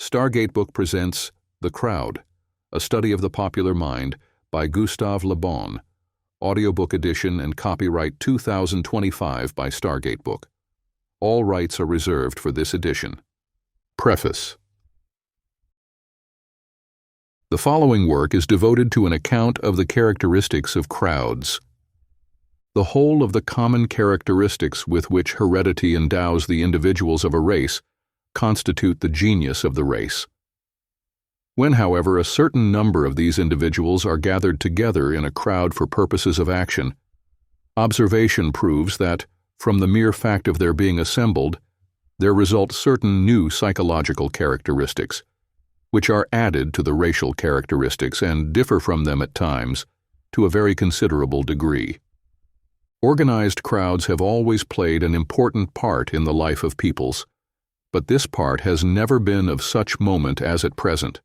Stargate Book presents The Crowd, A Study of the Popular Mind by Gustave Le Bon, audiobook edition and copyright 2025 by Stargate Book. All rights are reserved for this edition. Preface. The following work is devoted to an account of the characteristics of crowds. The whole of the common characteristics with which heredity endows the individuals of a race constitute the genius of the race. When, however, a certain number of these individuals are gathered together in a crowd for purposes of action, observation proves that, from the mere fact of their being assembled, there result certain new psychological characteristics, which are added to the racial characteristics and differ from them at times to a very considerable degree. Organized crowds have always played an important part in the life of peoples, but this part has never been of such moment as at present.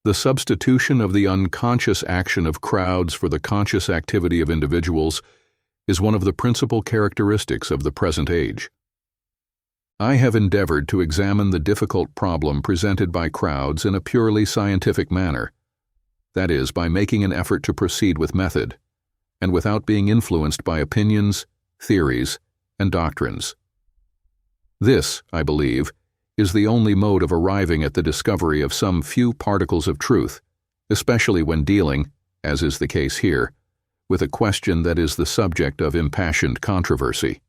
The substitution of the unconscious action of crowds for the conscious activity of individuals is one of the principal characteristics of the present age. I have endeavored to examine the difficult problem presented by crowds in a purely scientific manner, that is, by making an effort to proceed with method, and without being influenced by opinions, theories, and doctrines. This, I believe, is the only mode of arriving at the discovery of some few particles of truth, especially when dealing, as is the case here, with a question that is the subject of impassioned controversy.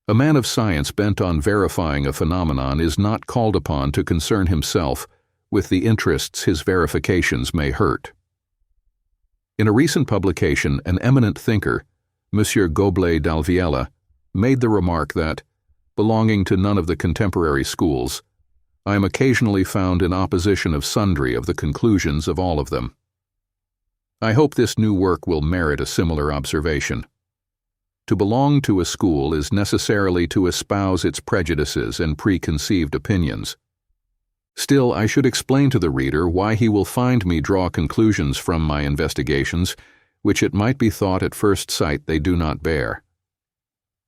A man of science bent on verifying a phenomenon is not called upon to concern himself with the interests his verifications may hurt. In a recent publication, an eminent thinker, M. Goblet d'Alviela, made the remark that, belonging to none of the contemporary schools, I am occasionally found in opposition of sundry of the conclusions of all of them. I hope this new work will merit a similar observation. To belong to a school is necessarily to espouse its prejudices and preconceived opinions. Still, I should explain to the reader why he will find me draw conclusions from my investigations which it might be thought at first sight they do not bear.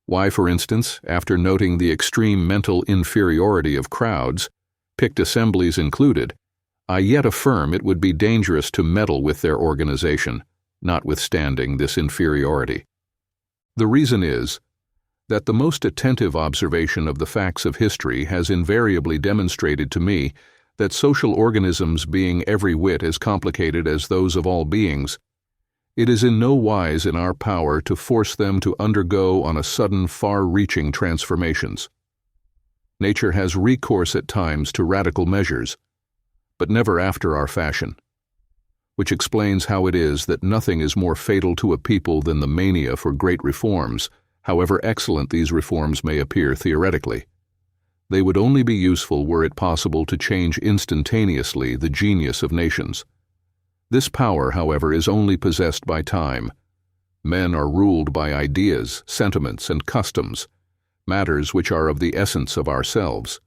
Why, for instance, after noting the extreme mental inferiority of crowds, picked assemblies included, I yet affirm it would be dangerous to meddle with their organization, notwithstanding this inferiority. The reason is that the most attentive observation of the facts of history has invariably demonstrated to me that social organisms being every whit as complicated as those of all beings, it is in no wise in our power to force them to undergo on a sudden far-reaching transformations. Nature has recourse at times to radical measures, but never after our fashion, which explains how it is that nothing is more fatal to a people than the mania for great reforms, however excellent these reforms may appear theoretically. They would only be useful were it possible to change instantaneously the genius of nations. This power, however, is only possessed by time. Men are ruled by ideas, sentiments, and customs, matters which are of the essence of ourselves.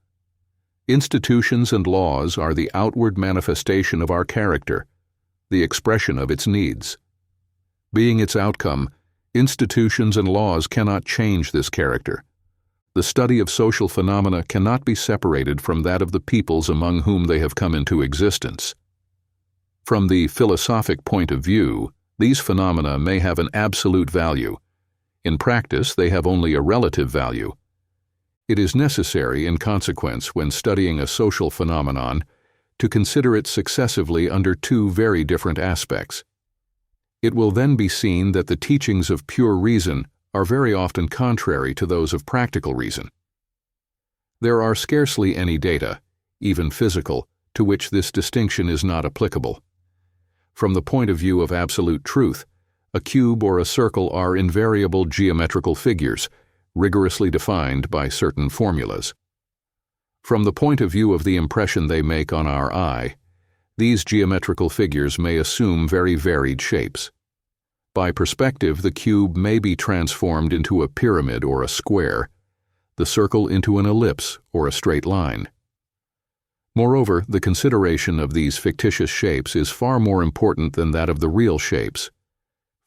Institutions and laws are the outward manifestation of our character, the expression of its needs. Being its outcome, institutions and laws cannot change this character. The study of social phenomena cannot be separated from that of the peoples among whom they have come into existence. From the philosophic point of view, these phenomena may have an absolute value. In practice, they have only a relative value. It is necessary, in consequence, when studying a social phenomenon, to consider it successively under two very different aspects. It will then be seen that the teachings of pure reason are very often contrary to those of practical reason. There are scarcely any data, even physical, to which this distinction is not applicable. From the point of view of absolute truth, a cube or a circle are invariable geometrical figures, rigorously defined by certain formulas. From the point of view of the impression they make on our eye, these geometrical figures may assume very varied shapes. By perspective, the cube may be transformed into a pyramid or a square, the circle into an ellipse or a straight line. Moreover, the consideration of these fictitious shapes is far more important than that of the real shapes,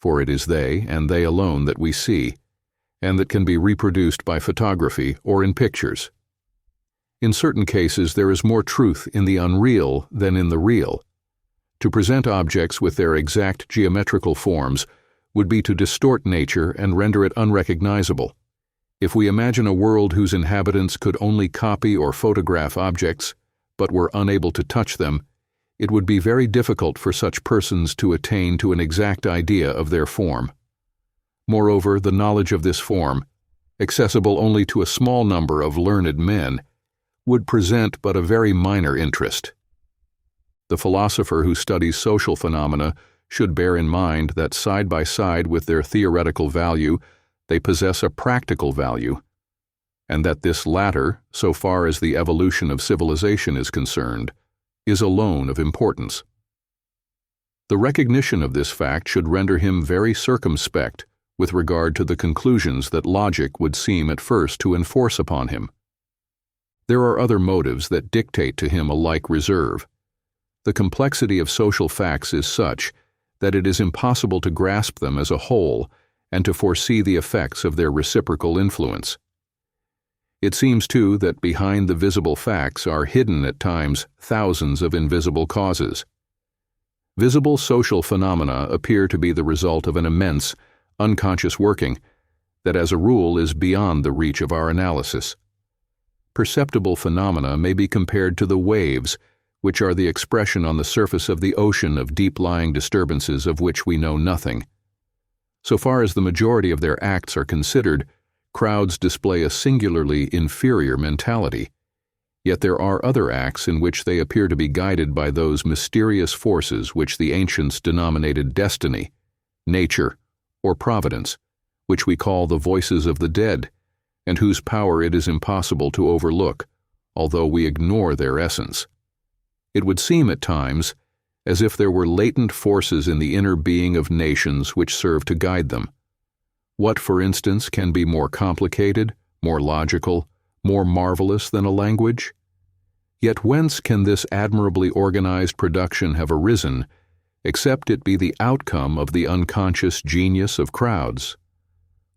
for it is they and they alone that we see, and that can be reproduced by photography or in pictures. In certain cases, there is more truth in the unreal than in the real. To present objects with their exact geometrical forms would be to distort nature and render it unrecognizable. If we imagine a world whose inhabitants could only copy or photograph objects, but were unable to touch them, it would be very difficult for such persons to attain to an exact idea of their form. Moreover, the knowledge of this form, accessible only to a small number of learned men, would present but a very minor interest. The philosopher who studies social phenomena should bear in mind that side by side with their theoretical value, they possess a practical value, and that this latter, so far as the evolution of civilization is concerned, is alone of importance. The recognition of this fact should render him very circumspect with regard to the conclusions that logic would seem at first to enforce upon him. There are other motives that dictate to him a like reserve. The complexity of social facts is such that it is impossible to grasp them as a whole and to foresee the effects of their reciprocal influence. It seems, too, that behind the visible facts are hidden at times thousands of invisible causes. Visible social phenomena appear to be the result of an immense, unconscious working that as a rule is beyond the reach of our analysis. Perceptible phenomena may be compared to the waves, which are the expression on the surface of the ocean of deep-lying disturbances of which we know nothing. So far as the majority of their acts are considered, crowds display a singularly inferior mentality. Yet there are other acts in which they appear to be guided by those mysterious forces which the ancients denominated destiny, nature, or providence, which we call the voices of the dead, and whose power it is impossible to overlook, although we ignore their essence. It would seem at times as if there were latent forces in the inner being of nations which serve to guide them. What, for instance, can be more complicated, more logical, more marvelous than a language? Yet whence can this admirably organized production have arisen, except it be the outcome of the unconscious genius of crowds?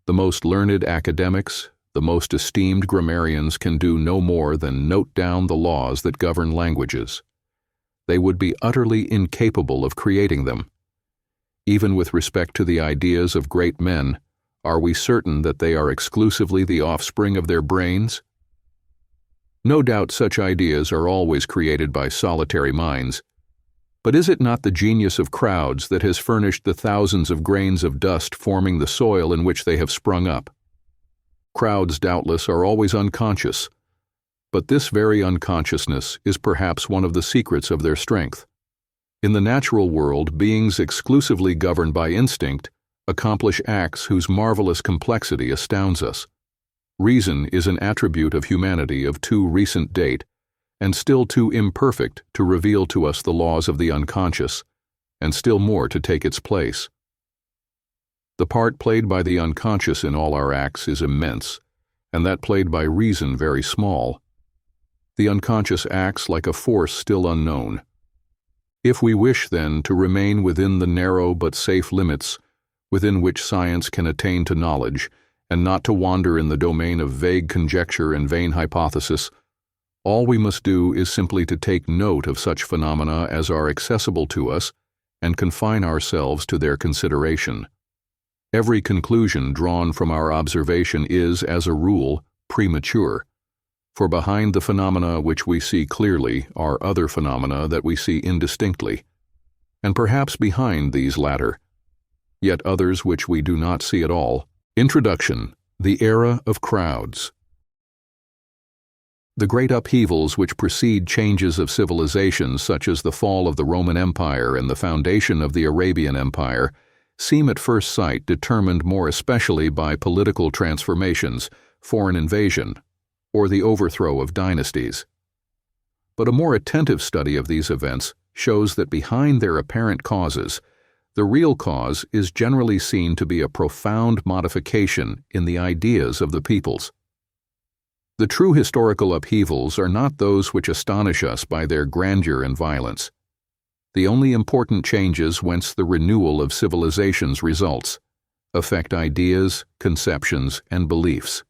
The most learned academics, the most esteemed grammarians can do no more than note down the laws that govern languages. They would be utterly incapable of creating them. Even with respect to the ideas of great men, are we certain that they are exclusively the offspring of their brains? No doubt such ideas are always created by solitary minds, but is it not the genius of crowds that has furnished the thousands of grains of dust forming the soil in which they have sprung up? Crowds, doubtless, are always unconscious, but this very unconsciousness is perhaps one of the secrets of their strength. In the natural world, beings exclusively governed by instinct accomplish acts whose marvelous complexity astounds us. Reason is an attribute of humanity of too recent date and still too imperfect to reveal to us the laws of the unconscious, and still more to take its place. The part played by the unconscious in all our acts is immense, and that played by reason very small. The unconscious acts like a force still unknown. If we wish, then, to remain within the narrow but safe limits within which science can attain to knowledge, and not to wander in the domain of vague conjecture and vain hypothesis, all we must do is simply to take note of such phenomena as are accessible to us and confine ourselves to their consideration. Every conclusion drawn from our observation is, as a rule, premature, for behind the phenomena which we see clearly are other phenomena that we see indistinctly, and perhaps behind these latter, yet others which we do not see at all. Introduction: The Era of Crowds. The great upheavals which precede changes of civilization, such as the fall of the Roman Empire and the foundation of the Arabian Empire, seem at first sight determined more especially by political transformations, foreign invasion, or the overthrow of dynasties. But a more attentive study of these events shows that behind their apparent causes, the real cause is generally seen to be a profound modification in the ideas of the peoples. The true historical upheavals are not those which astonish us by their grandeur and violence. The only important changes whence the renewal of civilizations results affect ideas, conceptions, and beliefs.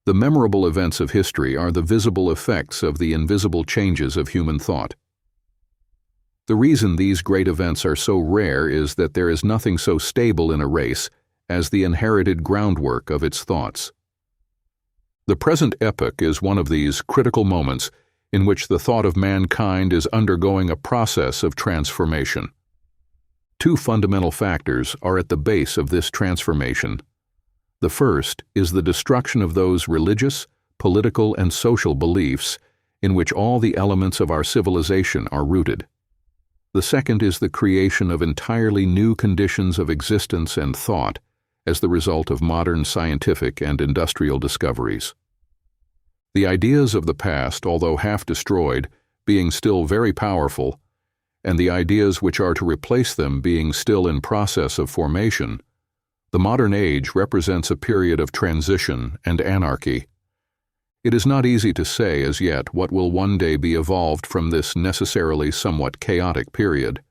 The memorable events of history are the visible effects of the invisible changes of human thought. The reason these great events are so rare is that there is nothing so stable in a race as the inherited groundwork of its thoughts. The present epoch is one of these critical moments in which the thought of mankind is undergoing a process of transformation. Two fundamental factors are at the base of this transformation. The first is the destruction of those religious, political, and social beliefs in which all the elements of our civilization are rooted. The second is the creation of entirely new conditions of existence and thought as the result of modern scientific and industrial discoveries. The ideas of the past, although half destroyed, being still very powerful, and the ideas which are to replace them being still in process of formation, the modern age represents a period of transition and anarchy. It is not easy to say as yet what will one day be evolved from this necessarily somewhat chaotic period.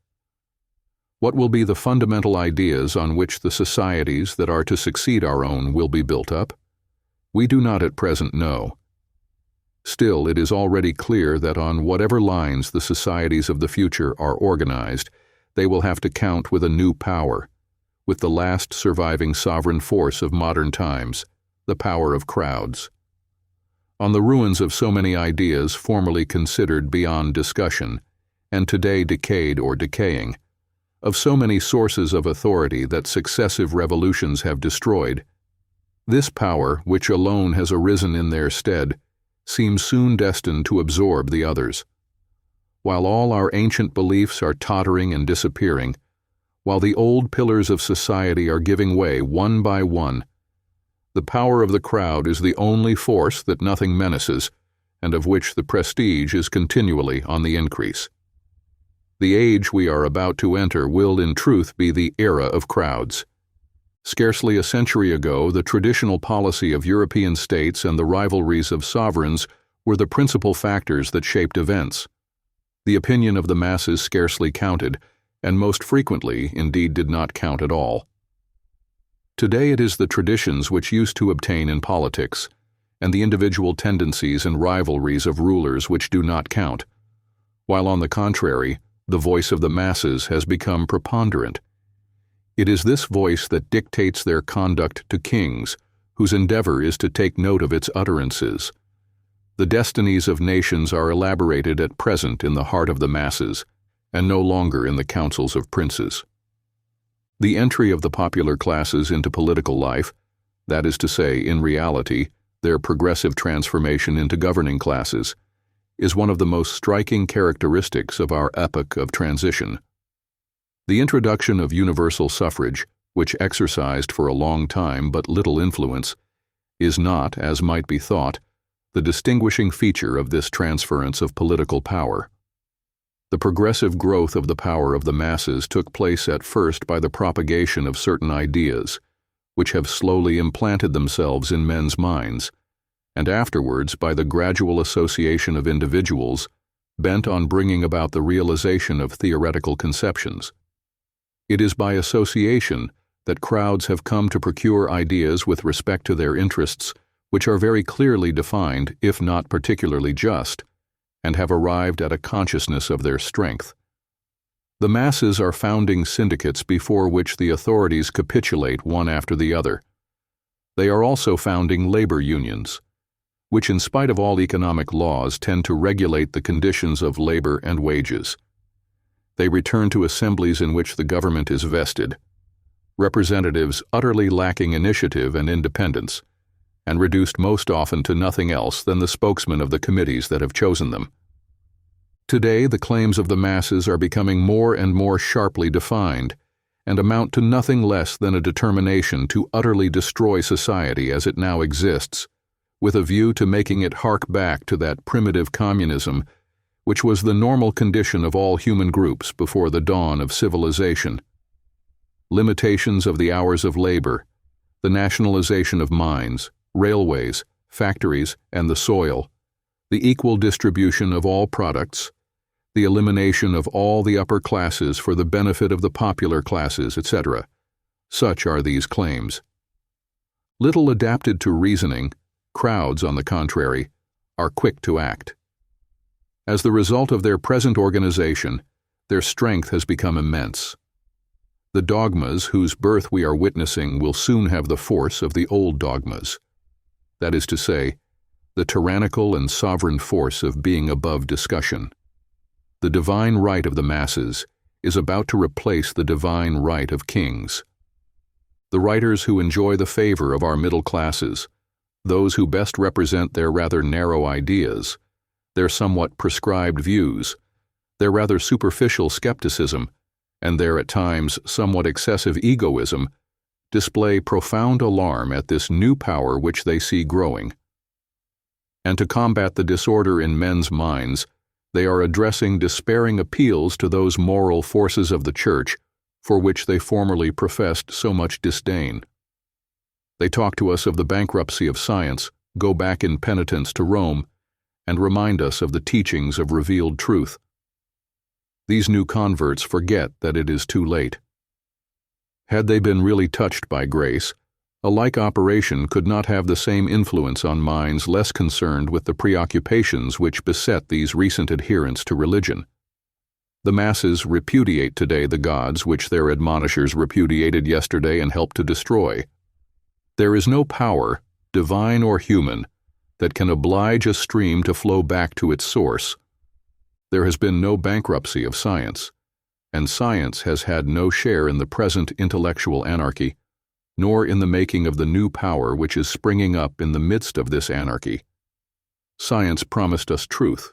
What will be the fundamental ideas on which the societies that are to succeed our own will be built up? We do not at present know. Still, it is already clear that on whatever lines the societies of the future are organized, they will have to count with a new power, with the last surviving sovereign force of modern times, the power of crowds. On the ruins of so many ideas formerly considered beyond discussion, and today decayed or decaying, of so many sources of authority that successive revolutions have destroyed, this power, which alone has arisen in their stead, seems soon destined to absorb the others. While all our ancient beliefs are tottering and disappearing, while the old pillars of society are giving way one by one, the power of the crowd is the only force that nothing menaces, and of which the prestige is continually on the increase. The age we are about to enter will in truth be the era of crowds. Scarcely a century ago, the traditional policy of European states and the rivalries of sovereigns were the principal factors that shaped events. The opinion of the masses scarcely counted, and most frequently, indeed, did not count at all. Today it is the traditions which used to obtain in politics, and the individual tendencies and rivalries of rulers which do not count, while on the contrary, the voice of the masses has become preponderant. It is this voice that dictates their conduct to kings, whose endeavor is to take note of its utterances. The destinies of nations are elaborated at present in the heart of the masses, and no longer in the councils of princes. The entry of the popular classes into political life, that is to say, in reality, their progressive transformation into governing classes, is one of the most striking characteristics of our epoch of transition. The introduction of universal suffrage, which exercised for a long time but little influence, is not, as might be thought, the distinguishing feature of this transference of political power. The progressive growth of the power of the masses took place at first by the propagation of certain ideas, which have slowly implanted themselves in men's minds, and afterwards by the gradual association of individuals bent on bringing about the realization of theoretical conceptions. It is by association that crowds have come to procure ideas with respect to their interests which are very clearly defined, if not particularly just, and have arrived at a consciousness of their strength. The masses are founding syndicates before which the authorities capitulate one after the other. They are also founding labor unions, which in spite of all economic laws tend to regulate the conditions of labor and wages. They return to assemblies in which the government is vested, representatives utterly lacking initiative and independence, and reduced most often to nothing else than the spokesmen of the committees that have chosen them. Today, the claims of the masses are becoming more and more sharply defined, and amount to nothing less than a determination to utterly destroy society as it now exists, with a view to making it hark back to that primitive communism which was the normal condition of all human groups before the dawn of civilization. Limitations of the hours of labor, the nationalization of mines, railways, factories, and the soil, the equal distribution of all products, the elimination of all the upper classes for the benefit of the popular classes, etc. Such are these claims. Little adapted to reasoning, Crowds, on the contrary, are quick to act. As the result of their present organization, their strength has become immense. The dogmas whose birth we are witnessing will soon have the force of the old dogmas. That is to say, the tyrannical and sovereign force of being above discussion. The divine right of the masses is about to replace the divine right of kings. The writers who enjoy the favor of our middle classes, those who best represent their rather narrow ideas, their somewhat prescribed views, their rather superficial skepticism, and their at times somewhat excessive egoism, display profound alarm at this new power which they see growing. And to combat the disorder in men's minds, they are addressing despairing appeals to those moral forces of the Church for which they formerly professed so much disdain. They talk to us of the bankruptcy of science, go back in penitence to Rome, and remind us of the teachings of revealed truth. These new converts forget that it is too late. Had they been really touched by grace, a like operation could not have the same influence on minds less concerned with the preoccupations which beset these recent adherents to religion. The masses repudiate today the gods which their admonishers repudiated yesterday and helped to destroy. There is no power, divine or human, that can oblige a stream to flow back to its source. There has been no bankruptcy of science, and science has had no share in the present intellectual anarchy, nor in the making of the new power which is springing up in the midst of this anarchy. Science promised us truth,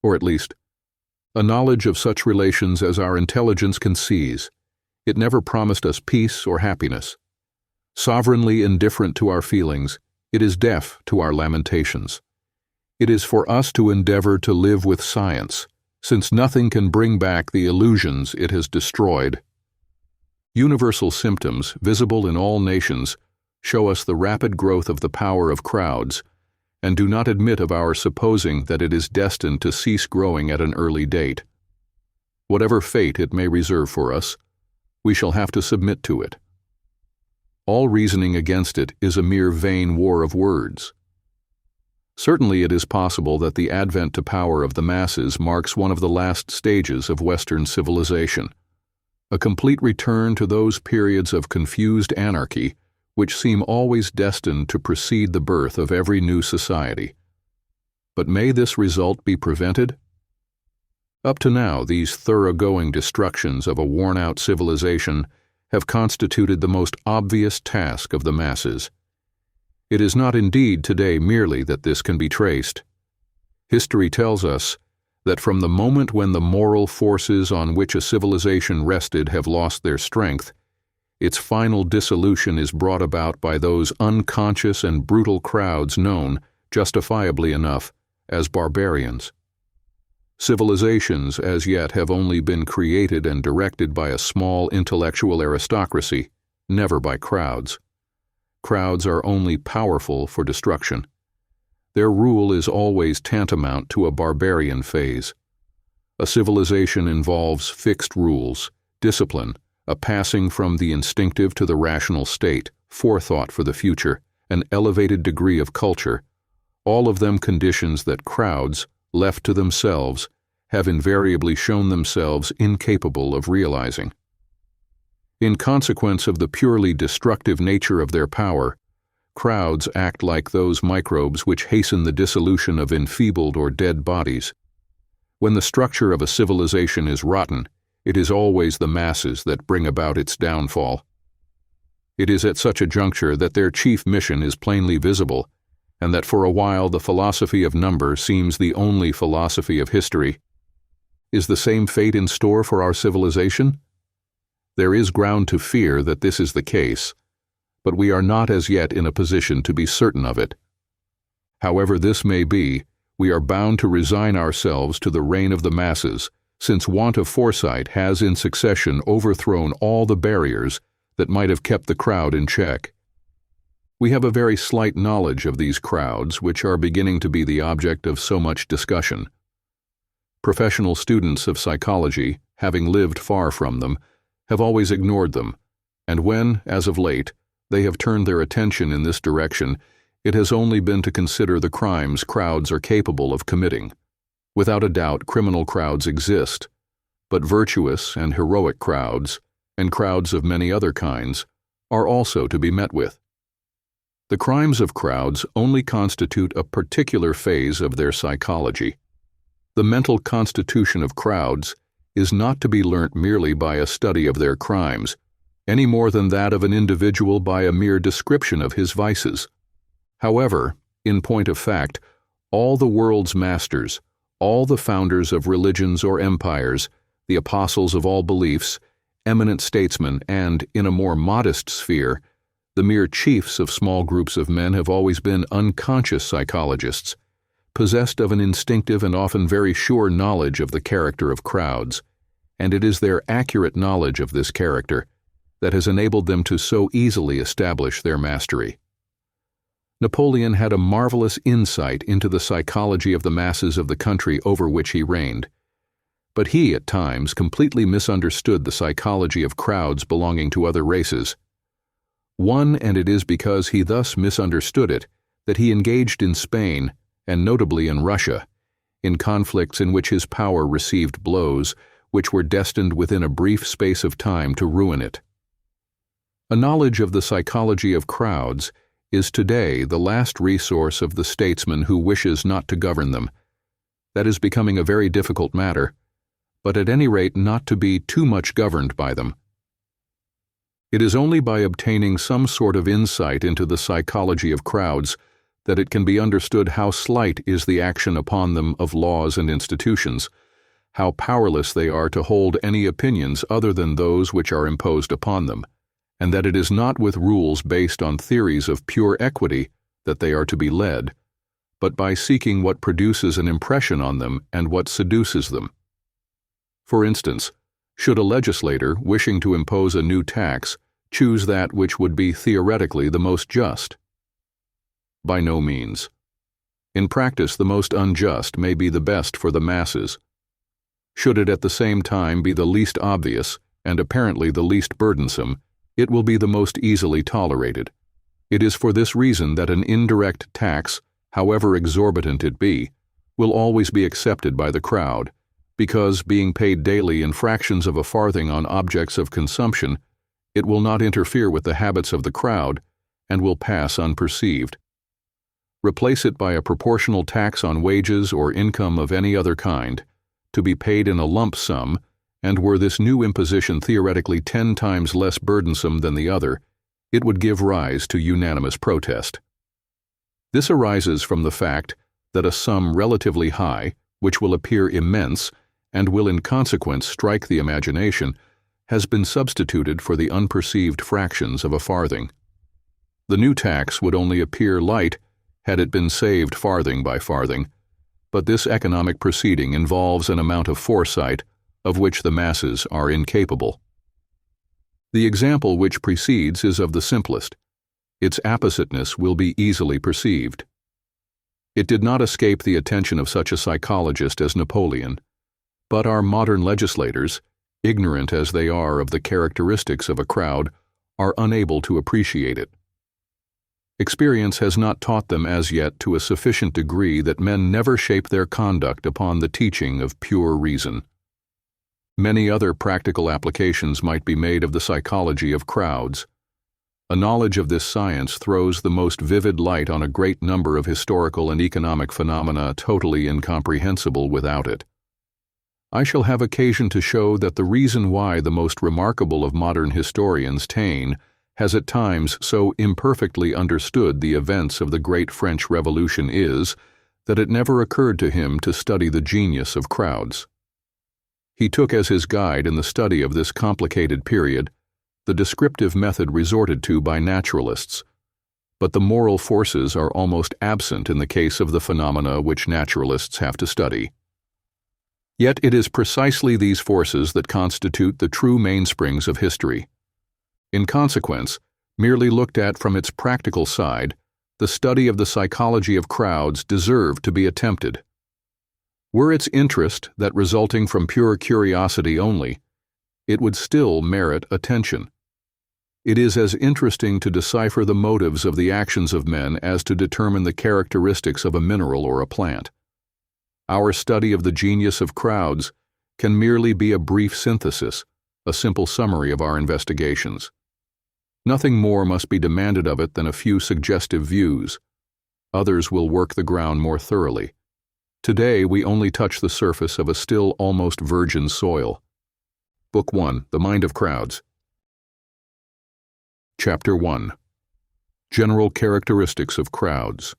or at least, a knowledge of such relations as our intelligence can seize. It never promised us peace or happiness. Sovereignly indifferent to our feelings, it is deaf to our lamentations. It is for us to endeavor to live with science, since nothing can bring back the illusions it has destroyed. Universal symptoms, visible in all nations, show us the rapid growth of the power of crowds, and do not admit of our supposing that it is destined to cease growing at an early date. Whatever fate it may reserve for us, we shall have to submit to it. All reasoning against it is a mere vain war of words. Certainly it is possible that the advent to power of the masses marks one of the last stages of Western civilization, a complete return to those periods of confused anarchy which seem always destined to precede the birth of every new society. But may this result be prevented? Up to now, these thoroughgoing destructions of a worn-out civilization have constituted the most obvious task of the masses. It is not indeed today merely that this can be traced. History tells us that from the moment when the moral forces on which a civilization rested have lost their strength, its final dissolution is brought about by those unconscious and brutal crowds known, justifiably enough, as barbarians. Civilizations as yet have only been created and directed by a small intellectual aristocracy, never by crowds. Crowds are only powerful for destruction. Their rule is always tantamount to a barbarian phase. A civilization involves fixed rules, discipline, a passing from the instinctive to the rational state, forethought for the future, an elevated degree of culture, all of them conditions that crowds, left to themselves, have invariably shown themselves incapable of realizing. In consequence of the purely destructive nature of their power, crowds act like those microbes which hasten the dissolution of enfeebled or dead bodies. When the structure of a civilization is rotten, it is always the masses that bring about its downfall. It is at such a juncture that their chief mission is plainly visible, and that for a while the philosophy of number seems the only philosophy of history. Is the same fate in store for our civilization? There is ground to fear that this is the case, but we are not as yet in a position to be certain of it. However this may be, we are bound to resign ourselves to the reign of the masses, since want of foresight has in succession overthrown all the barriers that might have kept the crowd in check. We have a very slight knowledge of these crowds, which are beginning to be the object of so much discussion. Professional students of psychology, having lived far from them, have always ignored them, and when, as of late, they have turned their attention in this direction, it has only been to consider the crimes crowds are capable of committing. Without a doubt, criminal crowds exist, but virtuous and heroic crowds, and crowds of many other kinds, are also to be met with. The crimes of crowds only constitute a particular phase of their psychology. The mental constitution of crowds is not to be learnt merely by a study of their crimes, any more than that of an individual by a mere description of his vices. However, in point of fact, all the world's masters, all the founders of religions or empires, the apostles of all beliefs, eminent statesmen, and, in a more modest sphere, the mere chiefs of small groups of men have always been unconscious psychologists, possessed of an instinctive and often very sure knowledge of the character of crowds, and it is their accurate knowledge of this character that has enabled them to so easily establish their mastery. Napoleon had a marvelous insight into the psychology of the masses of the country over which he reigned, but he at times completely misunderstood the psychology of crowds belonging to other races. And it is because he thus misunderstood it that he engaged in Spain, and notably in Russia, in conflicts in which his power received blows which were destined within a brief space of time to ruin it. A knowledge of the psychology of crowds is today the last resource of the statesman who wishes not to govern them. That is becoming a very difficult matter, but at any rate not to be too much governed by them. It is only by obtaining some sort of insight into the psychology of crowds that it can be understood how slight is the action upon them of laws and institutions, how powerless they are to hold any opinions other than those which are imposed upon them, and that it is not with rules based on theories of pure equity that they are to be led, but by seeking what produces an impression on them and what seduces them. For instance, should a legislator, wishing to impose a new tax, choose that which would be theoretically the most just? By no means. In practice, the most unjust may be the best for the masses. Should it at the same time be the least obvious and apparently the least burdensome, it will be the most easily tolerated. It is for this reason that an indirect tax, however exorbitant it be, will always be accepted by the crowd, because, being paid daily in fractions of a farthing on objects of consumption, it will not interfere with the habits of the crowd and will pass unperceived. Replace it by a proportional tax on wages or income of any other kind, to be paid in a lump sum, and were this new imposition theoretically 10 times less burdensome than the other, it would give rise to unanimous protest. This arises from the fact that a sum relatively high, which will appear immense, and will in consequence strike the imagination, has been substituted for the unperceived fractions of a farthing. The new tax would only appear light had it been saved farthing by farthing, but this economic proceeding involves an amount of foresight of which the masses are incapable. The example which precedes is of the simplest. Its appositeness will be easily perceived. It did not escape the attention of such a psychologist as Napoleon, but our modern legislators, ignorant as they are of the characteristics of a crowd, are unable to appreciate it. Experience has not taught them as yet to a sufficient degree that men never shape their conduct upon the teaching of pure reason. Many other practical applications might be made of the psychology of crowds. A knowledge of this science throws the most vivid light on a great number of historical and economic phenomena totally incomprehensible without it. I shall have occasion to show that the reason why the most remarkable of modern historians, Taine, has at times so imperfectly understood the events of the great French Revolution is that it never occurred to him to study the genius of crowds. He took as his guide in the study of this complicated period the descriptive method resorted to by naturalists, but the moral forces are almost absent in the case of the phenomena which naturalists have to study. Yet it is precisely these forces that constitute the true mainsprings of history. In consequence, merely looked at from its practical side, the study of the psychology of crowds deserved to be attempted. Were its interest that resulting from pure curiosity only, it would still merit attention. It is as interesting to decipher the motives of the actions of men as to determine the characteristics of a mineral or a plant. Our study of the genius of crowds can merely be a brief synthesis, a simple summary of our investigations. Nothing more must be demanded of it than a few suggestive views. Others will work the ground more thoroughly. Today we only touch the surface of a still almost virgin soil. Book 1, The Mind of Crowds. Chapter 1. General Characteristics of Crowds.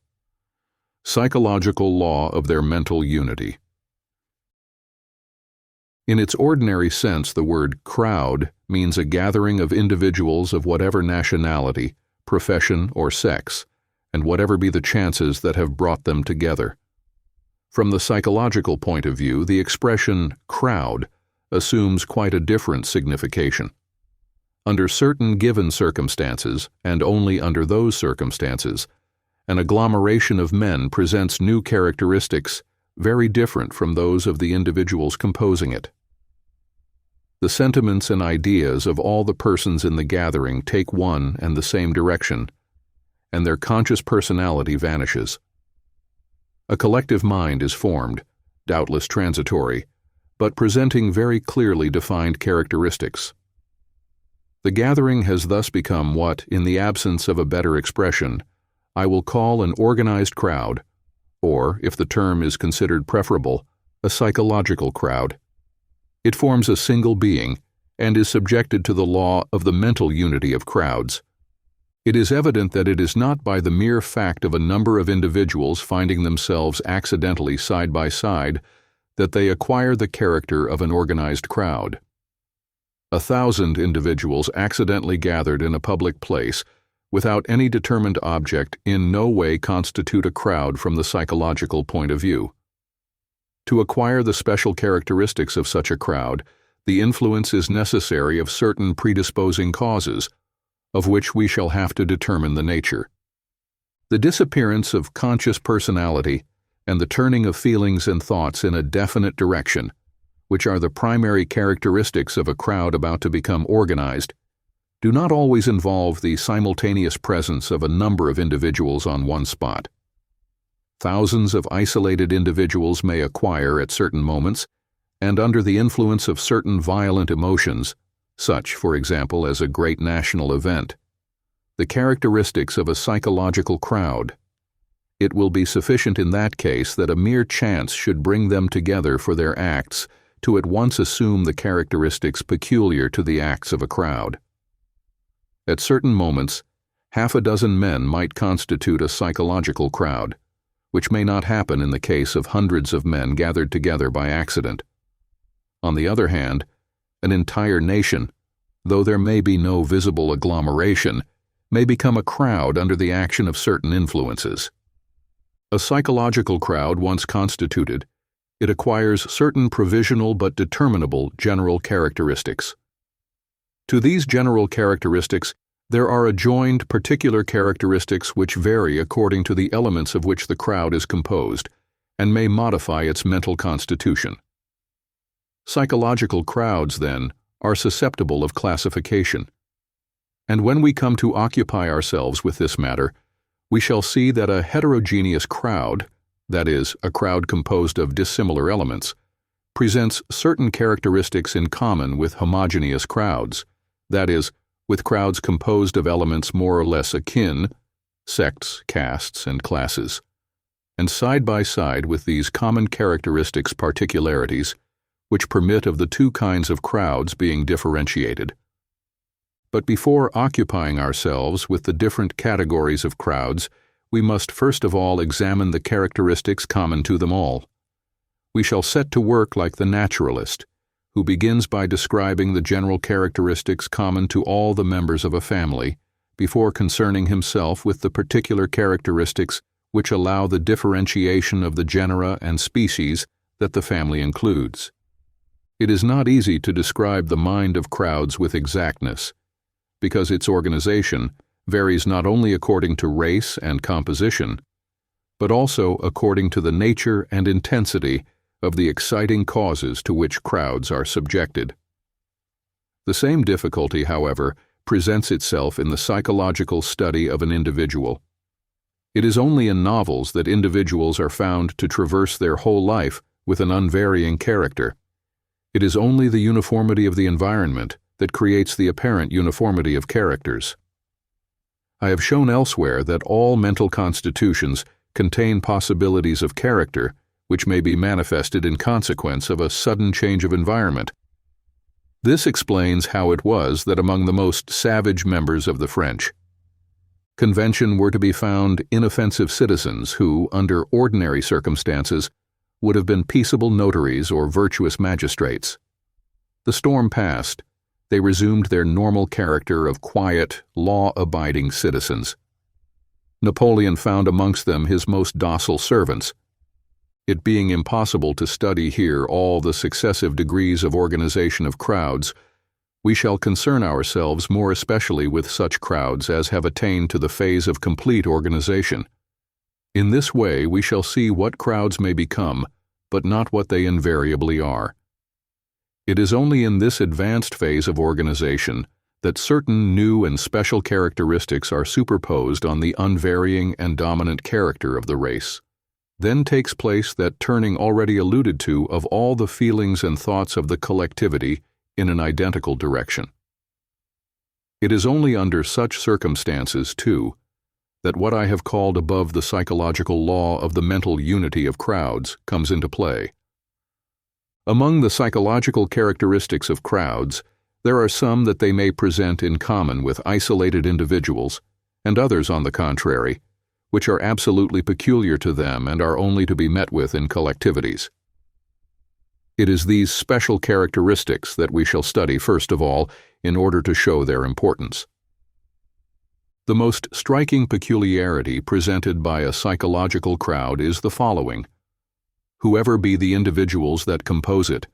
Psychological Law of Their Mental Unity. In its ordinary sense, the word crowd means a gathering of individuals of whatever nationality, profession, or sex, and whatever be the chances that have brought them together. From the psychological point of view, the expression crowd assumes quite a different signification. Under certain given circumstances, and only under those circumstances, an agglomeration of men presents new characteristics very different from those of the individuals composing it. The sentiments and ideas of all the persons in the gathering take one and the same direction, and their conscious personality vanishes. A collective mind is formed, doubtless transitory, but presenting very clearly defined characteristics. The gathering has thus become what, in the absence of a better expression, I will call an organized crowd, or, if the term is considered preferable, a psychological crowd. It forms a single being and is subjected to the law of the mental unity of crowds. It is evident that it is not by the mere fact of a number of individuals finding themselves accidentally side by side that they acquire the character of an organized crowd. 1,000 individuals accidentally gathered in a public place without any determined object in no way constitute a crowd from the psychological point of view. To acquire the special characteristics of such a crowd, the influence is necessary of certain predisposing causes, of which we shall have to determine the nature. The disappearance of conscious personality and the turning of feelings and thoughts in a definite direction, which are the primary characteristics of a crowd about to become organized, do not always involve the simultaneous presence of a number of individuals on one spot. Thousands of isolated individuals may acquire at certain moments, and under the influence of certain violent emotions, such, for example, as a great national event, the characteristics of a psychological crowd. It will be sufficient in that case that a mere chance should bring them together for their acts to at once assume the characteristics peculiar to the acts of a crowd. At certain moments, half a dozen men might constitute a psychological crowd, which may not happen in the case of hundreds of men gathered together by accident. On the other hand, an entire nation, though there may be no visible agglomeration, may become a crowd under the action of certain influences. A psychological crowd once constituted, it acquires certain provisional but determinable general characteristics. To these general characteristics, there are adjoined particular characteristics which vary according to the elements of which the crowd is composed, and may modify its mental constitution. Psychological crowds, then, are susceptible of classification. And when we come to occupy ourselves with this matter, we shall see that a heterogeneous crowd, that is, a crowd composed of dissimilar elements, presents certain characteristics in common with homogeneous crowds, that is, with crowds composed of elements more or less akin, sects, castes, and classes, and side by side with these common characteristics particularities, which permit of the two kinds of crowds being differentiated. But before occupying ourselves with the different categories of crowds, we must first of all examine the characteristics common to them all. We shall set to work like the naturalist, who begins by describing the general characteristics common to all the members of a family, before concerning himself with the particular characteristics which allow the differentiation of the genera and species that the family includes. It is not easy to describe the mind of crowds with exactness, because its organization varies not only according to race and composition, but also according to the nature and intensity of the exciting causes to which crowds are subjected. The same difficulty, however, presents itself in the psychological study of an individual. It is only in novels that individuals are found to traverse their whole life with an unvarying character. It is only the uniformity of the environment that creates the apparent uniformity of characters. I have shown elsewhere that all mental constitutions contain possibilities of character which may be manifested in consequence of a sudden change of environment. This explains how it was that among the most savage members of the French Convention were to be found inoffensive citizens who, under ordinary circumstances, would have been peaceable notaries or virtuous magistrates. The storm passed. They resumed their normal character of quiet, law-abiding citizens. Napoleon found amongst them his most docile servants. It being impossible to study here all the successive degrees of organization of crowds, we shall concern ourselves more especially with such crowds as have attained to the phase of complete organization. In this way we shall see what crowds may become, but not what they invariably are. It is only in this advanced phase of organization that certain new and special characteristics are superposed on the unvarying and dominant character of the race. Then takes place that turning already alluded to of all the feelings and thoughts of the collectivity in an identical direction. It is only under such circumstances, too, that what I have called above the psychological law of the mental unity of crowds comes into play. Among the psychological characteristics of crowds, there are some that they may present in common with isolated individuals, and others, on the contrary, which are absolutely peculiar to them and are only to be met with in collectivities. It is these special characteristics that we shall study first of all in order to show their importance. The most striking peculiarity presented by a psychological crowd is the following. Whoever be the individuals that compose it,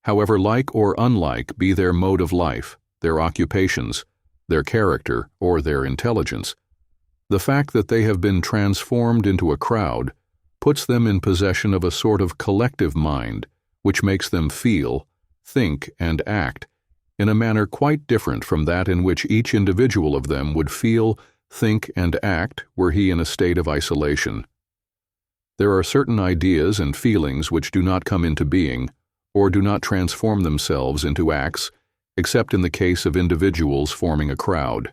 however like or unlike be their mode of life, their occupations, their character, or their intelligence, the fact that they have been transformed into a crowd puts them in possession of a sort of collective mind which makes them feel, think, and act in a manner quite different from that in which each individual of them would feel, think, and act were he in a state of isolation. There are certain ideas and feelings which do not come into being, or do not transform themselves into acts, except in the case of individuals forming a crowd.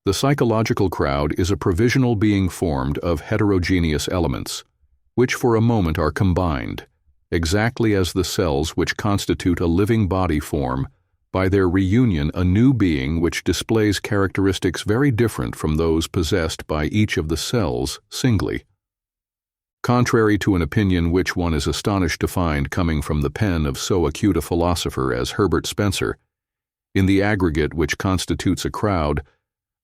The psychological crowd is a provisional being formed of heterogeneous elements, which for a moment are combined, exactly as the cells which constitute a living body form, by their reunion, a new being which displays characteristics very different from those possessed by each of the cells singly. Contrary to an opinion which one is astonished to find coming from the pen of so acute a philosopher as Herbert Spencer, in the aggregate which constitutes a crowd,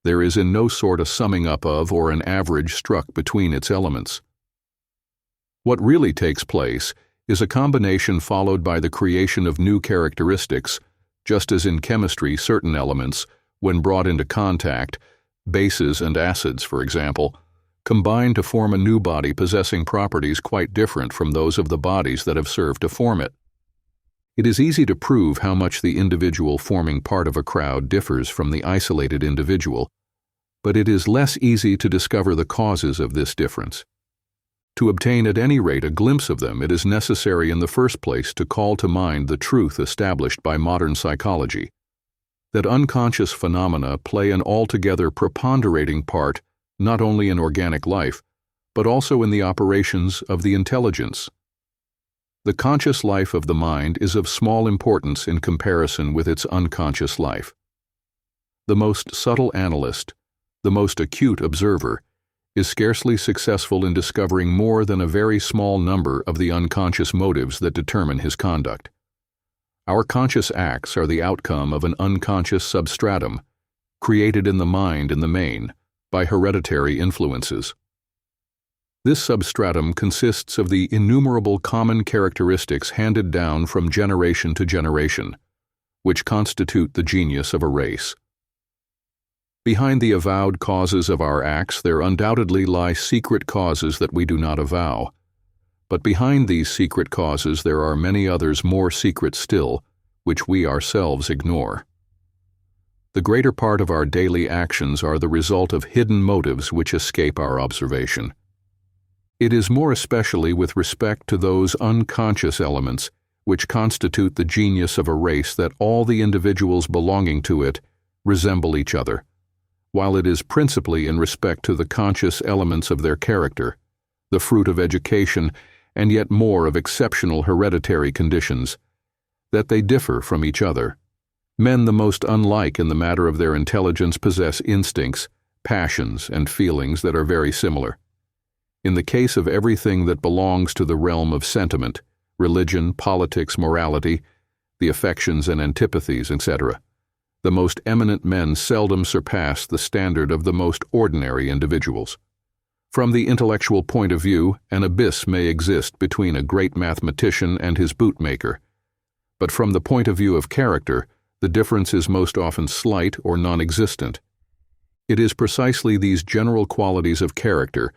there is in no sort a summing up of or an average struck between its elements. What really takes place is a combination followed by the creation of new characteristics, just as in chemistry certain elements, when brought into contact, bases and acids, for example, combine to form a new body possessing properties quite different from those of the bodies that have served to form it. It is easy to prove how much the individual forming part of a crowd differs from the isolated individual, but it is less easy to discover the causes of this difference. To obtain at any rate a glimpse of them, it is necessary in the first place to call to mind the truth established by modern psychology, that unconscious phenomena play an altogether preponderating part not only in organic life, but also in the operations of the intelligence. The conscious life of the mind is of small importance in comparison with its unconscious life. The most subtle analyst, the most acute observer, is scarcely successful in discovering more than a very small number of the unconscious motives that determine his conduct. Our conscious acts are the outcome of an unconscious substratum, created in the mind in the main, by hereditary influences. This substratum consists of the innumerable common characteristics handed down from generation to generation, which constitute the genius of a race. Behind the avowed causes of our acts there undoubtedly lie secret causes that we do not avow, but behind these secret causes there are many others more secret still, which we ourselves ignore. The greater part of our daily actions are the result of hidden motives which escape our observation. It is more especially with respect to those unconscious elements which constitute the genius of a race that all the individuals belonging to it resemble each other, while it is principally in respect to the conscious elements of their character, the fruit of education and yet more of exceptional hereditary conditions, that they differ from each other. Men the most unlike in the matter of their intelligence possess instincts, passions, and feelings that are very similar. In the case of everything that belongs to the realm of sentiment, religion, politics, morality, the affections and antipathies, etc., the most eminent men seldom surpass the standard of the most ordinary individuals. From the intellectual point of view, an abyss may exist between a great mathematician and his bootmaker, but from the point of view of character, the difference is most often slight or non-existent. It is precisely these general qualities of character,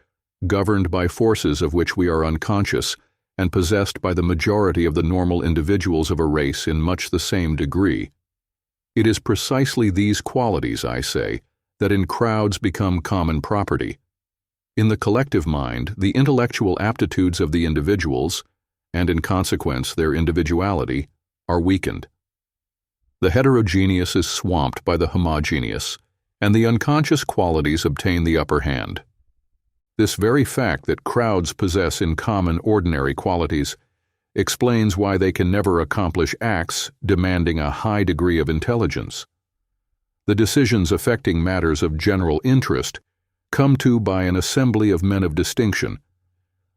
governed by forces of which we are unconscious, and possessed by the majority of the normal individuals of a race in much the same degree. It is precisely these qualities, I say, that in crowds become common property. In the collective mind, the intellectual aptitudes of the individuals, and in consequence their individuality, are weakened. The heterogeneous is swamped by the homogeneous, and the unconscious qualities obtain the upper hand. This very fact that crowds possess in common ordinary qualities explains why they can never accomplish acts demanding a high degree of intelligence. The decisions affecting matters of general interest come to by an assembly of men of distinction,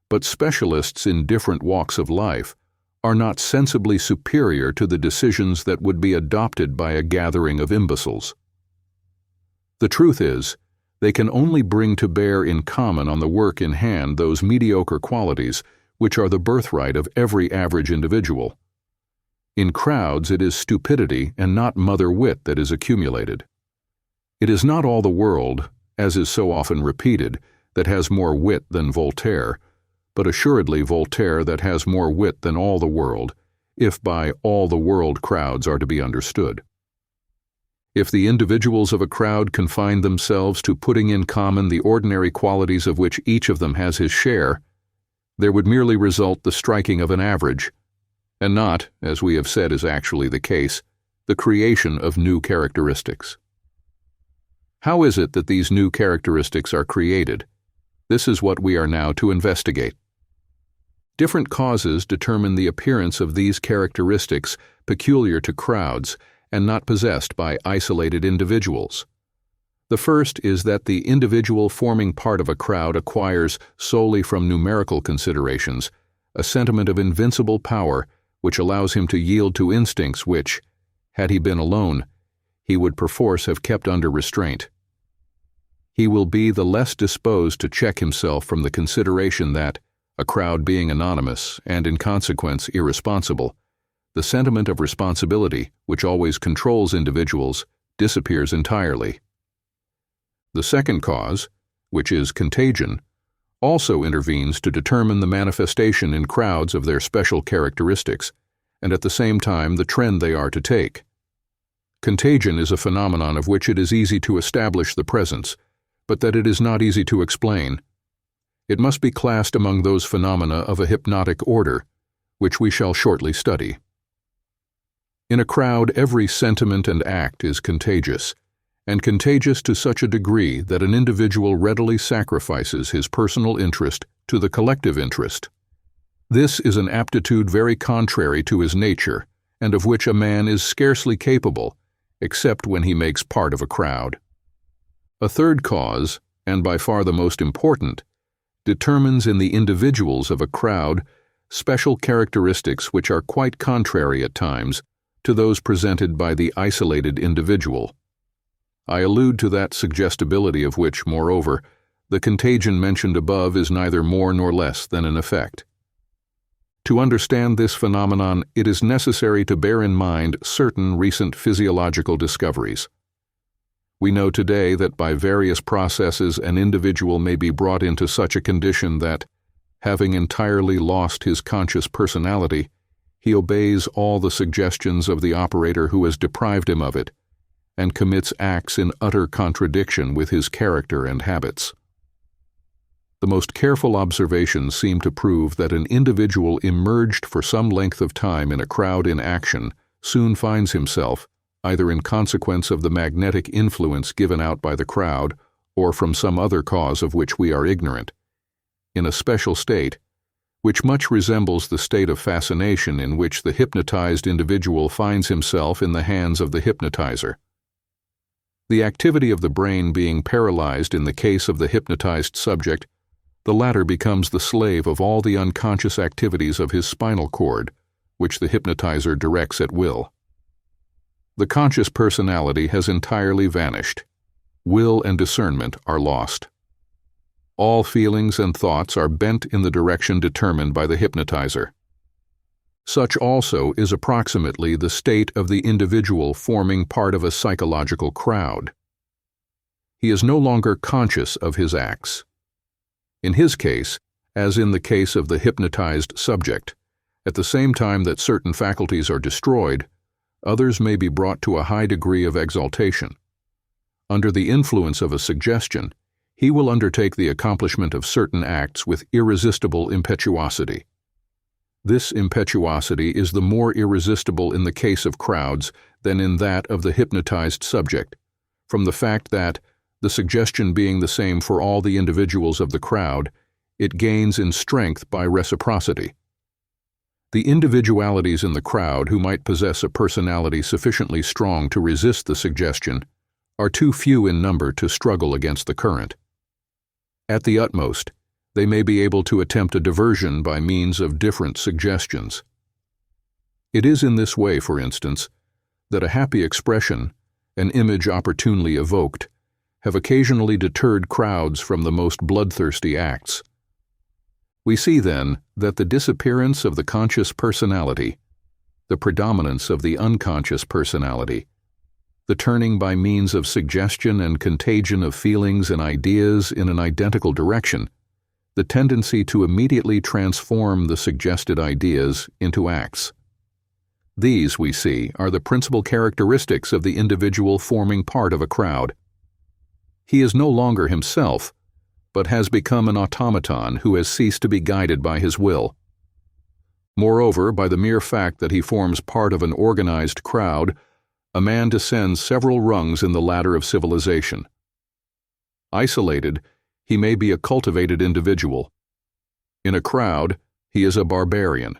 but specialists in different walks of life are not sensibly superior to the decisions that would be adopted by a gathering of imbeciles. The truth is, they can only bring to bear in common on the work in hand those mediocre qualities which are the birthright of every average individual. In crowds it is stupidity and not mother wit that is accumulated. It is not all the world, as is so often repeated, that has more wit than Voltaire, but assuredly Voltaire that has more wit than all the world, if by all the world crowds are to be understood. If the individuals of a crowd confine themselves to putting in common the ordinary qualities of which each of them has his share, there would merely result the striking of an average, and not, as we have said is actually the case, the creation of new characteristics. How is it that these new characteristics are created? This is what we are now to investigate. Different causes determine the appearance of these characteristics peculiar to crowds and not possessed by isolated individuals. The first is that the individual forming part of a crowd acquires, solely from numerical considerations, a sentiment of invincible power which allows him to yield to instincts which, had he been alone, he would perforce have kept under restraint. He will be the less disposed to check himself from the consideration that, a crowd being anonymous and in consequence irresponsible, the sentiment of responsibility, which always controls individuals, disappears entirely. The second cause, which is contagion, also intervenes to determine the manifestation in crowds of their special characteristics, and at the same time the trend they are to take. Contagion is a phenomenon of which it is easy to establish the presence, but that it is not easy to explain. It must be classed among those phenomena of a hypnotic order, which we shall shortly study. In a crowd, every sentiment and act is contagious, and contagious to such a degree that an individual readily sacrifices his personal interest to the collective interest. This is an aptitude very contrary to his nature, and of which a man is scarcely capable, except when he makes part of a crowd. A third cause, and by far the most important, determines in the individuals of a crowd special characteristics which are quite contrary at times to those presented by the isolated individual. I allude to that suggestibility of which, moreover, the contagion mentioned above is neither more nor less than an effect. To understand this phenomenon, it is necessary to bear in mind certain recent physiological discoveries. We know today that by various processes an individual may be brought into such a condition that, having entirely lost his conscious personality, he obeys all the suggestions of the operator who has deprived him of it, and commits acts in utter contradiction with his character and habits. The most careful observations seem to prove that an individual immersed for some length of time in a crowd in action soon finds himself, either in consequence of the magnetic influence given out by the crowd or from some other cause of which we are ignorant, in a special state, which much resembles the state of fascination in which the hypnotized individual finds himself in the hands of the hypnotizer. The activity of the brain being paralyzed in the case of the hypnotized subject, the latter becomes the slave of all the unconscious activities of his spinal cord, which the hypnotizer directs at will. The conscious personality has entirely vanished. Will and discernment are lost. All feelings and thoughts are bent in the direction determined by the hypnotizer. Such also is approximately the state of the individual forming part of a psychological crowd. He is no longer conscious of his acts. In his case, as in the case of the hypnotized subject, at the same time that certain faculties are destroyed, others may be brought to a high degree of exaltation. Under the influence of a suggestion, he will undertake the accomplishment of certain acts with irresistible impetuosity. This impetuosity is the more irresistible in the case of crowds than in that of the hypnotized subject, from the fact that, the suggestion being the same for all the individuals of the crowd, it gains in strength by reciprocity. The individualities in the crowd who might possess a personality sufficiently strong to resist the suggestion are too few in number to struggle against the current. At the utmost, they may be able to attempt a diversion by means of different suggestions. It is in this way, for instance, that a happy expression, an image opportunely evoked, have occasionally deterred crowds from the most bloodthirsty acts. We see, then, that the disappearance of the conscious personality, the predominance of the unconscious personality, the turning by means of suggestion and contagion of feelings and ideas in an identical direction, the tendency to immediately transform the suggested ideas into acts. These, we see, are the principal characteristics of the individual forming part of a crowd. He is no longer himself, but has become an automaton who has ceased to be guided by his will. Moreover, by the mere fact that he forms part of an organized crowd, a man descends several rungs in the ladder of civilization. Isolated, he may be a cultivated individual. In a crowd, he is a barbarian,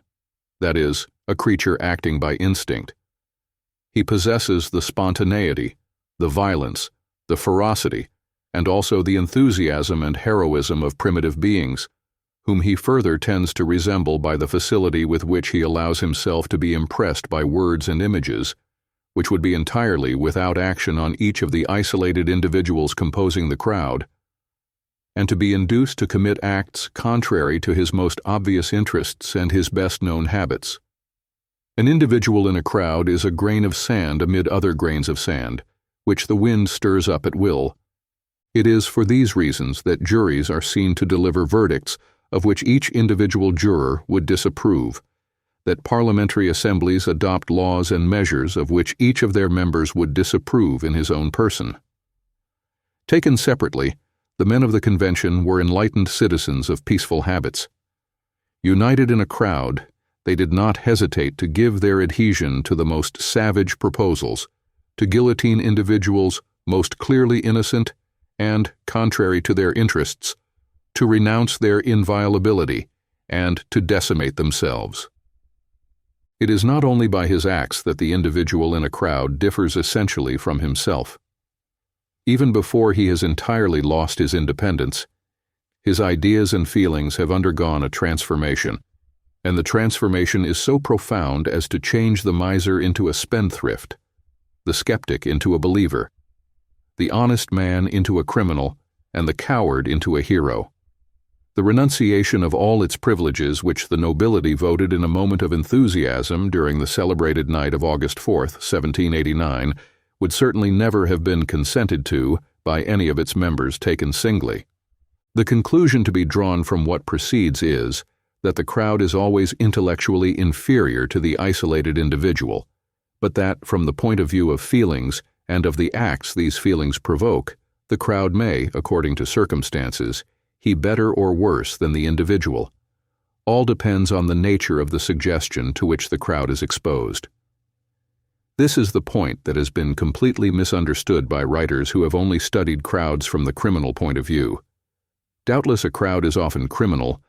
that is, a creature acting by instinct. He possesses the spontaneity, the violence, the ferocity, and also the enthusiasm and heroism of primitive beings, whom he further tends to resemble by the facility with which he allows himself to be impressed by words and images, which would be entirely without action on each of the isolated individuals composing the crowd, and to be induced to commit acts contrary to his most obvious interests and his best-known habits. An individual in a crowd is a grain of sand amid other grains of sand, which the wind stirs up at will. It is for these reasons that juries are seen to deliver verdicts of which each individual juror would disapprove, that parliamentary assemblies adopt laws and measures of which each of their members would disapprove in his own person. Taken separately, the men of the convention were enlightened citizens of peaceful habits. United in a crowd, they did not hesitate to give their adhesion to the most savage proposals, to guillotine individuals most clearly innocent and, contrary to their interests, to renounce their inviolability and to decimate themselves. It is not only by his acts that the individual in a crowd differs essentially from himself. Even before he has entirely lost his independence, his ideas and feelings have undergone a transformation, and the transformation is so profound as to change the miser into a spendthrift, the skeptic into a believer, the honest man into a criminal, and the coward into a hero. The renunciation of all its privileges which the nobility voted in a moment of enthusiasm during the celebrated night of August 4th, 1789, would certainly never have been consented to by any of its members taken singly. The conclusion to be drawn from what precedes is that the crowd is always intellectually inferior to the isolated individual, but that, from the point of view of feelings, and of the acts these feelings provoke, the crowd may, according to circumstances, be better or worse than the individual. All depends on the nature of the suggestion to which the crowd is exposed. This is the point that has been completely misunderstood by writers who have only studied crowds from the criminal point of view. Doubtless a crowd is often criminal,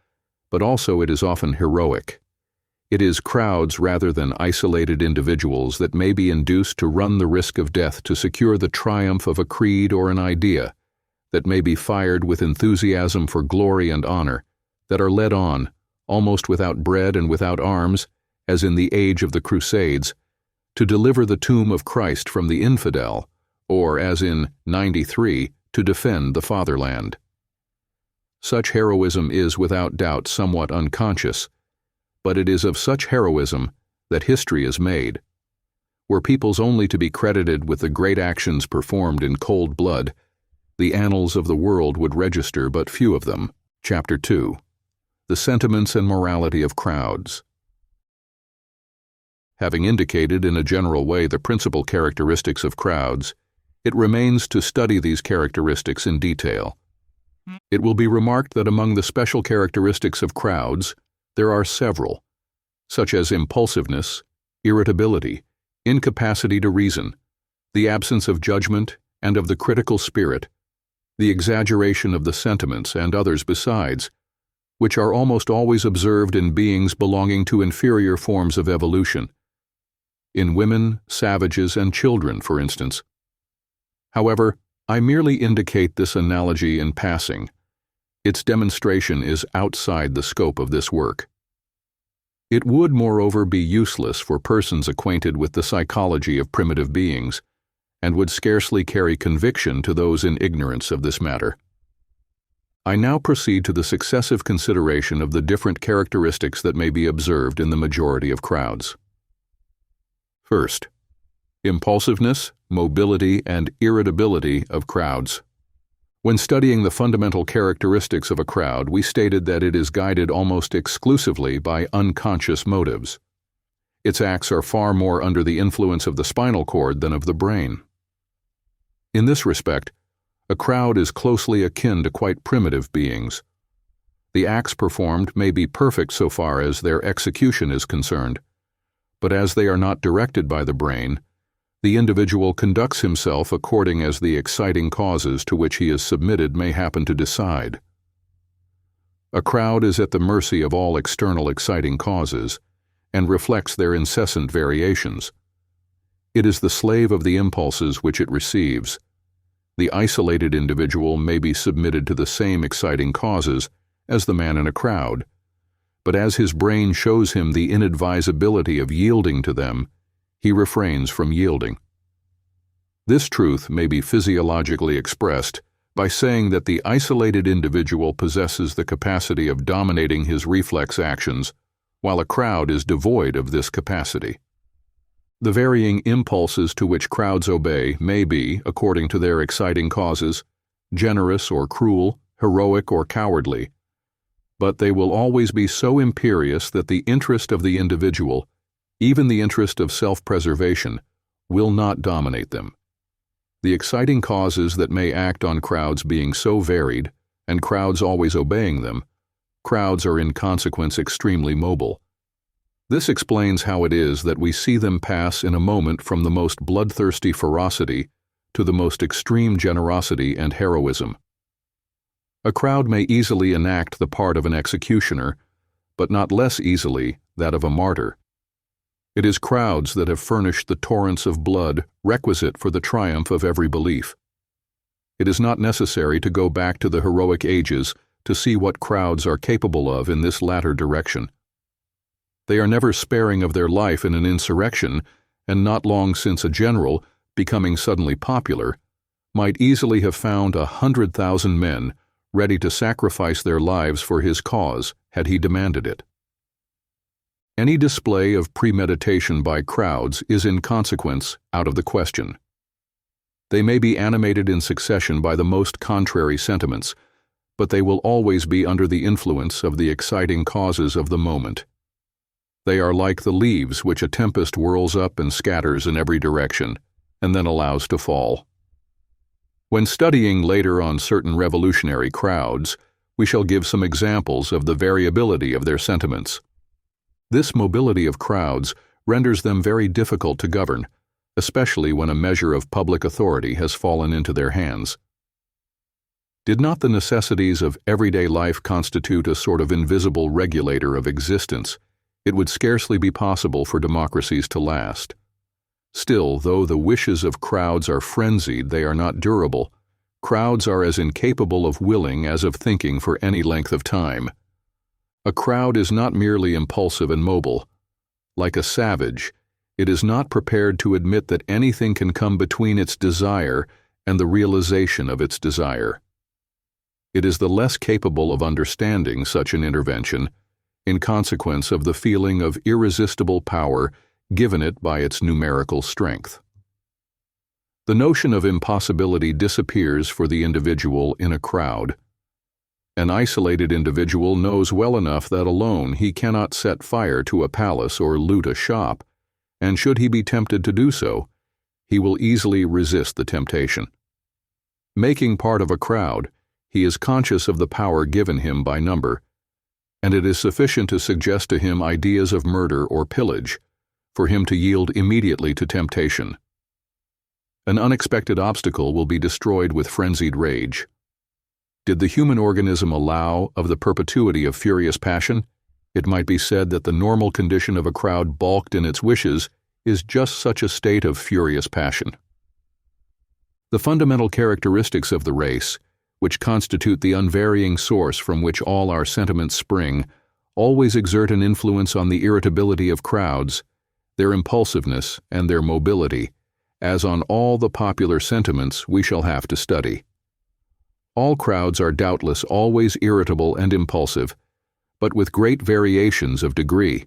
but also it is often heroic. It is crowds rather than isolated individuals that may be induced to run the risk of death to secure the triumph of a creed or an idea, that may be fired with enthusiasm for glory and honor, that are led on, almost without bread and without arms, as in the age of the Crusades, to deliver the tomb of Christ from the infidel, or, as in 93, to defend the fatherland. Such heroism is without doubt somewhat unconscious, but it is of such heroism that history is made. Were peoples only to be credited with the great actions performed in cold blood, the annals of the world would register but few of them. Chapter 2. The Sentiments and Morality of Crowds. Having indicated in a general way the principal characteristics of crowds, it remains to study these characteristics in detail. It will be remarked that among the special characteristics of crowds, there are several, such as impulsiveness, irritability, incapacity to reason, the absence of judgment and of the critical spirit, the exaggeration of the sentiments and others besides, which are almost always observed in beings belonging to inferior forms of evolution, in women, savages, and children, for instance. However, I merely indicate this analogy in passing. Its demonstration is outside the scope of this work. It would, moreover, be useless for persons acquainted with the psychology of primitive beings, and would scarcely carry conviction to those in ignorance of this matter. I now proceed to the successive consideration of the different characteristics that may be observed in the majority of crowds. First, impulsiveness, mobility, and irritability of crowds. When studying the fundamental characteristics of a crowd, we stated that it is guided almost exclusively by unconscious motives. Its acts are far more under the influence of the spinal cord than of the brain. In this respect, a crowd is closely akin to quite primitive beings. The acts performed may be perfect so far as their execution is concerned, but as they are not directed by the brain, the individual conducts himself according as the exciting causes to which he is submitted may happen to decide. A crowd is at the mercy of all external exciting causes, and reflects their incessant variations. It is the slave of the impulses which it receives. The isolated individual may be submitted to the same exciting causes as the man in a crowd, but as his brain shows him the inadvisability of yielding to them, he refrains from yielding. This truth may be physiologically expressed by saying that the isolated individual possesses the capacity of dominating his reflex actions, while a crowd is devoid of this capacity. The varying impulses to which crowds obey may be, according to their exciting causes, generous or cruel, heroic or cowardly, but they will always be so imperious that the interest of the individual, even the interest of self-preservation, will not dominate them. The exciting causes that may act on crowds being so varied, and crowds always obeying them, crowds are in consequence extremely mobile. This explains how it is that we see them pass in a moment from the most bloodthirsty ferocity to the most extreme generosity and heroism. A crowd may easily enact the part of an executioner, but not less easily that of a martyr. It is crowds that have furnished the torrents of blood requisite for the triumph of every belief. It is not necessary to go back to the heroic ages to see what crowds are capable of in this latter direction. They are never sparing of their life in an insurrection, and not long since a general, becoming suddenly popular, might easily have found 100,000 men ready to sacrifice their lives for his cause had he demanded it. Any display of premeditation by crowds is in consequence out of the question. They may be animated in succession by the most contrary sentiments, but they will always be under the influence of the exciting causes of the moment. They are like the leaves which a tempest whirls up and scatters in every direction, and then allows to fall. When studying later on certain revolutionary crowds, we shall give some examples of the variability of their sentiments. This mobility of crowds renders them very difficult to govern, especially when a measure of public authority has fallen into their hands. Did not the necessities of everyday life constitute a sort of invisible regulator of existence, it would scarcely be possible for democracies to last. Still, though the wishes of crowds are frenzied, they are not durable. Crowds are as incapable of willing as of thinking for any length of time. A crowd is not merely impulsive and mobile. Like a savage, it is not prepared to admit that anything can come between its desire and the realization of its desire. It is the less capable of understanding such an intervention in consequence of the feeling of irresistible power given it by its numerical strength. The notion of impossibility disappears for the individual in a crowd. An isolated individual knows well enough that alone he cannot set fire to a palace or loot a shop, and should he be tempted to do so, he will easily resist the temptation. Making part of a crowd, he is conscious of the power given him by number, and it is sufficient to suggest to him ideas of murder or pillage for him to yield immediately to temptation. An unexpected obstacle will be destroyed with frenzied rage. Did the human organism allow of the perpetuity of furious passion, it might be said that the normal condition of a crowd balked in its wishes is just such a state of furious passion. The fundamental characteristics of the race, which constitute the unvarying source from which all our sentiments spring, always exert an influence on the irritability of crowds, their impulsiveness, and their mobility, as on all the popular sentiments we shall have to study. All crowds are doubtless always irritable and impulsive, but with great variations of degree.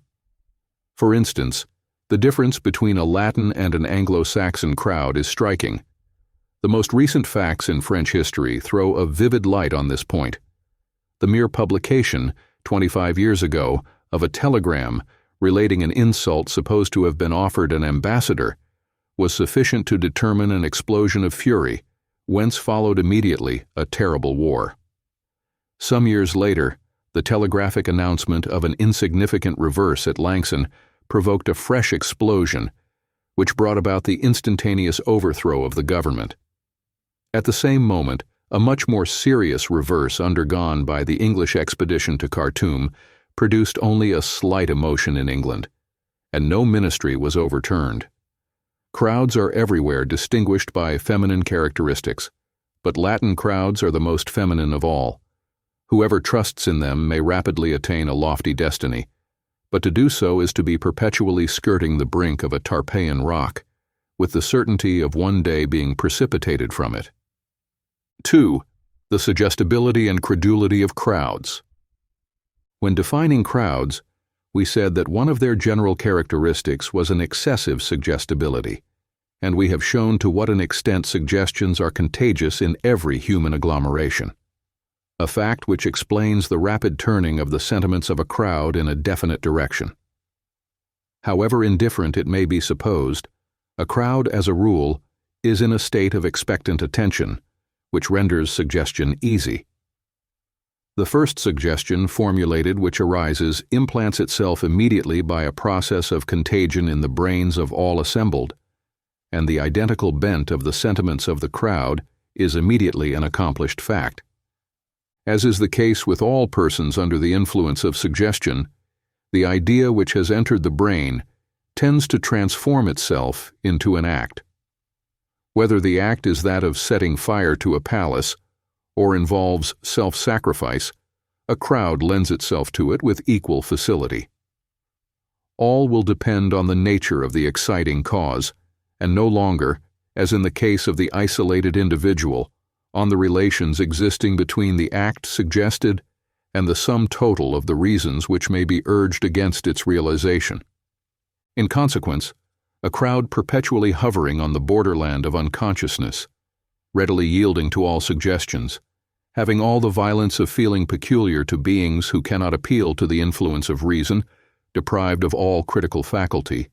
For instance, the difference between a Latin and an Anglo-Saxon crowd is striking. The most recent facts in French history throw a vivid light on this point. The mere publication, 25 years ago, of a telegram relating an insult supposed to have been offered an ambassador was sufficient to determine an explosion of fury, whence followed immediately a terrible war. Some years later, the telegraphic announcement of an insignificant reverse at Langson provoked a fresh explosion, which brought about the instantaneous overthrow of the government. At the same moment, a much more serious reverse undergone by the English expedition to Khartoum produced only a slight emotion in England, and no ministry was overturned. Crowds are everywhere distinguished by feminine characteristics, but Latin crowds are the most feminine of all. Whoever trusts in them may rapidly attain a lofty destiny, but to do so is to be perpetually skirting the brink of a Tarpeian rock, with the certainty of one day being precipitated from it. 2. The suggestibility and credulity of crowds. When defining crowds, we said that one of their general characteristics was an excessive suggestibility, and we have shown to what an extent suggestions are contagious in every human agglomeration, a fact which explains the rapid turning of the sentiments of a crowd in a definite direction. However indifferent it may be supposed, a crowd, as a rule, is in a state of expectant attention, which renders suggestion easy. The first suggestion formulated which arises implants itself immediately by a process of contagion in the brains of all assembled, and the identical bent of the sentiments of the crowd is immediately an accomplished fact. As is the case with all persons under the influence of suggestion, the idea which has entered the brain tends to transform itself into an act. Whether the act is that of setting fire to a palace or involves self-sacrifice, a crowd lends itself to it with equal facility. All will depend on the nature of the exciting cause, and no longer, as in the case of the isolated individual, on the relations existing between the act suggested and the sum total of the reasons which may be urged against its realization. In consequence, a crowd perpetually hovering on the borderland of unconsciousness, readily yielding to all suggestions, having all the violence of feeling peculiar to beings who cannot appeal to the influence of reason, deprived of all critical faculty,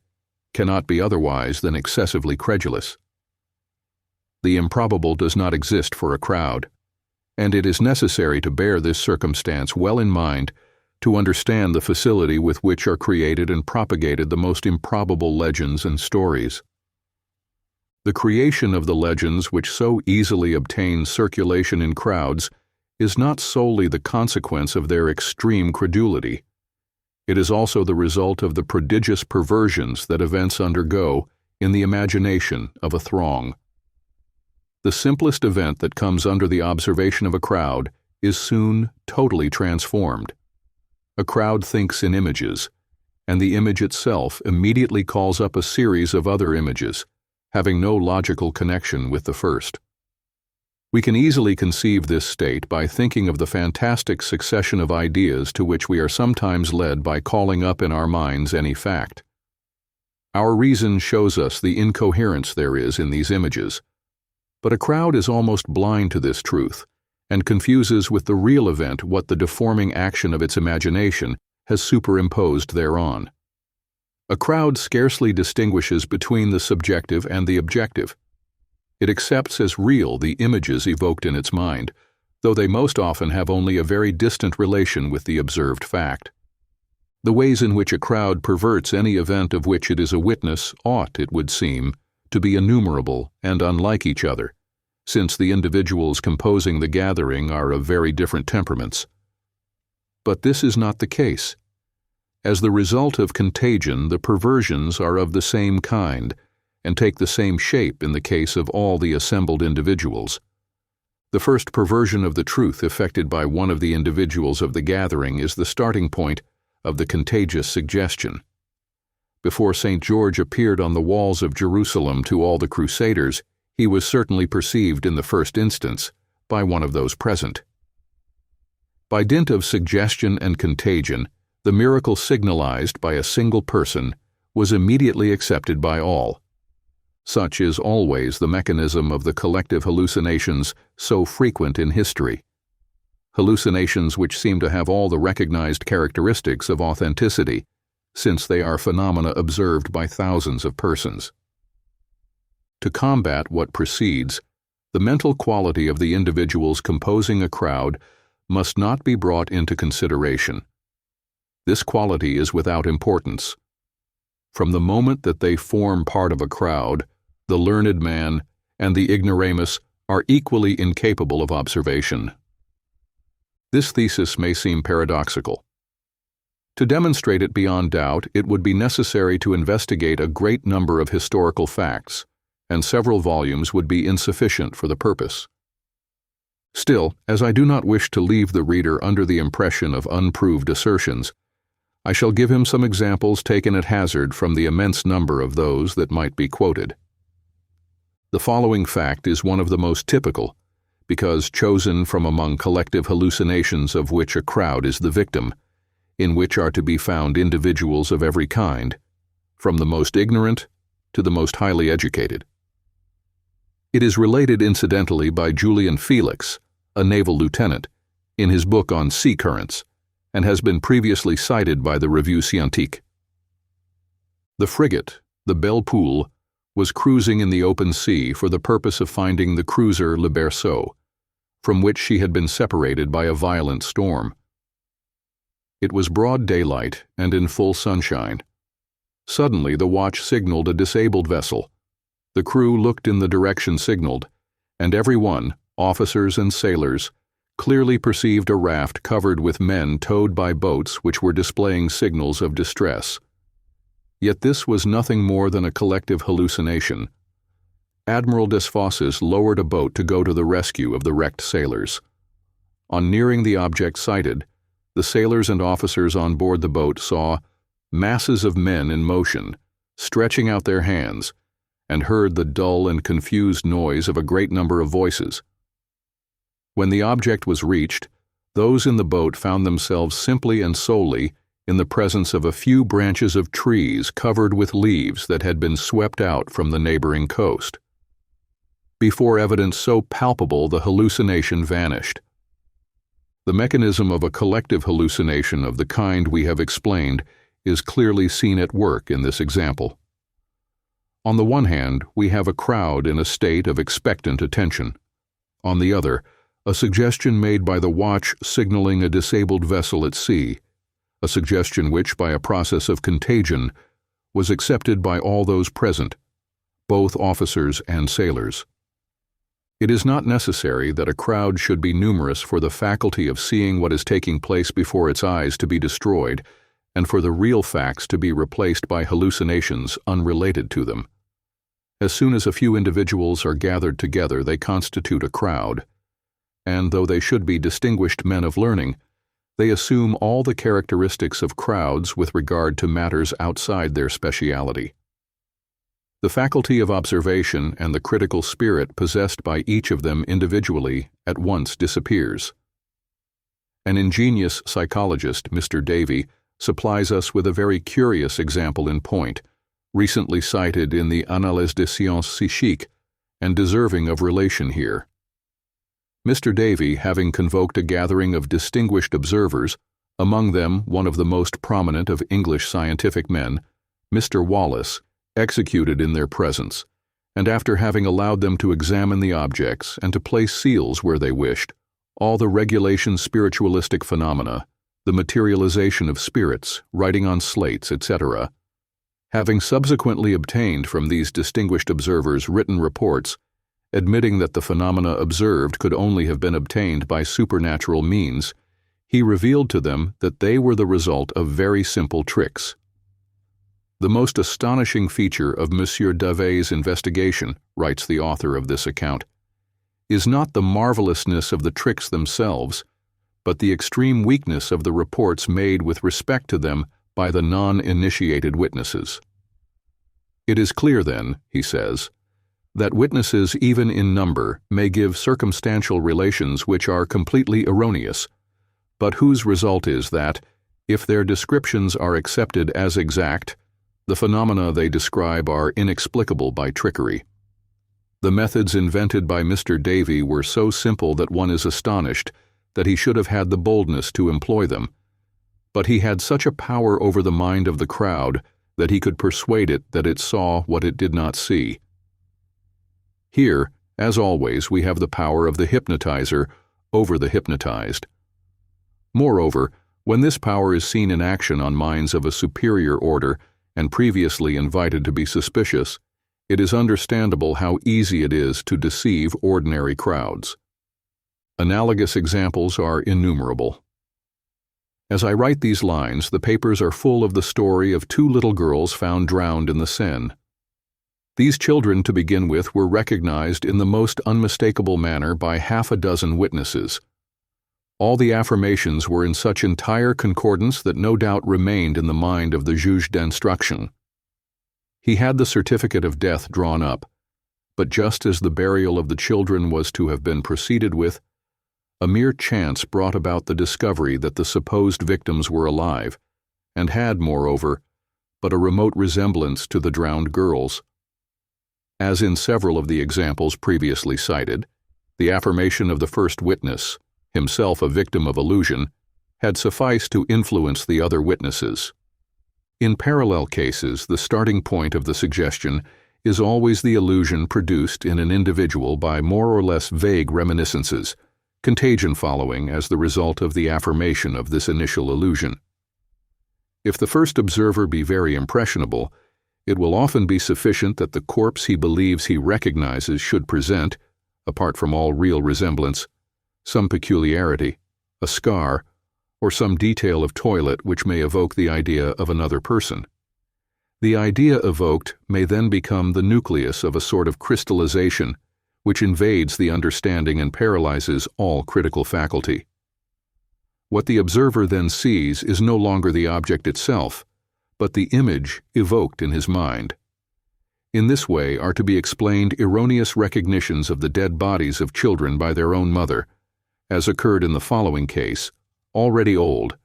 cannot be otherwise than excessively credulous. The improbable does not exist for a crowd, and it is necessary to bear this circumstance well in mind to understand the facility with which are created and propagated the most improbable legends and stories. The creation of the legends which so easily obtain circulation in crowds is not solely the consequence of their extreme credulity. It is also the result of the prodigious perversions that events undergo in the imagination of a throng. The simplest event that comes under the observation of a crowd is soon totally transformed. A crowd thinks in images, and the image itself immediately calls up a series of other images, having no logical connection with the first. We can easily conceive this state by thinking of the fantastic succession of ideas to which we are sometimes led by calling up in our minds any fact. Our reason shows us the incoherence there is in these images, but a crowd is almost blind to this truth and confuses with the real event what the deforming action of its imagination has superimposed thereon. A crowd scarcely distinguishes between the subjective and the objective. It accepts as real the images evoked in its mind, though they most often have only a very distant relation with the observed fact. The ways in which a crowd perverts any event of which it is a witness ought, it would seem, to be innumerable and unlike each other, since the individuals composing the gathering are of very different temperaments. But this is not the case. As the result of contagion, the perversions are of the same kind and take the same shape in the case of all the assembled individuals. The first perversion of the truth effected by one of the individuals of the gathering is the starting point of the contagious suggestion. Before St. George appeared on the walls of Jerusalem to all the Crusaders, he was certainly perceived in the first instance by one of those present. By dint of suggestion and contagion, the miracle signalized by a single person was immediately accepted by all. Such is always the mechanism of the collective hallucinations so frequent in history. Hallucinations which seem to have all the recognized characteristics of authenticity, since they are phenomena observed by thousands of persons. To combat what precedes, the mental quality of the individuals composing a crowd must not be brought into consideration. This quality is without importance. From the moment that they form part of a crowd, the learned man and the ignoramus are equally incapable of observation. This thesis may seem paradoxical. To demonstrate it beyond doubt, it would be necessary to investigate a great number of historical facts, and several volumes would be insufficient for the purpose. Still, as I do not wish to leave the reader under the impression of unproved assertions, I shall give him some examples taken at hazard from the immense number of those that might be quoted. The following fact is one of the most typical, because chosen from among collective hallucinations of which a crowd is the victim, in which are to be found individuals of every kind, from the most ignorant to the most highly educated. It is related incidentally by Julian Felix, a naval lieutenant, in his book on sea currents, and has been previously cited by the Revue Scientifique. The frigate, the Belle Poule, was cruising in the open sea for the purpose of finding the cruiser Le Berceau, from which she had been separated by a violent storm. It was broad daylight and in full sunshine. Suddenly the watch signaled a disabled vessel. The crew looked in the direction signaled, and every one, officers and sailors, clearly perceived a raft covered with men towed by boats which were displaying signals of distress. Yet this was nothing more than a collective hallucination. Admiral Desfosses lowered a boat to go to the rescue of the wrecked sailors. On nearing the object sighted, the sailors and officers on board the boat saw masses of men in motion, stretching out their hands, and heard the dull and confused noise of a great number of voices. When the object was reached, those in the boat found themselves simply and solely in the presence of a few branches of trees covered with leaves that had been swept out from the neighboring coast. Before evidence so palpable, the hallucination vanished. The mechanism of a collective hallucination of the kind we have explained is clearly seen at work in this example. On the one hand, we have a crowd in a state of expectant attention. On the other, a suggestion made by the watch signaling a disabled vessel at sea, a suggestion which, by a process of contagion, was accepted by all those present, both officers and sailors. It is not necessary that a crowd should be numerous for the faculty of seeing what is taking place before its eyes to be destroyed, and for the real facts to be replaced by hallucinations unrelated to them. As soon as a few individuals are gathered together, they constitute a crowd, and though they should be distinguished men of learning, they assume all the characteristics of crowds with regard to matters outside their speciality. The faculty of observation and the critical spirit possessed by each of them individually at once disappears. An ingenious psychologist, Mr. Davy, supplies us with a very curious example in point, recently cited in the Analyse des sciences psychiques, and deserving of relation here. Mr. Davy, having convoked a gathering of distinguished observers, among them one of the most prominent of English scientific men, Mr. Wallace, executed in their presence, and after having allowed them to examine the objects and to place seals where they wished, all the regulation spiritualistic phenomena, the materialization of spirits, writing on slates, etc., having subsequently obtained from these distinguished observers written reports, admitting that the phenomena observed could only have been obtained by supernatural means, he revealed to them that they were the result of very simple tricks. The most astonishing feature of M. Davy's investigation, writes the author of this account, is not the marvelousness of the tricks themselves, but the extreme weakness of the reports made with respect to them by the non-initiated witnesses. It is clear then, he says, that witnesses even in number may give circumstantial relations which are completely erroneous, but whose result is that, if their descriptions are accepted as exact, the phenomena they describe are inexplicable by trickery. The methods invented by Mr. Davy were so simple that one is astonished that he should have had the boldness to employ them, but he had such a power over the mind of the crowd that he could persuade it that it saw what it did not see. Here, as always, we have the power of the hypnotizer over the hypnotized. Moreover, when this power is seen in action on minds of a superior order and previously invited to be suspicious, it is understandable how easy it is to deceive ordinary crowds. Analogous examples are innumerable. As I write these lines, the papers are full of the story of two little girls found drowned in the Seine. These children, to begin with, were recognized in the most unmistakable manner by half a dozen witnesses. All the affirmations were in such entire concordance that no doubt remained in the mind of the juge d'instruction. He had the certificate of death drawn up, but just as the burial of the children was to have been proceeded with, a mere chance brought about the discovery that the supposed victims were alive, and had, moreover, but a remote resemblance to the drowned girls. As in several of the examples previously cited, the affirmation of the first witness, himself a victim of illusion, had sufficed to influence the other witnesses. In parallel cases, the starting point of the suggestion is always the illusion produced in an individual by more or less vague reminiscences, contagion following as the result of the affirmation of this initial illusion. If the first observer be very impressionable, it will often be sufficient that the corpse he believes he recognizes should present, apart from all real resemblance, some peculiarity, a scar, or some detail of toilet which may evoke the idea of another person. The idea evoked may then become the nucleus of a sort of crystallization which invades the understanding and paralyzes all critical faculty. What the observer then sees is no longer the object itself, but the image evoked in his mind. In this way are to be explained erroneous recognitions of the dead bodies of children by their own mother, as occurred in the following case, already old,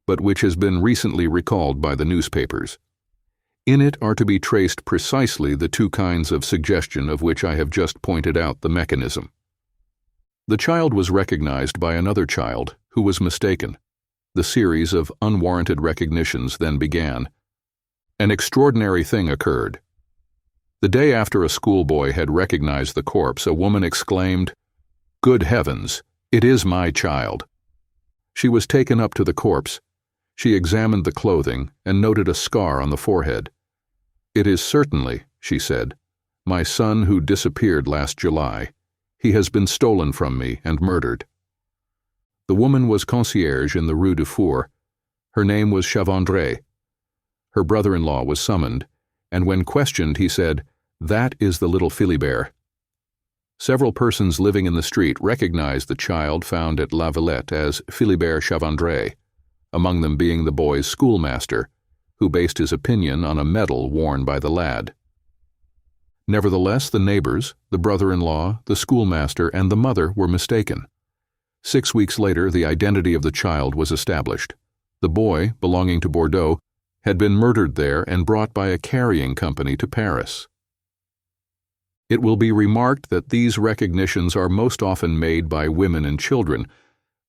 but which has been recently recalled by the newspapers. In it are to be traced precisely the two kinds of suggestion of which I have just pointed out the mechanism. The child was recognized by another child who was mistaken. The series of unwarranted recognitions then began. An extraordinary thing occurred. The day after a schoolboy had recognized the corpse, a woman exclaimed, "Good heavens, it is my child." She was taken up to the corpse. She examined the clothing and noted a scar on the forehead. "It is certainly," she said, "my son who disappeared last July. He has been stolen from me and murdered." The woman was concierge in the Rue du Four. Her name was Chavandre. Her brother-in-law was summoned, and when questioned he said, "That is the little Philibert." Several persons living in the street recognized the child found at La Villette as Philibert Chavandre, among them being the boy's schoolmaster, who based his opinion on a medal worn by the lad. Nevertheless, the neighbors, the brother-in-law, the schoolmaster, and the mother were mistaken. 6 weeks later, the identity of the child was established. The boy, belonging to Bordeaux, had been murdered there and brought by a carrying company to Paris. It will be remarked that these recognitions are most often made by women and children,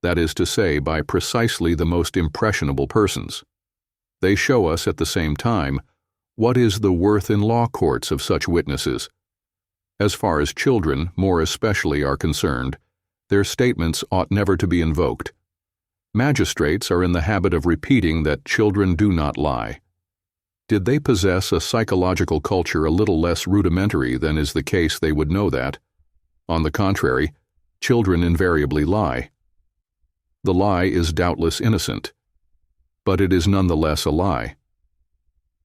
that is to say, by precisely the most impressionable persons. They show us at the same time what is the worth in law courts of such witnesses. As far as children, more especially, are concerned, their statements ought never to be invoked. Magistrates are in the habit of repeating that children do not lie. Did they possess a psychological culture a little less rudimentary than is the case, they would know that. On the contrary, children invariably lie. The lie is doubtless innocent, but it is nonetheless a lie.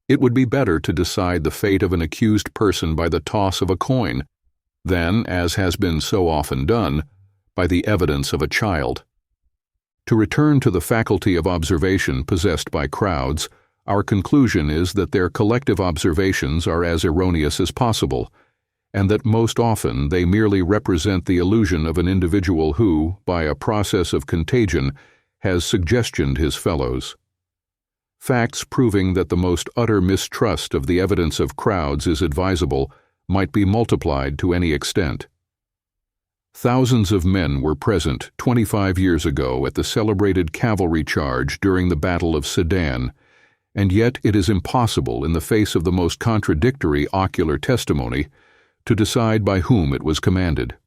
It would be better to decide the fate of an accused person by the toss of a coin than, as has been so often done, by the evidence of a child. To return to the faculty of observation possessed by crowds, our conclusion is that their collective observations are as erroneous as possible, and that most often they merely represent the illusion of an individual who, by a process of contagion, has suggestioned his fellows. Facts proving that the most utter mistrust of the evidence of crowds is advisable might be multiplied to any extent. Thousands of men were present 25 years ago at the celebrated cavalry charge during the Battle of Sedan, and yet it is impossible, in the face of the most contradictory ocular testimony, to decide by whom it was commanded.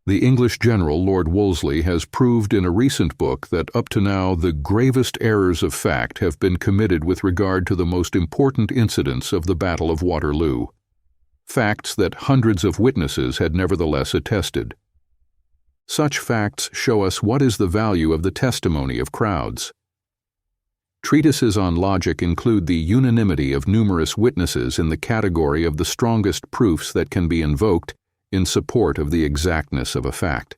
The English general Lord Wolseley has proved in a recent book that up to now the gravest errors of fact have been committed with regard to the most important incidents of the Battle of Waterloo, facts that hundreds of witnesses had nevertheless attested. Such facts show us what is the value of the testimony of crowds. Treatises on logic include the unanimity of numerous witnesses in the category of the strongest proofs that can be invoked in support of the exactness of a fact.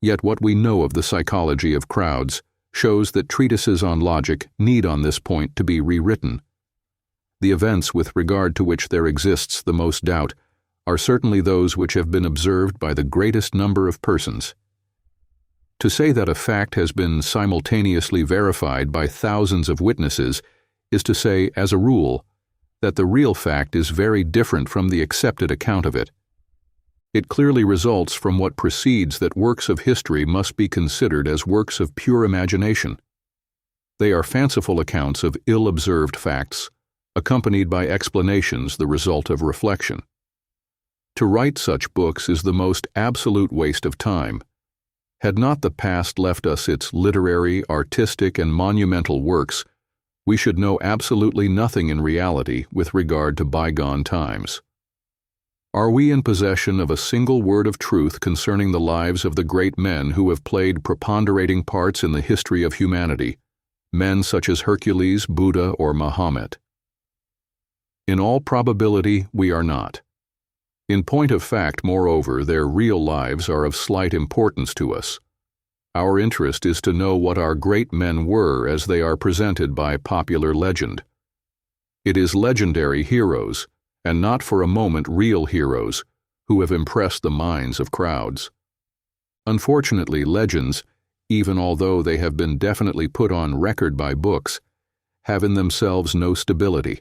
Yet what we know of the psychology of crowds shows that treatises on logic need on this point to be rewritten. The events with regard to which there exists the most doubt are certainly those which have been observed by the greatest number of persons. To say that a fact has been simultaneously verified by thousands of witnesses is to say, as a rule, that the real fact is very different from the accepted account of it. It clearly results from what precedes that works of history must be considered as works of pure imagination. They are fanciful accounts of ill-observed facts, accompanied by explanations the result of reflection. To write such books is the most absolute waste of time. Had not the past left us its literary, artistic, and monumental works, we should know absolutely nothing in reality with regard to bygone times. Are we in possession of a single word of truth concerning the lives of the great men who have played preponderating parts in the history of humanity, men such as Hercules, Buddha, or Mahomet? In all probability, we are not. In point of fact, moreover, their real lives are of slight importance to us. Our interest is to know what our great men were as they are presented by popular legend. It is legendary heroes, and not for a moment real heroes, who have impressed the minds of crowds. Unfortunately, legends, even although they have been definitely put on record by books, have in themselves no stability.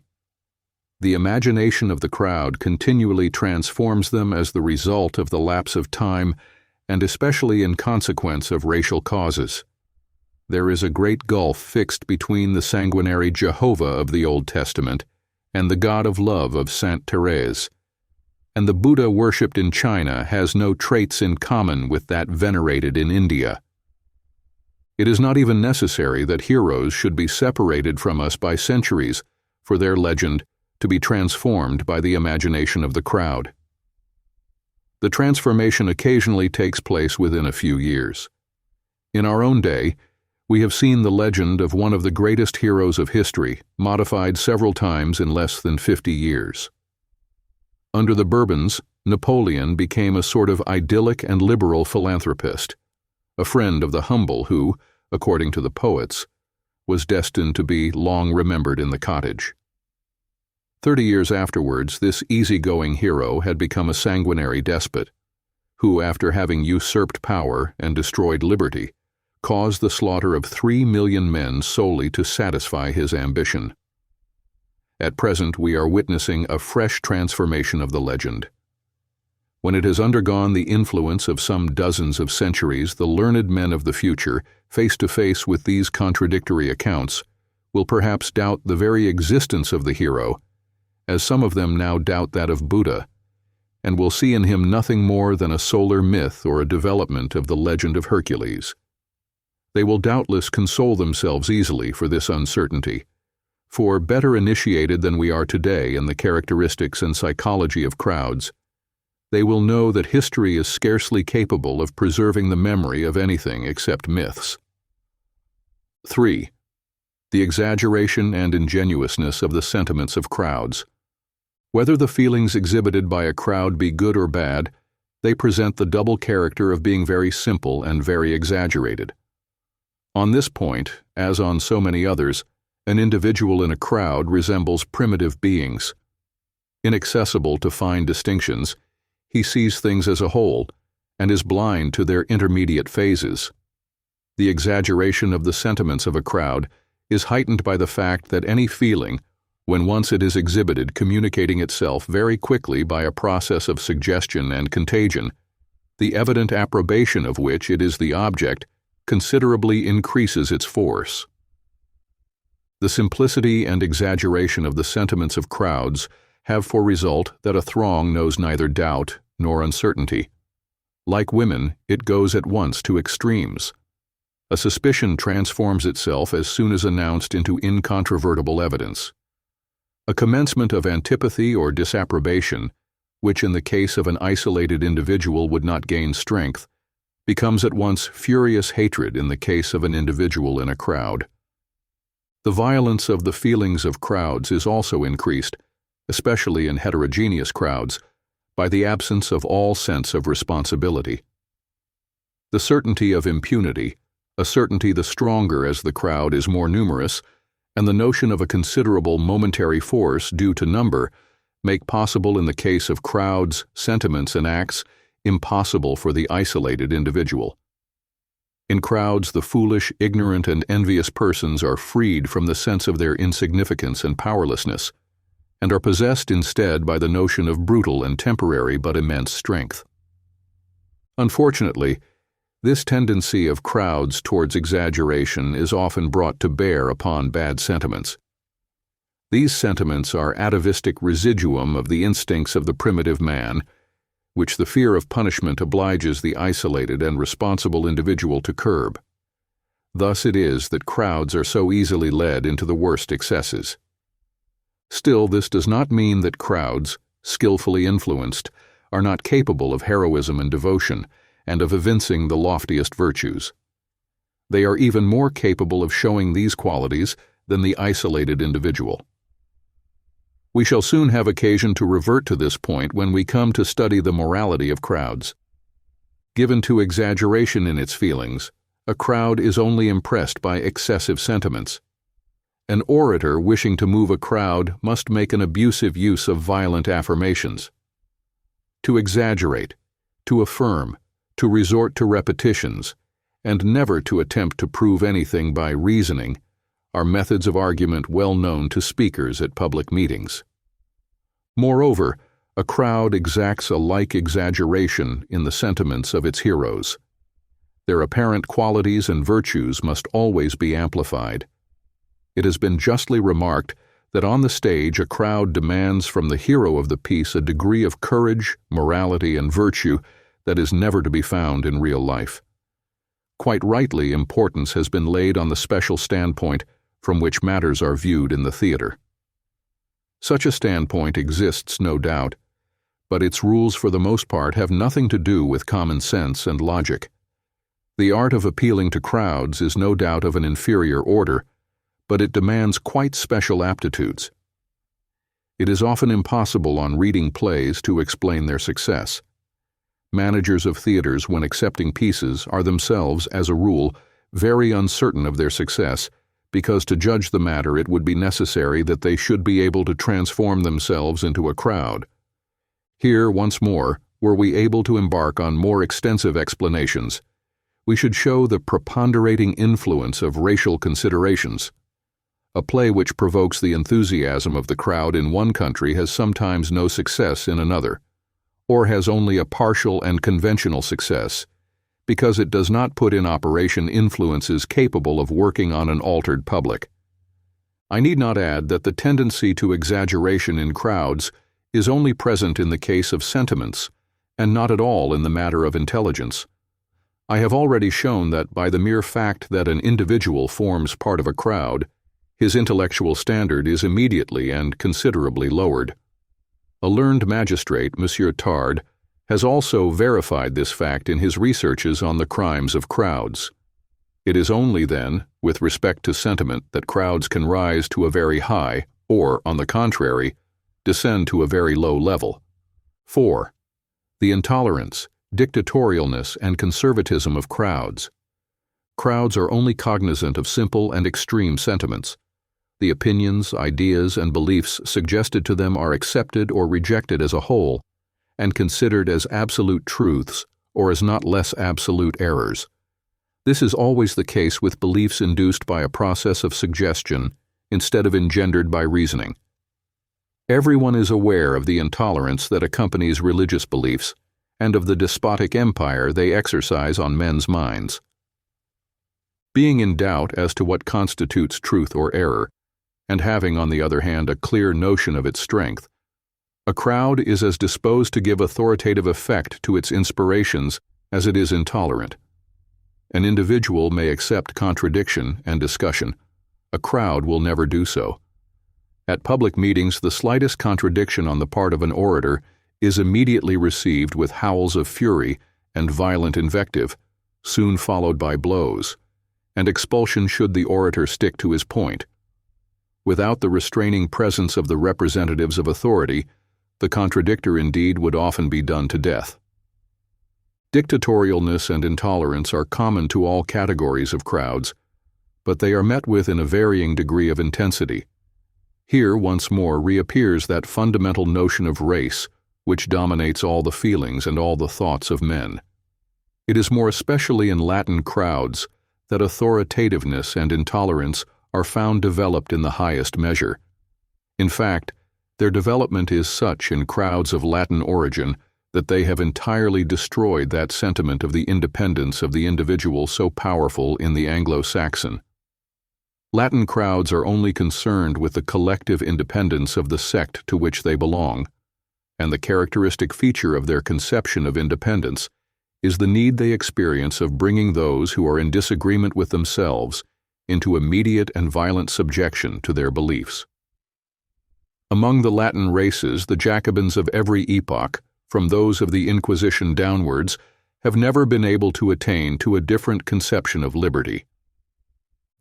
The imagination of the crowd continually transforms them as the result of the lapse of time, and especially in consequence of racial causes. There is a great gulf fixed between the sanguinary Jehovah of the Old Testament and the god of love of Saint Therese, and the Buddha worshipped in China has no traits in common with that venerated in India. It is not even necessary that heroes should be separated from us by centuries for their legend to be transformed by the imagination of the crowd. The transformation occasionally takes place within a few years. In our own day, we have seen the legend of one of the greatest heroes of history modified several times in less than 50 years. Under the Bourbons, Napoleon became a sort of idyllic and liberal philanthropist, a friend of the humble who, according to the poets, was destined to be long remembered in the cottage. 30 years afterwards, this easygoing hero had become a sanguinary despot, who, after having usurped power and destroyed liberty, caused the slaughter of 3 million men solely to satisfy his ambition. At present, we are witnessing a fresh transformation of the legend. When it has undergone the influence of some dozens of centuries, the learned men of the future, face to face with these contradictory accounts, will perhaps doubt the very existence of the hero, as some of them now doubt that of Buddha, and will see in him nothing more than a solar myth or a development of the legend of Hercules. They will doubtless console themselves easily for this uncertainty, for, better initiated than we are today in the characteristics and psychology of crowds, they will know that history is scarcely capable of preserving the memory of anything except myths. 3. The exaggeration and ingenuousness of the sentiments of crowds. Whether the feelings exhibited by a crowd be good or bad, they present the double character of being very simple and very exaggerated. On this point, as on so many others, an individual in a crowd resembles primitive beings. Inaccessible to fine distinctions, he sees things as a whole and is blind to their intermediate phases. The exaggeration of the sentiments of a crowd is heightened by the fact that any feeling, when once it is exhibited communicating itself very quickly by a process of suggestion and contagion, the evident approbation of which it is the object, considerably increases its force. The simplicity and exaggeration of the sentiments of crowds have for result that a throng knows neither doubt nor uncertainty. Like women, it goes at once to extremes. A suspicion transforms itself as soon as announced into incontrovertible evidence. A commencement of antipathy or disapprobation, which in the case of an isolated individual would not gain strength, becomes at once furious hatred in the case of an individual in a crowd. The violence of the feelings of crowds is also increased, especially in heterogeneous crowds, by the absence of all sense of responsibility. The certainty of impunity, a certainty the stronger as the crowd is more numerous, and the notion of a considerable momentary force due to number make possible in the case of crowds, sentiments, and acts impossible for the isolated individual. In crowds, the foolish, ignorant, and envious persons are freed from the sense of their insignificance and powerlessness, and are possessed instead by the notion of brutal and temporary but immense strength. Unfortunately, this tendency of crowds towards exaggeration is often brought to bear upon bad sentiments. These sentiments are atavistic residuum of the instincts of the primitive man, which the fear of punishment obliges the isolated and responsible individual to curb. Thus it is that crowds are so easily led into the worst excesses. Still, this does not mean that crowds, skillfully influenced, are not capable of heroism and devotion, and of evincing the loftiest virtues. They are even more capable of showing these qualities than the isolated individual. We shall soon have occasion to revert to this point when we come to study the morality of crowds. Given to exaggeration in its feelings, a crowd is only impressed by excessive sentiments. An orator wishing to move a crowd must make an abusive use of violent affirmations. To exaggerate, to affirm, to resort to repetitions, and never to attempt to prove anything by reasoning, are methods of argument well known to speakers at public meetings. Moreover, a crowd exacts a like exaggeration in the sentiments of its heroes. Their apparent qualities and virtues must always be amplified. It has been justly remarked that on the stage a crowd demands from the hero of the piece a degree of courage, morality, and virtue that is never to be found in real life. Quite rightly, importance has been laid on the special standpoint from which matters are viewed in the theater. Such a standpoint exists, no doubt, but its rules for the most part have nothing to do with common sense and logic. The art of appealing to crowds is no doubt of an inferior order, but it demands quite special aptitudes. It is often impossible on reading plays to explain their success. Managers of theaters, when accepting pieces, are themselves, as a rule, very uncertain of their success, because to judge the matter it would be necessary that they should be able to transform themselves into a crowd. Here, once more, were we able to embark on more extensive explanations, we should show the preponderating influence of racial considerations. A play which provokes the enthusiasm of the crowd in one country has sometimes no success in another, or has only a partial and conventional success, because it does not put in operation influences capable of working on an altered public. I need not add that the tendency to exaggeration in crowds is only present in the case of sentiments, and not at all in the matter of intelligence. I have already shown that by the mere fact that an individual forms part of a crowd, his intellectual standard is immediately and considerably lowered. A learned magistrate, Monsieur Tard, has also verified this fact in his researches on the crimes of crowds. It is only, then, with respect to sentiment that crowds can rise to a very high, or, on the contrary, descend to a very low level. 4. The intolerance, dictatorialness, and conservatism of crowds. Crowds are only cognizant of simple and extreme sentiments. The opinions, ideas, and beliefs suggested to them are accepted or rejected as a whole, and considered as absolute truths or as not less absolute errors. This is always the case with beliefs induced by a process of suggestion instead of engendered by reasoning. Everyone is aware of the intolerance that accompanies religious beliefs and of the despotic empire they exercise on men's minds. Being in doubt as to what constitutes truth or error, and having, on the other hand, a clear notion of its strength, a crowd is as disposed to give authoritative effect to its inspirations as it is intolerant. An individual may accept contradiction and discussion. A crowd will never do so. At public meetings, the slightest contradiction on the part of an orator is immediately received with howls of fury and violent invective, soon followed by blows, and expulsion should the orator stick to his point. Without the restraining presence of the representatives of authority, the contradictor indeed would often be done to death. Dictatorialness and intolerance are common to all categories of crowds, but they are met with in a varying degree of intensity. Here once more reappears that fundamental notion of race, which dominates all the feelings and all the thoughts of men. It is more especially in Latin crowds that authoritativeness and intolerance are found developed in the highest measure. In fact, their development is such in crowds of Latin origin that they have entirely destroyed that sentiment of the independence of the individual so powerful in the Anglo-Saxon. Latin crowds are only concerned with the collective independence of the sect to which they belong, and the characteristic feature of their conception of independence is the need they experience of bringing those who are in disagreement with themselves into immediate and violent subjection to their beliefs. Among the Latin races, the Jacobins of every epoch, from those of the Inquisition downwards, have never been able to attain to a different conception of liberty.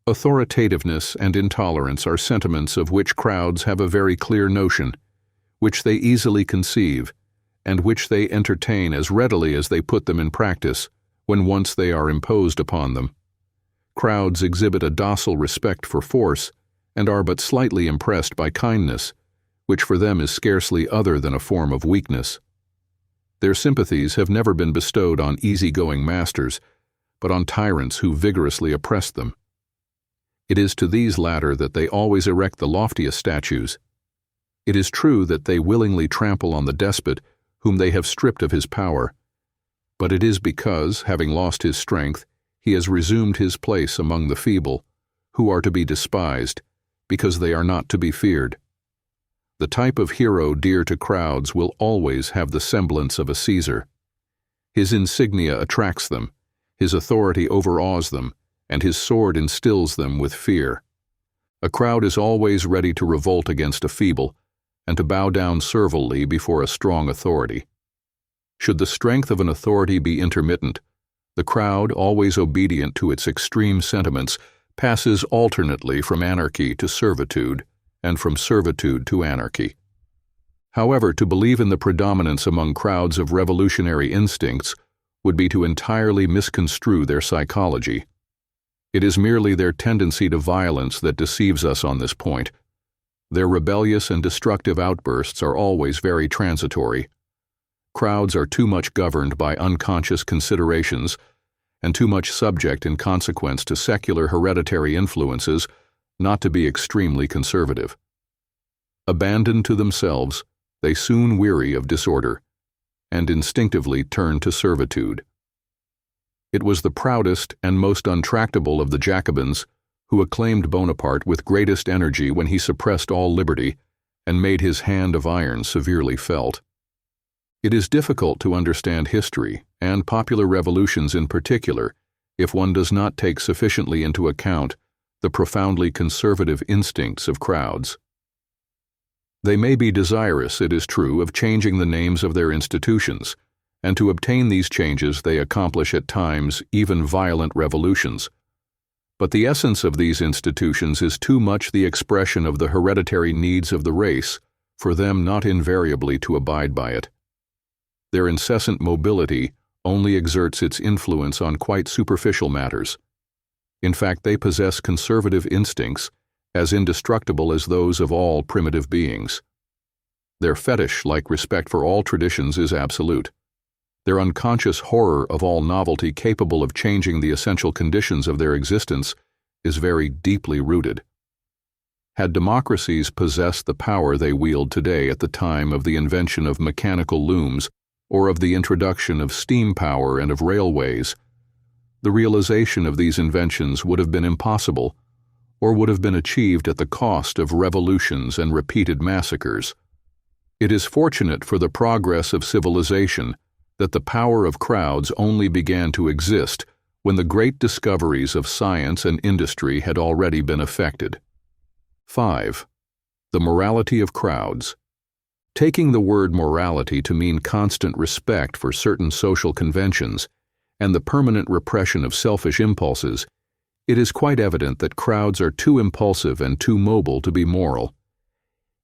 Authoritativeness and intolerance are sentiments of which crowds have a very clear notion, which they easily conceive, and which they entertain as readily as they put them in practice, when once they are imposed upon them. Crowds exhibit a docile respect for force, and are but slightly impressed by kindness, which for them is scarcely other than a form of weakness. Their sympathies have never been bestowed on easy-going masters, but on tyrants who vigorously oppress them. It is to these latter that they always erect the loftiest statues. It is true that they willingly trample on the despot whom they have stripped of his power, but it is because, having lost his strength, he has resumed his place among the feeble, who are to be despised, because they are not to be feared. The type of hero dear to crowds will always have the semblance of a Caesar. His insignia attracts them, his authority overawes them, and his sword instills them with fear. A crowd is always ready to revolt against a feeble, and to bow down servilely before a strong authority. Should the strength of an authority be intermittent, the crowd, always obedient to its extreme sentiments, passes alternately from anarchy to servitude, and from servitude to anarchy. However, to believe in the predominance among crowds of revolutionary instincts would be to entirely misconstrue their psychology. It is merely their tendency to violence that deceives us on this point. Their rebellious and destructive outbursts are always very transitory. Crowds are too much governed by unconscious considerations and too much subject in consequence to secular hereditary influences not to be extremely conservative. Abandoned to themselves, they soon weary of disorder and instinctively turn to servitude. It was the proudest and most untractable of the Jacobins who acclaimed Bonaparte with greatest energy when he suppressed all liberty and made his hand of iron severely felt. It is difficult to understand history, and popular revolutions in particular, if one does not take sufficiently into account the profoundly conservative instincts of crowds. They may be desirous, it is true, of changing the names of their institutions, and to obtain these changes they accomplish at times even violent revolutions. But the essence of these institutions is too much the expression of the hereditary needs of the race for them not invariably to abide by it. Their incessant mobility only exerts its influence on quite superficial matters. In fact, they possess conservative instincts as indestructible as those of all primitive beings. Their fetish-like respect for all traditions is absolute. Their unconscious horror of all novelty capable of changing the essential conditions of their existence is very deeply rooted. Had democracies possessed the power they wield today at the time of the invention of mechanical looms or of the introduction of steam power and of railways, the realization of these inventions would have been impossible, or would have been achieved at the cost of revolutions and repeated massacres. It is fortunate for the progress of civilization that the power of crowds only began to exist when the great discoveries of science and industry had already been effected. 5. The morality of crowds. Taking the word morality to mean constant respect for certain social conventions and the permanent repression of selfish impulses, it is quite evident that crowds are too impulsive and too mobile to be moral.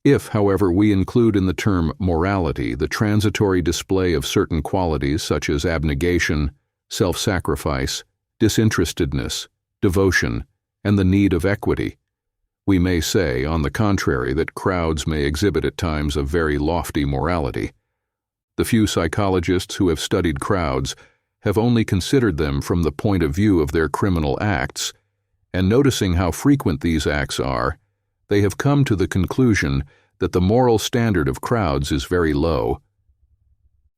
If, however, we include in the term morality the transitory display of certain qualities such as abnegation, self-sacrifice, disinterestedness, devotion, and the need of equity, we may say, on the contrary, that crowds may exhibit at times a very lofty morality. The few psychologists who have studied crowds have only considered them from the point of view of their criminal acts, and noticing how frequent these acts are, they have come to the conclusion that the moral standard of crowds is very low.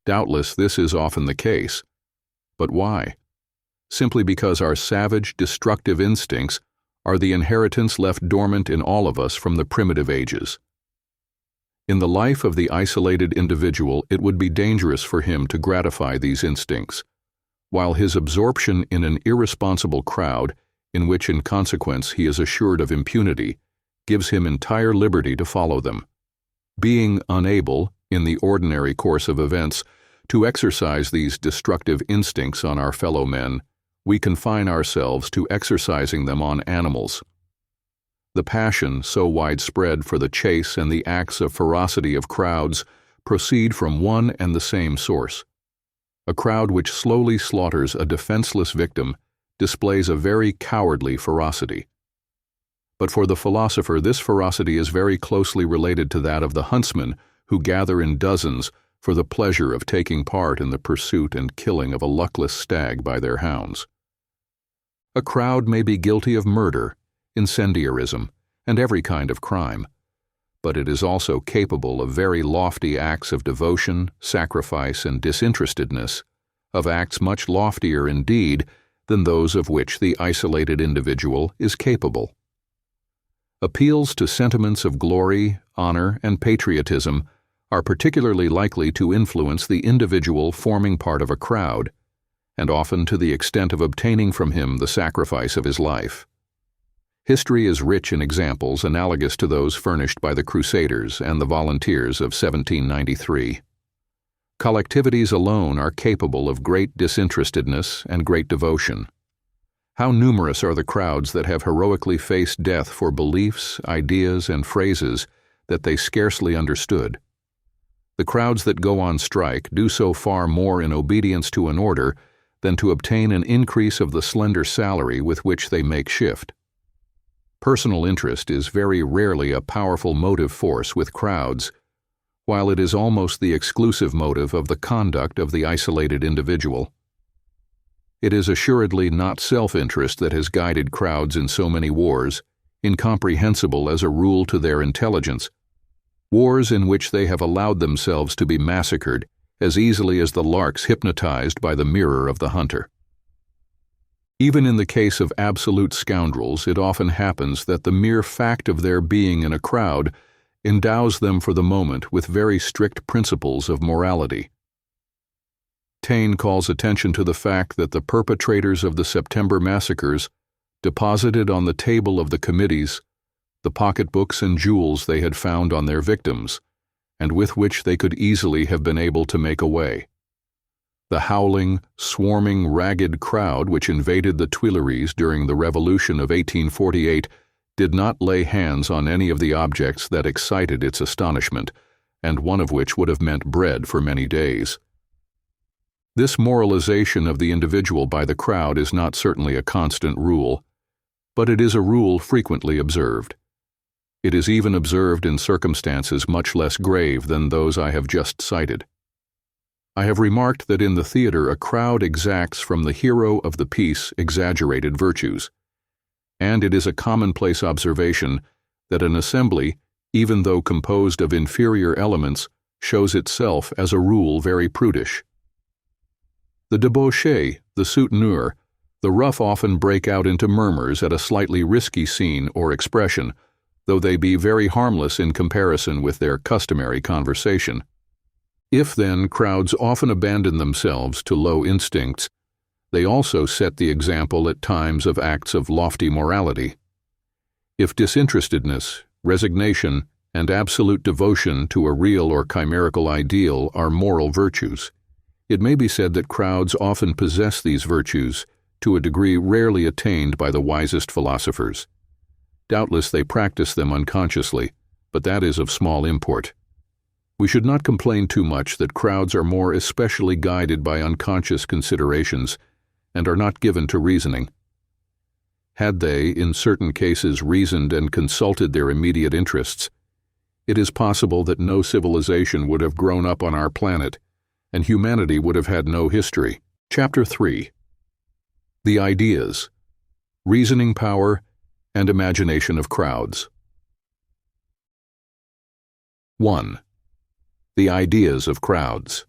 Doubtless this is often the case. But why? Simply because our savage, destructive instincts are the inheritance left dormant in all of us from the primitive ages. In the life of the isolated individual, it would be dangerous for him to gratify these instincts, while his absorption in an irresponsible crowd, in which in consequence he is assured of impunity, gives him entire liberty to follow them. Being unable, in the ordinary course of events, to exercise these destructive instincts on our fellow men, we confine ourselves to exercising them on animals. The passion so widespread for the chase and the acts of ferocity of crowds proceed from one and the same source. A crowd which slowly slaughters a defenseless victim displays a very cowardly ferocity. But for the philosopher, this ferocity is very closely related to that of the huntsmen who gather in dozens for the pleasure of taking part in the pursuit and killing of a luckless stag by their hounds. A crowd may be guilty of murder, incendiarism, and every kind of crime, but it is also capable of very lofty acts of devotion, sacrifice, and disinterestedness, of acts much loftier indeed than those of which the isolated individual is capable. Appeals to sentiments of glory, honor, and patriotism are particularly likely to influence the individual forming part of a crowd, and often to the extent of obtaining from him the sacrifice of his life. History is rich in examples analogous to those furnished by the Crusaders and the Volunteers of 1793. Collectivities alone are capable of great disinterestedness and great devotion. How numerous are the crowds that have heroically faced death for beliefs, ideas, and phrases that they scarcely understood. The crowds that go on strike do so far more in obedience to an order than to obtain an increase of the slender salary with which they make shift. Personal interest is very rarely a powerful motive force with crowds, while it is almost the exclusive motive of the conduct of the isolated individual. It is assuredly not self-interest that has guided crowds in so many wars, incomprehensible as a rule to their intelligence, wars in which they have allowed themselves to be massacred as easily as the larks hypnotized by the mirror of the hunter. Even in the case of absolute scoundrels, it often happens that the mere fact of their being in a crowd endows them for the moment with very strict principles of morality. Taine calls attention to the fact that the perpetrators of the September massacres deposited on the table of the committees the pocketbooks and jewels they had found on their victims, and with which they could easily have been able to make away. The howling, swarming, ragged crowd which invaded the Tuileries during the Revolution of 1848 did not lay hands on any of the objects that excited its astonishment, and one of which would have meant bread for many days. This moralization of the individual by the crowd is not certainly a constant rule, but it is a rule frequently observed. It is even observed in circumstances much less grave than those I have just cited. I have remarked that in the theater a crowd exacts from the hero of the piece exaggerated virtues, and it is a commonplace observation that an assembly, even though composed of inferior elements, shows itself as a rule very prudish. The debauchee, the souteneur, the rough often break out into murmurs at a slightly risky scene or expression, though they be very harmless in comparison with their customary conversation. If, then, crowds often abandon themselves to low instincts, they also set the example at times of acts of lofty morality. If disinterestedness, resignation, and absolute devotion to a real or chimerical ideal are moral virtues, it may be said that crowds often possess these virtues to a degree rarely attained by the wisest philosophers. Doubtless they practice them unconsciously, but that is of small import. We should not complain too much that crowds are more especially guided by unconscious considerations and are not given to reasoning. Had they, in certain cases, reasoned and consulted their immediate interests, it is possible that no civilization would have grown up on our planet, and humanity would have had no history. Chapter 3. The Ideas, Reasoning Power, and Imagination of Crowds. 1. The Ideas of Crowds.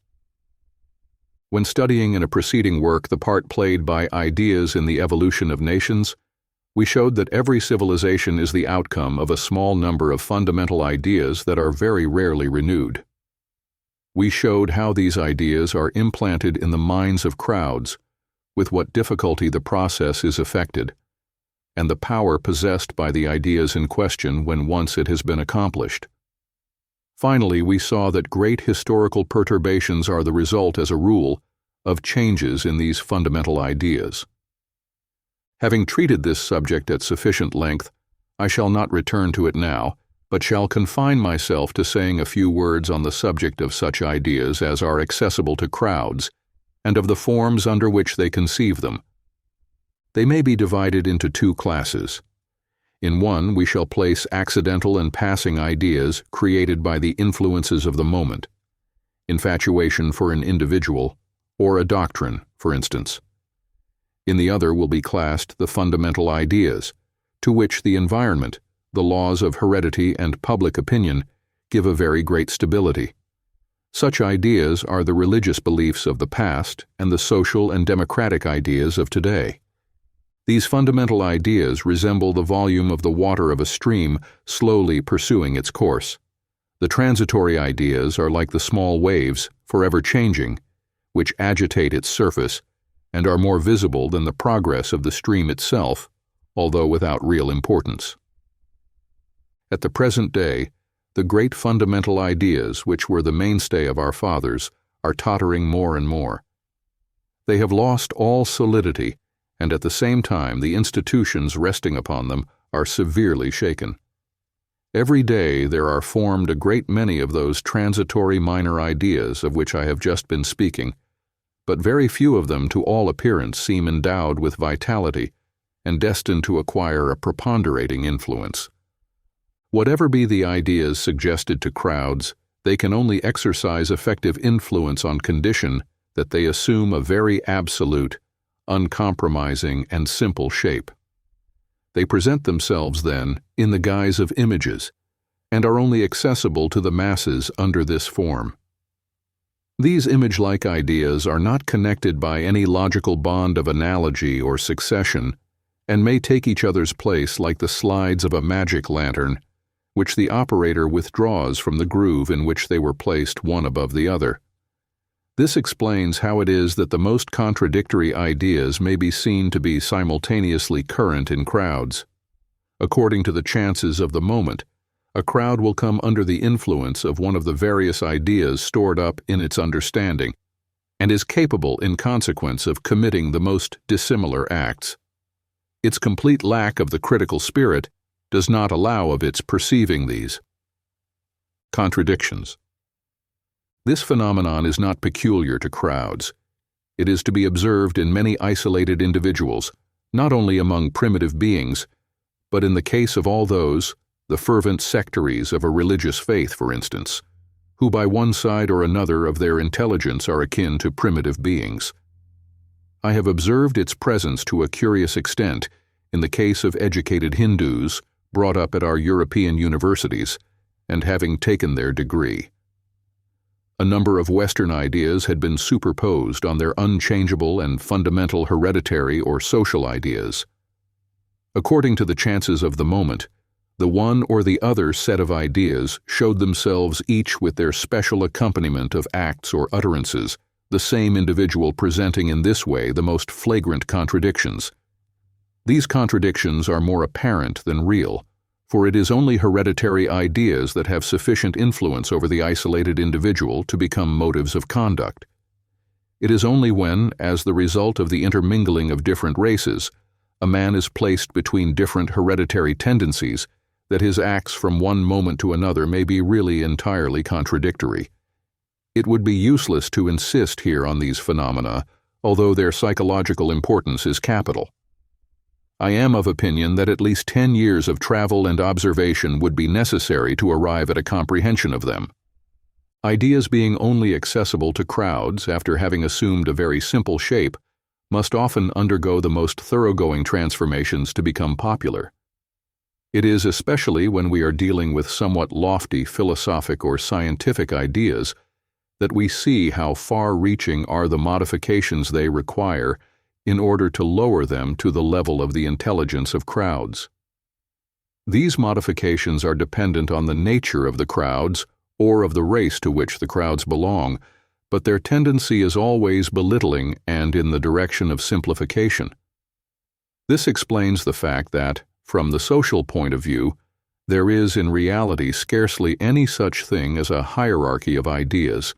When studying in a preceding work the part played by ideas in the evolution of nations, we showed that every civilization is the outcome of a small number of fundamental ideas that are very rarely renewed. We showed how these ideas are implanted in the minds of crowds, with what difficulty the process is effected, and the power possessed by the ideas in question when once it has been accomplished. Finally, we saw that great historical perturbations are the result, as a rule, of changes in these fundamental ideas. Having treated this subject at sufficient length, I shall not return to it now, but shall confine myself to saying a few words on the subject of such ideas as are accessible to crowds, and of the forms under which they conceive them. They may be divided into two classes. In one, we shall place accidental and passing ideas created by the influences of the moment, infatuation for an individual, or a doctrine, for instance. In the other will be classed the fundamental ideas, to which the environment, the laws of heredity and public opinion give a very great stability. Such ideas are the religious beliefs of the past and the social and democratic ideas of today. These fundamental ideas resemble the volume of the water of a stream slowly pursuing its course. The transitory ideas are like the small waves, forever changing, which agitate its surface and are more visible than the progress of the stream itself, although without real importance. At the present day, the great fundamental ideas which were the mainstay of our fathers are tottering more and more. They have lost all solidity, and at the same time the institutions resting upon them are severely shaken. Every day there are formed a great many of those transitory minor ideas of which I have just been speaking, but very few of them to all appearance seem endowed with vitality and destined to acquire a preponderating influence. Whatever be the ideas suggested to crowds, they can only exercise effective influence on condition that they assume a very absolute, uncompromising, and simple shape. They present themselves, then, in the guise of images, and are only accessible to the masses under this form. These image-like ideas are not connected by any logical bond of analogy or succession, and may take each other's place like the slides of a magic lantern, which the operator withdraws from the groove in which they were placed one above the other. This explains how it is that the most contradictory ideas may be seen to be simultaneously current in crowds. According to the chances of the moment, a crowd will come under the influence of one of the various ideas stored up in its understanding, and is capable in consequence of committing the most dissimilar acts. Its complete lack of the critical spirit does not allow of its perceiving these. Contradictions. This phenomenon is not peculiar to crowds. It is to be observed in many isolated individuals, not only among primitive beings, but in the case of all those, the fervent sectaries of a religious faith, for instance, who by one side or another of their intelligence are akin to primitive beings. I have observed its presence to a curious extent in the case of educated Hindus brought up at our European universities and having taken their degree. A number of Western ideas had been superposed on their unchangeable and fundamental hereditary or social ideas. According to the chances of the moment, the one or the other set of ideas showed themselves each with their special accompaniment of acts or utterances, the same individual presenting in this way the most flagrant contradictions. These contradictions are more apparent than real, for it is only hereditary ideas that have sufficient influence over the isolated individual to become motives of conduct. It is only when, as the result of the intermingling of different races, a man is placed between different hereditary tendencies that his acts from one moment to another may be really entirely contradictory. It would be useless to insist here on these phenomena, although their psychological importance is capital. I am of opinion that at least 10 years of travel and observation would be necessary to arrive at a comprehension of them. Ideas being only accessible to crowds after having assumed a very simple shape must often undergo the most thoroughgoing transformations to become popular. It is especially when we are dealing with somewhat lofty philosophic or scientific ideas that we see how far-reaching are the modifications they require in order to lower them to the level of the intelligence of crowds. These modifications are dependent on the nature of the crowds or of the race to which the crowds belong, but their tendency is always belittling and in the direction of simplification. This explains the fact that, from the social point of view, there is in reality scarcely any such thing as a hierarchy of ideas.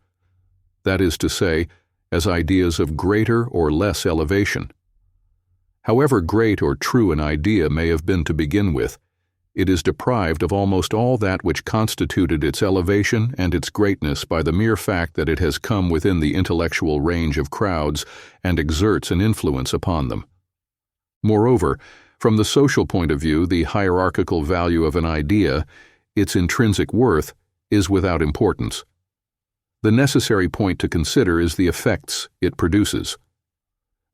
That is to say, as ideas of greater or less elevation. However great or true an idea may have been to begin with, it is deprived of almost all that which constituted its elevation and its greatness by the mere fact that it has come within the intellectual range of crowds and exerts an influence upon them. Moreover, from the social point of view, the hierarchical value of an idea, its intrinsic worth, is without importance. The necessary point to consider is the effects it produces.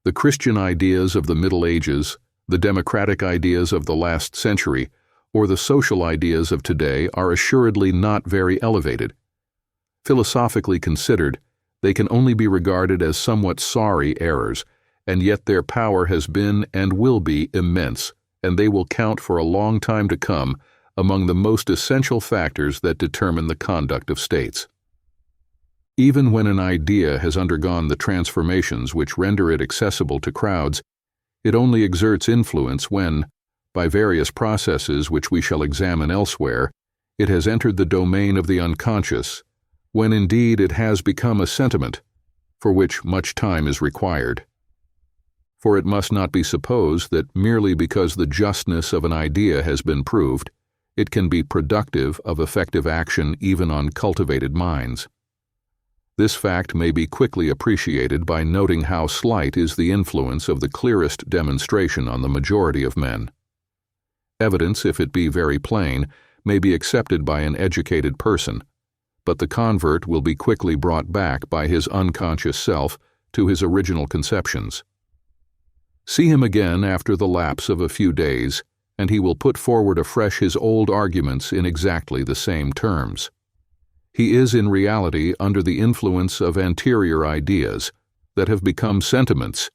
The Christian ideas of the Middle Ages, the democratic ideas of the last century, or the social ideas of today are assuredly not very elevated. Philosophically considered, they can only be regarded as somewhat sorry errors, and yet their power has been and will be immense, and they will count for a long time to come among the most essential factors that determine the conduct of states. Even when an idea has undergone the transformations which render it accessible to crowds, it only exerts influence when, by various processes which we shall examine elsewhere, it has entered the domain of the unconscious, when indeed it has become a sentiment, for which much time is required. For it must not be supposed that merely because the justness of an idea has been proved, it can be productive of effective action even on cultivated minds. This fact may be quickly appreciated by noting how slight is the influence of the clearest demonstration on the majority of men. Evidence, if it be very plain, may be accepted by an educated person, but the convert will be quickly brought back by his unconscious self to his original conceptions. See him again after the lapse of a few days, and he will put forward afresh his old arguments in exactly the same terms. He is in reality under the influence of anterior ideas that have become sentiments,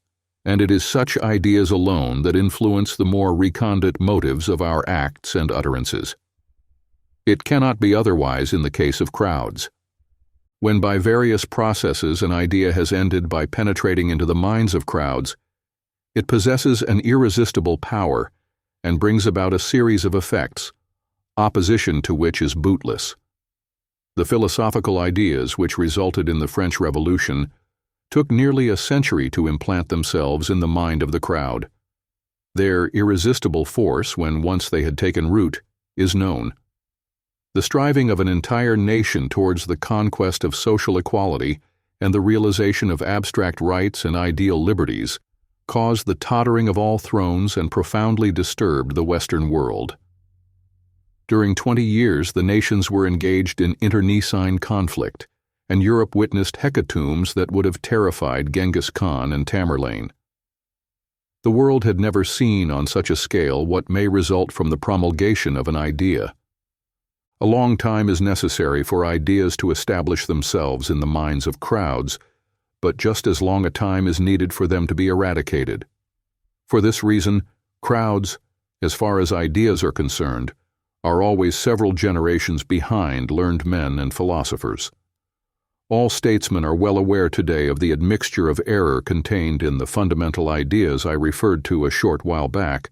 and it is such ideas alone that influence the more recondite motives of our acts and utterances. It cannot be otherwise in the case of crowds. When by various processes an idea has ended by penetrating into the minds of crowds, it possesses an irresistible power and brings about a series of effects, opposition to which is bootless. The philosophical ideas which resulted in the French Revolution took nearly a century to implant themselves in the mind of the crowd. Their irresistible force, when once they had taken root, is known. The striving of an entire nation towards the conquest of social equality and the realization of abstract rights and ideal liberties caused the tottering of all thrones and profoundly disturbed the Western world. During 20 years, the nations were engaged in internecine conflict, and Europe witnessed hecatombs that would have terrified Genghis Khan and Tamerlane. The world had never seen on such a scale what may result from the promulgation of an idea. A long time is necessary for ideas to establish themselves in the minds of crowds, but just as long a time is needed for them to be eradicated. For this reason, crowds, as far as ideas are concerned, are always several generations behind learned men and philosophers. All statesmen are well aware today of the admixture of error contained in the fundamental ideas I referred to a short while back,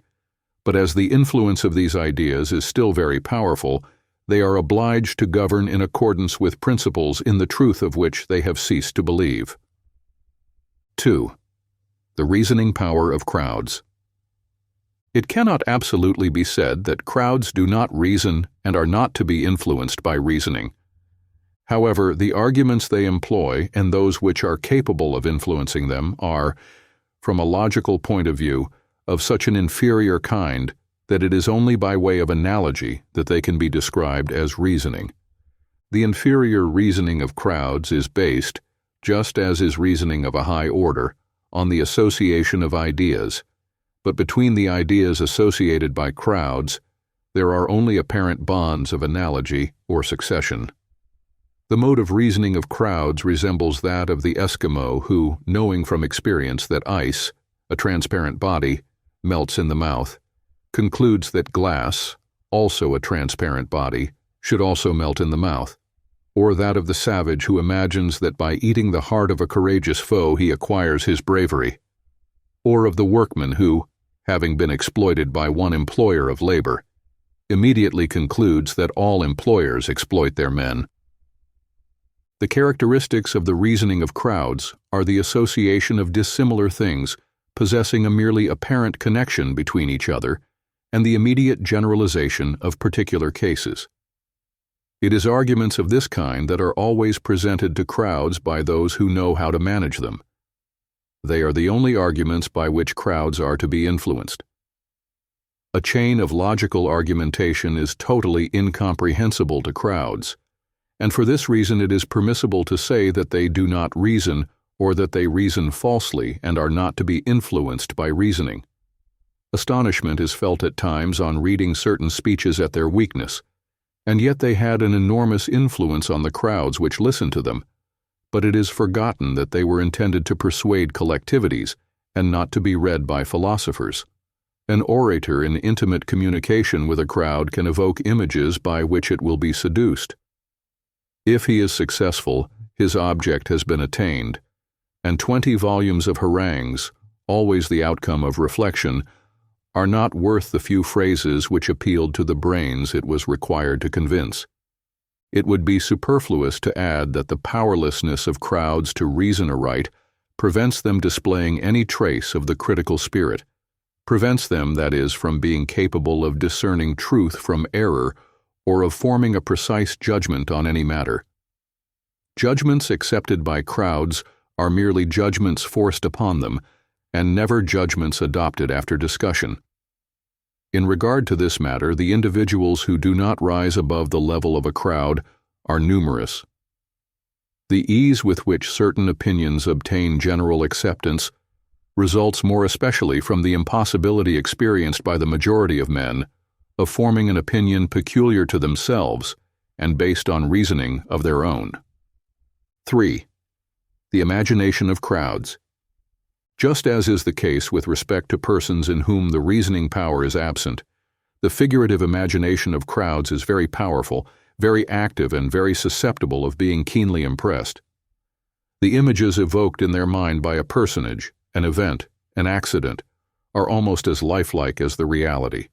but as the influence of these ideas is still very powerful, they are obliged to govern in accordance with principles in the truth of which they have ceased to believe. 2. The reasoning power of crowds. It cannot absolutely be said that crowds do not reason and are not to be influenced by reasoning. However, the arguments they employ and those which are capable of influencing them are, from a logical point of view, of such an inferior kind that it is only by way of analogy that they can be described as reasoning. The inferior reasoning of crowds is based, just as is reasoning of a high order, on the association of ideas, but between the ideas associated by crowds, there are only apparent bonds of analogy or succession. The mode of reasoning of crowds resembles that of the Eskimo who, knowing from experience that ice, a transparent body, melts in the mouth, concludes that glass, also a transparent body, should also melt in the mouth, or that of the savage who imagines that by eating the heart of a courageous foe he acquires his bravery, or of the workman who, having been exploited by one employer of labor, immediately concludes that all employers exploit their men. The characteristics of the reasoning of crowds are the association of dissimilar things possessing a merely apparent connection between each other and the immediate generalization of particular cases. It is arguments of this kind that are always presented to crowds by those who know how to manage them. They are the only arguments by which crowds are to be influenced. A chain of logical argumentation is totally incomprehensible to crowds, and for this reason it is permissible to say that they do not reason or that they reason falsely and are not to be influenced by reasoning. Astonishment is felt at times on reading certain speeches at their weakness, and yet they had an enormous influence on the crowds which listened to them, but it is forgotten that they were intended to persuade collectivities and not to be read by philosophers. An orator in intimate communication with a crowd can evoke images by which it will be seduced. If he is successful, his object has been attained, and 20 volumes of harangues, always the outcome of reflection, are not worth the few phrases which appealed to the brains it was required to convince. It would be superfluous to add that the powerlessness of crowds to reason aright prevents them displaying any trace of the critical spirit, prevents them, that is, from being capable of discerning truth from error or of forming a precise judgment on any matter. Judgments accepted by crowds are merely judgments forced upon them, and never judgments adopted after discussion. In regard to this matter, the individuals who do not rise above the level of a crowd are numerous. The ease with which certain opinions obtain general acceptance results more especially from the impossibility experienced by the majority of men of forming an opinion peculiar to themselves and based on reasoning of their own. 3. The imagination of crowds. Just as is the case with respect to persons in whom the reasoning power is absent, the figurative imagination of crowds is very powerful, very active, and very susceptible of being keenly impressed. The images evoked in their mind by a personage, an event, an accident, are almost as lifelike as the reality.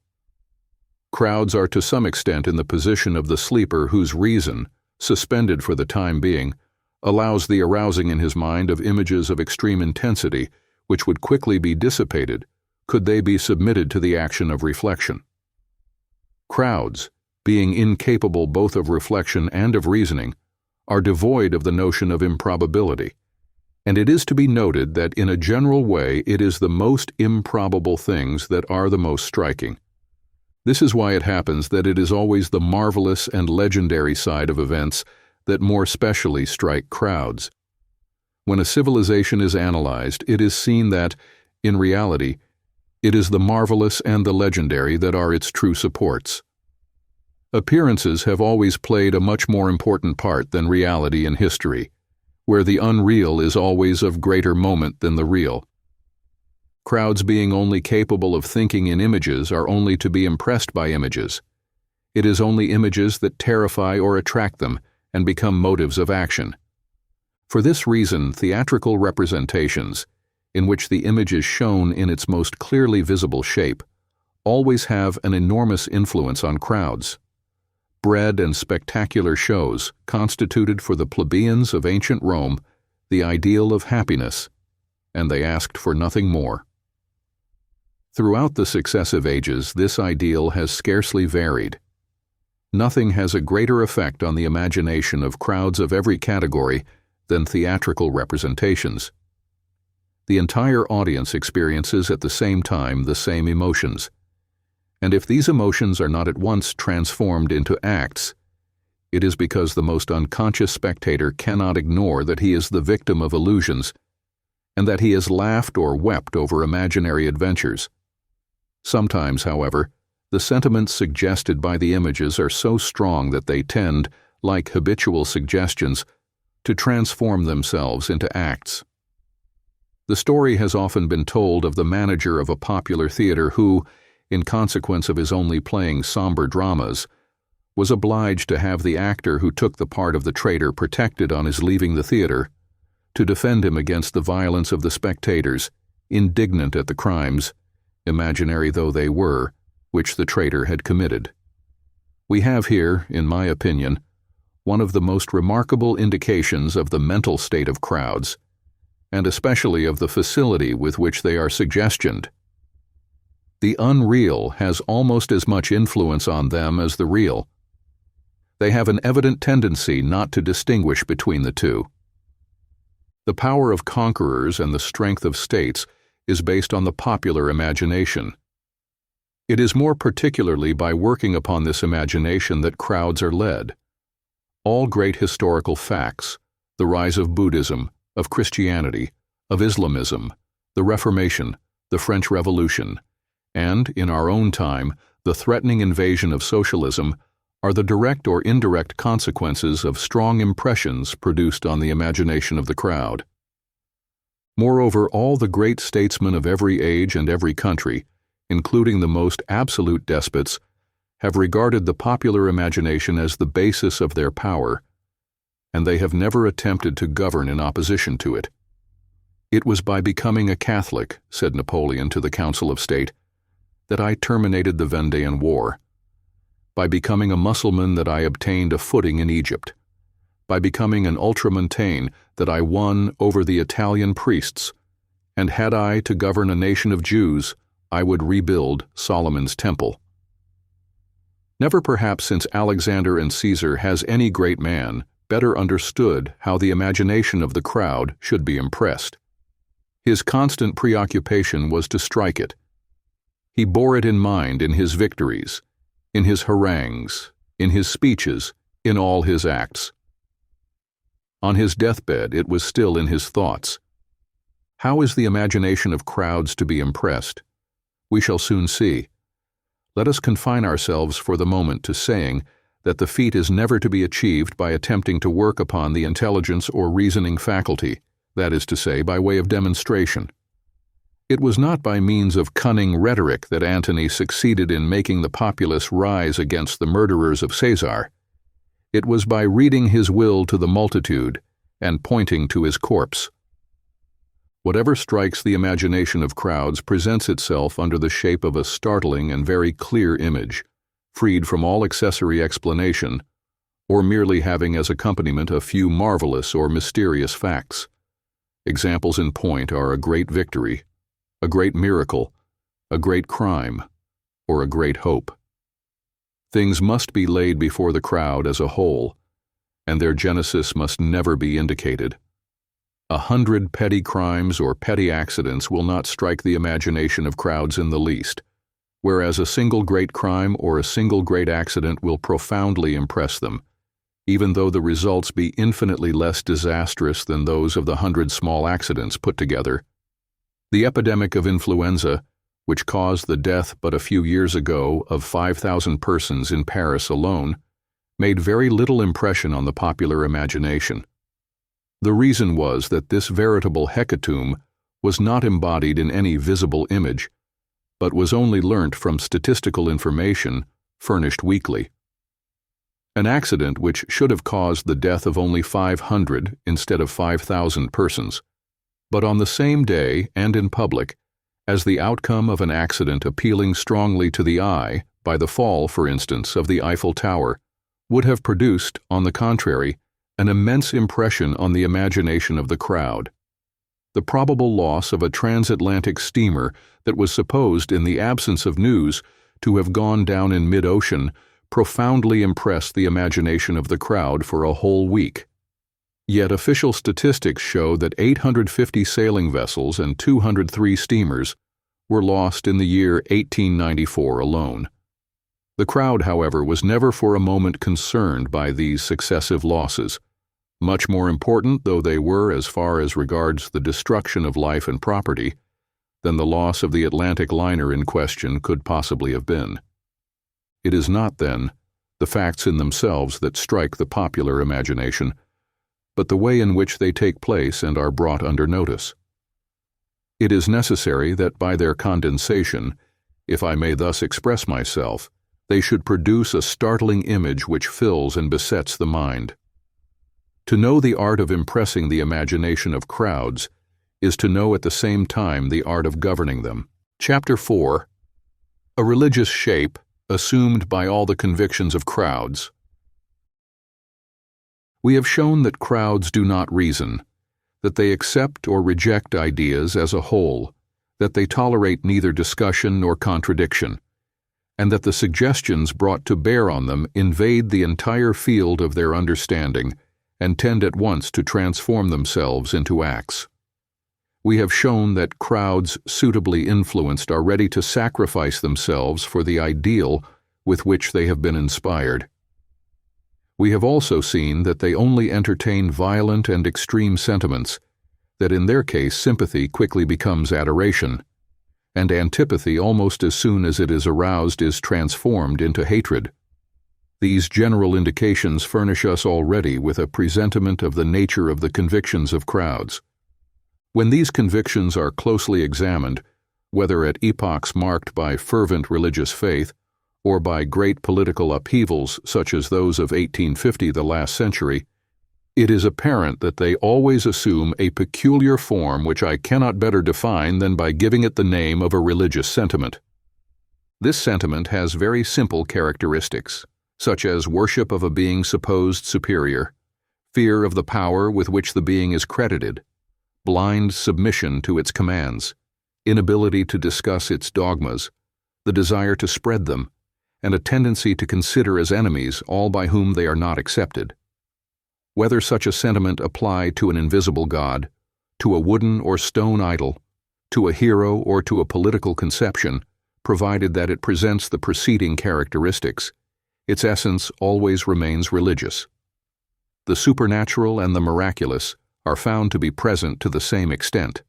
Crowds are to some extent in the position of the sleeper whose reason, suspended for the time being, allows the arousing in his mind of images of extreme intensity which would quickly be dissipated could they be submitted to the action of reflection. Crowds, being incapable both of reflection and of reasoning, are devoid of the notion of improbability, and it is to be noted that in a general way it is the most improbable things that are the most striking. This is why it happens that it is always the marvelous and legendary side of events that more specially strike crowds. When a civilization is analyzed, it is seen that, in reality, it is the marvelous and the legendary that are its true supports. Appearances have always played a much more important part than reality in history, where the unreal is always of greater moment than the real. Crowds being only capable of thinking in images are only to be impressed by images. It is only images that terrify or attract them and become motives of action. For this reason, theatrical representations, in which the image is shown in its most clearly visible shape, always have an enormous influence on crowds. Bread and spectacular shows constituted for the plebeians of ancient Rome the ideal of happiness, and they asked for nothing more. Throughout the successive ages, this ideal has scarcely varied. Nothing has a greater effect on the imagination of crowds of every category than theatrical representations. The entire audience experiences at the same time the same emotions, and if these emotions are not at once transformed into acts, it is because the most unconscious spectator cannot ignore that he is the victim of illusions, and that he has laughed or wept over imaginary adventures. Sometimes, however, the sentiments suggested by the images are so strong that they tend, like habitual suggestions, to transform themselves into acts. The story has often been told of the manager of a popular theater who, in consequence of his only playing somber dramas, was obliged to have the actor who took the part of the traitor protected on his leaving the theater, to defend him against the violence of the spectators, indignant at the crimes, imaginary though they were, which the traitor had committed. We have here, in my opinion, one of the most remarkable indications of the mental state of crowds, and especially of the facility with which they are suggestioned. The unreal has almost as much influence on them as the real. They have an evident tendency not to distinguish between the two. The power of conquerors and the strength of states is based on the popular imagination. It is more particularly by working upon this imagination that crowds are led. All great historical facts, the rise of Buddhism, of Christianity, of Islamism, the Reformation, the French Revolution, and, in our own time, the threatening invasion of socialism, are the direct or indirect consequences of strong impressions produced on the imagination of the crowd. Moreover, all the great statesmen of every age and every country, including the most absolute despots, have regarded the popular imagination as the basis of their power, and they have never attempted to govern in opposition to it. "It was by becoming a Catholic," said Napoleon to the Council of State, "that I terminated the Vendéan War. By becoming a Mussulman that I obtained a footing in Egypt. By becoming an ultramontane that I won over the Italian priests, and had I to govern a nation of Jews, I would rebuild Solomon's temple." Never perhaps since Alexander and Caesar has any great man better understood how the imagination of the crowd should be impressed. His constant preoccupation was to strike it. He bore it in mind in his victories, in his harangues, in his speeches, in all his acts. On his deathbed, it was still in his thoughts. How is the imagination of crowds to be impressed? We shall soon see. Let us confine ourselves for the moment to saying that the feat is never to be achieved by attempting to work upon the intelligence or reasoning faculty, that is to say, by way of demonstration. It was not by means of cunning rhetoric that Antony succeeded in making the populace rise against the murderers of Caesar. It was by reading his will to the multitude and pointing to his corpse. Whatever strikes the imagination of crowds presents itself under the shape of a startling and very clear image, freed from all accessory explanation, or merely having as accompaniment a few marvelous or mysterious facts. Examples in point are a great victory, a great miracle, a great crime, or a great hope. Things must be laid before the crowd as a whole, and their genesis must never be indicated. 100 petty crimes or petty accidents will not strike the imagination of crowds in the least, whereas a single great crime or a single great accident will profoundly impress them, even though the results be infinitely less disastrous than those of the 100 small accidents put together. The epidemic of influenza, which caused the death but a few years ago of 5,000 persons in Paris alone, made very little impression on the popular imagination. The reason was that this veritable hecatomb was not embodied in any visible image, but was only learnt from statistical information furnished weekly. An accident which should have caused the death of only 500 instead of 5,000 persons, but on the same day and in public, as the outcome of an accident appealing strongly to the eye by the fall, for instance, of the Eiffel Tower, would have produced, on the contrary, an immense impression on the imagination of the crowd. The probable loss of a transatlantic steamer that was supposed, in the absence of news, to have gone down in mid-ocean profoundly impressed the imagination of the crowd for a whole week. Yet official statistics show that 850 sailing vessels and 203 steamers were lost in the year 1894 alone. The crowd, however, was never for a moment concerned by these successive losses, much more important though they were as far as regards the destruction of life and property than the loss of the Atlantic liner in question could possibly have been. It is not, then, the facts in themselves that strike the popular imagination, but the way in which they take place and are brought under notice. It is necessary that by their condensation, if I may thus express myself, they should produce a startling image which fills and besets the mind. To know the art of impressing the imagination of crowds is to know at the same time the art of governing them. Chapter 4. A religious shape assumed by all the convictions of crowds. We have shown that crowds do not reason, that they accept or reject ideas as a whole, that they tolerate neither discussion nor contradiction, and that the suggestions brought to bear on them invade the entire field of their understanding and tend at once to transform themselves into acts. We have shown that crowds suitably influenced are ready to sacrifice themselves for the ideal with which they have been inspired. We have also seen that they only entertain violent and extreme sentiments, that in their case sympathy quickly becomes adoration, and antipathy almost as soon as it is aroused is transformed into hatred. These general indications furnish us already with a presentiment of the nature of the convictions of crowds. When these convictions are closely examined, whether at epochs marked by fervent religious faith or by great political upheavals such as those of 1850, the last century, it is apparent that they always assume a peculiar form which I cannot better define than by giving it the name of a religious sentiment. This sentiment has very simple characteristics, such as worship of a being supposed superior, fear of the power with which the being is credited, blind submission to its commands, inability to discuss its dogmas, the desire to spread them, and a tendency to consider as enemies all by whom they are not accepted. Whether such a sentiment apply to an invisible God, to a wooden or stone idol, to a hero or to a political conception, provided that it presents the preceding characteristics, its essence always remains religious. The supernatural and the miraculous are found to be present to the same extent.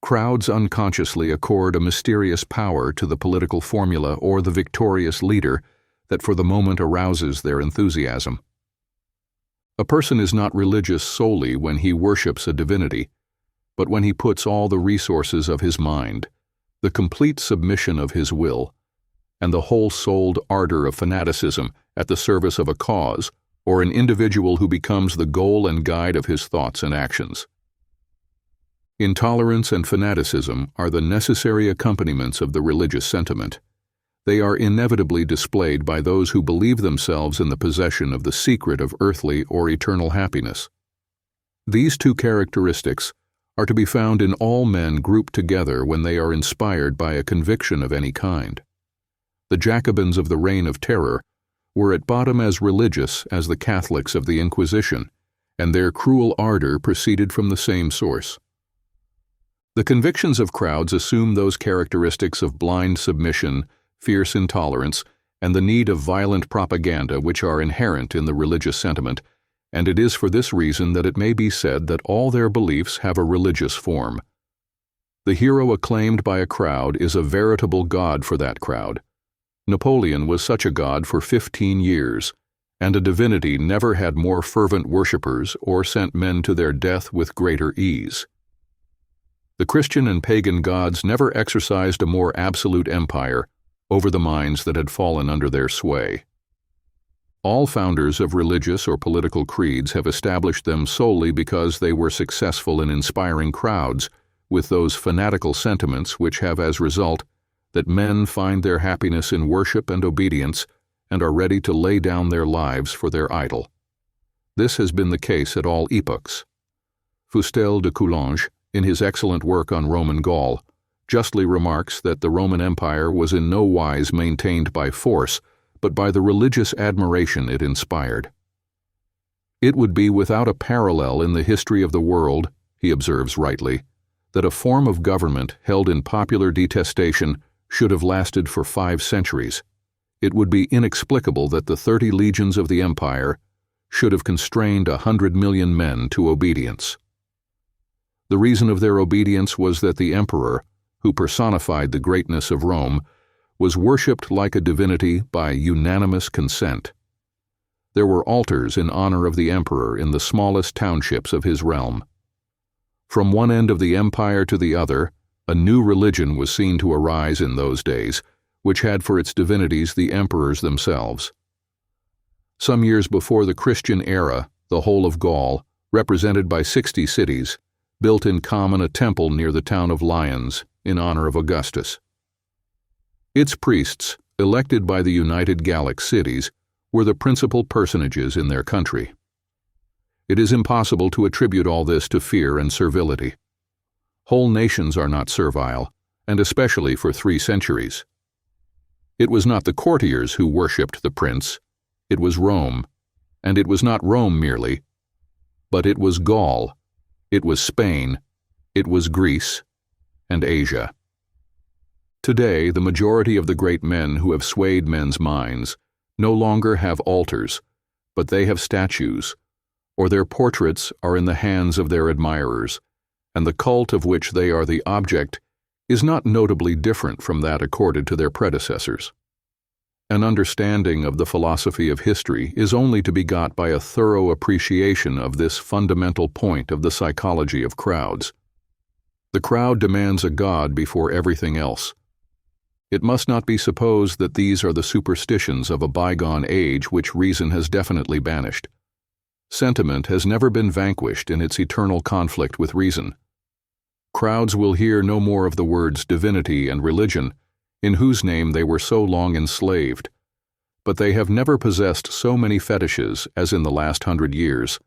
Crowds unconsciously accord a mysterious power to the political formula or the victorious leader that for the moment arouses their enthusiasm. A person is not religious solely when he worships a divinity, but when he puts all the resources of his mind, the complete submission of his will, and the whole-souled ardor of fanaticism at the service of a cause or an individual who becomes the goal and guide of his thoughts and actions. Intolerance and fanaticism are the necessary accompaniments of the religious sentiment. They are inevitably displayed by those who believe themselves in the possession of the secret of earthly or eternal happiness. These two characteristics are to be found in all men grouped together when they are inspired by a conviction of any kind. The Jacobins of the Reign of Terror were at bottom as religious as the Catholics of the Inquisition, and their cruel ardor proceeded from the same source. The convictions of crowds assume those characteristics of blind submission, fierce intolerance, and the need of violent propaganda which are inherent in the religious sentiment, and it is for this reason that it may be said that all their beliefs have a religious form. The hero acclaimed by a crowd is a veritable god for that crowd. Napoleon was such a god for 15 years, and a divinity never had more fervent worshippers or sent men to their death with greater ease. The Christian and pagan gods never exercised a more absolute empire over the minds that had fallen under their sway. All founders of religious or political creeds have established them solely because they were successful in inspiring crowds with those fanatical sentiments which have as result that men find their happiness in worship and obedience and are ready to lay down their lives for their idol. This has been the case at all epochs. Fustel de Coulanges, in his excellent work on Roman Gaul, justly remarks that the Roman Empire was in no wise maintained by force, but by the religious admiration it inspired. It would be without a parallel in the history of the world, he observes rightly, that a form of government held in popular detestation should have lasted for 5 centuries. It would be inexplicable that the 30 legions of the empire should have constrained 100 million men to obedience. The reason of their obedience was that the emperor, who personified the greatness of Rome, was worshipped like a divinity by unanimous consent. There were altars in honor of the emperor in the smallest townships of his realm. From one end of the empire to the other, a new religion was seen to arise in those days, which had for its divinities the emperors themselves. Some years before the Christian era, the whole of Gaul, represented by 60 cities, built in common a temple near the town of Lyons in honor of Augustus. Its priests, elected by the United Gallic cities, were the principal personages in their country. It is impossible to attribute all this to fear and servility. Whole nations are not servile, and especially for 3 centuries. It was not the courtiers who worshipped the prince, it was Rome, and it was not Rome merely, but it was Gaul, it was Spain, it was Greece, and Asia. Today, the majority of the great men who have swayed men's minds no longer have altars, but they have statues, or their portraits are in the hands of their admirers, and the cult of which they are the object is not notably different from that accorded to their predecessors. An understanding of the philosophy of history is only to be got by a thorough appreciation of this fundamental point of the psychology of crowds. The crowd demands a god before everything else. It must not be supposed that these are the superstitions of a bygone age which reason has definitely banished. Sentiment has never been vanquished in its eternal conflict with reason. Crowds will hear no more of the words divinity and religion, in whose name they were so long enslaved, but they have never possessed so many fetishes as in the last 100 years,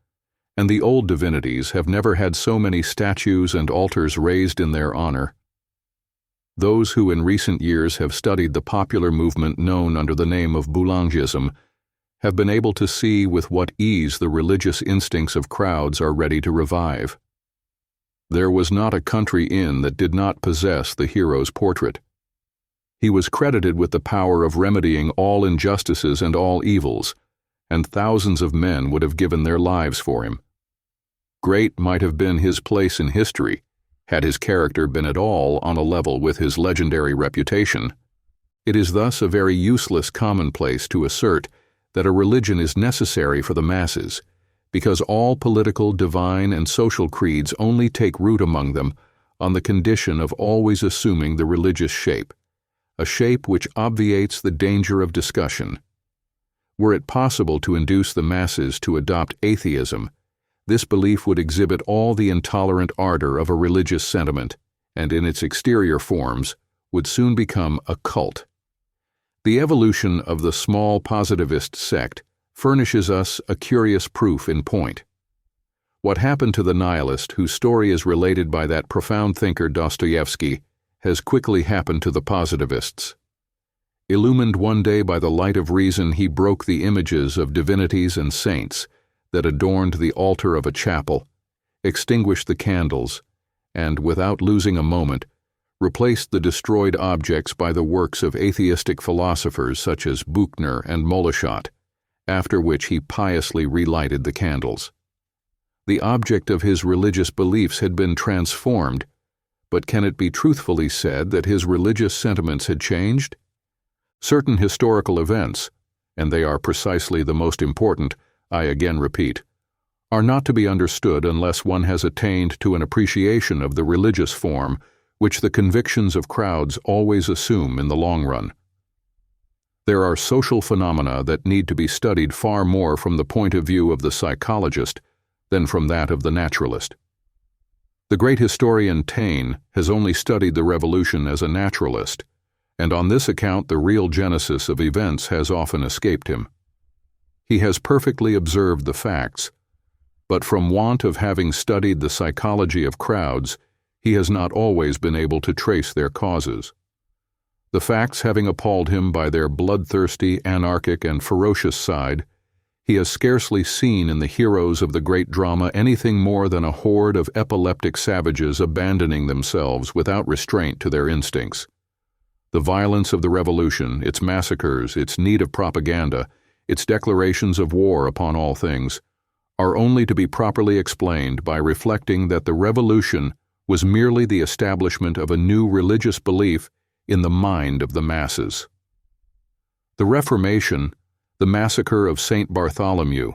and the old divinities have never had so many statues and altars raised in their honor. Those who in recent years have studied the popular movement known under the name of Boulangism have been able to see with what ease the religious instincts of crowds are ready to revive. There was not a country inn that did not possess the hero's portrait. He was credited with the power of remedying all injustices and all evils, and thousands of men would have given their lives for him. Great might have been his place in history, had his character been at all on a level with his legendary reputation. It is thus a very useless commonplace to assert that a religion is necessary for the masses, because all political, divine, and social creeds only take root among them on the condition of always assuming the religious shape, a shape which obviates the danger of discussion. Were it possible to induce the masses to adopt atheism, this belief would exhibit all the intolerant ardor of a religious sentiment, and in its exterior forms would soon become a cult. The evolution of the small positivist sect furnishes us a curious proof in point. What happened to the nihilist, whose story is related by that profound thinker Dostoevsky, has quickly happened to the positivists. Illumined one day by the light of reason, he broke the images of divinities and saints that adorned the altar of a chapel, extinguished the candles, and, without losing a moment, replaced the destroyed objects by the works of atheistic philosophers such as Buchner and Moleschott, after which he piously relighted the candles. The object of his religious beliefs had been transformed, but can it be truthfully said that his religious sentiments had changed? Certain historical events, and they are precisely the most important, I again repeat, are not to be understood unless one has attained to an appreciation of the religious form which the convictions of crowds always assume in the long run. There are social phenomena that need to be studied far more from the point of view of the psychologist than from that of the naturalist. The great historian Taine has only studied the revolution as a naturalist, and on this account the real genesis of events has often escaped him. He has perfectly observed the facts, but from want of having studied the psychology of crowds, he has not always been able to trace their causes. The facts having appalled him by their bloodthirsty, anarchic, and ferocious side, he has scarcely seen in the heroes of the great drama anything more than a horde of epileptic savages abandoning themselves without restraint to their instincts. The violence of the revolution, its massacres, its need of propaganda, its declarations of war upon all things, are only to be properly explained by reflecting that the revolution was merely the establishment of a new religious belief in the mind of the masses. The Reformation, the massacre of Saint Bartholomew,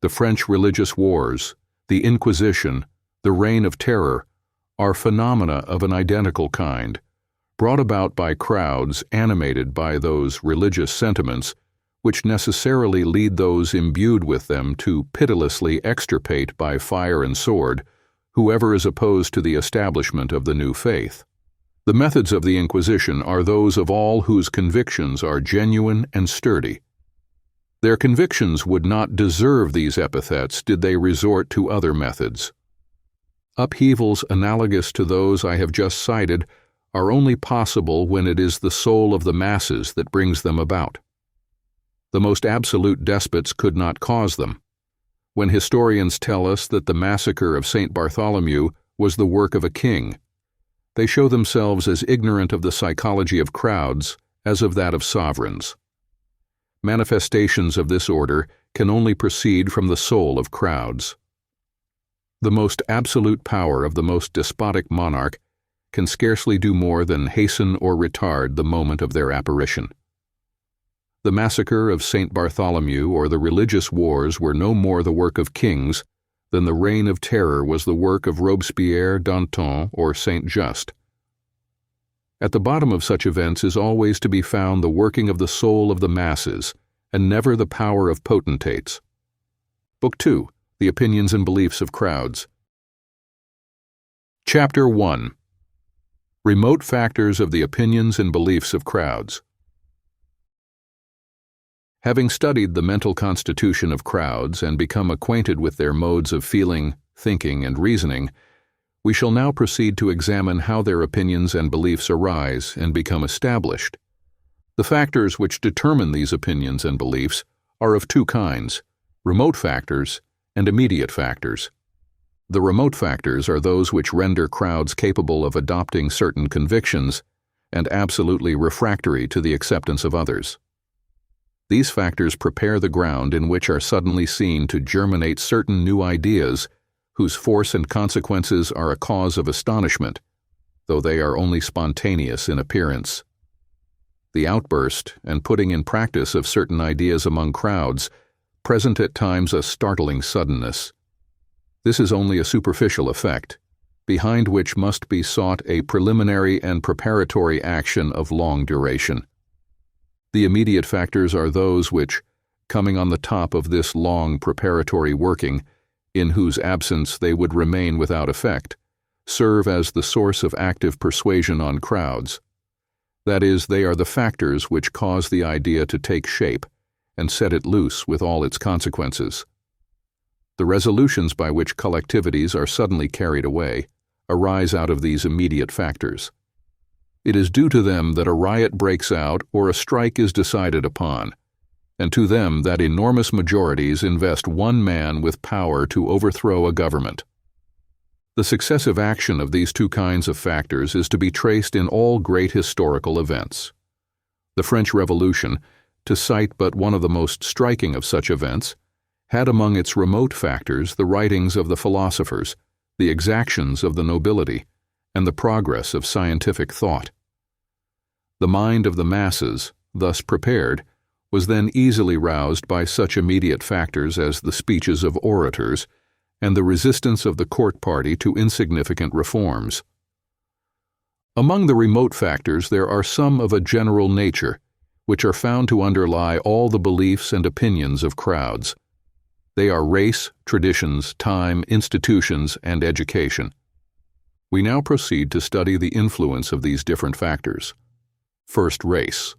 the French religious wars, the Inquisition, the Reign of Terror, are phenomena of an identical kind, brought about by crowds animated by those religious sentiments which necessarily lead those imbued with them to pitilessly extirpate by fire and sword whoever is opposed to the establishment of the new faith. The methods of the Inquisition are those of all whose convictions are genuine and sturdy. Their convictions would not deserve these epithets did they resort to other methods. Upheavals analogous to those I have just cited are only possible when it is the soul of the masses that brings them about. The most absolute despots could not cause them. When historians tell us that the massacre of Saint Bartholomew was the work of a king, they show themselves as ignorant of the psychology of crowds as of that of sovereigns. Manifestations of this order can only proceed from the soul of crowds. The most absolute power of the most despotic monarch can scarcely do more than hasten or retard the moment of their apparition. The massacre of St. Bartholomew or the religious wars were no more the work of kings than the Reign of Terror was the work of Robespierre, Danton, or Saint Just. At the bottom of such events is always to be found the working of the soul of the masses, and never the power of potentates. Book 2, The Opinions and Beliefs of Crowds. Chapter 1. Remote Factors of the Opinions and Beliefs of Crowds. Having studied the mental constitution of crowds and become acquainted with their modes of feeling, thinking, and reasoning, we shall now proceed to examine how their opinions and beliefs arise and become established. The factors which determine these opinions and beliefs are of two kinds: remote factors and immediate factors. The remote factors are those which render crowds capable of adopting certain convictions and absolutely refractory to the acceptance of others. These factors prepare the ground in which are suddenly seen to germinate certain new ideas whose force and consequences are a cause of astonishment, though they are only spontaneous in appearance. The outburst and putting in practice of certain ideas among crowds present at times a startling suddenness. This is only a superficial effect, behind which must be sought a preliminary and preparatory action of long duration. The immediate factors are those which, coming on the top of this long preparatory working, in whose absence they would remain without effect, serve as the source of active persuasion on crowds. That is, they are the factors which cause the idea to take shape and set it loose with all its consequences. The resolutions by which collectivities are suddenly carried away arise out of these immediate factors. It is due to them that a riot breaks out or a strike is decided upon, and to them that enormous majorities invest one man with power to overthrow a government. The successive action of these two kinds of factors is to be traced in all great historical events. The French Revolution, to cite but one of the most striking of such events, had among its remote factors the writings of the philosophers, the exactions of the nobility, and the progress of scientific thought. The mind of the masses, thus prepared, was then easily roused by such immediate factors as the speeches of orators and the resistance of the court party to insignificant reforms. Among the remote factors there are some of a general nature, which are found to underlie all the beliefs and opinions of crowds. They are race, traditions, time, institutions, and education. We now proceed to study the influence of these different factors. First, race.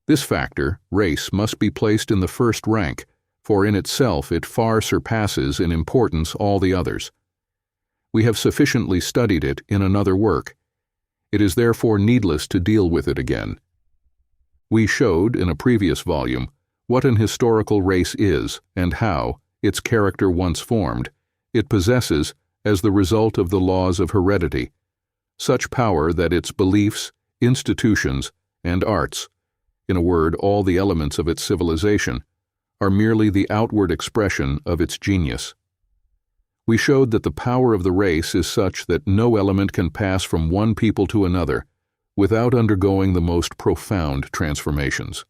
This factor, race, must be placed in the first rank, for in itself it far surpasses in importance all the others. We have sufficiently studied it in another work. It is therefore needless to deal with it again. We showed, in a previous volume, what an historical race is and how, its character once formed, it possesses, as the result of the laws of heredity, such power that its beliefs, institutions, and arts, in a word, all the elements of its civilization, are merely the outward expression of its genius. We showed that the power of the race is such that no element can pass from one people to another without undergoing the most profound transformations.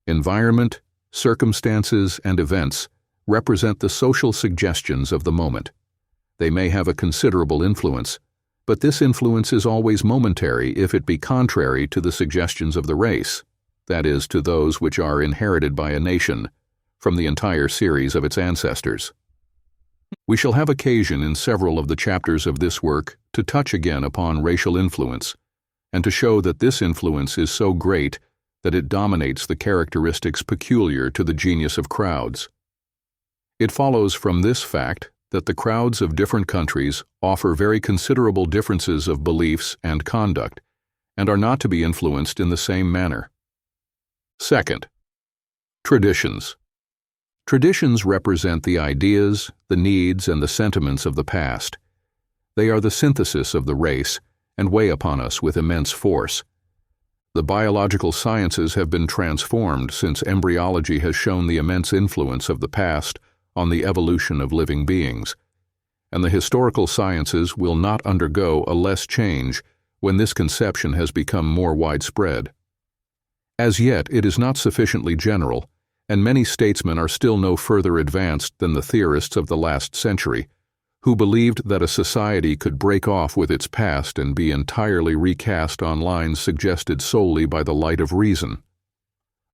Environment, circumstances, and events represent the social suggestions of the moment. They may have a considerable influence, but this influence is always momentary if it be contrary to the suggestions of the race, that is, to those which are inherited by a nation from the entire series of its ancestors. We shall have occasion in several of the chapters of this work to touch again upon racial influence, and to show that this influence is so great that it dominates the characteristics peculiar to the genius of crowds. It follows from this fact that the crowds of different countries offer very considerable differences of beliefs and conduct, and are not to be influenced in the same manner. Second, traditions. Traditions represent the ideas, the needs, and the sentiments of the past. They are the synthesis of the race and weigh upon us with immense force. The biological sciences have been transformed since embryology has shown the immense influence of the past on the evolution of living beings, and the historical sciences will not undergo a less change when this conception has become more widespread. As yet, it is not sufficiently general, and many statesmen are still no further advanced than the theorists of the last century, who believed that a society could break off with its past and be entirely recast on lines suggested solely by the light of reason.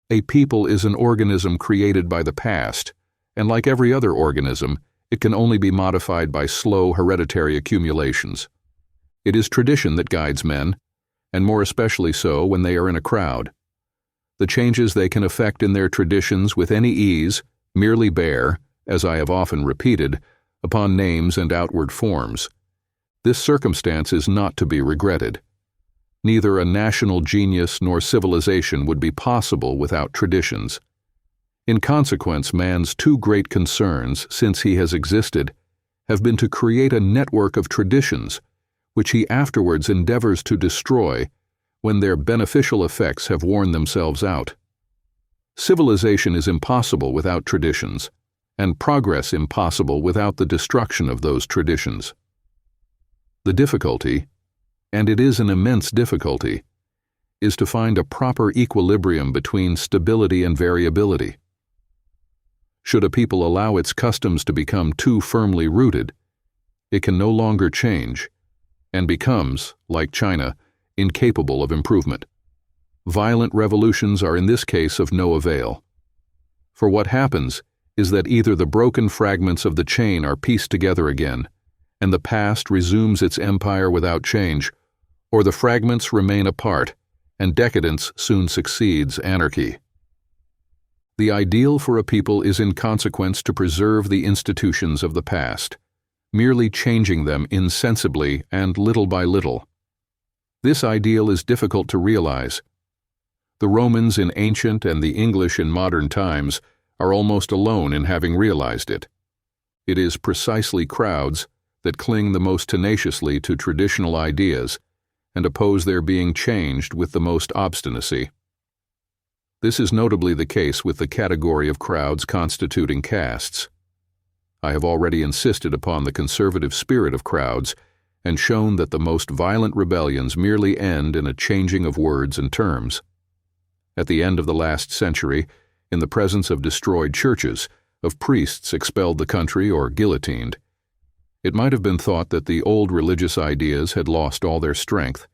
A people is an organism created by the past, and like every other organism, it can only be modified by slow hereditary accumulations. It is tradition that guides men, and more especially so when they are in a crowd. The changes they can effect in their traditions with any ease merely bear, as I have often repeated, upon names and outward forms. This circumstance is not to be regretted. Neither a national genius nor civilization would be possible without traditions. In consequence, man's two great concerns, since he has existed, have been to create a network of traditions, which he afterwards endeavors to destroy when their beneficial effects have worn themselves out. Civilization is impossible without traditions, and progress impossible without the destruction of those traditions. The difficulty, and it is an immense difficulty, is to find a proper equilibrium between stability and variability. Should a people allow its customs to become too firmly rooted, it can no longer change, and becomes, like China, incapable of improvement. Violent revolutions are in this case of no avail. For what happens is that either the broken fragments of the chain are pieced together again, and the past resumes its empire without change, or the fragments remain apart, and decadence soon succeeds anarchy. The ideal for a people is in consequence to preserve the institutions of the past, merely changing them insensibly and little by little. This ideal is difficult to realize. The Romans in ancient and the English in modern times are almost alone in having realized it. It is precisely crowds that cling the most tenaciously to traditional ideas and oppose their being changed with the most obstinacy. This is notably the case with the category of crowds constituting castes. I have already insisted upon the conservative spirit of crowds and shown that the most violent rebellions merely end in a changing of words and terms. At the end of the last century, in the presence of destroyed churches, of priests expelled the country or guillotined, it might have been thought that the old religious ideas had lost all their strength,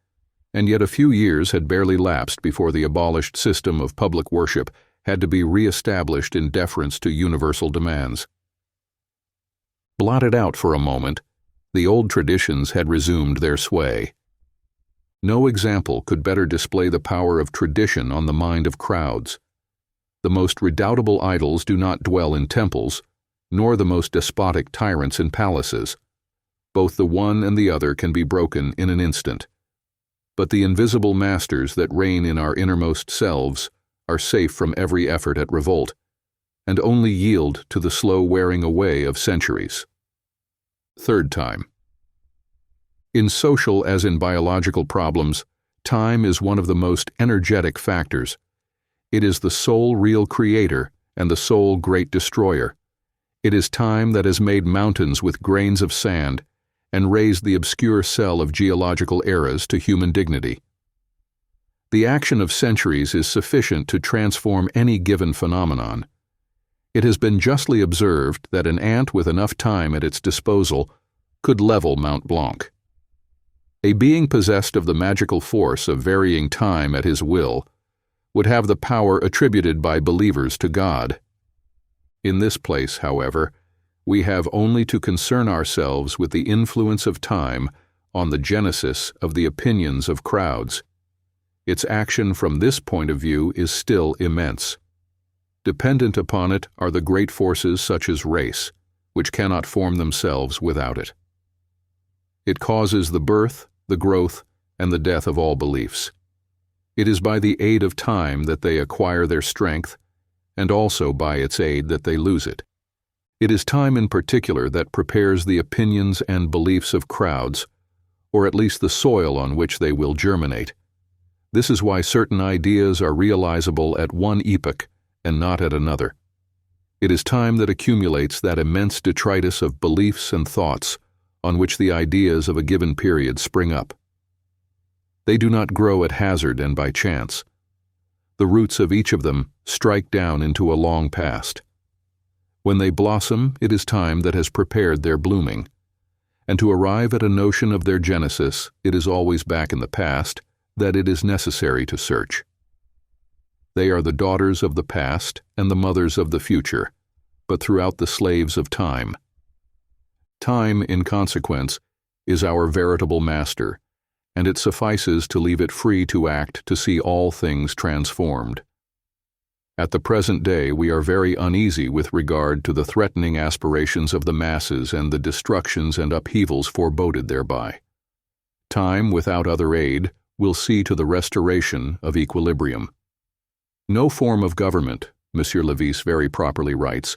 and yet a few years had barely lapsed before the abolished system of public worship had to be re-established in deference to universal demands. Blotted out for a moment, the old traditions had resumed their sway. No example could better display the power of tradition on the mind of crowds. The most redoubtable idols do not dwell in temples, nor the most despotic tyrants in palaces. Both the one and the other can be broken in an instant. But the invisible masters that reign in our innermost selves are safe from every effort at revolt, and only yield to the slow wearing away of centuries. Third time. In social as in biological problems, time is one of the most energetic factors. It is the sole real creator and the sole great destroyer. It is time that has made mountains with grains of sand and raised the obscure cell of geological eras to human dignity. The action of centuries is sufficient to transform any given phenomenon. It has been justly observed that an ant with enough time at its disposal could level Mount Blanc. A being possessed of the magical force of varying time at his will would have the power attributed by believers to God. In this place, however, we have only to concern ourselves with the influence of time on the genesis of the opinions of crowds. Its action from this point of view is still immense. Dependent upon it are the great forces such as race, which cannot form themselves without it. It causes the birth, the growth, and the death of all beliefs. It is by the aid of time that they acquire their strength, and also by its aid that they lose it. It is time in particular that prepares the opinions and beliefs of crowds, or at least the soil on which they will germinate. This is why certain ideas are realizable at one epoch and not at another. It is time that accumulates that immense detritus of beliefs and thoughts on which the ideas of a given period spring up. They do not grow at hazard and by chance. The roots of each of them strike down into a long past. When they blossom, it is time that has prepared their blooming. And to arrive at a notion of their genesis, it is always back in the past that it is necessary to search. They are the daughters of the past and the mothers of the future, but throughout the slaves of time. Time, in consequence, is our veritable master, and it suffices to leave it free to act to see all things transformed. At the present day, we are very uneasy with regard to the threatening aspirations of the masses and the destructions and upheavals foreboded thereby. Time, without other aid, will see to the restoration of equilibrium. No form of government, M. Levis very properly writes,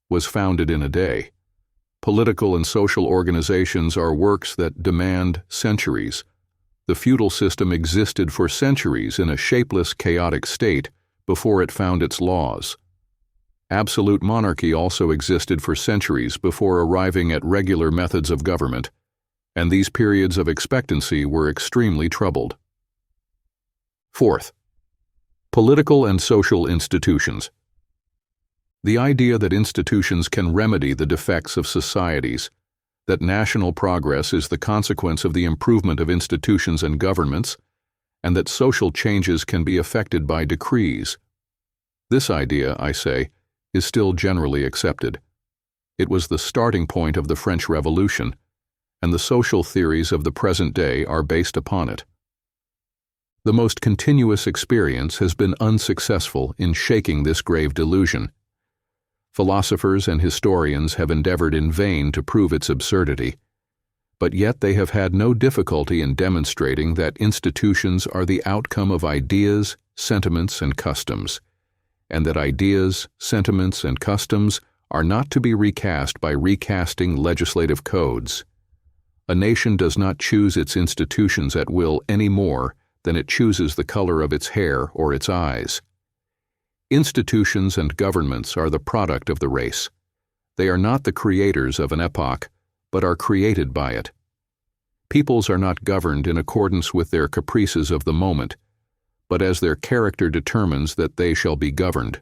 was founded in a day. Political and social organizations are works that demand centuries. The feudal system existed for centuries in a shapeless, chaotic state before it found its laws. Absolute monarchy also existed for centuries before arriving at regular methods of government, and these periods of expectancy were extremely troubled. Fourth, political and social institutions. The idea that institutions can remedy the defects of societies, that national progress is the consequence of the improvement of institutions and governments, and that social changes can be effected by decrees. This idea, I say, is still generally accepted. It was the starting point of the French Revolution, and the social theories of the present day are based upon it. The most continuous experience has been unsuccessful in shaking this grave delusion. Philosophers and historians have endeavored in vain to prove its absurdity, but yet they have had no difficulty in demonstrating that institutions are the outcome of ideas, sentiments, and customs, and that ideas, sentiments, and customs are not to be recast by recasting legislative codes. A nation does not choose its institutions at will any more than it chooses the color of its hair or its eyes. Institutions and governments are the product of the race. They are not the creators of an epoch, but are created by it. Peoples are not governed in accordance with their caprices of the moment, but as their character determines that they shall be governed.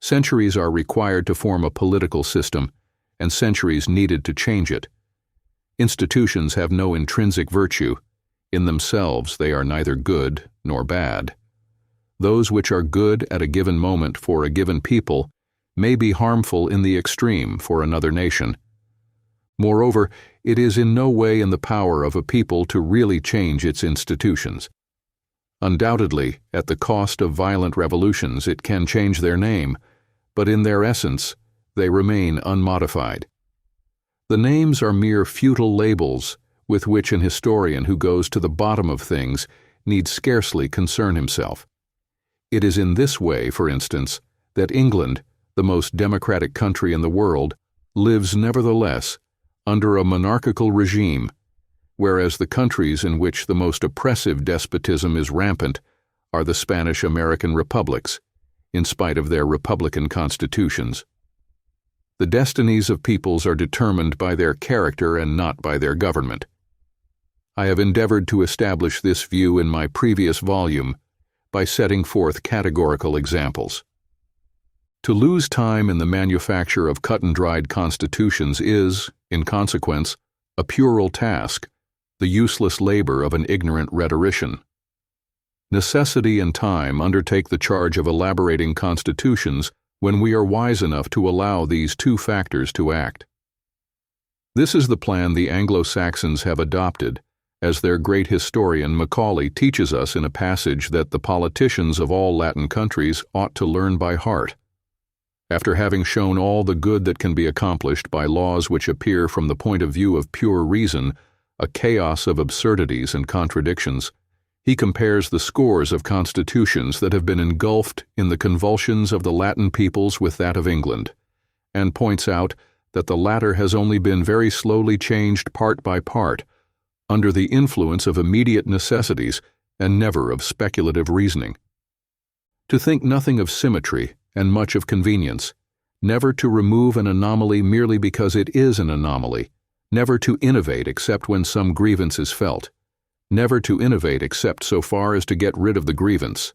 Centuries are required to form a political system, and centuries needed to change it. Institutions have no intrinsic virtue. In themselves they are neither good nor bad. Those which are good at a given moment for a given people may be harmful in the extreme for another nation. Moreover, it is in no way in the power of a people to really change its institutions. Undoubtedly, at the cost of violent revolutions, it can change their name, but in their essence, they remain unmodified. The names are mere futile labels with which an historian who goes to the bottom of things need scarcely concern himself. It is in this way, for instance, that England, the most democratic country in the world, lives nevertheless under a monarchical regime, whereas the countries in which the most oppressive despotism is rampant are the Spanish-American republics, in spite of their republican constitutions. The destinies of peoples are determined by their character and not by their government. I have endeavored to establish this view in my previous volume by setting forth categorical examples. To lose time in the manufacture of cut-and-dried constitutions is, in consequence, a puerile task, the useless labor of an ignorant rhetorician. Necessity and time undertake the charge of elaborating constitutions when we are wise enough to allow these two factors to act. This is the plan the Anglo-Saxons have adopted, as their great historian Macaulay teaches us in a passage that the politicians of all Latin countries ought to learn by heart. After having shown all the good that can be accomplished by laws which appear from the point of view of pure reason a chaos of absurdities and contradictions, he compares the scores of constitutions that have been engulfed in the convulsions of the Latin peoples with that of England, and points out that the latter has only been very slowly changed part by part, under the influence of immediate necessities and never of speculative reasoning. To think nothing of symmetry and much of convenience, never to remove an anomaly merely because it is an anomaly, never to innovate except when some grievance is felt, never to innovate except so far as to get rid of the grievance,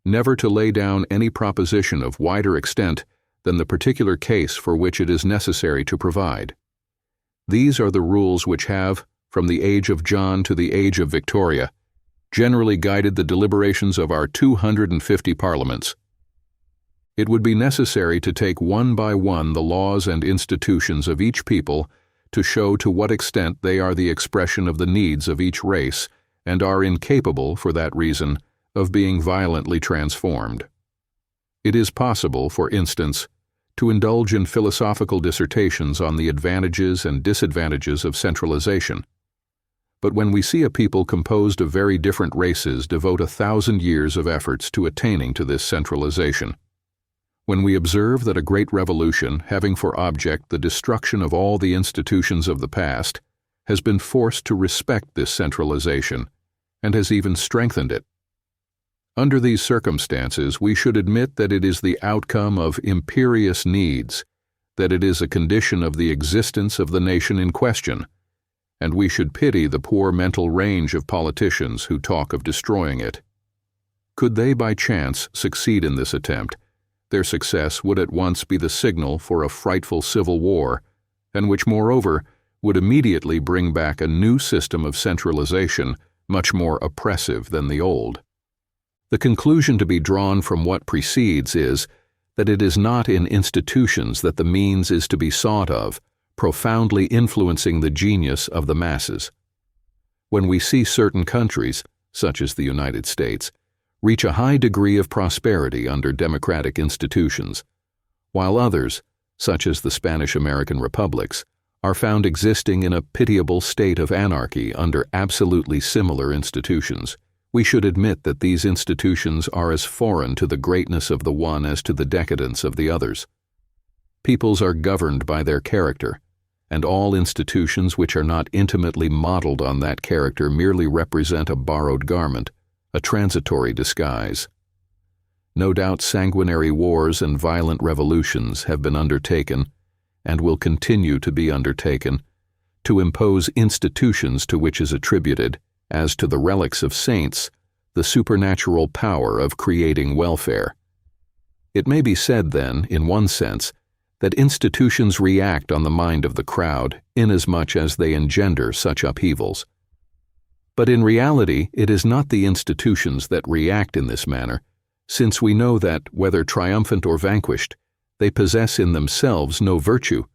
never to lay down any proposition of wider extent than the particular case for which it is necessary to provide. These are the rules which have, from the age of John to the age of Victoria, generally guided the deliberations of our 250 parliaments. It would be necessary to take one by one the laws and institutions of each people to show to what extent they are the expression of the needs of each race and are incapable, for that reason, of being violently transformed. It is possible, for instance, to indulge in philosophical dissertations on the advantages and disadvantages of centralization. But when we see a people composed of very different races devote 1,000 years of efforts to attaining to this centralization, when we observe that a great revolution, having for object the destruction of all the institutions of the past, has been forced to respect this centralization, and has even strengthened it. Under these circumstances, we should admit that it is the outcome of imperious needs, that it is a condition of the existence of the nation in question, and we should pity the poor mental range of politicians who talk of destroying it. Could they by chance succeed in this attempt, their success would at once be the signal for a frightful civil war, and which, moreover, would immediately bring back a new system of centralization much more oppressive than the old. The conclusion to be drawn from what precedes is that it is not in institutions that the means is to be sought of, profoundly influencing the genius of the masses. When we see certain countries, such as the United States, reach a high degree of prosperity under democratic institutions, while others, such as the Spanish-American republics, are found existing in a pitiable state of anarchy under absolutely similar institutions, we should admit that these institutions are as foreign to the greatness of the one as to the decadence of the others. Peoples are governed by their character, and all institutions which are not intimately modeled on that character merely represent a borrowed garment, a transitory disguise. No doubt sanguinary wars and violent revolutions have been undertaken, and will continue to be undertaken, to impose institutions to which is attributed, as to the relics of saints, the supernatural power of creating welfare. It may be said, then, in one sense, that institutions react on the mind of the crowd inasmuch as they engender such upheavals. But in reality, it is not the institutions that react in this manner, since we know that, whether triumphant or vanquished, they possess in themselves no virtue.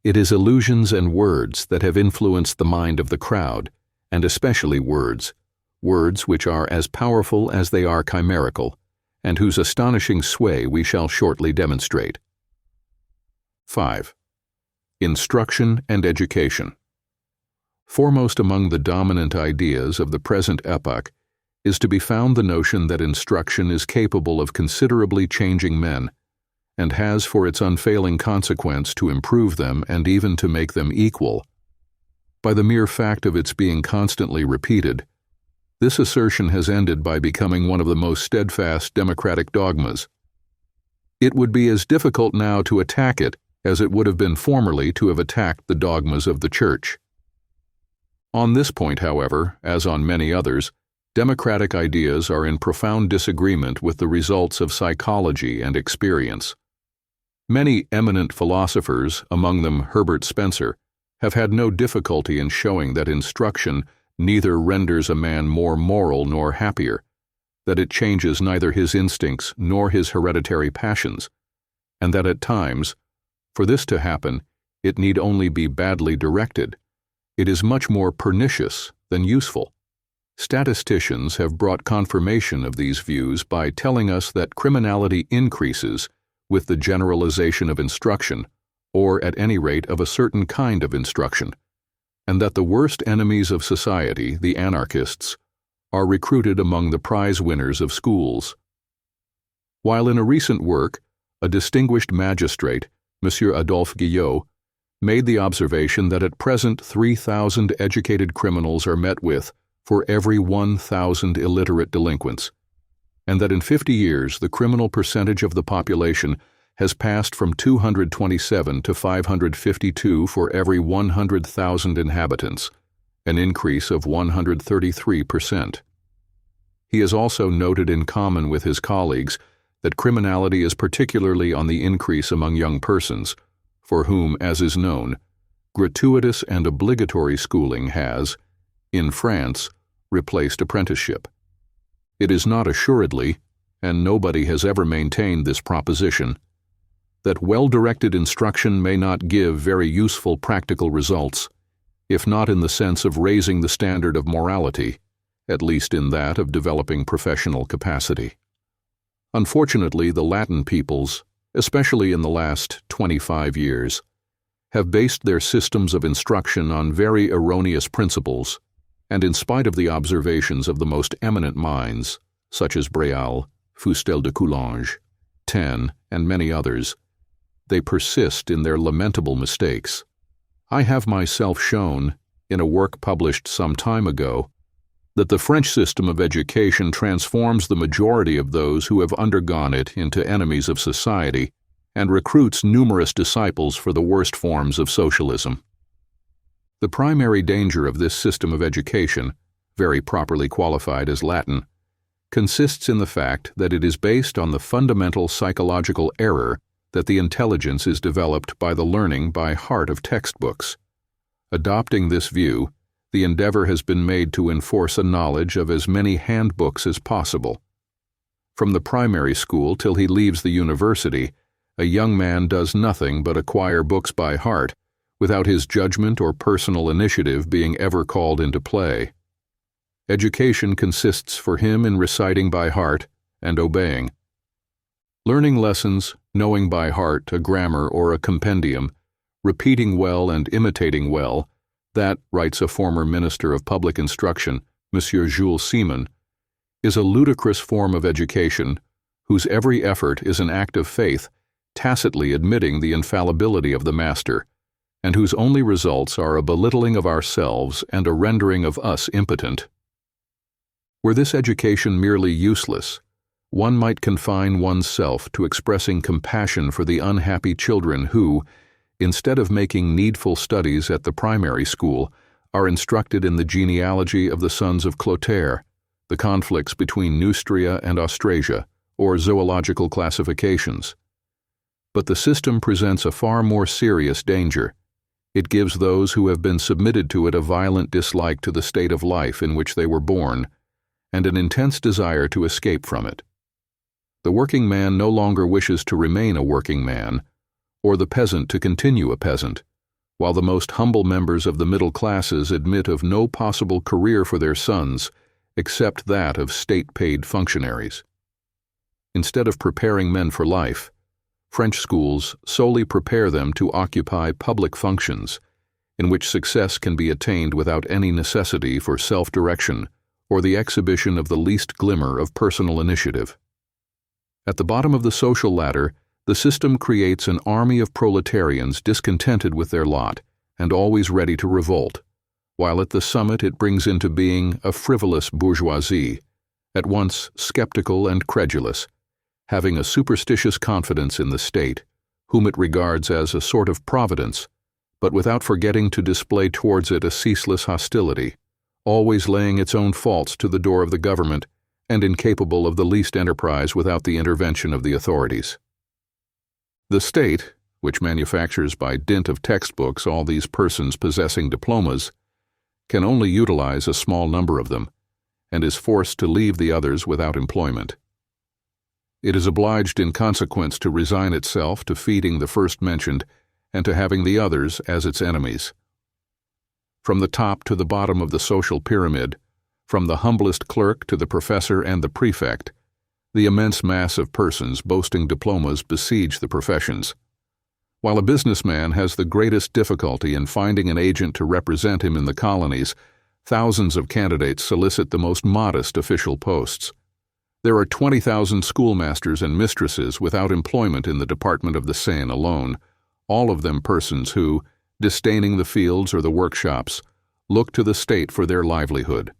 It is illusions and words that have influenced the mind of the crowd, and especially words which are as powerful as they are chimerical, and whose astonishing sway we shall shortly demonstrate. 5. Instruction and education. Foremost among the dominant ideas of the present epoch is to be found the notion that instruction is capable of considerably changing men, and has for its unfailing consequence to improve them and even to make them equal. By the mere fact of its being constantly repeated, this assertion has ended by becoming one of the most steadfast democratic dogmas. It would be as difficult now to attack it as it would have been formerly to have attacked the dogmas of the Church. On this point, however, as on many others, democratic ideas are in profound disagreement with the results of psychology and experience. Many eminent philosophers, among them Herbert Spencer, have had no difficulty in showing that instruction neither renders a man more moral nor happier, that it changes neither his instincts nor his hereditary passions, and that at times, for this to happen, it need only be badly directed. It is much more pernicious than useful. Statisticians have brought confirmation of these views by telling us that criminality increases with the generalization of instruction, or at any rate of a certain kind of instruction, and that the worst enemies of society, the anarchists, are recruited among the prize winners of schools. While in a recent work, a distinguished magistrate, M. Adolphe Guillot, made the observation that at present 3,000 educated criminals are met with for every 1,000 illiterate delinquents, and that in 50 years the criminal percentage of the population has passed from 227 to 552 for every 100,000 inhabitants, an increase of 133%. He has also noted in common with his colleagues that criminality is particularly on the increase among young persons, for whom, as is known, gratuitous and obligatory schooling has, in France, replaced apprenticeship. It is not assuredly, and nobody has ever maintained this proposition, that well-directed instruction may not give very useful practical results, if not in the sense of raising the standard of morality, at least in that of developing professional capacity. Unfortunately, the Latin peoples, especially in the last 25 years, have based their systems of instruction on very erroneous principles, and in spite of the observations of the most eminent minds, such as Bréal, Fustel de Coulanges, Taine, and many others, they persist in their lamentable mistakes. I have myself shown, in a work published some time ago, that the French system of education transforms the majority of those who have undergone it into enemies of society and recruits numerous disciples for the worst forms of socialism. The primary danger of this system of education, very properly qualified as Latin, consists in the fact that it is based on the fundamental psychological error that the intelligence is developed by the learning by heart of textbooks. Adopting this view, the endeavor has been made to enforce a knowledge of as many handbooks as possible. From the primary school till he leaves the university, a young man does nothing but acquire books by heart, without his judgment or personal initiative being ever called into play. Education consists for him in reciting by heart and obeying. Learning lessons, knowing by heart a grammar or a compendium, repeating well and imitating well, that, writes a former minister of public instruction, Monsieur Jules Simon, is a ludicrous form of education whose every effort is an act of faith, tacitly admitting the infallibility of the master, and whose only results are a belittling of ourselves and a rendering of us impotent. Were this education merely useless, one might confine oneself to expressing compassion for the unhappy children who, instead of making needful studies at the primary school, are instructed in the genealogy of the sons of Clotaire, the conflicts between Neustria and Austrasia, or zoological classifications. But the system presents a far more serious danger. It gives those who have been submitted to it a violent dislike to the state of life in which they were born, and an intense desire to escape from it. The working man no longer wishes to remain a working man, or the peasant to continue a peasant, while the most humble members of the middle classes admit of no possible career for their sons except that of state-paid functionaries. Instead of preparing men for life, French schools solely prepare them to occupy public functions, in which success can be attained without any necessity for self-direction or the exhibition of the least glimmer of personal initiative. At the bottom of the social ladder, the system creates an army of proletarians discontented with their lot and always ready to revolt, while at the summit it brings into being a frivolous bourgeoisie, at once skeptical and credulous, having a superstitious confidence in the state, whom it regards as a sort of providence, but without forgetting to display towards it a ceaseless hostility, always laying its own faults to the door of the government and incapable of the least enterprise without the intervention of the authorities. The state, which manufactures by dint of textbooks all these persons possessing diplomas, can only utilize a small number of them, and is forced to leave the others without employment. It is obliged in consequence to resign itself to feeding the first mentioned and to having the others as its enemies. From the top to the bottom of the social pyramid, from the humblest clerk to the professor and the prefect, the immense mass of persons boasting diplomas besiege the professions. While a businessman has the greatest difficulty in finding an agent to represent him in the colonies, thousands of candidates solicit the most modest official posts. There are 20,000 schoolmasters and mistresses without employment in the Department of the Seine alone, all of them persons who, disdaining the fields or the workshops, look to the state for their livelihood.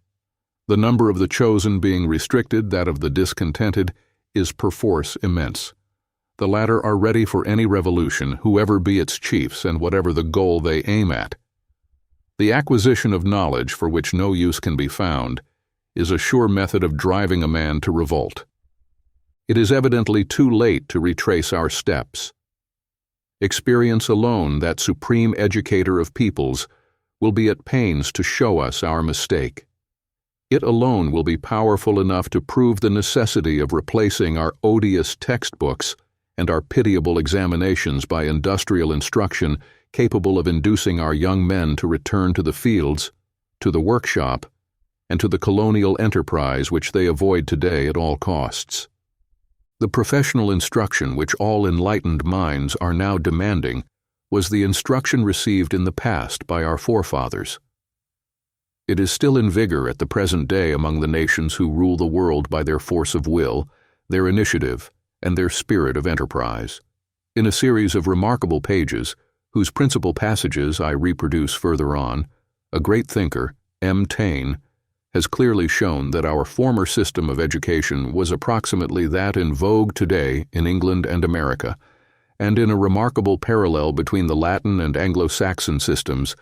The number of the chosen being restricted, that of the discontented, is perforce immense. The latter are ready for any revolution, whoever be its chiefs and whatever the goal they aim at. The acquisition of knowledge for which no use can be found is a sure method of driving a man to revolt. It is evidently too late to retrace our steps. Experience alone, that supreme educator of peoples, will be at pains to show us our mistake. It alone will be powerful enough to prove the necessity of replacing our odious textbooks and our pitiable examinations by industrial instruction capable of inducing our young men to return to the fields, to the workshop, and to the colonial enterprise which they avoid today at all costs. The professional instruction which all enlightened minds are now demanding was the instruction received in the past by our forefathers. It is still in vigor at the present day among the nations who rule the world by their force of will, their initiative, and their spirit of enterprise. In a series of remarkable pages, whose principal passages I reproduce further on, a great thinker, M. Taine, has clearly shown that our former system of education was approximately that in vogue today in England and America, and in a remarkable parallel between the Latin and Anglo-Saxon systems,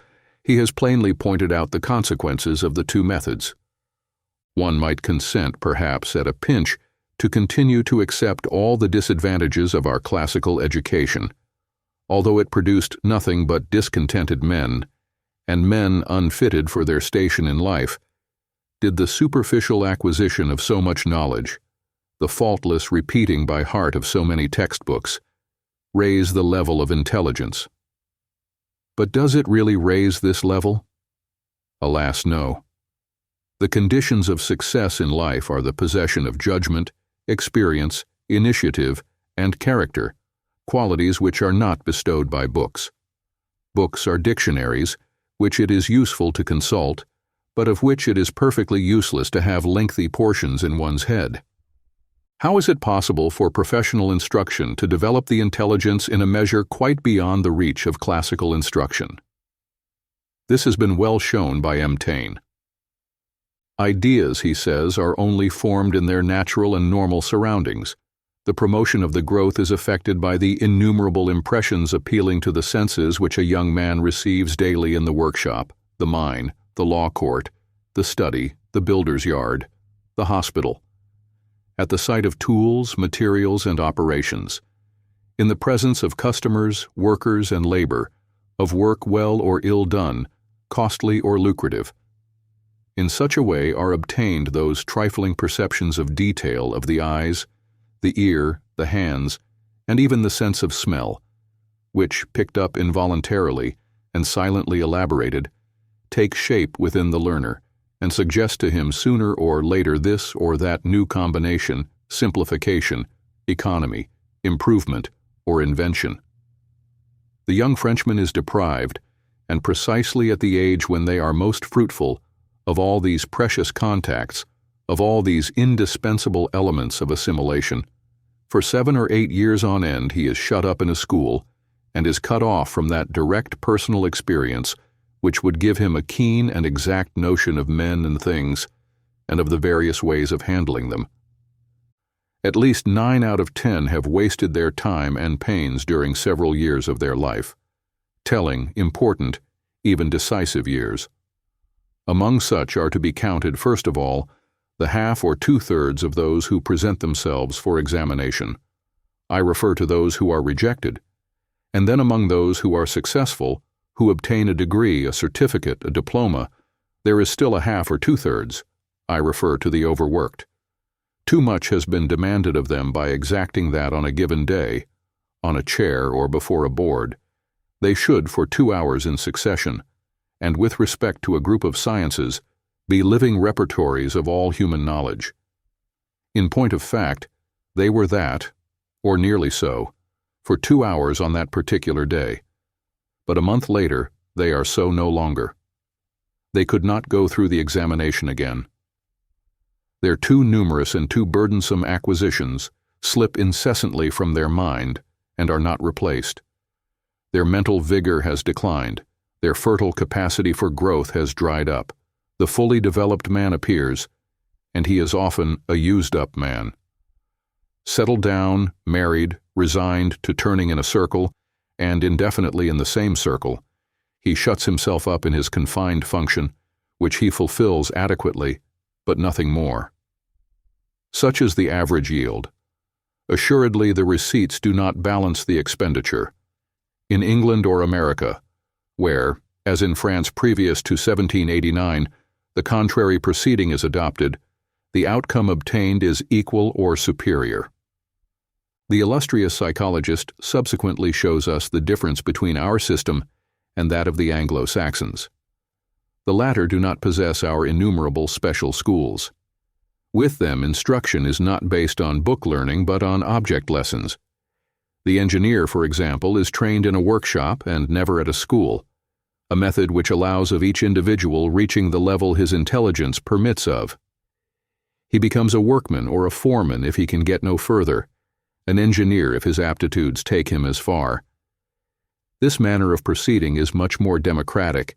he has plainly pointed out the consequences of the two methods. One might consent, perhaps, at a pinch, to continue to accept all the disadvantages of our classical education, although it produced nothing but discontented men, and men unfitted for their station in life. Did the superficial acquisition of so much knowledge, the faultless repeating by heart of so many textbooks, raise the level of intelligence? But does it really raise this level? Alas, no. The conditions of success in life are the possession of judgment, experience, initiative, and character, qualities which are not bestowed by books. Books are dictionaries, which it is useful to consult, but of which it is perfectly useless to have lengthy portions in one's head. How is it possible for professional instruction to develop the intelligence in a measure quite beyond the reach of classical instruction? This has been well shown by M. Taine. Ideas, he says, are only formed in their natural and normal surroundings. The promotion of the growth is effected by the innumerable impressions appealing to the senses which a young man receives daily in the workshop, the mine, the law court, the study, the builder's yard, the hospital, at the sight of tools, materials, and operations, in the presence of customers, workers, and labor, of work well or ill done, costly or lucrative. In such a way are obtained those trifling perceptions of detail of the eyes, the ear, the hands, and even the sense of smell, which, picked up involuntarily and silently elaborated, take shape within the learner, and suggest to him sooner or later this or that new combination, simplification, economy, improvement, or invention. The young Frenchman is deprived, and precisely at the age when they are most fruitful, of all these precious contacts, of all these indispensable elements of assimilation. For 7 or 8 years on end he is shut up in a school, and is cut off from that direct personal experience which would give him a keen and exact notion of men and things, and of the various ways of handling them. At least 9 out of 10 have wasted their time and pains during several years of their life, telling, important, even decisive years. Among such are to be counted, first of all, the half or 2/3 of those who present themselves for examination. I refer to those who are rejected, and then among those who are successful, who obtain a degree, a certificate, a diploma, there is still a half or 2/3. I refer to the overworked. Too much has been demanded of them by exacting that on a given day, on a chair or before a board, they should, for 2 hours in succession, and with respect to a group of sciences, be living repertories of all human knowledge. In point of fact, they were that, or nearly so, for 2 hours on that particular day. But a month later, they are so no longer. They could not go through the examination again. Their too numerous and too burdensome acquisitions slip incessantly from their mind and are not replaced. Their mental vigor has declined, their fertile capacity for growth has dried up. The fully developed man appears, and he is often a used-up man. Settled down, married, resigned to turning in a circle, and indefinitely in the same circle, he shuts himself up in his confined function, which he fulfills adequately, but nothing more. Such is the average yield. Assuredly, the receipts do not balance the expenditure. In England or America, where, as in France previous to 1789, the contrary proceeding is adopted, the outcome obtained is equal or superior. The illustrious psychologist subsequently shows us the difference between our system and that of the Anglo-Saxons. The latter do not possess our innumerable special schools. With them, instruction is not based on book learning but on object lessons. The engineer, for example, is trained in a workshop and never at a school, a method which allows of each individual reaching the level his intelligence permits of. He becomes a workman or a foreman if he can get no further, an engineer if his aptitudes take him as far. This manner of proceeding is much more democratic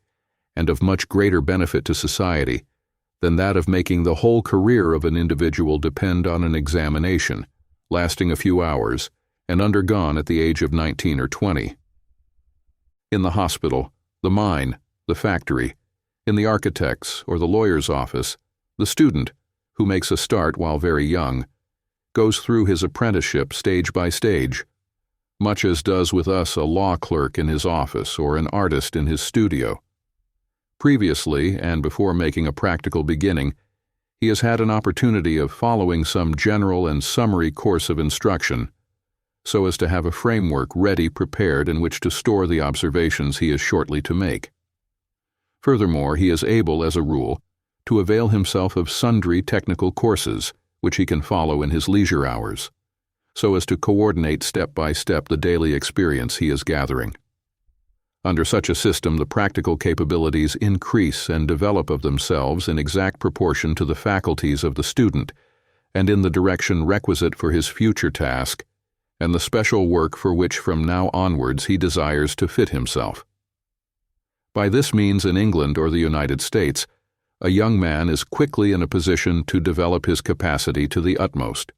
and of much greater benefit to society than that of making the whole career of an individual depend on an examination, lasting a few hours, and undergone at the age of 19 or 20. In the hospital, the mine, the factory, in the architect's or the lawyer's office, the student, who makes a start while very young, goes through his apprenticeship stage by stage, much as does with us a law clerk in his office or an artist in his studio. Previously, and before making a practical beginning, he has had an opportunity of following some general and summary course of instruction, so as to have a framework ready prepared in which to store the observations he is shortly to make. Furthermore, he is able, as a rule, to avail himself of sundry technical courses, which he can follow in his leisure hours, so as to coordinate step by step the daily experience he is gathering. Under such a system, the practical capabilities increase and develop of themselves in exact proportion to the faculties of the student and in the direction requisite for his future task and the special work for which from now onwards he desires to fit himself. By this means, in England or the United States, a young man is quickly in a position to develop his capacity to the utmost.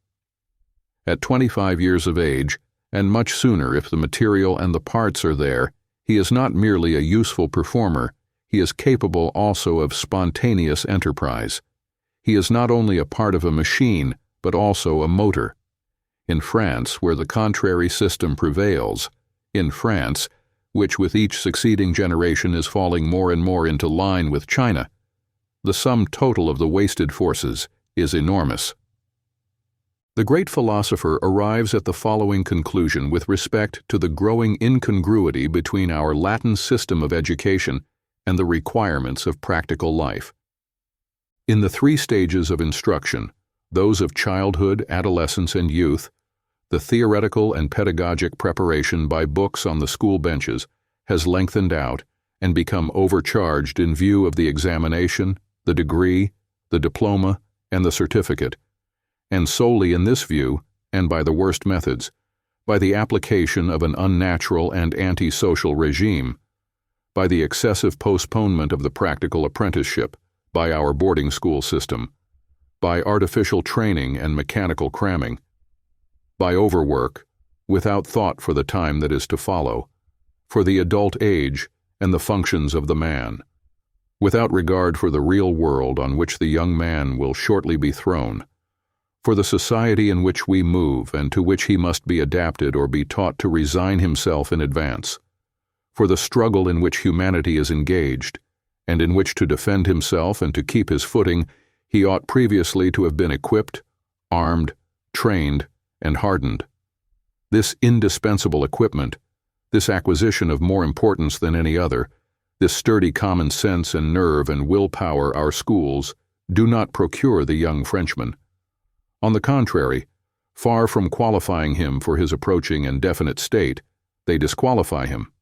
At 25 years of age, and much sooner if the material and the parts are there, he is not merely a useful performer, he is capable also of spontaneous enterprise. He is not only a part of a machine, but also a motor. In France, where the contrary system prevails, in France, which with each succeeding generation is falling more and more into line with China, the sum total of the wasted forces is enormous. The great philosopher arrives at the following conclusion with respect to the growing incongruity between our Latin system of education and the requirements of practical life. In the three stages of instruction, those of childhood, adolescence, and youth, the theoretical and pedagogic preparation by books on the school benches has lengthened out and become overcharged in view of the examination, the degree, the diploma, and the certificate, and solely in this view, and by the worst methods, by the application of an unnatural and anti-social regime, by the excessive postponement of the practical apprenticeship, by our boarding school system, by artificial training and mechanical cramming, by overwork, without thought for the time that is to follow, for the adult age and the functions of the man, without regard for the real world on which the young man will shortly be thrown, for the society in which we move and to which he must be adapted or be taught to resign himself in advance, for the struggle in which humanity is engaged, and in which to defend himself and to keep his footing he ought previously to have been equipped, armed, trained, and hardened. This indispensable equipment, this acquisition of more importance than any other, this sturdy common sense and nerve and willpower our schools do not procure the young Frenchman. On the contrary, far from qualifying him for his approaching and definite state, they disqualify him.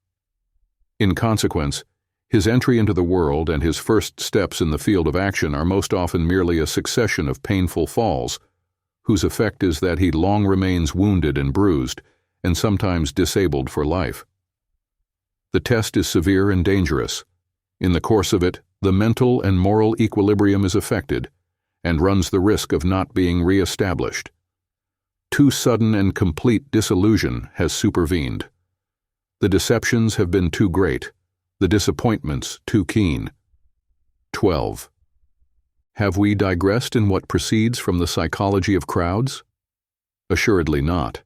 In consequence, his entry into the world and his first steps in the field of action are most often merely a succession of painful falls, whose effect is that he long remains wounded and bruised, and sometimes disabled for life. The test is severe and dangerous. In the course of it, the mental and moral equilibrium is affected, and runs the risk of not being re-established. Too sudden and complete disillusion has supervened. The deceptions have been too great, the disappointments too keen. 12. Have we digressed in what proceeds from the psychology of crowds? Assuredly not.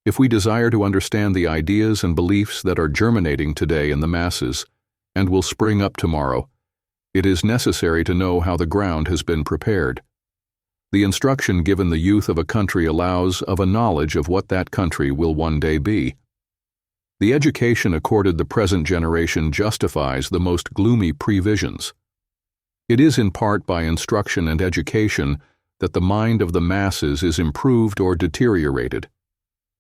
If we desire to understand the ideas and beliefs that are germinating today in the masses, and will spring up tomorrow, it is necessary to know how the ground has been prepared. The instruction given the youth of a country allows of a knowledge of what that country will one day be. The education accorded the present generation justifies the most gloomy previsions. It is in part by instruction and education that the mind of the masses is improved or deteriorated.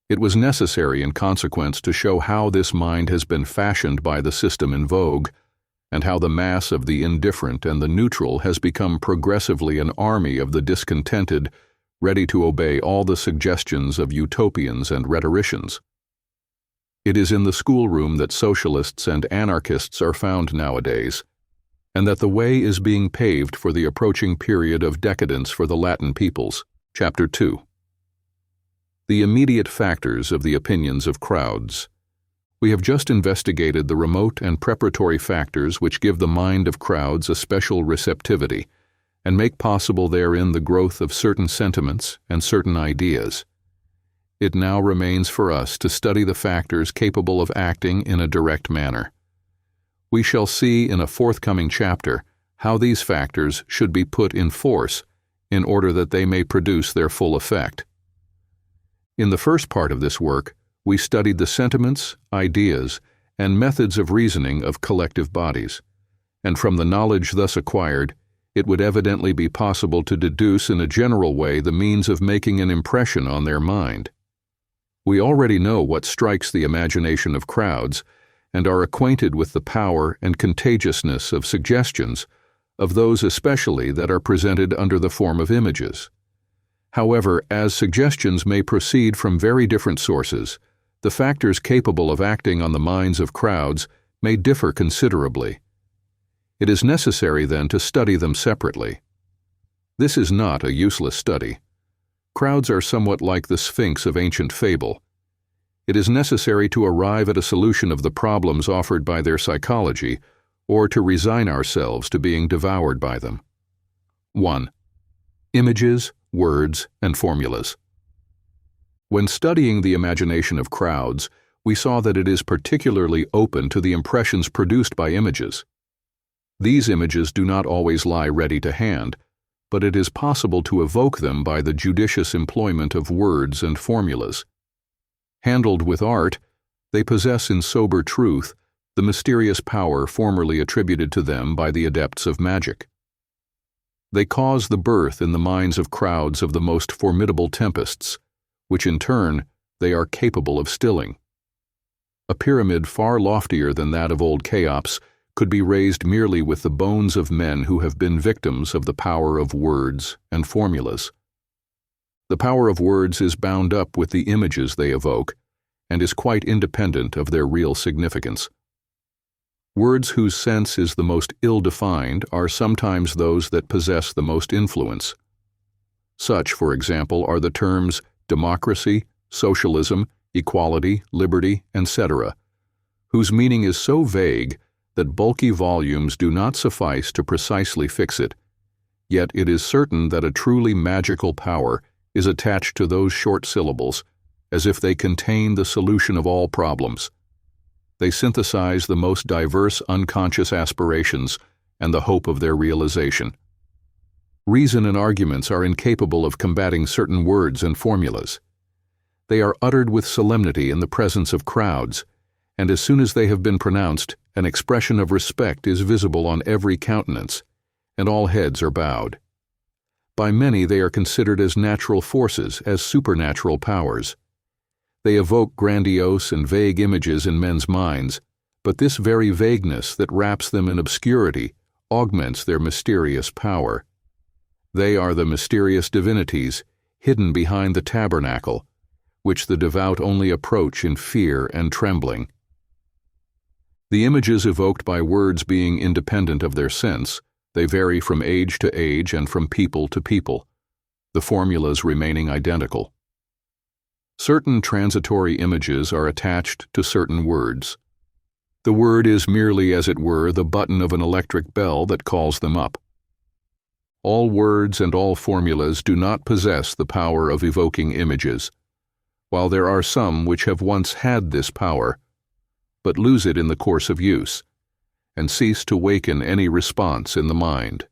It was necessary in consequence to show how this mind has been fashioned by the system in vogue, and how the mass of the indifferent and the neutral has become progressively an army of the discontented, ready to obey all the suggestions of utopians and rhetoricians. It is in the schoolroom that socialists and anarchists are found nowadays, and that the way is being paved for the approaching period of decadence for the Latin peoples. Chapter 2. The immediate factors of the opinions of crowds. We have just investigated the remote and preparatory factors which give the mind of crowds a special receptivity, and make possible therein the growth of certain sentiments and certain ideas. It now remains for us to study the factors capable of acting in a direct manner. We shall see in a forthcoming chapter how these factors should be put in force in order that they may produce their full effect. In the first part of this work, we studied the sentiments, ideas, and methods of reasoning of collective bodies, and from the knowledge thus acquired, it would evidently be possible to deduce in a general way the means of making an impression on their mind. We already know what strikes the imagination of crowds, and are acquainted with the power and contagiousness of suggestions, of those especially that are presented under the form of images. However, as suggestions may proceed from very different sources, the factors capable of acting on the minds of crowds may differ considerably. It is necessary then to study them separately. This is not a useless study. Crowds are somewhat like the Sphinx of ancient fable. It is necessary to arrive at a solution of the problems offered by their psychology, or to resign ourselves to being devoured by them. 1. Images, words, and formulas. When studying the imagination of crowds, we saw that it is particularly open to the impressions produced by images. These images do not always lie ready to hand, but it is possible to evoke them by the judicious employment of words and formulas. Handled with art, they possess in sober truth the mysterious power formerly attributed to them by the adepts of magic. They cause the birth in the minds of crowds of the most formidable tempests, which in turn they are capable of stilling. A pyramid far loftier than that of old Cheops could be raised merely with the bones of men who have been victims of the power of words and formulas. The power of words is bound up with the images they evoke, and is quite independent of their real significance. Words whose sense is the most ill-defined are sometimes those that possess the most influence. Such, for example, are the terms democracy, socialism, equality, liberty, etc., whose meaning is so vague that bulky volumes do not suffice to precisely fix it, yet it is certain that a truly magical power is attached to those short syllables, as if they contain the solution of all problems. They synthesize the most diverse unconscious aspirations and the hope of their realization. Reason and arguments are incapable of combating certain words and formulas. They are uttered with solemnity in the presence of crowds, and as soon as they have been pronounced, an expression of respect is visible on every countenance, and all heads are bowed. By many they are considered as natural forces, as supernatural powers. They evoke grandiose and vague images in men's minds, but this very vagueness that wraps them in obscurity augments their mysterious power. They are the mysterious divinities hidden behind the tabernacle, which the devout only approach in fear and trembling. The images evoked by words being independent of their sense, they vary from age to age and from people to people, the formulas remaining identical. Certain transitory images are attached to certain words. The word is merely, as it were, the button of an electric bell that calls them up. All words and all formulas do not possess the power of evoking images, while there are some which have once had this power, but lose it in the course of use, and cease to waken any response in the mind.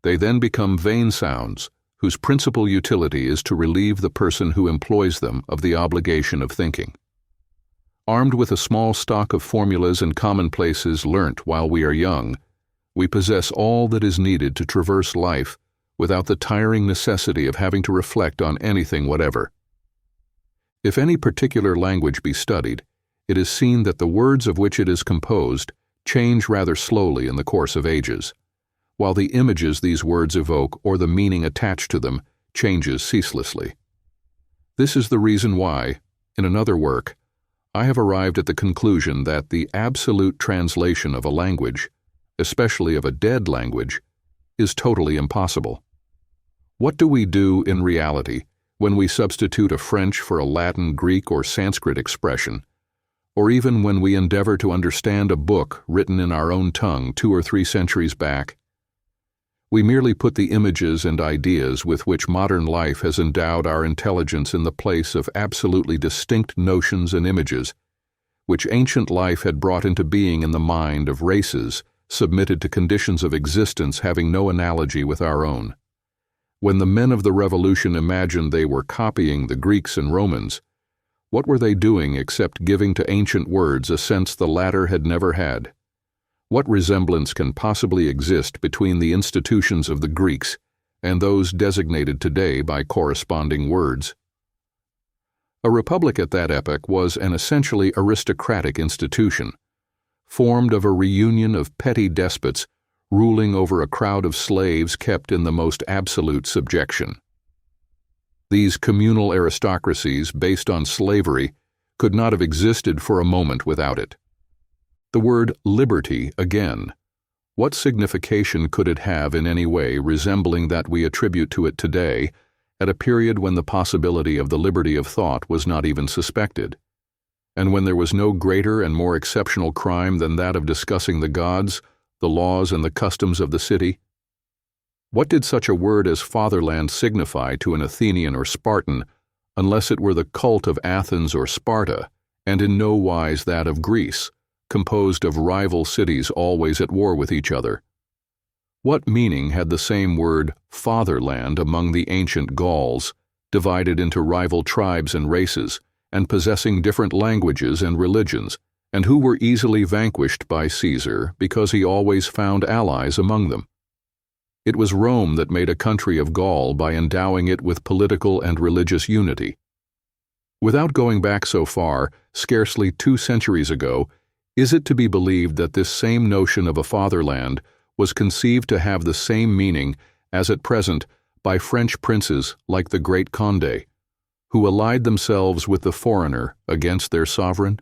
They then become vain sounds, whose principal utility is to relieve the person who employs them of the obligation of thinking. Armed with a small stock of formulas and commonplaces learnt while we are young, we possess all that is needed to traverse life without the tiring necessity of having to reflect on anything whatever. If any particular language be studied, it is seen that the words of which it is composed change rather slowly in the course of ages, while the images these words evoke or the meaning attached to them changes ceaselessly. This is the reason why, in another work, I have arrived at the conclusion that the absolute translation of a language, especially of a dead language, is totally impossible. What do we do in reality when we substitute a French for a Latin, Greek, or Sanskrit expression, or even when we endeavor to understand a book written in our own tongue 2 or 3 centuries back? We merely put the images and ideas with which modern life has endowed our intelligence in the place of absolutely distinct notions and images, which ancient life had brought into being in the mind of races submitted to conditions of existence having no analogy with our own. When the men of the Revolution imagined they were copying the Greeks and Romans, what were they doing except giving to ancient words a sense the latter had never had? What resemblance can possibly exist between the institutions of the Greeks and those designated today by corresponding words? A republic at that epoch was an essentially aristocratic institution, formed of a reunion of petty despots ruling over a crowd of slaves kept in the most absolute subjection. These communal aristocracies, based on slavery, could not have existed for a moment without it. The word liberty, again, what signification could it have in any way resembling that we attribute to it today, at a period when the possibility of the liberty of thought was not even suspected, and when there was no greater and more exceptional crime than that of discussing the gods, the laws, and the customs of the city? What did such a word as fatherland signify to an Athenian or Spartan, unless it were the cult of Athens or Sparta, and in no wise that of Greece, composed of rival cities always at war with each other? What meaning had the same word fatherland among the ancient Gauls, divided into rival tribes and races, and possessing different languages and religions, and who were easily vanquished by Caesar because he always found allies among them? It was Rome that made a country of Gaul by endowing it with political and religious unity. Without going back so far, scarcely 2 centuries ago, is it to be believed that this same notion of a fatherland was conceived to have the same meaning as at present by French princes like the great Condé, who allied themselves with the foreigner against their sovereign?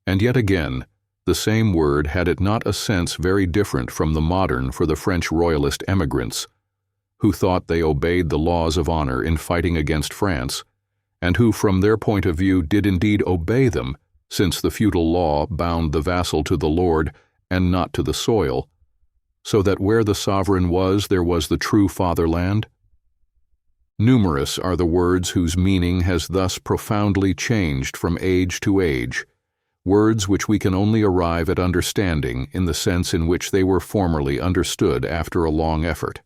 And yet again, the same word had it not a sense very different from the modern for the French royalist emigrants, who thought they obeyed the laws of honor in fighting against France, and who from their point of view did indeed obey them, since the feudal law bound the vassal to the lord and not to the soil, so that where the sovereign was there was the true fatherland? Numerous are the words whose meaning has thus profoundly changed from age to age, words which we can only arrive at understanding in the sense in which they were formerly understood after a long effort.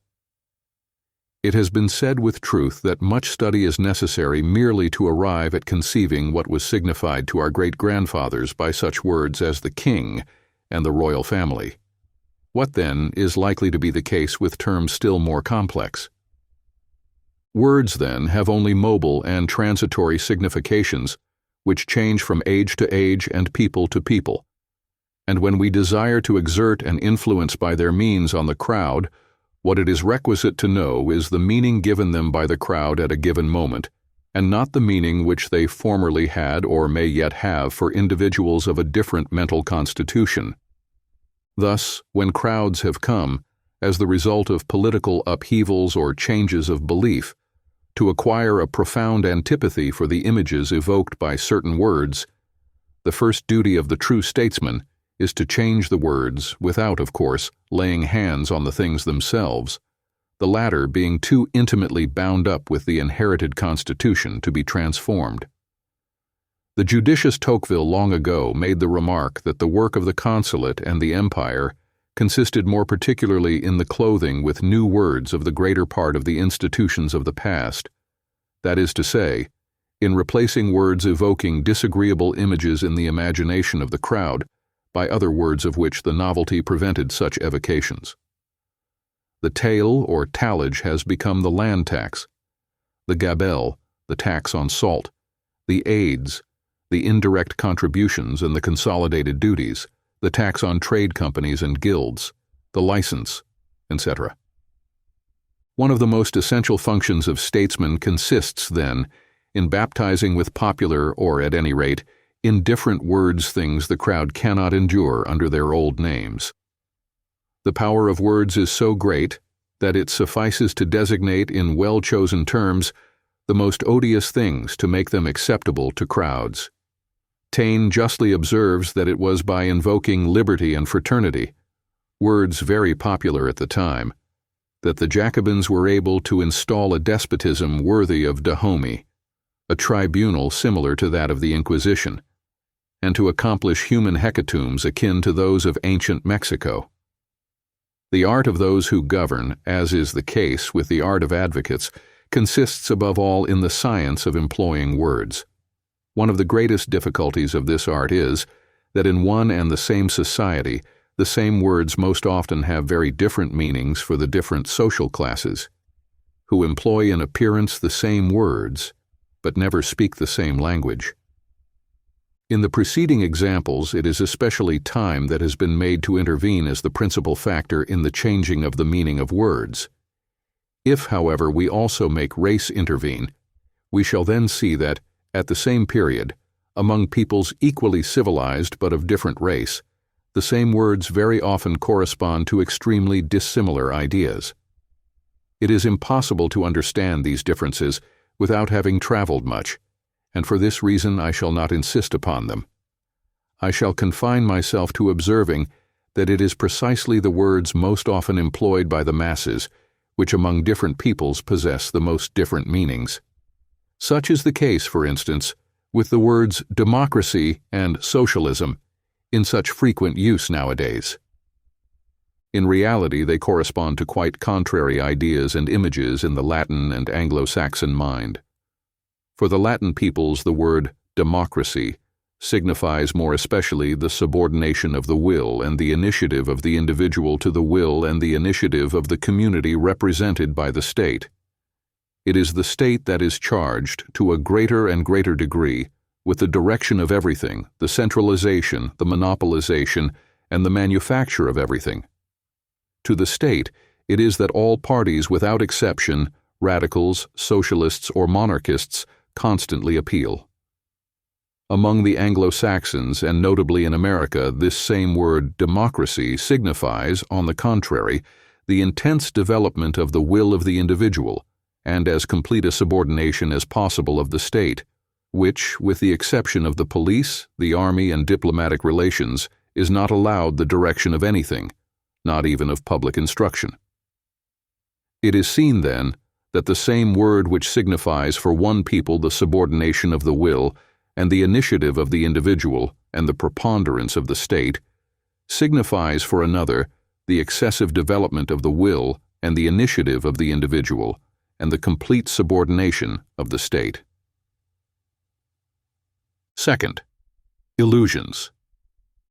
It has been said with truth that much study is necessary merely to arrive at conceiving what was signified to our great-grandfathers by such words as the king and the royal family. What, then, is likely to be the case with terms still more complex? Words, then, have only mobile and transitory significations which change from age to age and people to people, and when we desire to exert an influence by their means on the crowd, what it is requisite to know is the meaning given them by the crowd at a given moment, and not the meaning which they formerly had or may yet have for individuals of a different mental constitution. Thus, when crowds have come, as the result of political upheavals or changes of belief, to acquire a profound antipathy for the images evoked by certain words, the first duty of the true statesman is to change the words without, of course, laying hands on the things themselves, the latter being too intimately bound up with the inherited constitution to be transformed. The judicious Tocqueville long ago made the remark that the work of the consulate and the empire consisted more particularly in the clothing with new words of the greater part of the institutions of the past, that is to say, in replacing words evoking disagreeable images in the imagination of the crowd by other words of which the novelty prevented such evocations. The taille or tallage has become the land tax, the gabelle, the tax on salt, the aids, the indirect contributions and the consolidated duties, the tax on trade companies and guilds, the license, etc. One of the most essential functions of statesmen consists, then, in baptizing with popular, or at any rate, indifferent words things the crowd cannot endure under their old names. The power of words is so great that it suffices to designate in well-chosen terms the most odious things to make them acceptable to crowds. Taine justly observes that it was by invoking liberty and fraternity, words very popular at the time, that the Jacobins were able to install a despotism worthy of Dahomey, a tribunal similar to that of the Inquisition, and to accomplish human hecatombs akin to those of ancient Mexico. The art of those who govern, as is the case with the art of advocates, consists above all in the science of employing words. One of the greatest difficulties of this art is that in one and the same society, the same words most often have very different meanings for the different social classes, who employ in appearance the same words, but never speak the same language. In the preceding examples, it is especially time that has been made to intervene as the principal factor in the changing of the meaning of words. If, however, we also make race intervene, we shall then see that, at the same period, among peoples equally civilized but of different race, the same words very often correspond to extremely dissimilar ideas. It is impossible to understand these differences without having traveled much, and for this reason I shall not insist upon them. I shall confine myself to observing that it is precisely the words most often employed by the masses which among different peoples possess the most different meanings. Such is the case, for instance, with the words democracy and socialism in such frequent use nowadays. In reality, they correspond to quite contrary ideas and images in the Latin and Anglo-Saxon mind. For the Latin peoples, the word democracy signifies more especially the subordination of the will and the initiative of the individual to the will and the initiative of the community represented by the state. It is the state that is charged, to a greater and greater degree, with the direction of everything, the centralization, the monopolization, and the manufacture of everything. To the state, it is that all parties without exception, radicals, socialists, or monarchists, constantly appeal. Among the Anglo-Saxons, and notably in America, this same word democracy signifies, on the contrary, the intense development of the will of the individual, and as complete a subordination as possible of the state, which, with the exception of the police, the army, and diplomatic relations, is not allowed the direction of anything, not even of public instruction. It is seen, then, that the same word which signifies for one people the subordination of the will and the initiative of the individual and the preponderance of the state, signifies for another the excessive development of the will and the initiative of the individual and the complete subordination of the state. Second, illusions.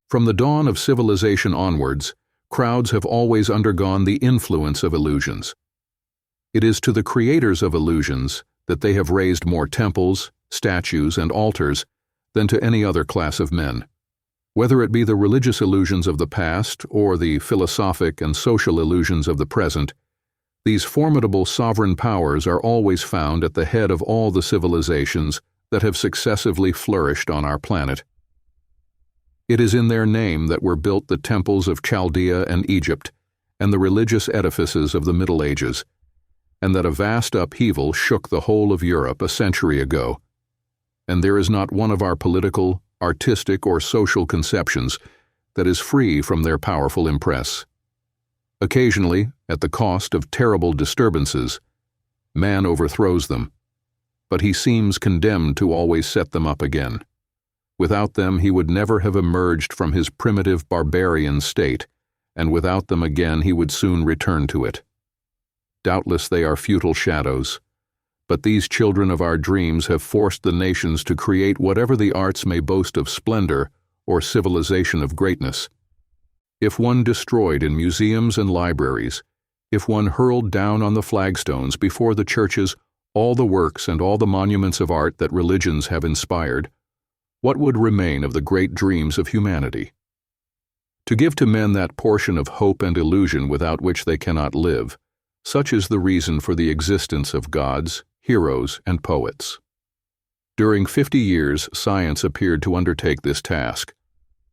From the dawn of civilization onwards, crowds have always undergone the influence of illusions. It is to the creators of illusions that they have raised more temples, statues, and altars than to any other class of men. Whether it be the religious illusions of the past or the philosophic and social illusions of the present, these formidable sovereign powers are always found at the head of all the civilizations that have successively flourished on our planet. It is in their name that were built the temples of Chaldea and Egypt and the religious edifices of the Middle Ages, and that a vast upheaval shook the whole of Europe a century ago. And there is not one of our political, artistic, or social conceptions that is free from their powerful impress. Occasionally, at the cost of terrible disturbances, man overthrows them, but he seems condemned to always set them up again. Without them, he would never have emerged from his primitive barbarian state, and without them again he would soon return to it. Doubtless they are futile shadows, but these children of our dreams have forced the nations to create whatever the arts may boast of splendor or civilization of greatness. If one destroyed in museums and libraries, if one hurled down on the flagstones before the churches all the works and all the monuments of art that religions have inspired, what would remain of the great dreams of humanity? To give to men that portion of hope and illusion without which they cannot live, such is the reason for the existence of gods, heroes, and poets. During 50 years, science appeared to undertake this task,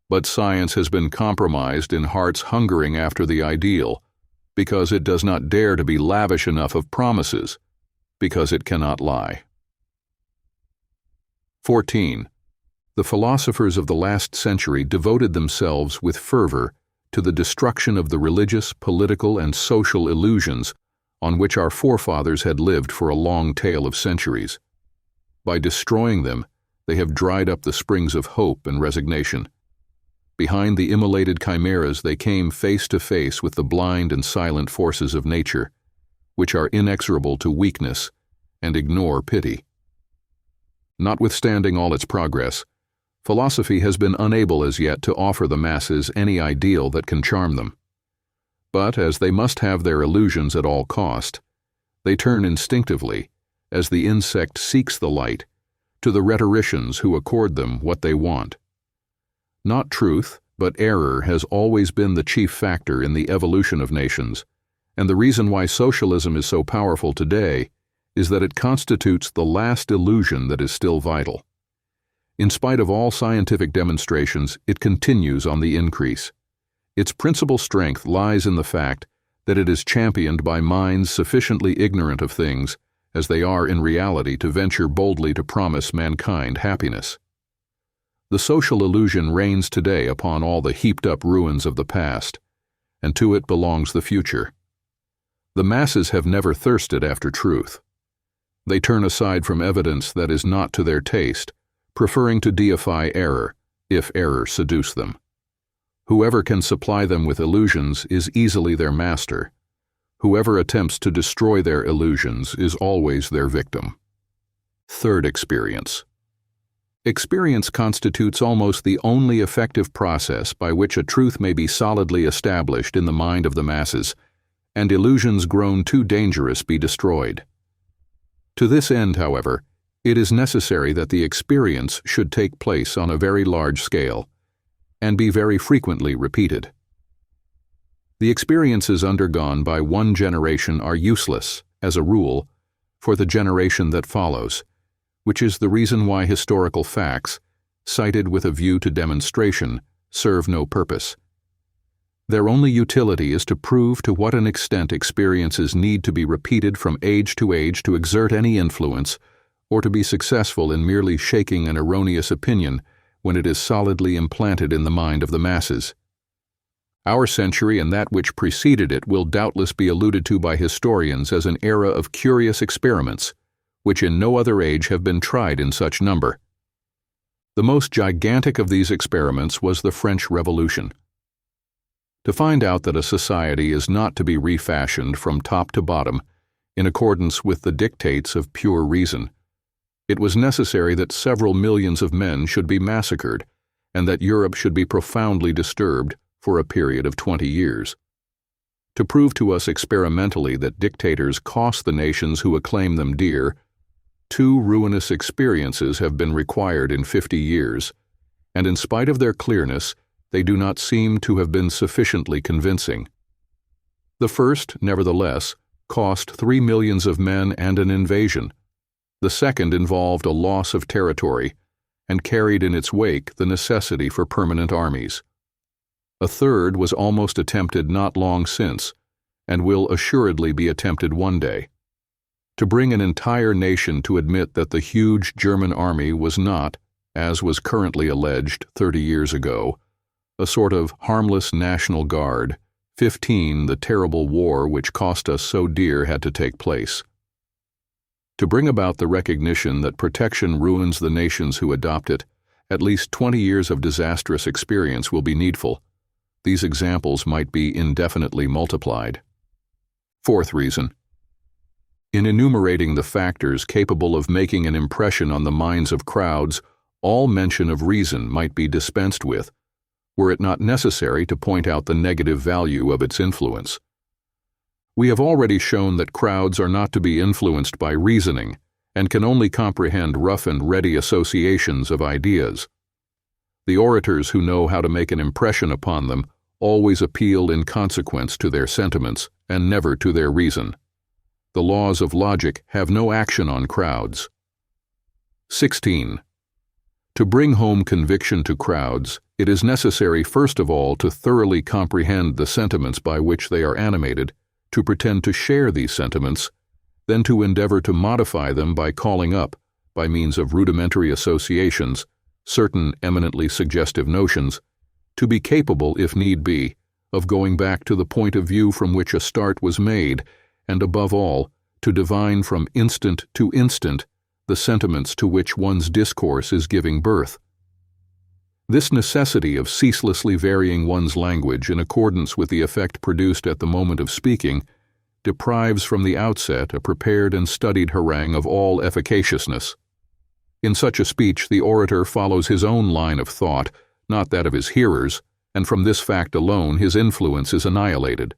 but science has been compromised in hearts hungering after the ideal, because it does not dare to be lavish enough of promises, because it cannot lie. 14. The philosophers of the last century devoted themselves with fervor to the destruction of the religious, political, and social illusions on which our forefathers had lived for a long tale of centuries. By destroying them, they have dried up the springs of hope and resignation. Behind the immolated chimeras they came face to face with the blind and silent forces of nature, which are inexorable to weakness and ignore pity. Notwithstanding all its progress, philosophy has been unable as yet to offer the masses any ideal that can charm them. But as they must have their illusions at all cost, they turn instinctively, as the insect seeks the light, to the rhetoricians who accord them what they want. Not truth, but error has always been the chief factor in the evolution of nations, and the reason why socialism is so powerful today is that it constitutes the last illusion that is still vital. In spite of all scientific demonstrations, it continues on the increase. Its principal strength lies in the fact that it is championed by minds sufficiently ignorant of things as they are in reality to venture boldly to promise mankind happiness. The social illusion reigns today upon all the heaped-up ruins of the past, and to it belongs the future. The masses have never thirsted after truth. They turn aside from evidence that is not to their taste, preferring to deify error, if error seduce them. Whoever can supply them with illusions is easily their master. Whoever attempts to destroy their illusions is always their victim. Third experience. Experience constitutes almost the only effective process by which a truth may be solidly established in the mind of the masses, and illusions grown too dangerous be destroyed. To this end, however, it is necessary that the experience should take place on a very large scale, and be very frequently repeated. The experiences undergone by one generation are useless, as a rule, for the generation that follows, which is the reason why historical facts, cited with a view to demonstration, serve no purpose. Their only utility is to prove to what an extent experiences need to be repeated from age to age to exert any influence, or to be successful in merely shaking an erroneous opinion when it is solidly implanted in the mind of the masses. Our century and that which preceded it will doubtless be alluded to by historians as an era of curious experiments, which in no other age have been tried in such number. The most gigantic of these experiments was the French Revolution. To find out that a society is not to be refashioned from top to bottom in accordance with the dictates of pure reason, it was necessary that several millions of men should be massacred and that Europe should be profoundly disturbed for a period of 20 years. To prove to us experimentally that dictators cost the nations who acclaim them dear, 2 ruinous experiences have been required in 50 years, and in spite of their clearness, they do not seem to have been sufficiently convincing. The first, nevertheless, cost 3 millions of men and an invasion. The second involved a loss of territory and carried in its wake the necessity for permanent armies. A third was almost attempted not long since, and will assuredly be attempted one day. To bring an entire nation to admit that the huge German army was not, as was currently alleged 30 years ago, a sort of harmless National Guard, 15. The terrible war which cost us so dear had to take place. To bring about the recognition that protection ruins the nations who adopt it, at least 20 years of disastrous experience will be needful. These examples might be indefinitely multiplied. Fourth reason. In enumerating the factors capable of making an impression on the minds of crowds, all mention of reason might be dispensed with, were it not necessary to point out the negative value of its influence. We have already shown that crowds are not to be influenced by reasoning and can only comprehend rough and ready associations of ideas. The orators who know how to make an impression upon them always appeal in consequence to their sentiments and never to their reason. The laws of logic have no action on crowds. 16. To bring home conviction to crowds, it is necessary first of all to thoroughly comprehend the sentiments by which they are animated, to pretend to share these sentiments, then to endeavor to modify them by calling up, by means of rudimentary associations, certain eminently suggestive notions, to be capable, if need be, of going back to the point of view from which a start was made, and above all, to divine from instant to instant the sentiments to which one's discourse is giving birth. This necessity of ceaselessly varying one's language in accordance with the effect produced at the moment of speaking deprives from the outset a prepared and studied harangue of all efficaciousness. In such a speech, the orator follows his own line of thought, not that of his hearers, and from this fact alone his influence is annihilated.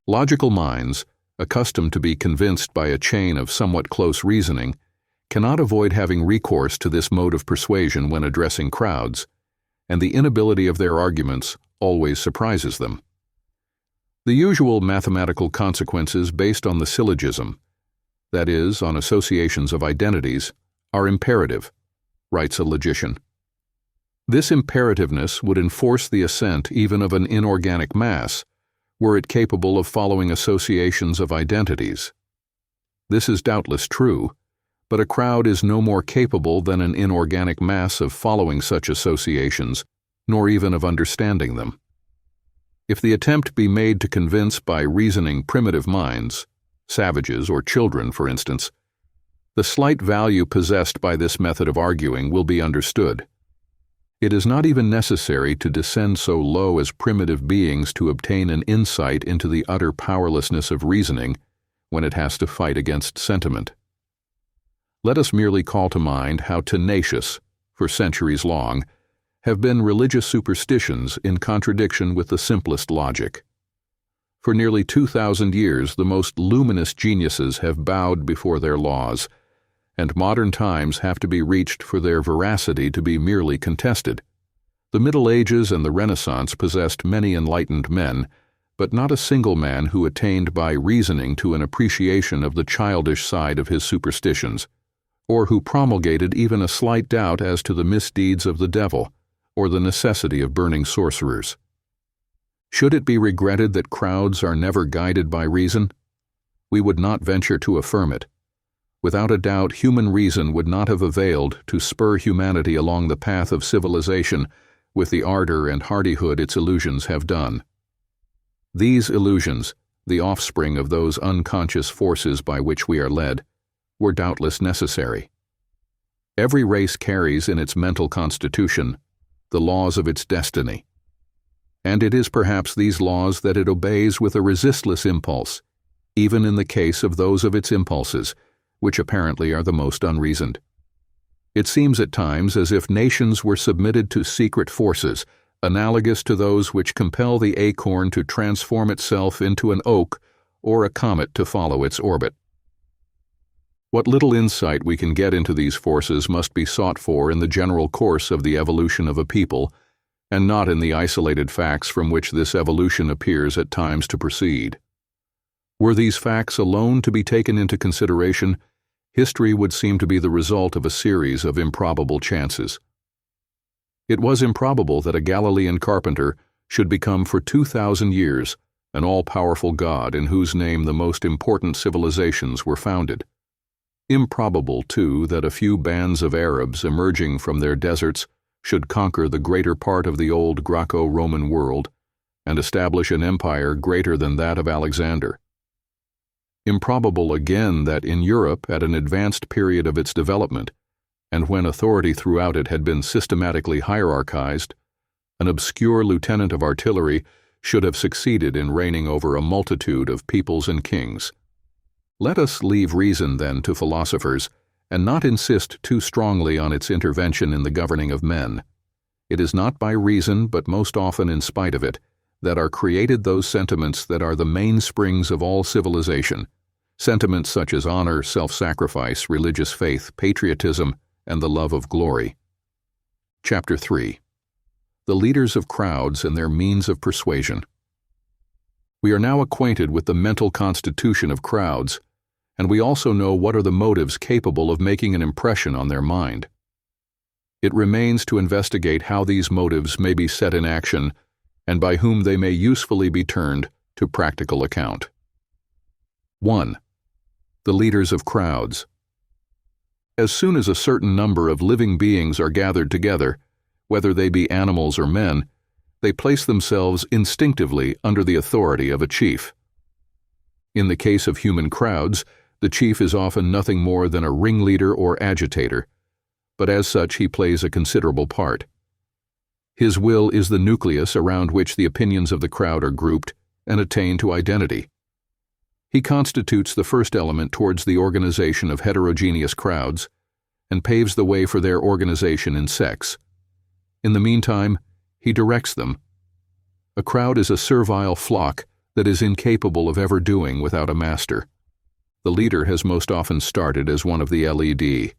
Logical minds, accustomed to be convinced by a chain of somewhat close reasoning, cannot avoid having recourse to this mode of persuasion when addressing crowds, and the inability of their arguments always surprises them. The usual mathematical consequences based on the syllogism, that is, on associations of identities, are imperative, writes a logician. This imperativeness would enforce the assent even of an inorganic mass, were it capable of following associations of identities. This is doubtless true, but a crowd is no more capable than an inorganic mass of following such associations, nor even of understanding them. If the attempt be made to convince by reasoning primitive minds, savages or children, for instance, the slight value possessed by this method of arguing will be understood. It is not even necessary to descend so low as primitive beings to obtain an insight into the utter powerlessness of reasoning when it has to fight against sentiment. Let us merely call to mind how tenacious, for centuries long, have been religious superstitions in contradiction with the simplest logic. For nearly 2,000 years, the most luminous geniuses have bowed before their laws, and modern times have to be reached for their veracity to be merely contested. The Middle Ages and the Renaissance possessed many enlightened men, but not a single man who attained by reasoning to an appreciation of the childish side of his superstitions, or who promulgated even a slight doubt as to the misdeeds of the devil, or the necessity of burning sorcerers. Should it be regretted that crowds are never guided by reason? We would not venture to affirm it. Without a doubt, human reason would not have availed to spur humanity along the path of civilization with the ardor and hardihood its illusions have done. These illusions, the offspring of those unconscious forces by which we are led, were doubtless necessary. Every race carries in its mental constitution the laws of its destiny, and it is perhaps these laws that it obeys with a resistless impulse, even in the case of those of its impulses, which apparently are the most unreasoned. It seems at times as if nations were submitted to secret forces, analogous to those which compel the acorn to transform itself into an oak or a comet to follow its orbit. What little insight we can get into these forces must be sought for in the general course of the evolution of a people, and not in the isolated facts from which this evolution appears at times to proceed. Were these facts alone to be taken into consideration, history would seem to be the result of a series of improbable chances. It was improbable that a Galilean carpenter should become for 2,000 years an all-powerful god in whose name the most important civilizations were founded. Improbable, too, that a few bands of Arabs emerging from their deserts should conquer the greater part of the old Greco-Roman world, and establish an empire greater than that of Alexander. Improbable again that in Europe, at an advanced period of its development, and when authority throughout it had been systematically hierarchized, an obscure lieutenant of artillery should have succeeded in reigning over a multitude of peoples and kings. Let us leave reason, then, to philosophers, and not insist too strongly on its intervention in the governing of men. It is not by reason, but most often in spite of it, that are created those sentiments that are the mainsprings of all civilization, sentiments such as honor, self-sacrifice, religious faith, patriotism, and the love of glory. Chapter 3. The Leaders of Crowds and Their Means of Persuasion. We are now acquainted with the mental constitution of crowds, and we also know what are the motives capable of making an impression on their mind. It remains to investigate how these motives may be set in action and by whom they may usefully be turned to practical account. 1. The leaders of crowds. As soon as a certain number of living beings are gathered together, whether they be animals or men, they place themselves instinctively under the authority of a chief. In the case of human crowds, the chief is often nothing more than a ringleader or agitator, but as such he plays a considerable part. His will is the nucleus around which the opinions of the crowd are grouped and attain to identity. He constitutes the first element towards the organization of heterogeneous crowds and paves the way for their organization in sects. In the meantime, he directs them. A crowd is a servile flock that is incapable of ever doing without a master. The leader has most often started as one of the LED.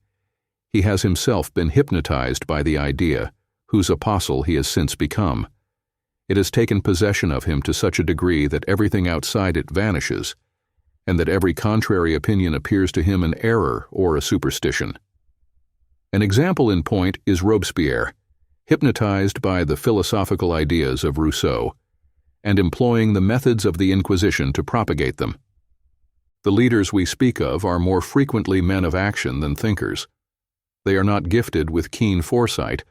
He has himself been hypnotized by the idea, whose apostle he has since become. It has taken possession of him to such a degree that everything outside it vanishes, and that every contrary opinion appears to him an error or a superstition. An example in point is Robespierre, hypnotized by the philosophical ideas of Rousseau, and employing the methods of the Inquisition to propagate them. The leaders we speak of are more frequently men of action than thinkers. They are not gifted with keen foresight,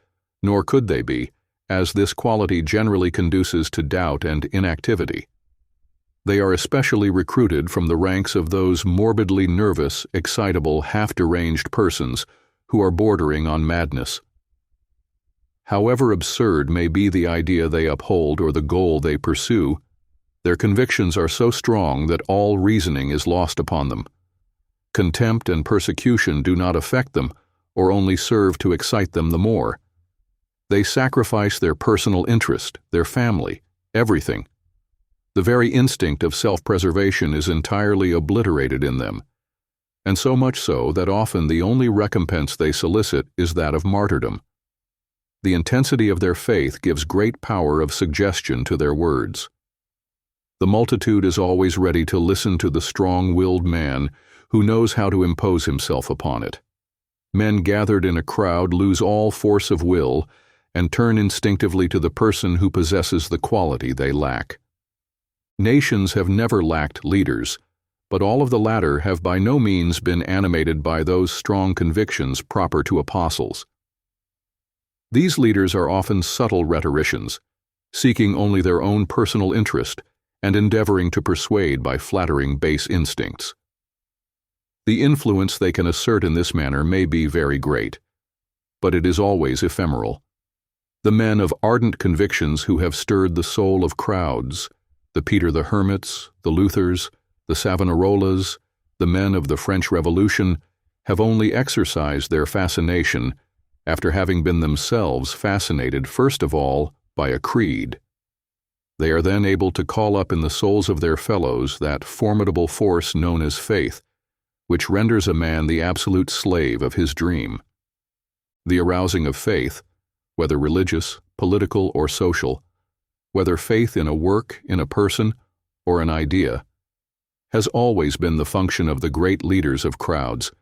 nor could they be, as this quality generally conduces to doubt and inactivity. They are especially recruited from the ranks of those morbidly nervous, excitable, half-deranged persons who are bordering on madness. However absurd may be the idea they uphold or the goal they pursue, their convictions are so strong that all reasoning is lost upon them. Contempt and persecution do not affect them, or only serve to excite them the more. They sacrifice their personal interest, their family, everything. The very instinct of self-preservation is entirely obliterated in them, and so much so that often the only recompense they solicit is that of martyrdom. The intensity of their faith gives great power of suggestion to their words. The multitude is always ready to listen to the strong-willed man who knows how to impose himself upon it. Men gathered in a crowd lose all force of will and turn instinctively to the person who possesses the quality they lack. Nations have never lacked leaders, but all of the latter have by no means been animated by those strong convictions proper to apostles. These leaders are often subtle rhetoricians, seeking only their own personal interest and endeavoring to persuade by flattering base instincts. The influence they can assert in this manner may be very great, but it is always ephemeral. The men of ardent convictions who have stirred the soul of crowds, the Peter the Hermits, the Luthers, the Savonarolas, the men of the French Revolution, have only exercised their fascination after having been themselves fascinated first of all by a creed. They are then able to call up in the souls of their fellows that formidable force known as faith, which renders a man the absolute slave of his dream. The arousing of faith, whether religious, political, or social, whether faith in a work, in a person, or an idea, has always been the function of the great leaders of crowds,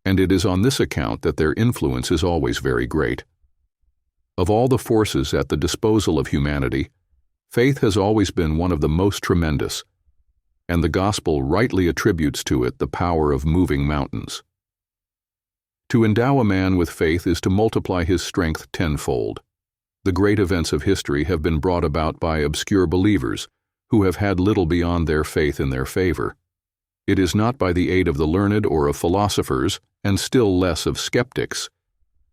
and it is on this account that their influence is always very great. Of all the forces at the disposal of humanity, faith has always been one of the most tremendous, and the gospel rightly attributes to it the power of moving mountains. To endow a man with faith is to multiply his strength tenfold. The great events of history have been brought about by obscure believers who have had little beyond their faith in their favor. It is not by the aid of the learned or of philosophers, and still less of skeptics,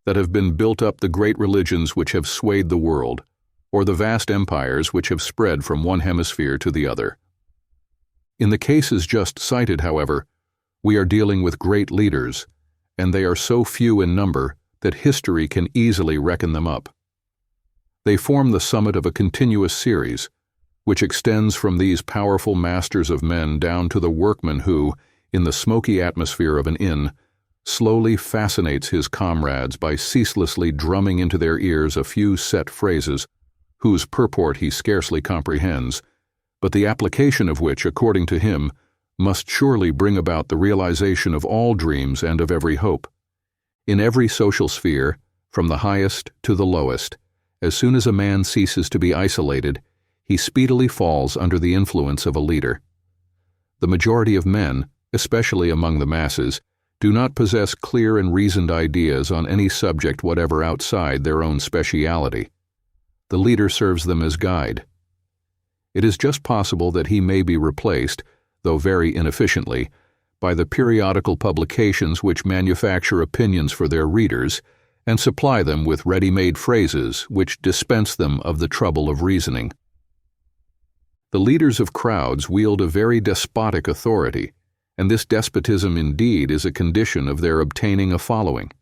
that have been built up the great religions which have swayed the world, or the vast empires which have spread from one hemisphere to the other. In the cases just cited, however, we are dealing with great leaders, and they are so few in number that history can easily reckon them up. They form the summit of a continuous series, which extends from these powerful masters of men down to the workman who, in the smoky atmosphere of an inn, slowly fascinates his comrades by ceaselessly drumming into their ears a few set phrases, whose purport he scarcely comprehends, but the application of which, according to him, must surely bring about the realization of all dreams and of every hope. In every social sphere, from the highest to the lowest, as soon as a man ceases to be isolated, he speedily falls under the influence of a leader. The majority of men, especially among the masses, do not possess clear and reasoned ideas on any subject whatever outside their own speciality. The leader serves them as guide. It is just possible that he may be replaced, though very inefficiently, by the periodical publications which manufacture opinions for their readers and supply them with ready-made phrases which dispense them of the trouble of reasoning. The leaders of crowds wield a very despotic authority, and this despotism indeed is a condition of their obtaining a following.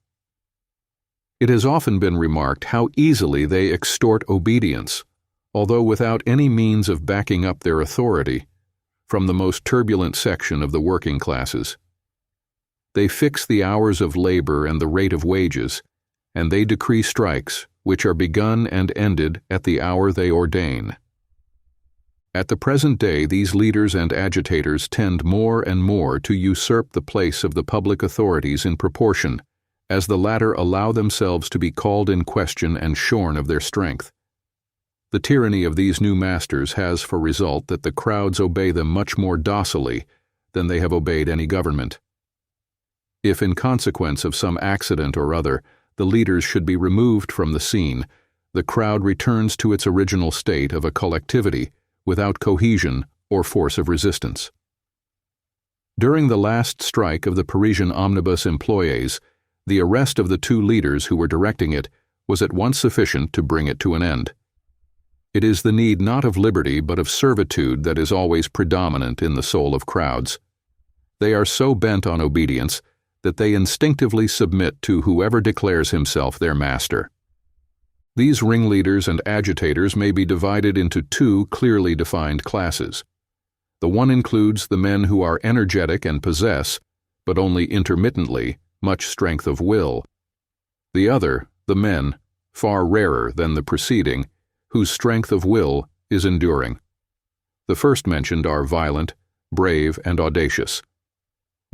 It has often been remarked how easily they extort obedience, although without any means of backing up their authority, from the most turbulent section of the working classes. They fix the hours of labor and the rate of wages, and they decree strikes, which are begun and ended at the hour they ordain. At the present day, these leaders and agitators tend more and more to usurp the place of the public authorities in proportion as the latter allow themselves to be called in question and shorn of their strength. The tyranny of these new masters has for result that the crowds obey them much more docilely than they have obeyed any government. If in consequence of some accident or other the leaders should be removed from the scene, the crowd returns to its original state of a collectivity without cohesion or force of resistance. During the last strike of the Parisian omnibus employees, the arrest of the two leaders who were directing it was at once sufficient to bring it to an end. It is the need not of liberty but of servitude that is always predominant in the soul of crowds. They are so bent on obedience that they instinctively submit to whoever declares himself their master. These ringleaders and agitators may be divided into two clearly defined classes. The one includes the men who are energetic and possess, but only intermittently, much strength of will. The other, the men, far rarer than the preceding, whose strength of will is enduring. The first mentioned are violent, brave, and audacious.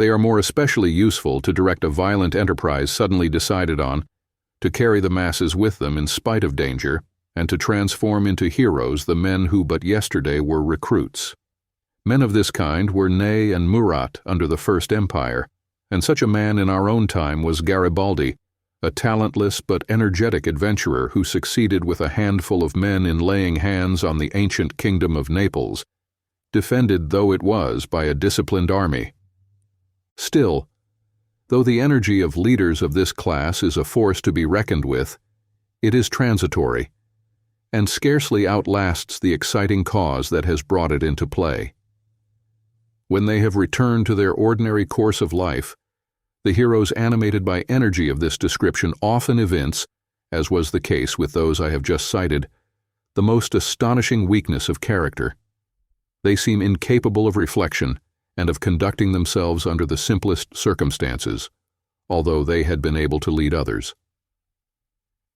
They are more especially useful to direct a violent enterprise suddenly decided on, to carry the masses with them in spite of danger, and to transform into heroes the men who but yesterday were recruits. Men of this kind were Ney and Murat under the First Empire, and such a man in our own time was Garibaldi, a talentless but energetic adventurer who succeeded with a handful of men in laying hands on the ancient kingdom of Naples, defended though it was by a disciplined army. Still, though the energy of leaders of this class is a force to be reckoned with, it is transitory, and scarcely outlasts the exciting cause that has brought it into play. When they have returned to their ordinary course of life, the heroes animated by energy of this description often evince, as was the case with those I have just cited, the most astonishing weakness of character. They seem incapable of reflection and of conducting themselves under the simplest circumstances, although they had been able to lead others.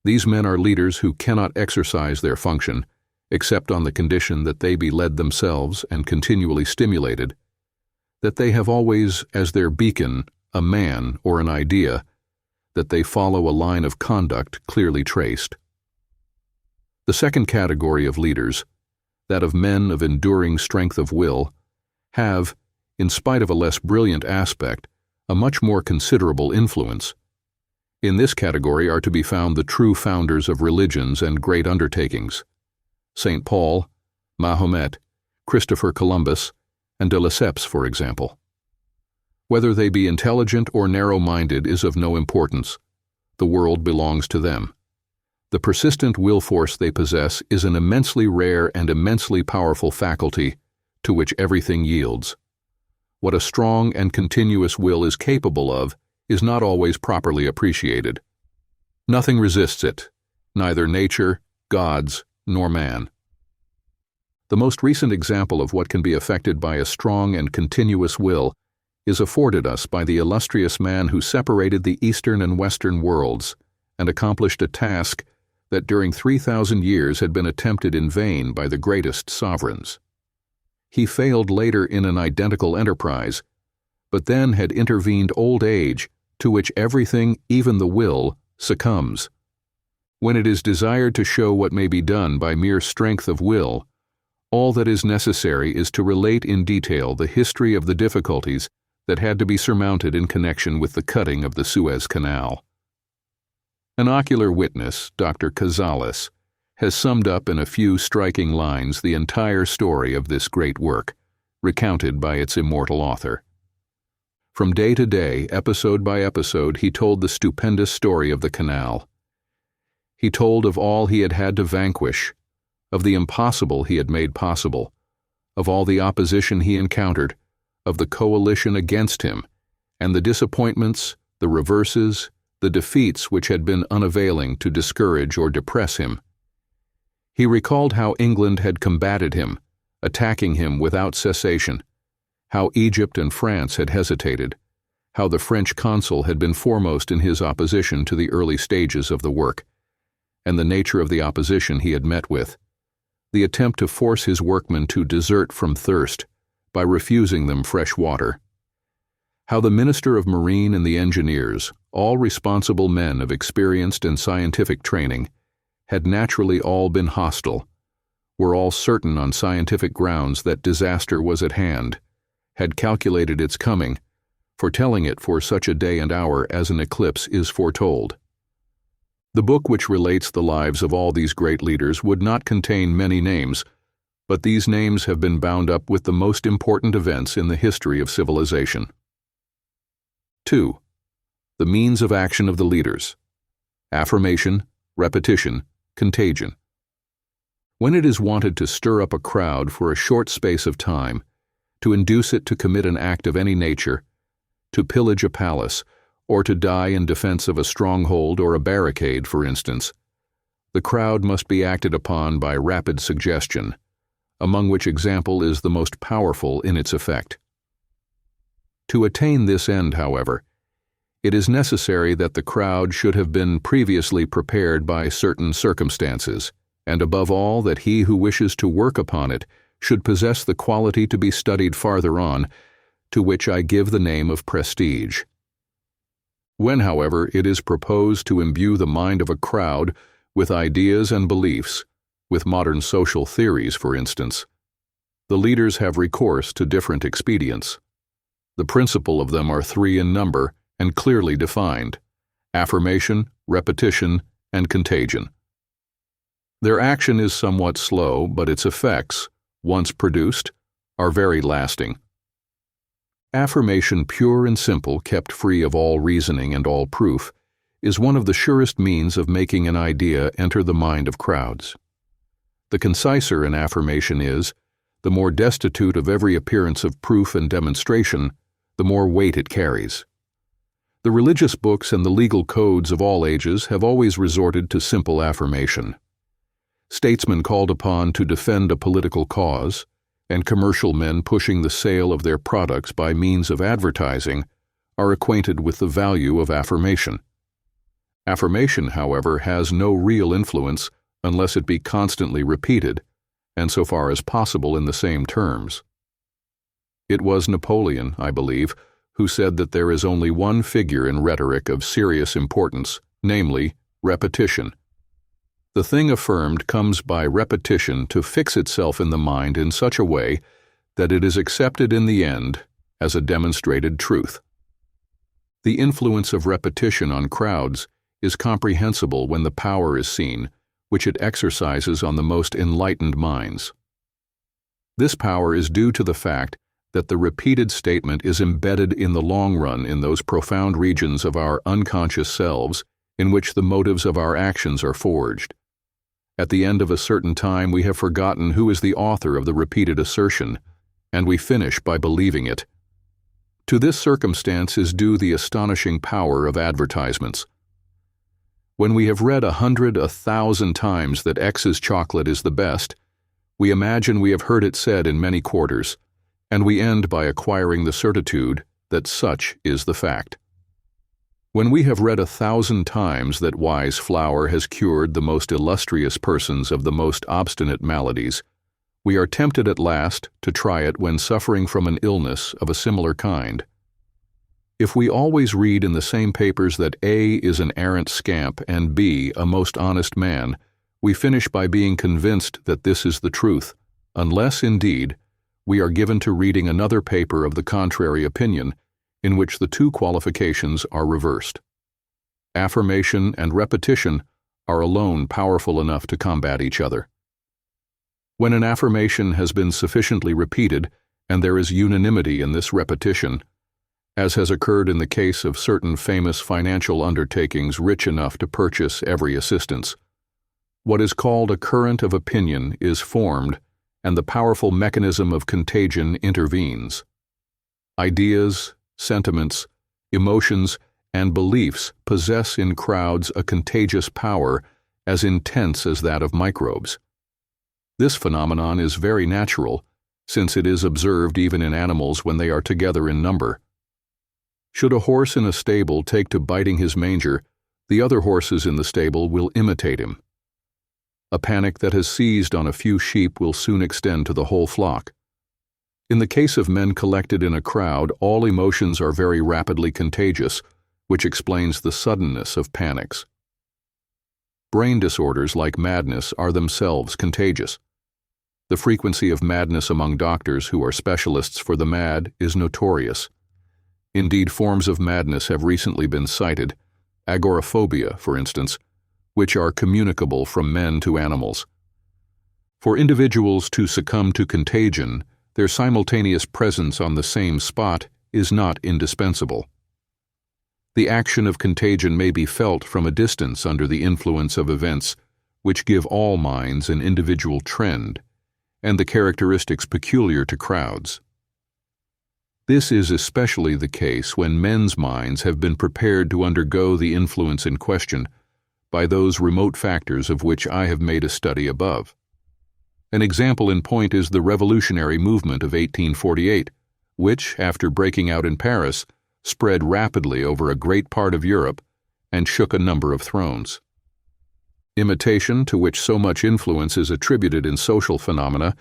These men are leaders who cannot exercise their function, except on the condition that they be led themselves and continually stimulated, that they have always as their beacon a man or an idea, that they follow a line of conduct clearly traced. The second category of leaders, that of men of enduring strength of will, have, in spite of a less brilliant aspect, a much more considerable influence. In this category are to be found the true founders of religions and great undertakings: St. Paul, Mahomet, Christopher Columbus, and de Lesseps, for example. Whether they be intelligent or narrow-minded is of no importance. The world belongs to them. The persistent will force they possess is an immensely rare and immensely powerful faculty to which everything yields. What a strong and continuous will is capable of is not always properly appreciated. Nothing resists it, neither nature, gods, nor man. The most recent example of what can be effected by a strong and continuous will is afforded us by the illustrious man who separated the Eastern and Western worlds and accomplished a task that during 3,000 years had been attempted in vain by the greatest sovereigns. He failed later in an identical enterprise, but then had intervened old age, to which everything, even the will, succumbs. When it is desired to show what may be done by mere strength of will, all that is necessary is to relate in detail the history of the difficulties that had to be surmounted in connection with the cutting of the Suez Canal. An ocular witness, Dr. Cazales, has summed up in a few striking lines the entire story of this great work, recounted by its immortal author. From day to day, episode by episode, he told the stupendous story of the canal. He told of all he had had to vanquish, of the impossible he had made possible, of all the opposition he encountered, of the coalition against him, and the disappointments, the reverses, the defeats which had been unavailing to discourage or depress him. He recalled how England had combated him, attacking him without cessation, how Egypt and France had hesitated, how the French consul had been foremost in his opposition to the early stages of the work, and the nature of the opposition he had met with, the attempt to force his workmen to desert from thirst by refusing them fresh water, how the Minister of Marine and the engineers, all responsible men of experienced and scientific training, had naturally all been hostile, were all certain on scientific grounds that disaster was at hand, had calculated its coming, foretelling it for such a day and hour as an eclipse is foretold. The book which relates the lives of all these great leaders would not contain many names, but these names have been bound up with the most important events in the history of civilization. 2. The means of action of the leaders: affirmation, repetition, contagion. When it is wanted to stir up a crowd for a short space of time, to induce it to commit an act of any nature, to pillage a palace, or to die in defense of a stronghold or a barricade, for instance, the crowd must be acted upon by rapid suggestion, among which example is the most powerful in its effect. To attain this end, however, it is necessary that the crowd should have been previously prepared by certain circumstances, and above all that he who wishes to work upon it should possess the quality to be studied farther on, to which I give the name of prestige. When, however, it is proposed to imbue the mind of a crowd with ideas and beliefs, with modern social theories, for instance, the leaders have recourse to different expedients. The principal of them are 3 in number and clearly defined: affirmation, repetition, and contagion. Their action is somewhat slow, but its effects, once produced, are very lasting. Affirmation, pure and simple, kept free of all reasoning and all proof, is one of the surest means of making an idea enter the mind of crowds. The conciser an affirmation is, the more destitute of every appearance of proof and demonstration, the more weight it carries. The religious books and the legal codes of all ages have always resorted to simple affirmation. Statesmen called upon to defend a political cause, and commercial men pushing the sale of their products by means of advertising, are acquainted with the value of affirmation. Affirmation, however, has no real influence unless it be constantly repeated, and so far as possible in the same terms. It was Napoleon, I believe, who said that there is only one figure in rhetoric of serious importance, namely, repetition. The thing affirmed comes by repetition to fix itself in the mind in such a way that it is accepted in the end as a demonstrated truth. The influence of repetition on crowds is comprehensible when the power is seen, which it exercises on the most enlightened minds. This power is due to the fact that the repeated statement is embedded in the long run in those profound regions of our unconscious selves in which the motives of our actions are forged. At the end of a certain time, we have forgotten who is the author of the repeated assertion, and we finish by believing it. To this circumstance is due the astonishing power of advertisements. When we have read 100, 1,000 times that X's chocolate is the best, we imagine we have heard it said in many quarters, and we end by acquiring the certitude that such is the fact. When we have read 1,000 times that Y's flour has cured the most illustrious persons of the most obstinate maladies, we are tempted at last to try it when suffering from an illness of a similar kind. If we always read in the same papers that A is an arrant scamp and B a most honest man, we finish by being convinced that this is the truth, unless, indeed, we are given to reading another paper of the contrary opinion, in which the two qualifications are reversed. Affirmation and repetition are alone powerful enough to combat each other. When an affirmation has been sufficiently repeated, and there is unanimity in this repetition, as has occurred in the case of certain famous financial undertakings rich enough to purchase every assistance, what is called a current of opinion is formed, and the powerful mechanism of contagion intervenes. Ideas, sentiments, emotions, and beliefs possess in crowds a contagious power as intense as that of microbes. This phenomenon is very natural, since it is observed even in animals when they are together in number. Should a horse in a stable take to biting his manger, the other horses in the stable will imitate him. A panic that has seized on a few sheep will soon extend to the whole flock. In the case of men collected in a crowd, all emotions are very rapidly contagious, which explains the suddenness of panics. Brain disorders like madness are themselves contagious. The frequency of madness among doctors who are specialists for the mad is notorious. Indeed, forms of madness have recently been cited, agoraphobia, for instance, which are communicable from men to animals. For individuals to succumb to contagion, their simultaneous presence on the same spot is not indispensable. The action of contagion may be felt from a distance under the influence of events which give all minds an individual trend and the characteristics peculiar to crowds. This is especially the case when men's minds have been prepared to undergo the influence in question by those remote factors of which I have made a study above. An example in point is the revolutionary movement of 1848, which, after breaking out in Paris, spread rapidly over a great part of Europe and shook a number of thrones. Imitation, to which so much influence is attributed in social phenomena,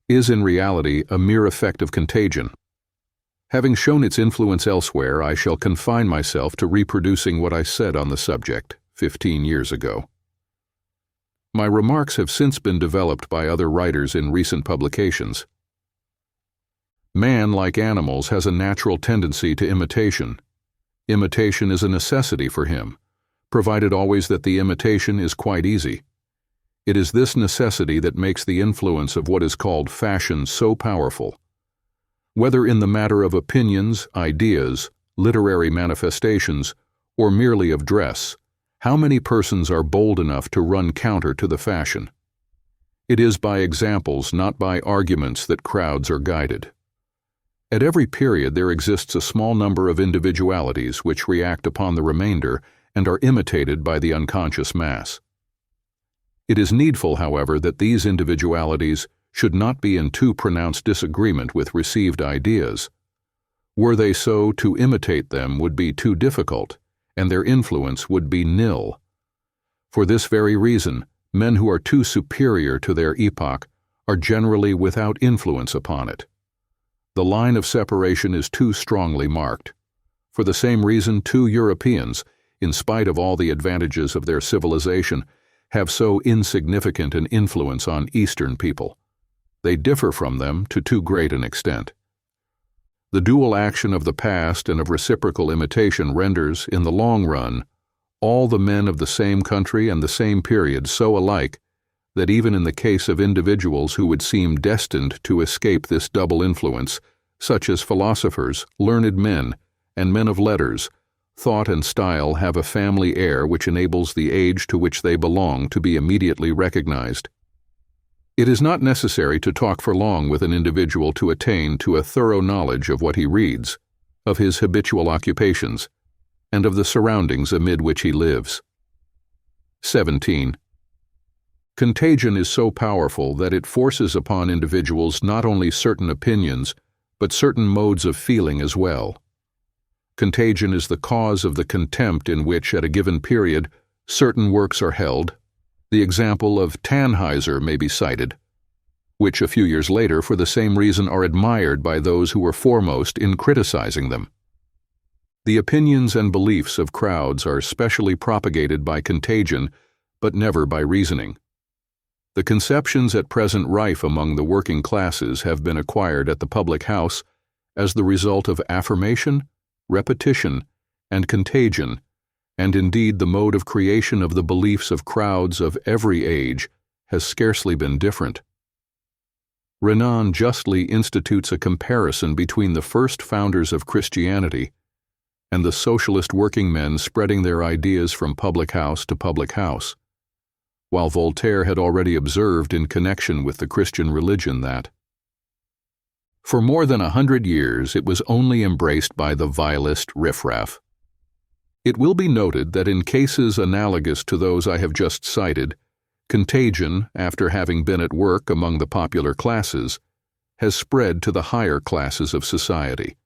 is in reality a mere effect of contagion. Having shown its influence elsewhere, I shall confine myself to reproducing what I said on the subject 15 years ago. My remarks have since been developed by other writers in recent publications. Man, like animals, has a natural tendency to imitation. Imitation is a necessity for him, provided always that the imitation is quite easy. It is this necessity that makes the influence of what is called fashion so powerful. Whether in the matter of opinions, ideas, literary manifestations, or merely of dress, how many persons are bold enough to run counter to the fashion? It is by examples, not by arguments, that crowds are guided. At every period there exists a small number of individualities which react upon the remainder and are imitated by the unconscious mass. It is needful, however, that these individualities should not be in too pronounced disagreement with received ideas. Were they so, to imitate them would be too difficult, and their influence would be nil. For this very reason, men who are too superior to their epoch are generally without influence upon it. The line of separation is too strongly marked. For the same reason, two Europeans, in spite of all the advantages of their civilization, have so insignificant an influence on Eastern people. They differ from them to too great an extent. The dual action of the past and of reciprocal imitation renders, in the long run, all the men of the same country and the same period so alike that even in the case of individuals who would seem destined to escape this double influence, such as philosophers, learned men, and men of letters, thought and style have a family air which enables the age to which they belong to be immediately recognized. It is not necessary to talk for long with an individual to attain to a thorough knowledge of what he reads, of his habitual occupations, and of the surroundings amid which he lives. 17. Contagion is so powerful that it forces upon individuals not only certain opinions, but certain modes of feeling as well. Contagion is the cause of the contempt in which, at a given period, certain works are held. The example of Tannhäuser may be cited, which a few years later, for the same reason, are admired by those who were foremost in criticizing them. The opinions and beliefs of crowds are specially propagated by contagion, but never by reasoning. The conceptions at present rife among the working classes have been acquired at the public house as the result of affirmation, repetition, and contagion, and indeed the mode of creation of the beliefs of crowds of every age has scarcely been different. Renan justly institutes a comparison between the first founders of Christianity and the socialist working men spreading their ideas from public house to public house, while Voltaire had already observed in connection with the Christian religion that for more than 100 years it was only embraced by the vilest riffraff. It will be noted that in cases analogous to those I have just cited, contagion, after having been at work among the popular classes, has spread to the higher classes of society.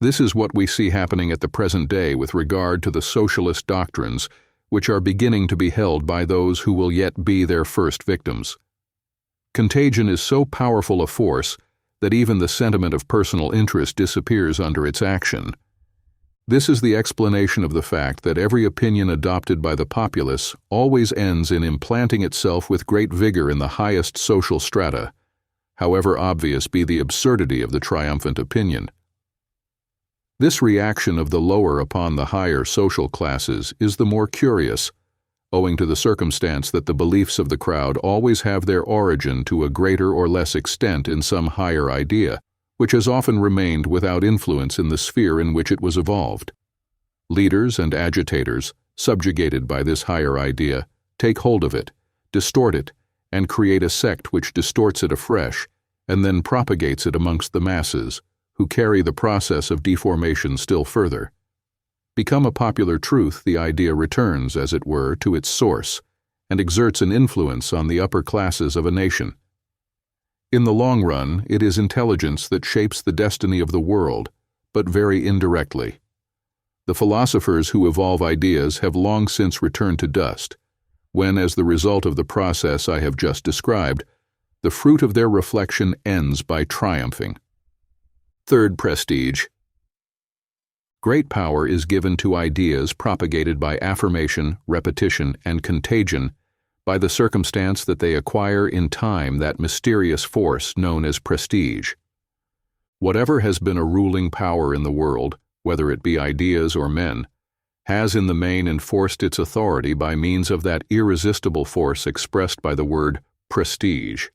This is what we see happening at the present day with regard to the socialist doctrines which are beginning to be held by those who will yet be their first victims. Contagion is so powerful a force that even the sentiment of personal interest disappears under its action. This is the explanation of the fact that every opinion adopted by the populace always ends in implanting itself with great vigor in the highest social strata, however obvious be the absurdity of the triumphant opinion. This reaction of the lower upon the higher social classes is the more curious, owing to the circumstance that the beliefs of the crowd always have their origin to a greater or less extent in some higher idea, which has often remained without influence in the sphere in which it was evolved. Leaders and agitators, subjugated by this higher idea, take hold of it, distort it, and create a sect which distorts it afresh, and then propagates it amongst the masses, who carry the process of deformation still further. Become a popular truth, the idea returns, as it were, to its source, and exerts an influence on the upper classes of a nation. In the long run, it is intelligence that shapes the destiny of the world, but very indirectly. The philosophers who evolve ideas have long since returned to dust, when, as the result of the process I have just described, the fruit of their reflection ends by triumphing. Third prestige. Great power is given to ideas propagated by affirmation, repetition, and contagion by the circumstance that they acquire in time that mysterious force known as prestige. Whatever has been a ruling power in the world, whether it be ideas or men, has in the main enforced its authority by means of that irresistible force expressed by the word prestige.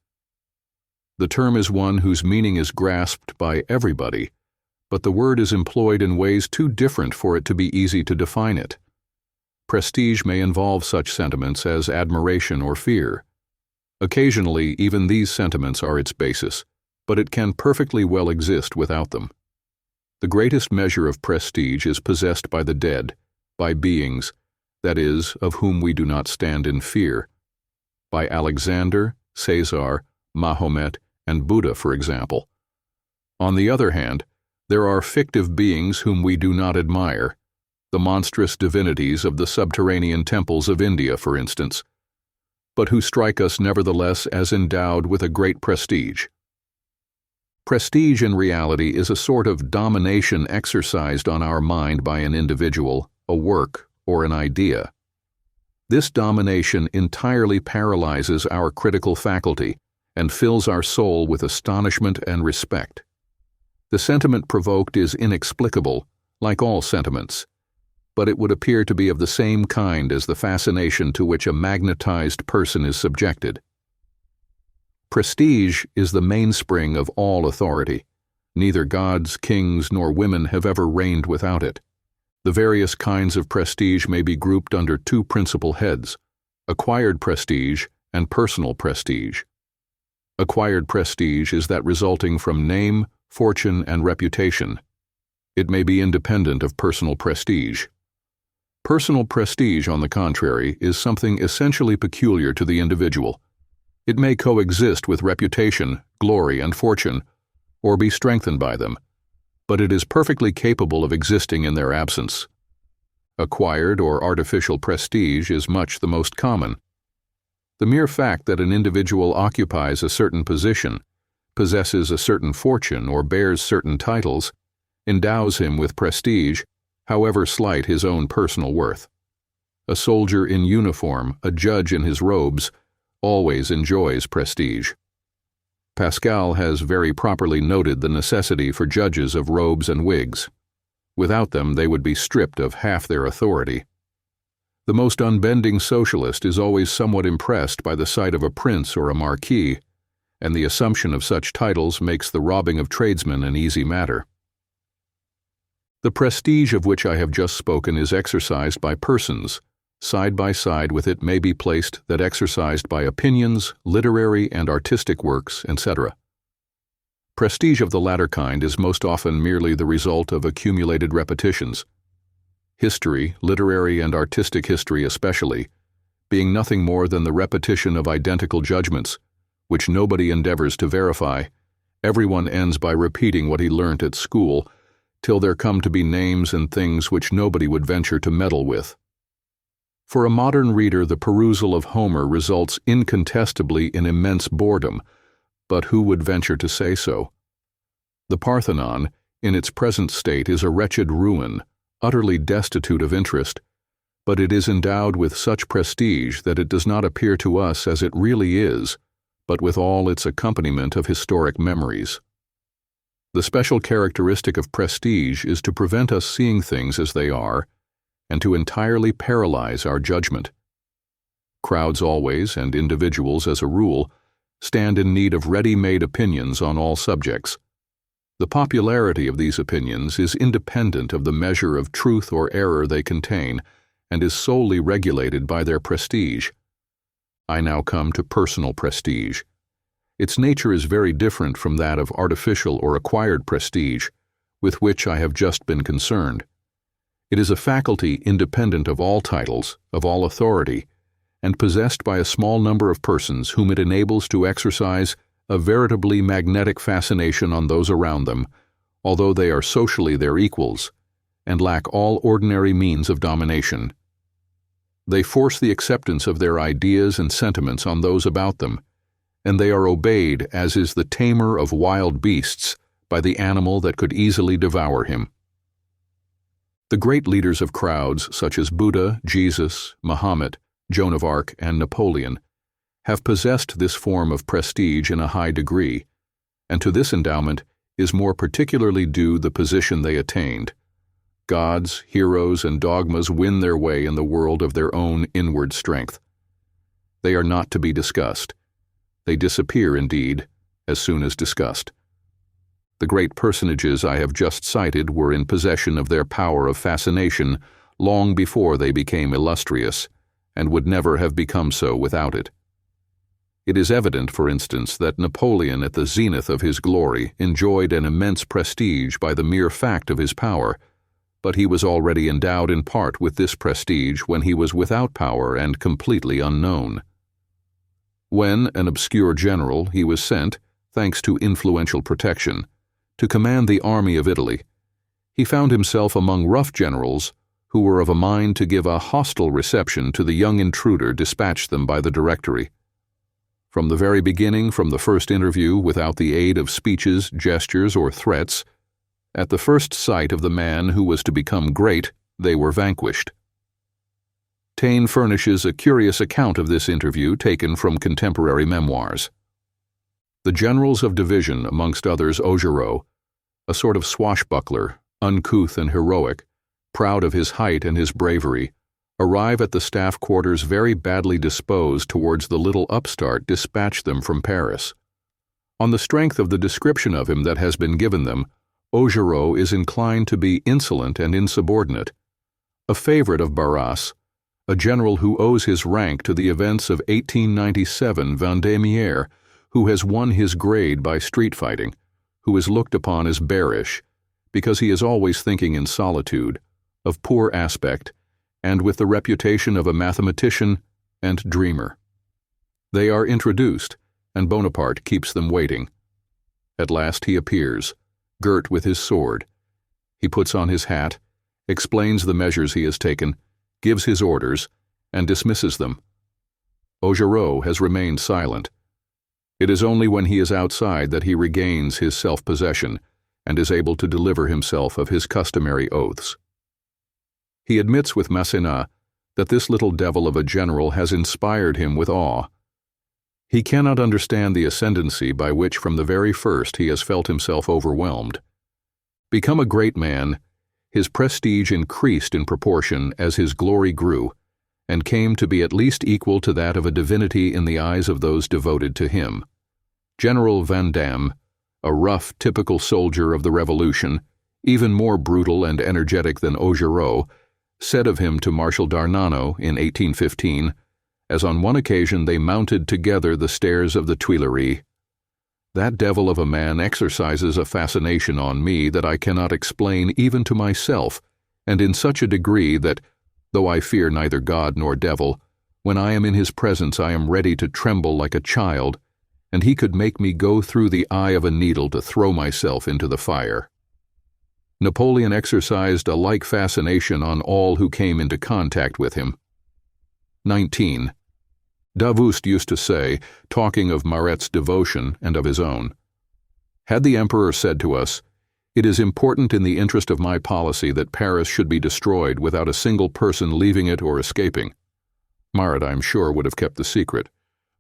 The term is one whose meaning is grasped by everybody, but the word is employed in ways too different for it to be easy to define it. Prestige may involve such sentiments as admiration or fear. Occasionally, even these sentiments are its basis, but it can perfectly well exist without them. The greatest measure of prestige is possessed by the dead, by beings, that is, of whom we do not stand in fear, by Alexander, Caesar, Mahomet, and Buddha, for example. On the other hand, there are fictive beings whom we do not admire, the monstrous divinities of the subterranean temples of India, for instance, but who strike us nevertheless as endowed with a great prestige. Prestige in reality is a sort of domination exercised on our mind by an individual, a work, or an idea. This domination entirely paralyzes our critical faculty and fills our soul with astonishment and respect. The sentiment provoked is inexplicable, like all sentiments, but it would appear to be of the same kind as the fascination to which a magnetized person is subjected. Prestige is the mainspring of all authority. Neither gods, kings, nor women have ever reigned without it. The various kinds of prestige may be grouped under two principal heads: acquired prestige and personal prestige. Acquired prestige is that resulting from name, fortune, and reputation. It may be independent of personal prestige. Personal prestige, on the contrary, is something essentially peculiar to the individual. It may coexist with reputation, glory, and fortune, or be strengthened by them, but it is perfectly capable of existing in their absence. Acquired or artificial prestige is much the most common. The mere fact that an individual occupies a certain position, possesses a certain fortune, or bears certain titles, endows him with prestige, however slight his own personal worth. A soldier in uniform, a judge in his robes, always enjoys prestige. Pascal has very properly noted the necessity for judges of robes and wigs. Without them, they would be stripped of half their authority. The most unbending socialist is always somewhat impressed by the sight of a prince or a marquis, and the assumption of such titles makes the robbing of tradesmen an easy matter. The prestige of which I have just spoken is exercised by persons. Side by side with it may be placed that exercised by opinions, literary and artistic works, etc. Prestige of the latter kind is most often merely the result of accumulated repetitions. History, literary and artistic history especially, being nothing more than the repetition of identical judgments, which nobody endeavors to verify, everyone ends by repeating what he learnt at school, till there come to be names and things which nobody would venture to meddle with. For a modern reader, the perusal of Homer results incontestably in immense boredom, but who would venture to say so? The Parthenon, in its present state, is a wretched ruin, utterly destitute of interest, but it is endowed with such prestige that it does not appear to us as it really is, but with all its accompaniment of historic memories. The special characteristic of prestige is to prevent us seeing things as they are, and to entirely paralyze our judgment. Crowds always, and individuals as a rule, stand in need of ready-made opinions on all subjects. The popularity of these opinions is independent of the measure of truth or error they contain, and is solely regulated by their prestige. I now come to personal prestige. Its nature is very different from that of artificial or acquired prestige, with which I have just been concerned. It is a faculty independent of all titles, of all authority, and possessed by a small number of persons whom it enables to exercise a veritably magnetic fascination on those around them, although they are socially their equals, and lack all ordinary means of domination. They force the acceptance of their ideas and sentiments on those about them, and they are obeyed, as is the tamer of wild beasts, by the animal that could easily devour him. The great leaders of crowds, such as Buddha, Jesus, Muhammad, Joan of Arc, and Napoleon, have possessed this form of prestige in a high degree, and to this endowment is more particularly due the position they attained. Gods, heroes, and dogmas win their way in the world of their own inward strength. They are not to be discussed. They disappear, indeed, as soon as discussed. The great personages I have just cited were in possession of their power of fascination long before they became illustrious, and would never have become so without it. It is evident, for instance, that Napoleon at the zenith of his glory enjoyed an immense prestige by the mere fact of his power, but he was already endowed in part with this prestige when he was without power and completely unknown. When, an obscure general, he was sent, thanks to influential protection, to command the army of Italy, he found himself among rough generals who were of a mind to give a hostile reception to the young intruder dispatched them by the Directory. From the very beginning, from the first interview, without the aid of speeches, gestures, or threats, at the first sight of the man who was to become great, they were vanquished. Taine furnishes a curious account of this interview taken from contemporary memoirs. The generals of division, amongst others Augereau, a sort of swashbuckler, uncouth and heroic, proud of his height and his bravery, arrive at the staff quarters very badly disposed towards the little upstart dispatched them from Paris. On the strength of the description of him that has been given them, Augereau is inclined to be insolent and insubordinate. A favorite of Barras, a general who owes his rank to the events of 1897 Vendémiaire, who has won his grade by street fighting, who is looked upon as bearish, because he is always thinking in solitude, of poor aspect, and with the reputation of a mathematician and dreamer. They are introduced, and Bonaparte keeps them waiting. At last he appears, girt with his sword. He puts on his hat, explains the measures he has taken, gives his orders, and dismisses them. Augereau has remained silent. It is only when he is outside that he regains his self-possession and is able to deliver himself of his customary oaths. He admits with Masséna that this little devil of a general has inspired him with awe. He cannot understand the ascendancy by which from the very first he has felt himself overwhelmed. Become a great man, his prestige increased in proportion as his glory grew, and came to be at least equal to that of a divinity in the eyes of those devoted to him. General Vandamme, a rough, typical soldier of the Revolution, even more brutal and energetic than Augereau, said of him to Marshal d'Arnano in 1815, as on one occasion they mounted together the stairs of the Tuileries, "That devil of a man exercises a fascination on me that I cannot explain even to myself, and in such a degree that, though I fear neither God nor devil, when I am in his presence I am ready to tremble like a child, and he could make me go through the eye of a needle to throw myself into the fire." Napoleon exercised a like fascination on all who came into contact with him. 19. Davoust used to say, talking of Maret's devotion and of his own, "Had the Emperor said to us, 'It is important in the interest of my policy that Paris should be destroyed without a single person leaving it or escaping,' Maret, I am sure, would have kept the secret,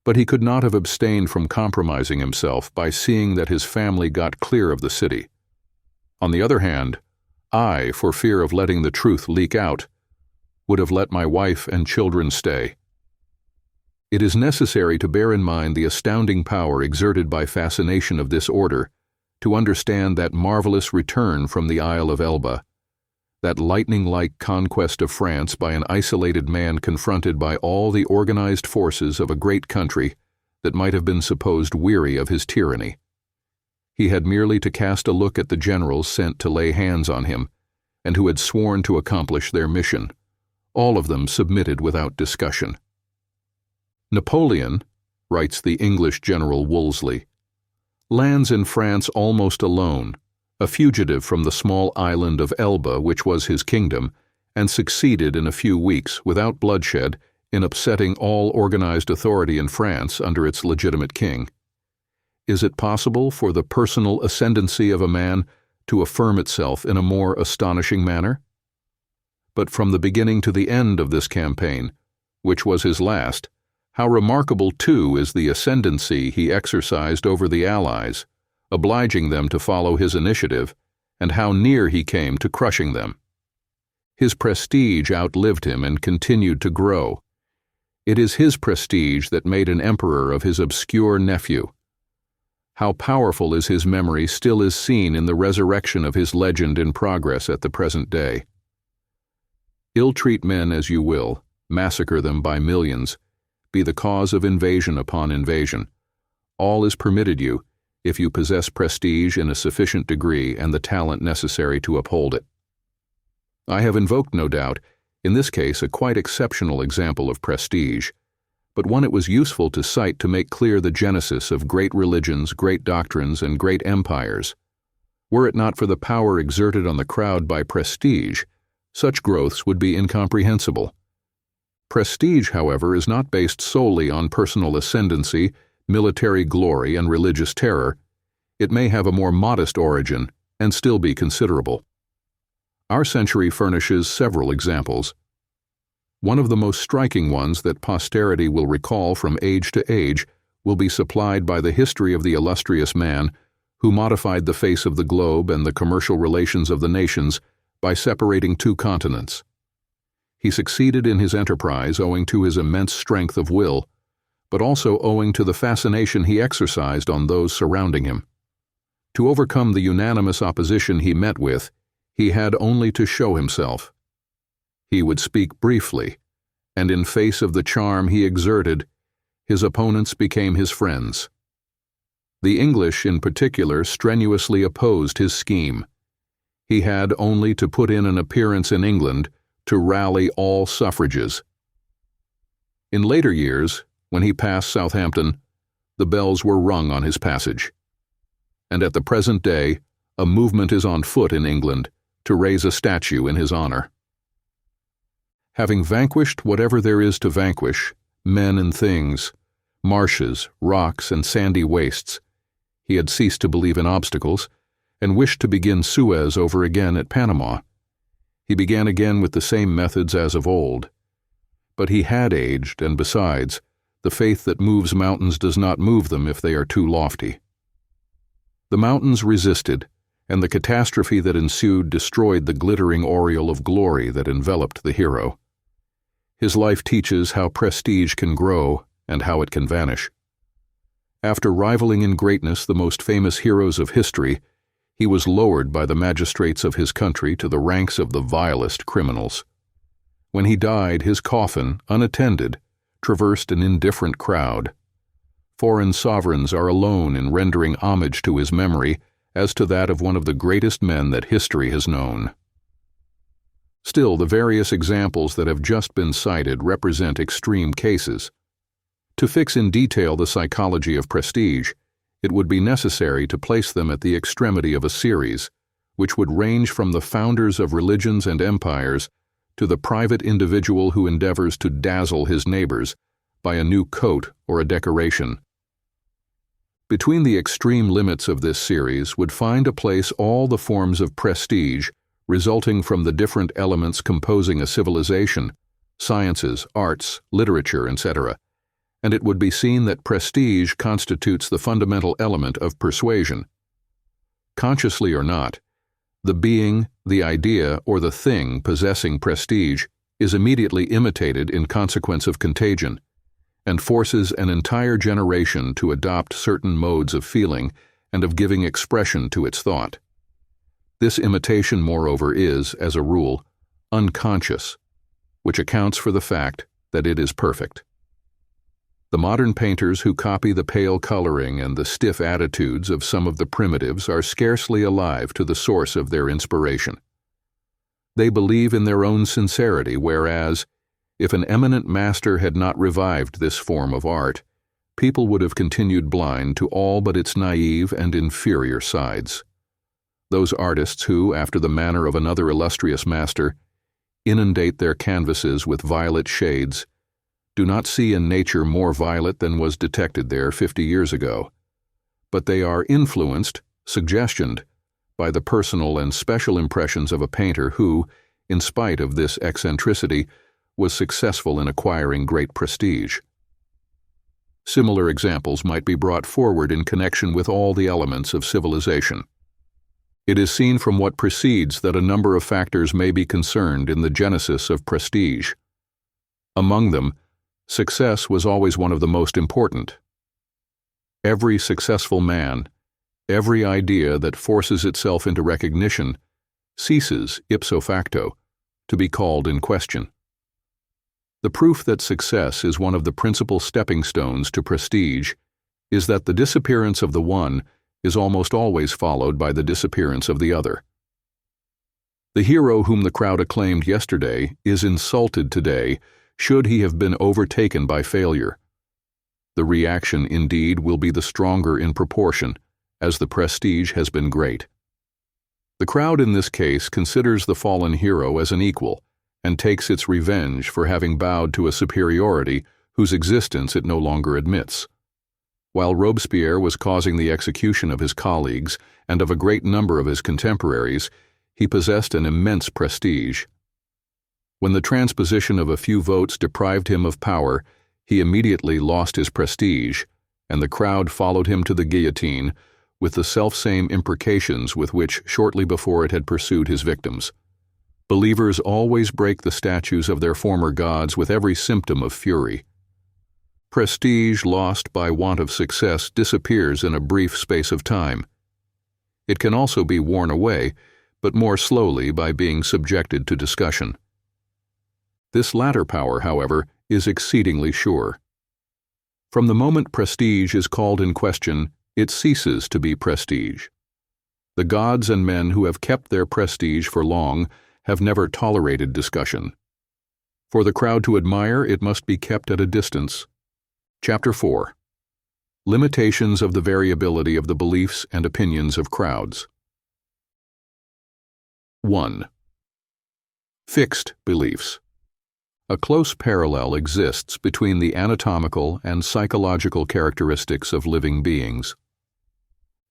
but he could not have abstained from compromising himself by seeing that his family got clear of the city. On the other hand, I, for fear of letting the truth leak out, would have let my wife and children stay." It is necessary to bear in mind the astounding power exerted by fascination of this order to understand that marvelous return from the Isle of Elba, that lightning-like conquest of France by an isolated man confronted by all the organized forces of a great country that might have been supposed weary of his tyranny. He had merely to cast a look at the generals sent to lay hands on him, and who had sworn to accomplish their mission. All of them submitted without discussion. Napoleon, writes the English General Wolseley, lands in France almost alone, a fugitive from the small island of Elba which was his kingdom, and succeeded in a few weeks, without bloodshed, in upsetting all organized authority in France under its legitimate king. Is it possible for the personal ascendancy of a man to affirm itself in a more astonishing manner? But from the beginning to the end of this campaign, which was his last, how remarkable, too, is the ascendancy he exercised over the Allies, obliging them to follow his initiative, and how near he came to crushing them. His prestige outlived him and continued to grow. It is his prestige that made an emperor of his obscure nephew. How powerful is his memory still is seen in the resurrection of his legend in progress at the present day. Ill-treat men as you will, massacre them by millions, be the cause of invasion upon invasion. All is permitted you, if you possess prestige in a sufficient degree and the talent necessary to uphold it. I have invoked, no doubt, in this case a quite exceptional example of prestige, but one it was useful to cite to make clear the genesis of great religions, great doctrines, and great empires. Were it not for the power exerted on the crowd by prestige, such growths would be incomprehensible. Prestige, however, is not based solely on personal ascendancy, military glory, and religious terror. It may have a more modest origin and still be considerable. Our century furnishes several examples. One of the most striking ones that posterity will recall from age to age will be supplied by the history of the illustrious man who modified the face of the globe and the commercial relations of the nations by separating two continents. He succeeded in his enterprise owing to his immense strength of will, but also owing to the fascination he exercised on those surrounding him. To overcome the unanimous opposition he met with, he had only to show himself. He would speak briefly, and in face of the charm he exerted, his opponents became his friends. The English, in particular, strenuously opposed his scheme. He had only to put in an appearance in England to rally all suffrages. In later years, when he passed Southampton, the bells were rung on his passage. And at the present day, a movement is on foot in England to raise a statue in his honor. Having vanquished whatever there is to vanquish, men and things, marshes, rocks, and sandy wastes, he had ceased to believe in obstacles and wished to begin Suez over again at Panama. He began again with the same methods as of old. But he had aged, and besides, the faith that moves mountains does not move them if they are too lofty. The mountains resisted, and the catastrophe that ensued destroyed the glittering aureole of glory that enveloped the hero. His life teaches how prestige can grow and how it can vanish. After rivaling in greatness the most famous heroes of history, he was lowered by the magistrates of his country to the ranks of the vilest criminals. When he died, his coffin, unattended, traversed an indifferent crowd. Foreign sovereigns are alone in rendering homage to his memory as to that of one of the greatest men that history has known. Still, the various examples that have just been cited represent extreme cases. To fix in detail the psychology of prestige, it would be necessary to place them at the extremity of a series, which would range from the founders of religions and empires to the private individual who endeavors to dazzle his neighbors by a new coat or a decoration. Between the extreme limits of this series would find a place all the forms of prestige resulting from the different elements composing a civilization, sciences, arts, literature, etc., and it would be seen that prestige constitutes the fundamental element of persuasion. Consciously or not, the being, the idea, or the thing possessing prestige is immediately imitated in consequence of contagion, and forces an entire generation to adopt certain modes of feeling and of giving expression to its thought. This imitation, moreover, is, as a rule, unconscious, which accounts for the fact that it is perfect. The modern painters who copy the pale coloring and the stiff attitudes of some of the primitives are scarcely alive to the source of their inspiration. They believe in their own sincerity, whereas, if an eminent master had not revived this form of art, people would have continued blind to all but its naive and inferior sides. Those artists who, after the manner of another illustrious master, inundate their canvases with violet shades, do not see in nature more violet than was detected there 50 years ago, but they are influenced, suggestioned, by the personal and special impressions of a painter who, in spite of this eccentricity, was successful in acquiring great prestige. Similar examples might be brought forward in connection with all the elements of civilization. It is seen from what precedes that a number of factors may be concerned in the genesis of prestige. Among them, success was always one of the most important. Every successful man, every idea that forces itself into recognition, ceases, ipso facto, to be called in question. The proof that success is one of the principal stepping stones to prestige is that the disappearance of the one is almost always followed by the disappearance of the other. The hero whom the crowd acclaimed yesterday is insulted today should he have been overtaken by failure. The reaction, indeed, will be the stronger in proportion, as the prestige has been great. The crowd in this case considers the fallen hero as an equal, and takes its revenge for having bowed to a superiority whose existence it no longer admits. While Robespierre was causing the execution of his colleagues and of a great number of his contemporaries, he possessed an immense prestige. When the transposition of a few votes deprived him of power, he immediately lost his prestige, and the crowd followed him to the guillotine with the selfsame imprecations with which shortly before it had pursued his victims. Believers always break the statues of their former gods with every symptom of fury. Prestige lost by want of success disappears in a brief space of time. It can also be worn away, but more slowly by being subjected to discussion. This latter power, however, is exceedingly sure. From the moment prestige is called in question, it ceases to be prestige. The gods and men who have kept their prestige for long have never tolerated discussion. For the crowd to admire, it must be kept at a distance. Chapter 4. Limitations of the variability of the beliefs and opinions of crowds. 1. Fixed beliefs. A close parallel exists between the anatomical and psychological characteristics of living beings.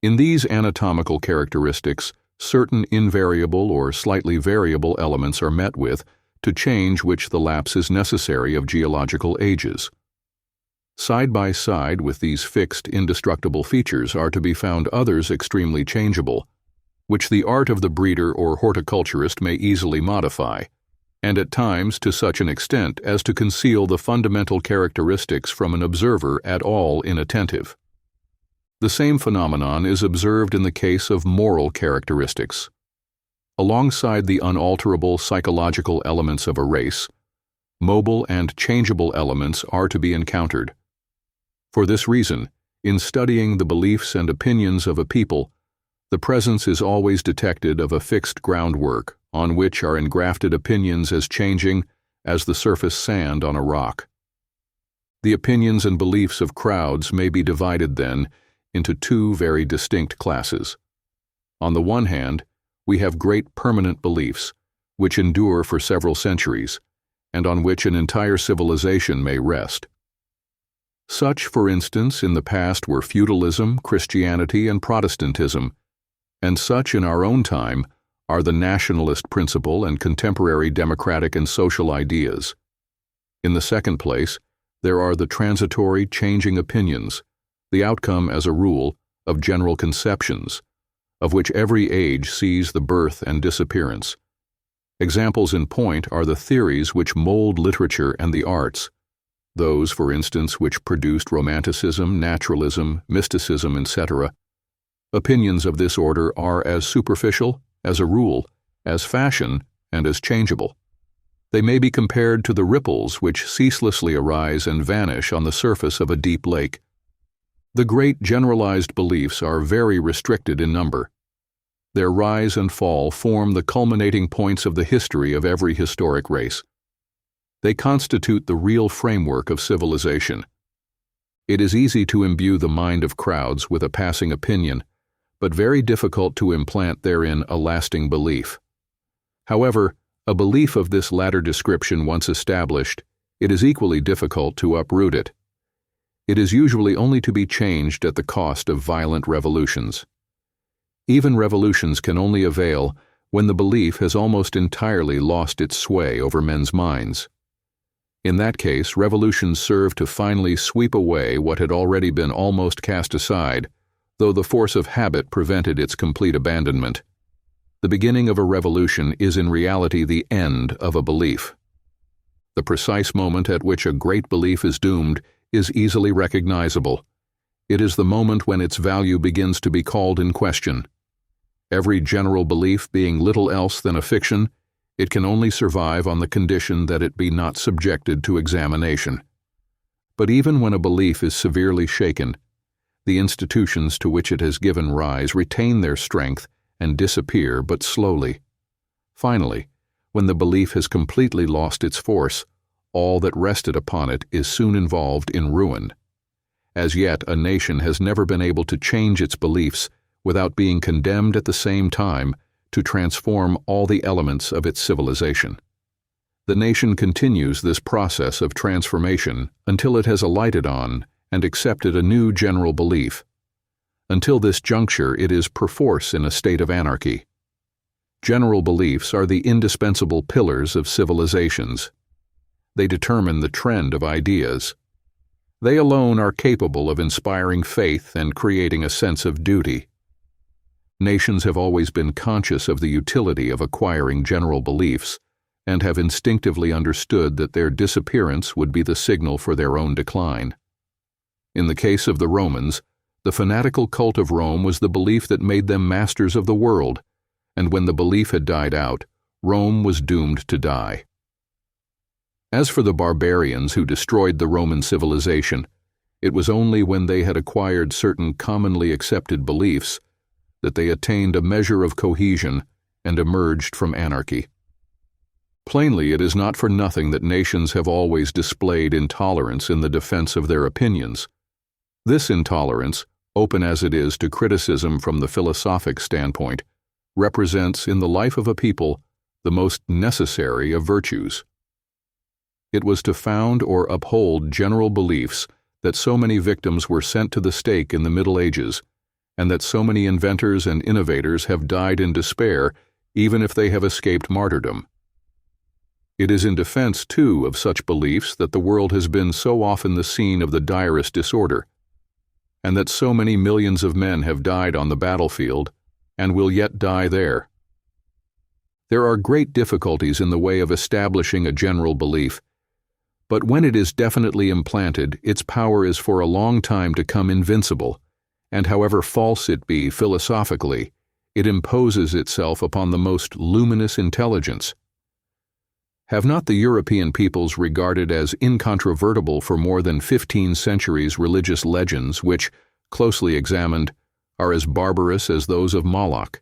In these anatomical characteristics, certain invariable or slightly variable elements are met with to change which the lapse is necessary of geological ages. Side by side with these fixed, indestructible features are to be found others extremely changeable, which the art of the breeder or horticulturist may easily modify, and at times to such an extent as to conceal the fundamental characteristics from an observer at all inattentive. The same phenomenon is observed in the case of moral characteristics. Alongside the unalterable psychological elements of a race, mobile and changeable elements are to be encountered. For this reason, in studying the beliefs and opinions of a people, the presence is always detected of a fixed groundwork on which are engrafted opinions as changing as the surface sand on a rock. The opinions and beliefs of crowds may be divided, then, into two very distinct classes. On the one hand, we have great permanent beliefs, which endure for several centuries, and on which an entire civilization may rest. Such, for instance, in the past were feudalism, Christianity, and Protestantism, and such in our own time are the nationalist principle and contemporary democratic and social ideas. In the second place, there are the transitory, changing opinions, the outcome, as a rule, of general conceptions, of which every age sees the birth and disappearance. Examples in point are the theories which mold literature and the arts, those, for instance, which produced Romanticism, Naturalism, Mysticism, etc. Opinions of this order are as superficial, as a rule, as fashion, and as changeable. They may be compared to the ripples which ceaselessly arise and vanish on the surface of a deep lake. The great generalized beliefs are very restricted in number. Their rise and fall form the culminating points of the history of every historic race. They constitute the real framework of civilization. It is easy to imbue the mind of crowds with a passing opinion, but very difficult to implant therein a lasting belief. However, a belief of this latter description once established, it is equally difficult to uproot it. It is usually only to be changed at the cost of violent revolutions. Even revolutions can only avail when the belief has almost entirely lost its sway over men's minds. In that case, revolutions serve to finally sweep away what had already been almost cast aside, though the force of habit prevented its complete abandonment. The beginning of a revolution is in reality the end of a belief. The precise moment at which a great belief is doomed is easily recognizable. It is the moment when its value begins to be called in question. Every general belief being little else than a fiction, it can only survive on the condition that it be not subjected to examination. But even when a belief is severely shaken, the institutions to which it has given rise retain their strength and disappear but slowly. Finally, when the belief has completely lost its force, all that rested upon it is soon involved in ruin. As yet, a nation has never been able to change its beliefs without being condemned at the same time to transform all the elements of its civilization. The nation continues this process of transformation until it has alighted on and accepted a new general belief. Until this juncture, it is perforce in a state of anarchy. General beliefs are the indispensable pillars of civilizations. They determine the trend of ideas. They alone are capable of inspiring faith and creating a sense of duty. Nations have always been conscious of the utility of acquiring general beliefs, and have instinctively understood that their disappearance would be the signal for their own decline. In the case of the Romans, the fanatical cult of Rome was the belief that made them masters of the world, and when the belief had died out, Rome was doomed to die. As for the barbarians who destroyed the Roman civilization, it was only when they had acquired certain commonly accepted beliefs that they attained a measure of cohesion and emerged from anarchy. Plainly, it is not for nothing that nations have always displayed intolerance in the defense of their opinions. This intolerance, open as it is to criticism from the philosophic standpoint, represents in the life of a people the most necessary of virtues. It was to found or uphold general beliefs that so many victims were sent to the stake in the Middle Ages, and that so many inventors and innovators have died in despair, even if they have escaped martyrdom. It is in defense, too, of such beliefs that the world has been so often the scene of the direst disorder, and that so many millions of men have died on the battlefield and will yet die there. There are great difficulties in the way of establishing a general belief, but when it is definitely implanted, its power is for a long time to come invincible, and however false it be philosophically, it imposes itself upon the most luminous intelligence. Have not the European peoples regarded as incontrovertible for more than 15 centuries religious legends which, closely examined, are as barbarous as those of Moloch?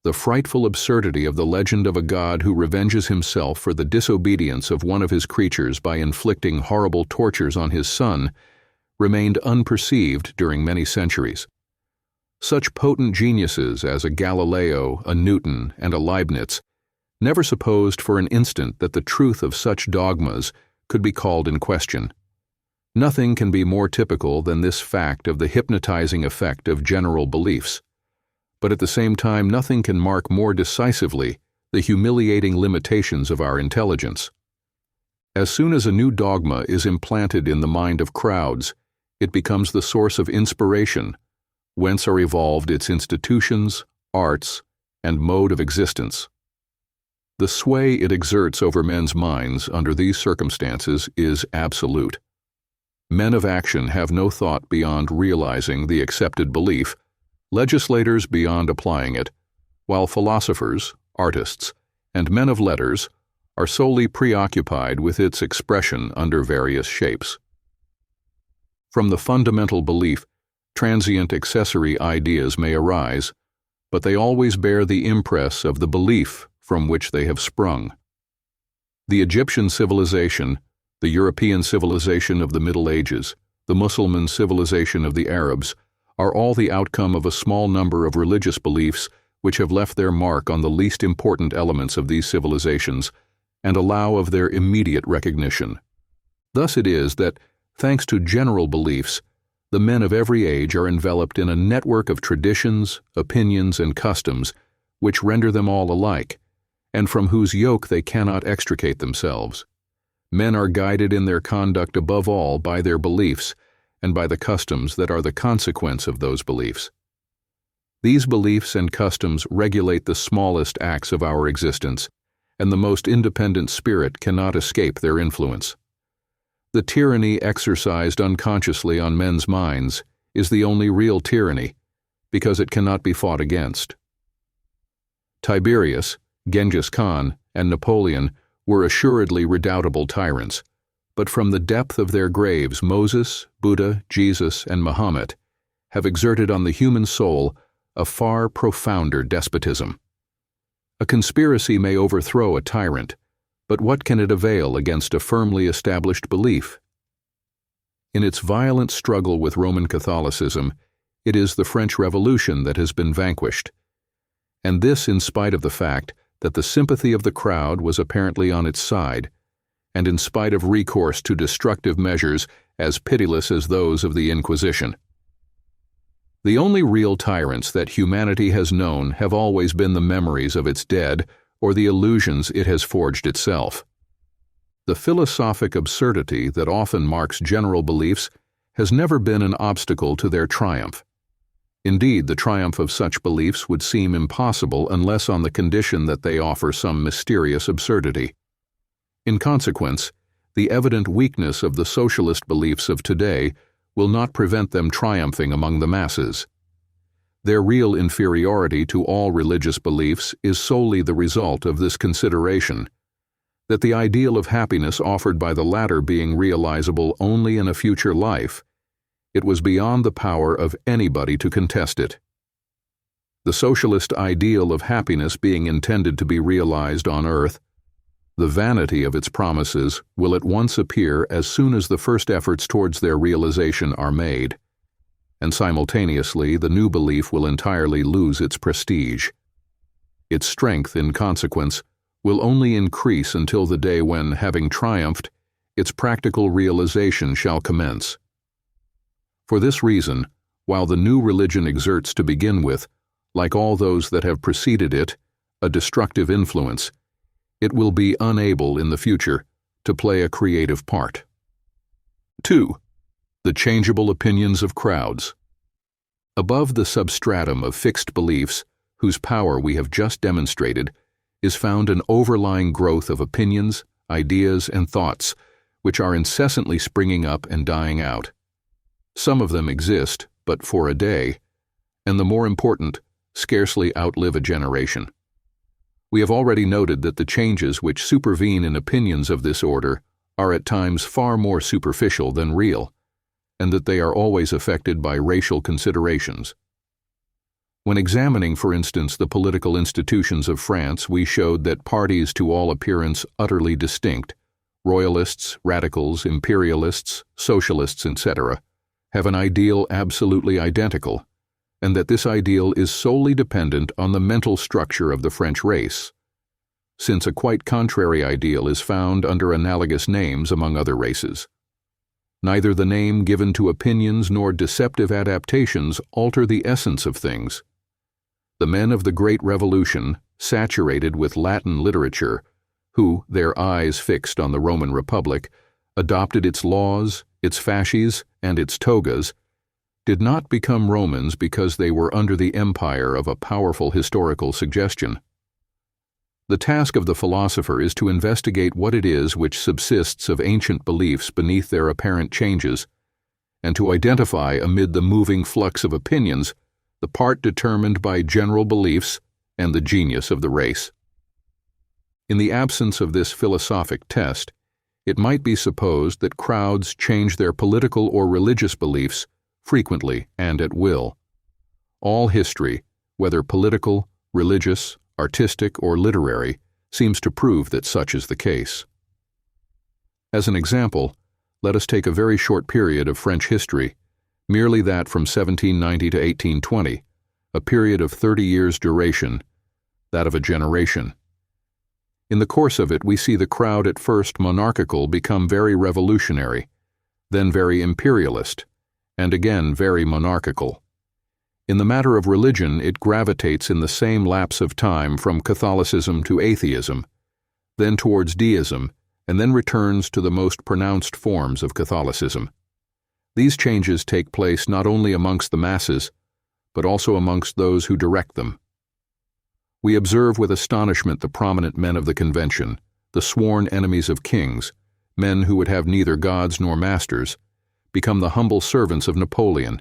The frightful absurdity of the legend of a god who revenges himself for the disobedience of one of his creatures by inflicting horrible tortures on his son remained unperceived during many centuries. Such potent geniuses as a Galileo, a Newton, and a Leibniz never supposed for an instant that the truth of such dogmas could be called in question. Nothing can be more typical than this fact of the hypnotizing effect of general beliefs, but at the same time nothing can mark more decisively the humiliating limitations of our intelligence. As soon as a new dogma is implanted in the mind of crowds, it becomes the source of inspiration, whence are evolved its institutions, arts, and mode of existence. The sway it exerts over men's minds under these circumstances is absolute. Men of action have no thought beyond realizing the accepted belief, legislators beyond applying it, while philosophers, artists, and men of letters are solely preoccupied with its expression under various shapes. From the fundamental belief, transient accessory ideas may arise, but they always bear the impress of the belief from which they have sprung. The Egyptian civilization, the European civilization of the Middle Ages, the Muslim civilization of the Arabs, are all the outcome of a small number of religious beliefs which have left their mark on the least important elements of these civilizations and allow of their immediate recognition. Thus it is that, thanks to general beliefs, the men of every age are enveloped in a network of traditions, opinions, and customs which render them all alike, and from whose yoke they cannot extricate themselves. Men are guided in their conduct above all by their beliefs and by the customs that are the consequence of those beliefs. These beliefs and customs regulate the smallest acts of our existence, and the most independent spirit cannot escape their influence. The tyranny exercised unconsciously on men's minds is the only real tyranny, because it cannot be fought against. Tiberius, Genghis Khan, and Napoleon were assuredly redoubtable tyrants, but from the depth of their graves Moses, Buddha, Jesus, and Muhammad have exerted on the human soul a far profounder despotism. A conspiracy may overthrow a tyrant, but what can it avail against a firmly established belief? In its violent struggle with Roman Catholicism, it is the French Revolution that has been vanquished, and this in spite of the fact that the sympathy of the crowd was apparently on its side, and in spite of recourse to destructive measures as pitiless as those of the Inquisition. The only real tyrants that humanity has known have always been the memories of its dead or the illusions it has forged itself. The philosophic absurdity that often marks general beliefs has never been an obstacle to their triumph. Indeed, the triumph of such beliefs would seem impossible unless on the condition that they offer some mysterious absurdity. In consequence, the evident weakness of the socialist beliefs of today will not prevent them triumphing among the masses. Their real inferiority to all religious beliefs is solely the result of this consideration, that the ideal of happiness offered by the latter being realizable only in a future life, it was beyond the power of anybody to contest it. The socialist ideal of happiness being intended to be realized on earth, the vanity of its promises will at once appear as soon as the first efforts towards their realization are made, and simultaneously the new belief will entirely lose its prestige. Its strength, in consequence, will only increase until the day when, having triumphed, its practical realization shall commence. For this reason, while the new religion exerts to begin with, like all those that have preceded it, a destructive influence, it will be unable in the future to play a creative part. 2. The changeable opinions of crowds. Above the substratum of fixed beliefs, whose power we have just demonstrated, is found an overlying growth of opinions, ideas, and thoughts, which are incessantly springing up and dying out. Some of them exist but for a day, and the more important, scarcely outlive a generation. We have already noted that the changes which supervene in opinions of this order are at times far more superficial than real, and that they are always affected by racial considerations. When examining, for instance, the political institutions of France, we showed that parties to all appearance utterly distinct, royalists, radicals, imperialists, socialists, etc., have an ideal absolutely identical, and that this ideal is solely dependent on the mental structure of the French race, since a quite contrary ideal is found under analogous names among other races. Neither the name given to opinions nor deceptive adaptations alter the essence of things. The men of the Great Revolution, saturated with Latin literature, who, their eyes fixed on the Roman Republic, adopted its laws, its fasces, and its togas, did not become Romans because they were under the empire of a powerful historical suggestion. The task of the philosopher is to investigate what it is which subsists of ancient beliefs beneath their apparent changes, and to identify amid the moving flux of opinions the part determined by general beliefs and the genius of the race. In the absence of this philosophic test, it might be supposed that crowds change their political or religious beliefs frequently and at will. All history, whether political, religious, artistic, or literary, seems to prove that such is the case. As an example, let us take a very short period of French history, merely that from 1790 to 1820, a period of 30 years' duration, that of a generation. In the course of it, we see the crowd at first monarchical become very revolutionary, then very imperialist, and again very monarchical. In the matter of religion, it gravitates in the same lapse of time from Catholicism to atheism, then towards deism, and then returns to the most pronounced forms of Catholicism. These changes take place not only amongst the masses, but also amongst those who direct them. We observe with astonishment the prominent men of the Convention, the sworn enemies of kings, men who would have neither gods nor masters, become the humble servants of Napoleon,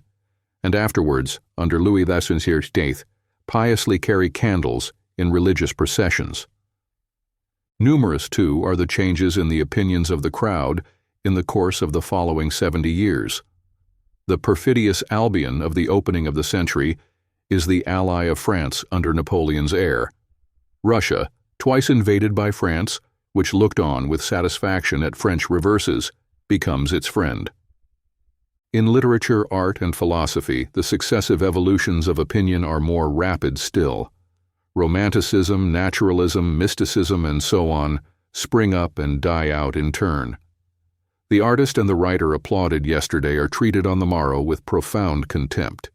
and afterwards, under Louis XVI, piously carry candles in religious processions. Numerous, too, are the changes in the opinions of the crowd in the course of the following 70 years. The perfidious Albion of the opening of the century is the ally of France under Napoleon's heir. Russia, twice invaded by France, which looked on with satisfaction at French reverses, becomes its friend. In literature, art, and philosophy, the successive evolutions of opinion are more rapid still. Romanticism, naturalism, mysticism, and so on spring up and die out in turn. The artist and the writer applauded yesterday are treated on the morrow with profound contempt.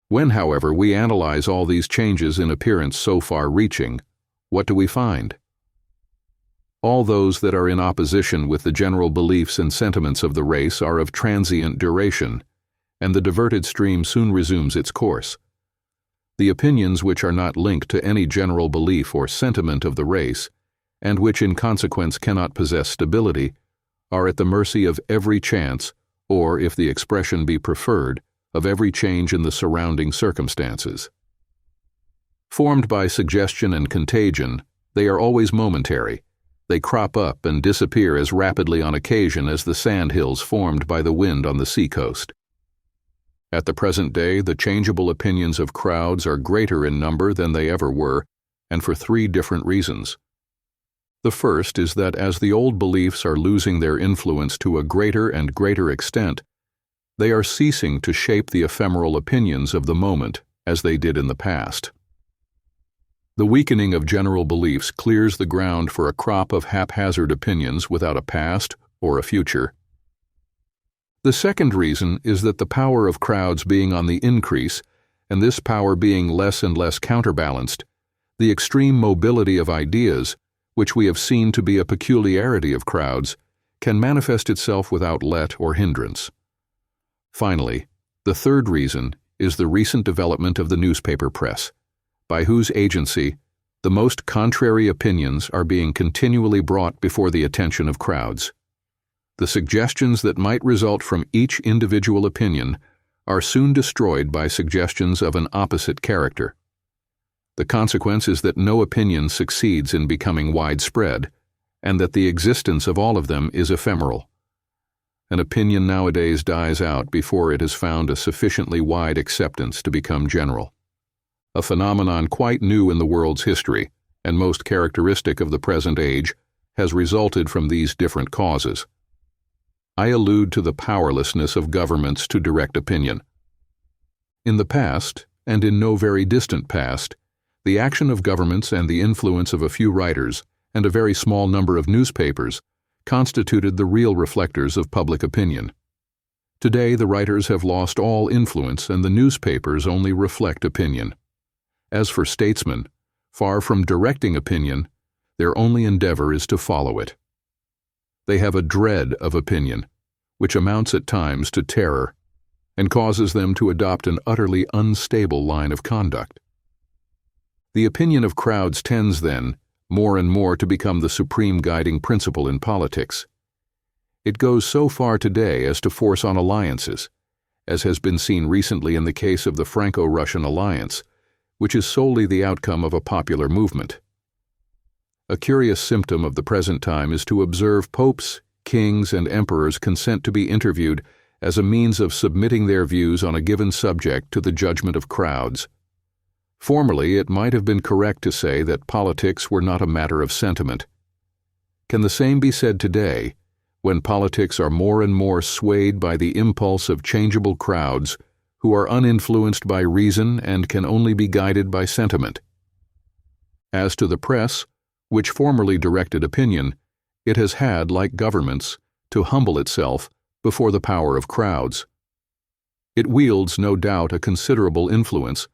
When, however, we analyze all these changes in appearance so far-reaching, what do we find? All those that are in opposition with the general beliefs and sentiments of the race are of transient duration, and the diverted stream soon resumes its course. The opinions which are not linked to any general belief or sentiment of the race, and which in consequence cannot possess stability, are at the mercy of every chance, or, if the expression be preferred, of every change in the surrounding circumstances. Formed by suggestion and contagion, they are always momentary. They crop up and disappear as rapidly on occasion as the sandhills formed by the wind on the seacoast. At the present day, the changeable opinions of crowds are greater in number than they ever were, and for three different reasons. The first is that as the old beliefs are losing their influence to a greater and greater extent, they are ceasing to shape the ephemeral opinions of the moment as they did in the past. The weakening of general beliefs clears the ground for a crop of haphazard opinions without a past or a future. The second reason is that the power of crowds being on the increase, and this power being less and less counterbalanced, the extreme mobility of ideas, which we have seen to be a peculiarity of crowds, can manifest itself without let or hindrance. Finally, the third reason is the recent development of the newspaper press, by whose agency the most contrary opinions are being continually brought before the attention of crowds. The suggestions that might result from each individual opinion are soon destroyed by suggestions of an opposite character. The consequence is that no opinion succeeds in becoming widespread, and that the existence of all of them is ephemeral. An opinion nowadays dies out before it has found a sufficiently wide acceptance to become general. A phenomenon quite new in the world's history, and most characteristic of the present age, has resulted from these different causes. I allude to the powerlessness of governments to direct opinion. In the past, and in no very distant past, the action of governments and the influence of a few writers and a very small number of newspapers constituted the real reflectors of public opinion. Today, the writers have lost all influence and the newspapers only reflect opinion. As for statesmen, far from directing opinion, their only endeavor is to follow it. They have a dread of opinion, which amounts at times to terror, and causes them to adopt an utterly unstable line of conduct. The opinion of crowds tends, then, more and more to become the supreme guiding principle in politics. It goes so far today as to force on alliances, as has been seen recently in the case of the Franco-Russian alliance, which is solely the outcome of a popular movement. A curious symptom of the present time is to observe popes, kings, and emperors consent to be interviewed as a means of submitting their views on a given subject to the judgment of crowds. Formerly, it might have been correct to say that politics were not a matter of sentiment. Can the same be said today, when politics are more and more swayed by the impulse of changeable crowds who are uninfluenced by reason and can only be guided by sentiment? As to the press, which formerly directed opinion, it has had, like governments, to humble itself before the power of crowds. It wields, no doubt, a considerable influence,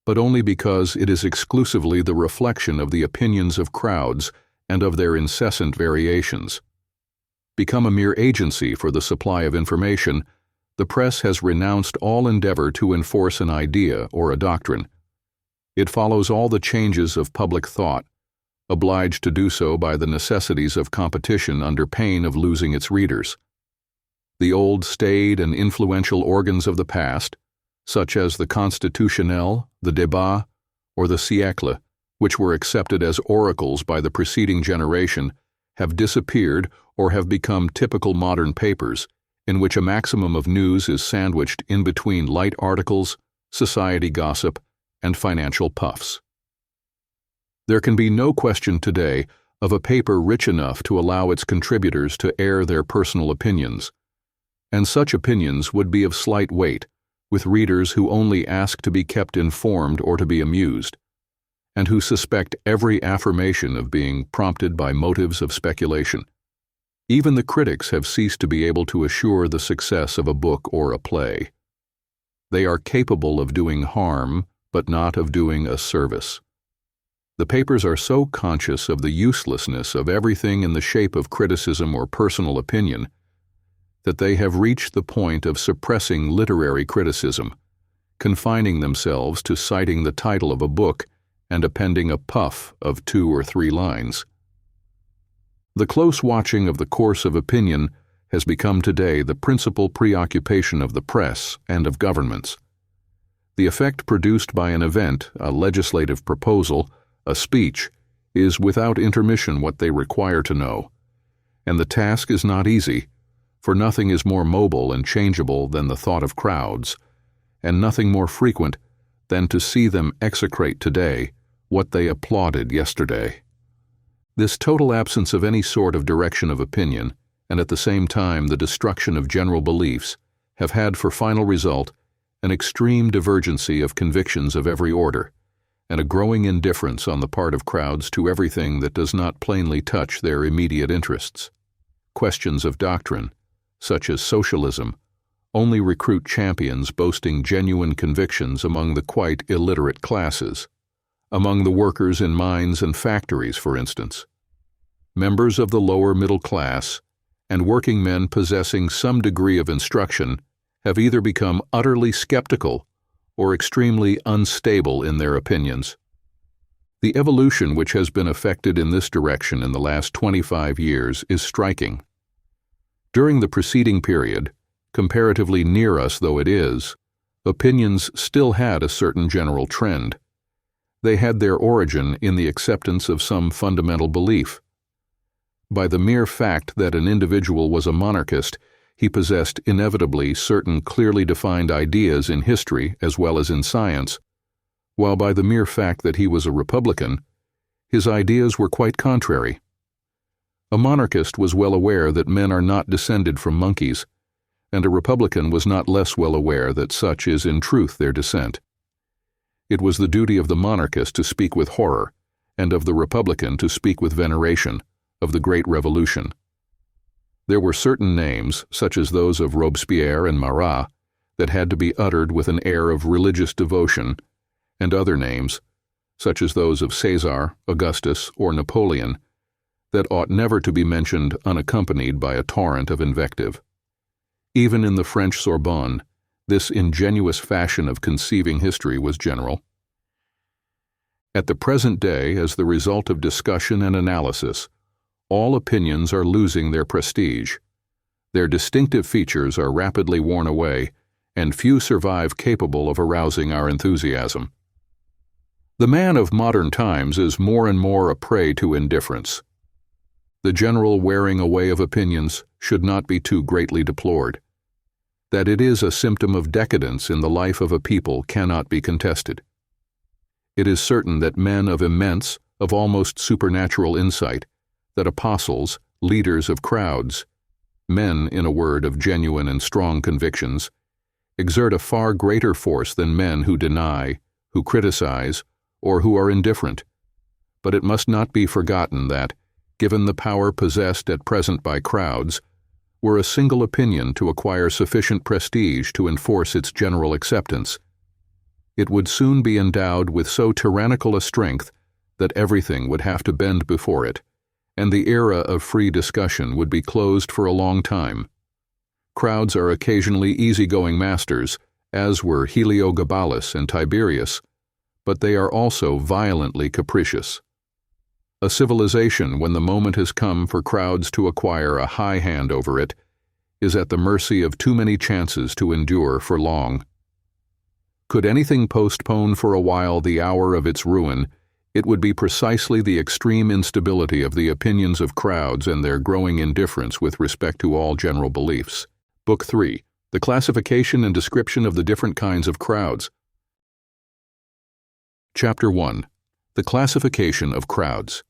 but only because it is exclusively the reflection of the opinions of crowds and of their incessant variations. Become a mere agency for the supply of information, the press has renounced all endeavor to enforce an idea or a doctrine. It follows all the changes of public thought, obliged to do so by the necessities of competition under pain of losing its readers. The old staid and influential organs of the past, such as the Constitutionnel, the Débat, or the Siècle, which were accepted as oracles by the preceding generation, have disappeared or have become typical modern papers, in which a maximum of news is sandwiched in between light articles, society gossip, and financial puffs. There can be no question today of a paper rich enough to allow its contributors to air their personal opinions, and such opinions would be of slight weight, with readers who only ask to be kept informed or to be amused, and who suspect every affirmation of being prompted by motives of speculation. Even the critics have ceased to be able to assure the success of a book or a play. They are capable of doing harm, but not of doing a service. The papers are so conscious of the uselessness of everything in the shape of criticism or personal opinion that they have reached the point of suppressing literary criticism, confining themselves to citing the title of a book and appending a puff of 2 or 3 lines. The close watching of the course of opinion has become today the principal preoccupation of the press and of governments. The effect produced by an event, a legislative proposal, a speech, is without intermission what they require to know, and the task is not easy, for nothing is more mobile and changeable than the thought of crowds, and nothing more frequent than to see them execrate today what they applauded yesterday. This total absence of any sort of direction of opinion, and at the same time the destruction of general beliefs, have had for final result an extreme divergency of convictions of every order, and a growing indifference on the part of crowds to everything that does not plainly touch their immediate interests. Questions of doctrine, such as socialism, only recruit champions boasting genuine convictions among the quite illiterate classes, among the workers in mines and factories, for instance. Members of the lower middle class and working men possessing some degree of instruction have either become utterly skeptical or extremely unstable in their opinions. The evolution which has been effected in this direction in the last 25 years is striking. During the preceding period, comparatively near us though it is, opinions still had a certain general trend. They had their origin in the acceptance of some fundamental belief. By the mere fact that an individual was a monarchist, he possessed inevitably certain clearly defined ideas in history as well as in science, while by the mere fact that he was a republican, his ideas were quite contrary. A monarchist was well aware that men are not descended from monkeys, and a republican was not less well aware that such is in truth their descent. It was the duty of the monarchist to speak with horror, and of the republican to speak with veneration, of the great revolution. There were certain names, such as those of Robespierre and Marat, that had to be uttered with an air of religious devotion, and other names, such as those of Caesar, Augustus, or Napoleon, that ought never to be mentioned unaccompanied by a torrent of invective. Even in the French Sorbonne, this ingenuous fashion of conceiving history was general. At the present day, as the result of discussion and analysis, all opinions are losing their prestige. Their distinctive features are rapidly worn away, and few survive capable of arousing our enthusiasm. The man of modern times is more and more a prey to indifference. The general wearing away of opinions should not be too greatly deplored. That it is a symptom of decadence in the life of a people cannot be contested. It is certain that men of immense, of almost supernatural insight, that apostles, leaders of crowds, men, in a word, of genuine and strong convictions, exert a far greater force than men who deny, who criticize, or who are indifferent. But it must not be forgotten that, given the power possessed at present by crowds, were a single opinion to acquire sufficient prestige to enforce its general acceptance, it would soon be endowed with so tyrannical a strength that everything would have to bend before it, and the era of free discussion would be closed for a long time. Crowds are occasionally easygoing masters, as were Heliogabalus and Tiberius, but they are also violently capricious. A civilization, when the moment has come for crowds to acquire a high hand over it, is at the mercy of too many chances to endure for long. Could anything postpone for a while the hour of its ruin, it would be precisely the extreme instability of the opinions of crowds and their growing indifference with respect to all general beliefs. Book 3. The Classification and Description of the Different Kinds of Crowds. Chapter 1. The Classification of Crowds.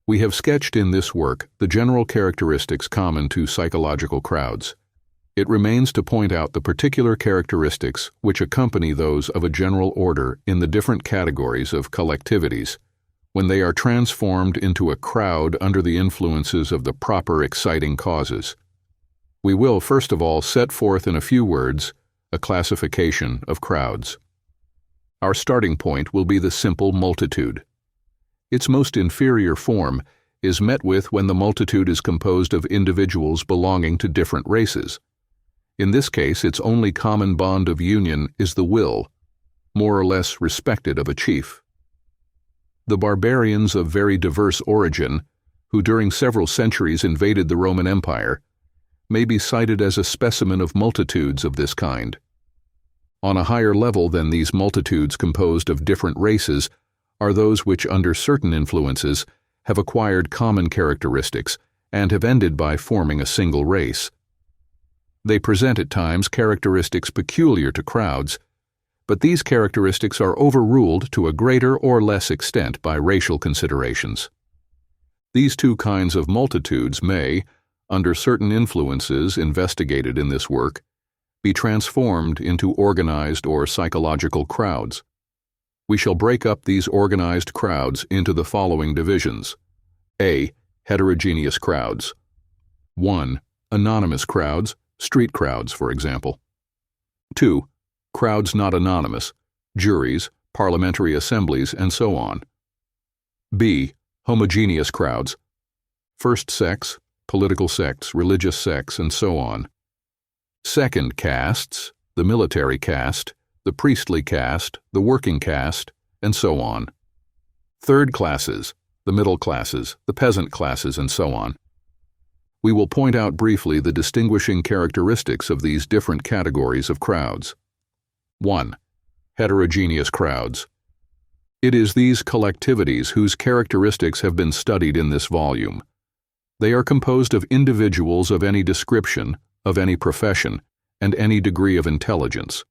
We have sketched in this work the general characteristics common to psychological crowds. It remains to point out the particular characteristics which accompany those of a general order in the different categories of collectivities, when they are transformed into a crowd under the influences of the proper exciting causes. We will first of all set forth in a few words a classification of crowds. Our starting point will be the simple multitude. Its most inferior form is met with when the multitude is composed of individuals belonging to different races. In this case, its only common bond of union is the will, more or less respected of a chief. The barbarians of very diverse origin, who during several centuries invaded the Roman Empire, may be cited as a specimen of multitudes of this kind. On a higher level than these multitudes composed of different races are those which, under certain influences, have acquired common characteristics and have ended by forming a single race. They present at times characteristics peculiar to crowds, but these characteristics are overruled to a greater or less extent by racial considerations. These two kinds of multitudes may, under certain influences investigated in this work, be transformed into organized or psychological crowds. We shall break up these organized crowds into the following divisions. A. Heterogeneous crowds. 1. Anonymous crowds, street crowds, for example. 2. Crowds not anonymous, juries, parliamentary assemblies, and so on. B. Homogeneous crowds, first sects, political sects, religious sects, and so on. Second castes, the military caste, the priestly caste, the working caste, and so on. Third classes, the middle classes, the peasant classes, and so on. We will point out briefly the distinguishing characteristics of these different categories of crowds. 1. Heterogeneous crowds. It is these collectivities whose characteristics have been studied in this volume. They are composed of individuals of any description, of any profession, and any degree of intelligence.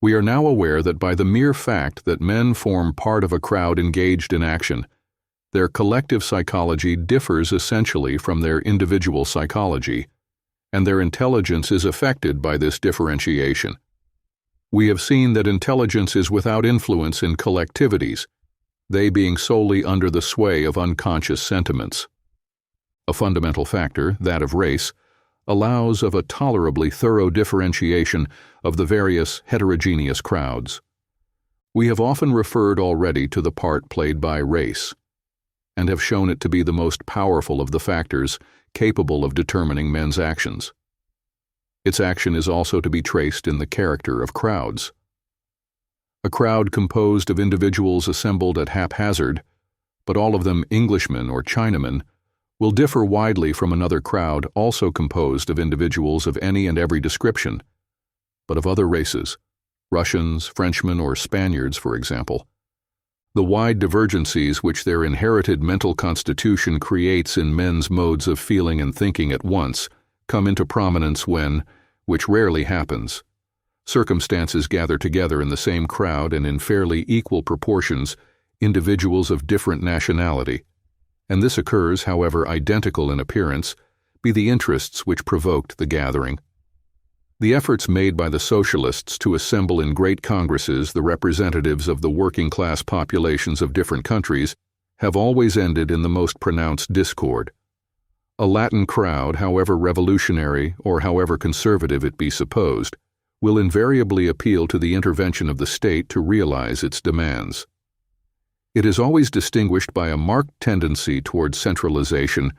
We are now aware that by the mere fact that men form part of a crowd engaged in action, their collective psychology differs essentially from their individual psychology, and their intelligence is affected by this differentiation. We have seen that intelligence is without influence in collectivities, they being solely under the sway of unconscious sentiments. A fundamental factor, that of race, allows of a tolerably thorough differentiation of the various heterogeneous crowds. We have often referred already to the part played by race, and have shown it to be the most powerful of the factors capable of determining men's actions. Its action is also to be traced in the character of crowds. A crowd composed of individuals assembled at haphazard, but all of them Englishmen or Chinamen, will differ widely from another crowd also composed of individuals of any and every description, but of other races, Russians, Frenchmen, or Spaniards, for example. The wide divergencies which their inherited mental constitution creates in men's modes of feeling and thinking at once come into prominence when, which rarely happens, circumstances gather together in the same crowd and in fairly equal proportions individuals of different nationality, and this occurs, however identical in appearance, be the interests which provoked the gathering. The efforts made by the socialists to assemble in great congresses the representatives of the working-class populations of different countries have always ended in the most pronounced discord. A Latin crowd, however revolutionary or however conservative it be supposed, will invariably appeal to the intervention of the state to realize its demands. It is always distinguished by a marked tendency toward centralization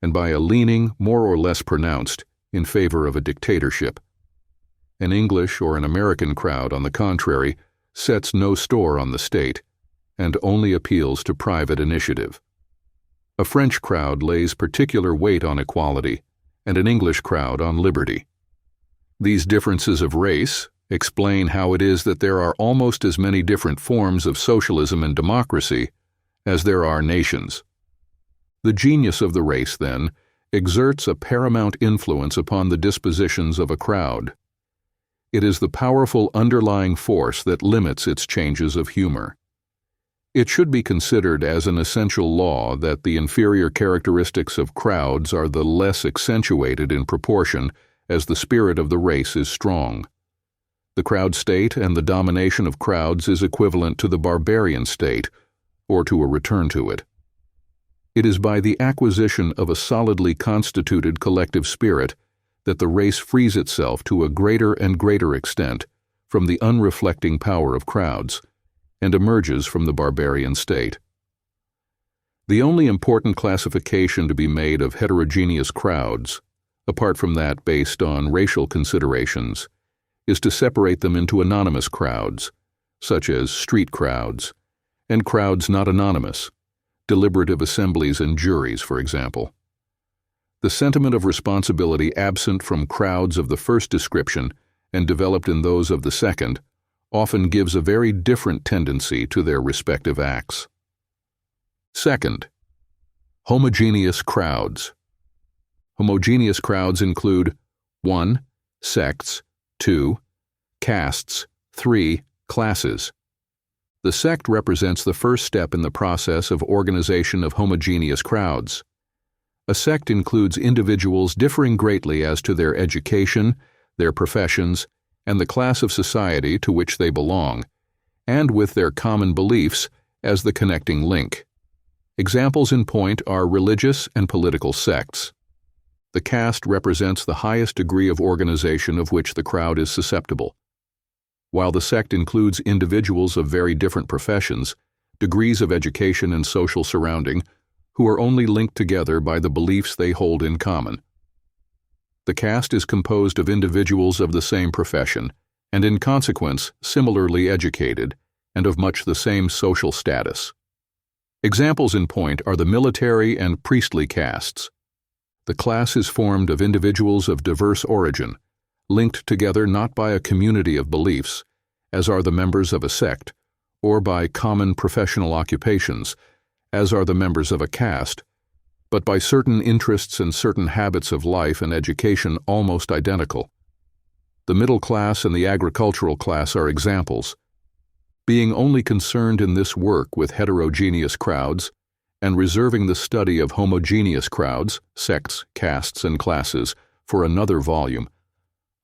and by a leaning, more or less pronounced, in favor of a dictatorship. An English or an American crowd, on the contrary, sets no store on the state and only appeals to private initiative. A French crowd lays particular weight on equality, and an English crowd on liberty. These differences of race explain how it is that there are almost as many different forms of socialism and democracy as there are nations. The genius of the race, then, exerts a paramount influence upon the dispositions of a crowd. It is the powerful underlying force that limits its changes of humor. It should be considered as an essential law that the inferior characteristics of crowds are the less accentuated in proportion as the spirit of the race is strong. The crowd state and the domination of crowds is equivalent to the barbarian state, or to a return to it. It is by the acquisition of a solidly constituted collective spirit that the race frees itself to a greater and greater extent from the unreflecting power of crowds, and emerges from the barbarian state. The only important classification to be made of heterogeneous crowds, apart from that based on racial considerations, is to separate them into anonymous crowds, such as street crowds, and crowds not anonymous, deliberative assemblies and juries, for example. The sentiment of responsibility absent from crowds of the first description and developed in those of the second often gives a very different tendency to their respective acts. Second, homogeneous crowds. Homogeneous crowds include 1. Sects, 2. Castes, 3. Classes. The sect represents the first step in the process of organization of homogeneous crowds. A sect includes individuals differing greatly as to their education, their professions, and the class of society to which they belong, and with their common beliefs as the connecting link. Examples in point are religious and political sects. The caste represents the highest degree of organization of which the crowd is susceptible. While the sect includes individuals of very different professions, degrees of education and social surrounding, who are only linked together by the beliefs they hold in common. The caste is composed of individuals of the same profession, and in consequence similarly educated, and of much the same social status. Examples in point are the military and priestly castes. The class is formed of individuals of diverse origin, linked together not by a community of beliefs, as are the members of a sect, or by common professional occupations, as are the members of a caste, but by certain interests and certain habits of life and education almost identical. The middle class and the agricultural class are examples. Being only concerned in this work with heterogeneous crowds, and reserving the study of homogeneous crowds, sects, castes, and classes for another volume,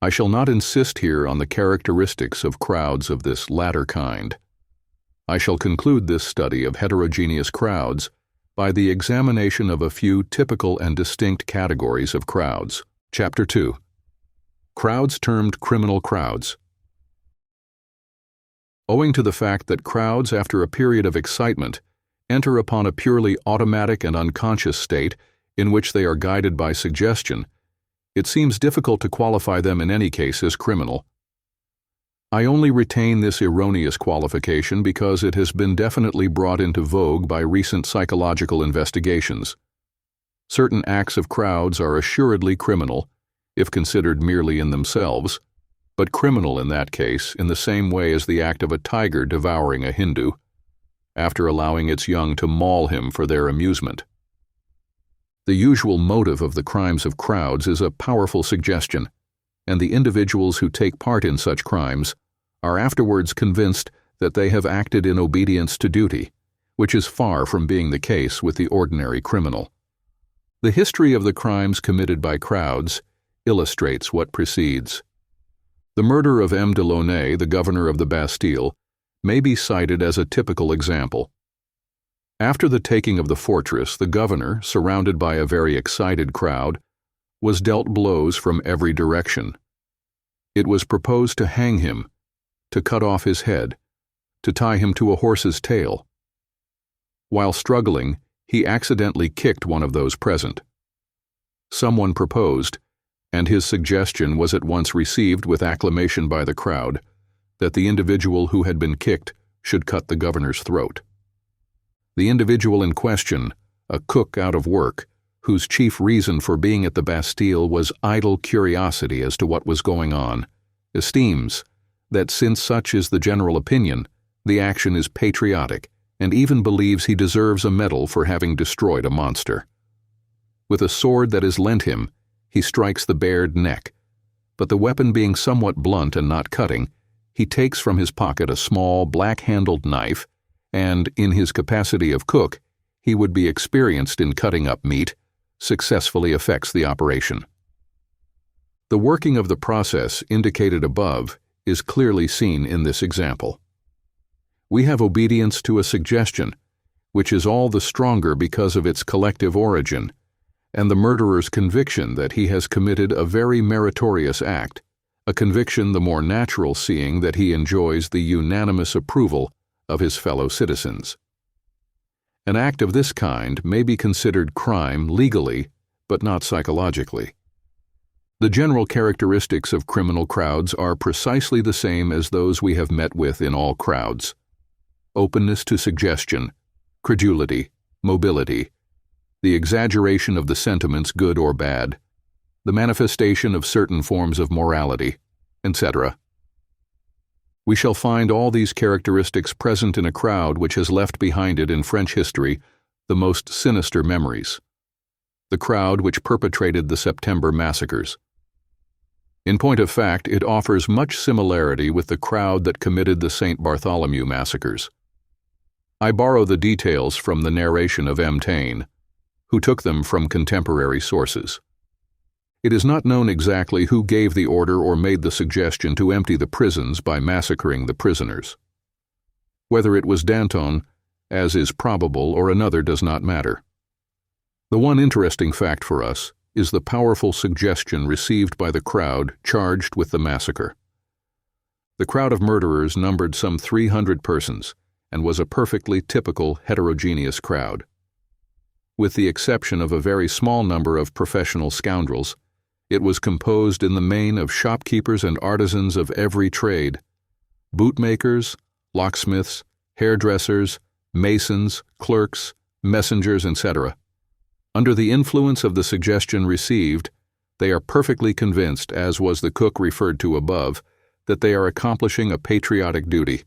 I shall not insist here on the characteristics of crowds of this latter kind. I shall conclude this study of heterogeneous crowds by the examination of a few typical and distinct categories of crowds. Chapter 2. Crowds termed criminal crowds. Owing to the fact that crowds, after a period of excitement, enter upon a purely automatic and unconscious state in which they are guided by suggestion, it seems difficult to qualify them in any case as criminal. I only retain this erroneous qualification because it has been definitely brought into vogue by recent psychological investigations. Certain acts of crowds are assuredly criminal, if considered merely in themselves, but criminal in that case in the same way as the act of a tiger devouring a Hindu, after allowing its young to maul him for their amusement. The usual motive of the crimes of crowds is a powerful suggestion, and the individuals who take part in such crimes are afterwards convinced that they have acted in obedience to duty, which is far from being the case with the ordinary criminal. The history of the crimes committed by crowds illustrates what precedes. The murder of M. Delaunay, the governor of the Bastille, may be cited as a typical example. After the taking of the fortress, the governor, surrounded by a very excited crowd, was dealt blows from every direction. It was proposed to hang him, to cut off his head, to tie him to a horse's tail. While struggling, he accidentally kicked one of those present. Someone proposed, and his suggestion was at once received with acclamation by the crowd, that the individual who had been kicked should cut the governor's throat. The individual in question, a cook out of work, whose chief reason for being at the Bastille was idle curiosity as to what was going on, esteems that since such is the general opinion, the action is patriotic, and even believes he deserves a medal for having destroyed a monster. With a sword that is lent him, he strikes the bared neck, but the weapon being somewhat blunt and not cutting, he takes from his pocket a small black-handled knife, and, in his capacity of cook, he would be experienced in cutting up meat, successfully effects the operation. The working of the process indicated above is clearly seen in this example. We have obedience to a suggestion, which is all the stronger because of its collective origin, and the murderer's conviction that he has committed a very meritorious act, a conviction the more natural seeing that he enjoys the unanimous approval of his fellow citizens. An act of this kind may be considered crime legally, but not psychologically. The general characteristics of criminal crowds are precisely the same as those we have met with in all crowds: openness to suggestion, credulity, mobility, the exaggeration of the sentiments, good or bad, the manifestation of certain forms of morality, etc. We shall find all these characteristics present in a crowd which has left behind it in French history the most sinister memories: the crowd which perpetrated the September massacres. In point of fact, it offers much similarity with the crowd that committed the St. Bartholomew massacres. I borrow the details from the narration of M. Taine, who took them from contemporary sources. It is not known exactly who gave the order or made the suggestion to empty the prisons by massacring the prisoners. Whether it was Danton, as is probable, or another does not matter. The one interesting fact for us is the powerful suggestion received by the crowd charged with the massacre. The crowd of murderers numbered some 300 persons and was a perfectly typical heterogeneous crowd. With the exception of a very small number of professional scoundrels, it was composed in the main of shopkeepers and artisans of every trade: bootmakers, locksmiths, hairdressers, masons, clerks, messengers, etc. Under the influence of the suggestion received, they are perfectly convinced, as was the cook referred to above, that they are accomplishing a patriotic duty.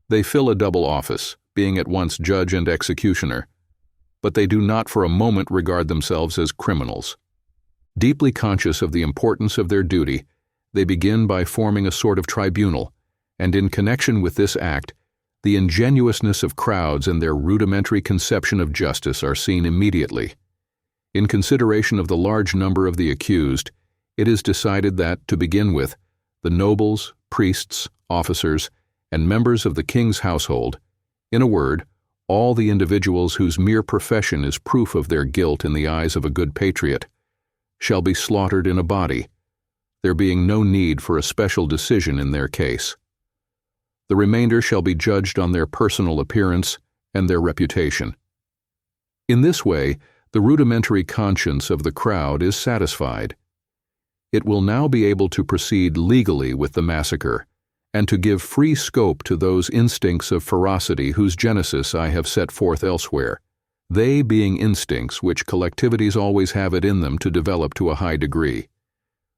They fill a double office, being at once judge and executioner, but they do not for a moment regard themselves as criminals. Deeply conscious of the importance of their duty, they begin by forming a sort of tribunal, and in connection with this act, the ingenuousness of crowds and their rudimentary conception of justice are seen immediately. In consideration of the large number of the accused, it is decided that, to begin with, the nobles, priests, officers, and members of the king's household, in a word, all the individuals whose mere profession is proof of their guilt in the eyes of a good patriot, shall be slaughtered in a body, there being no need for a special decision in their case. The remainder shall be judged on their personal appearance and their reputation. In this way, the rudimentary conscience of the crowd is satisfied. It will now be able to proceed legally with the massacre, and to give free scope to those instincts of ferocity whose genesis I have set forth elsewhere, they being instincts which collectivities always have it in them to develop to a high degree.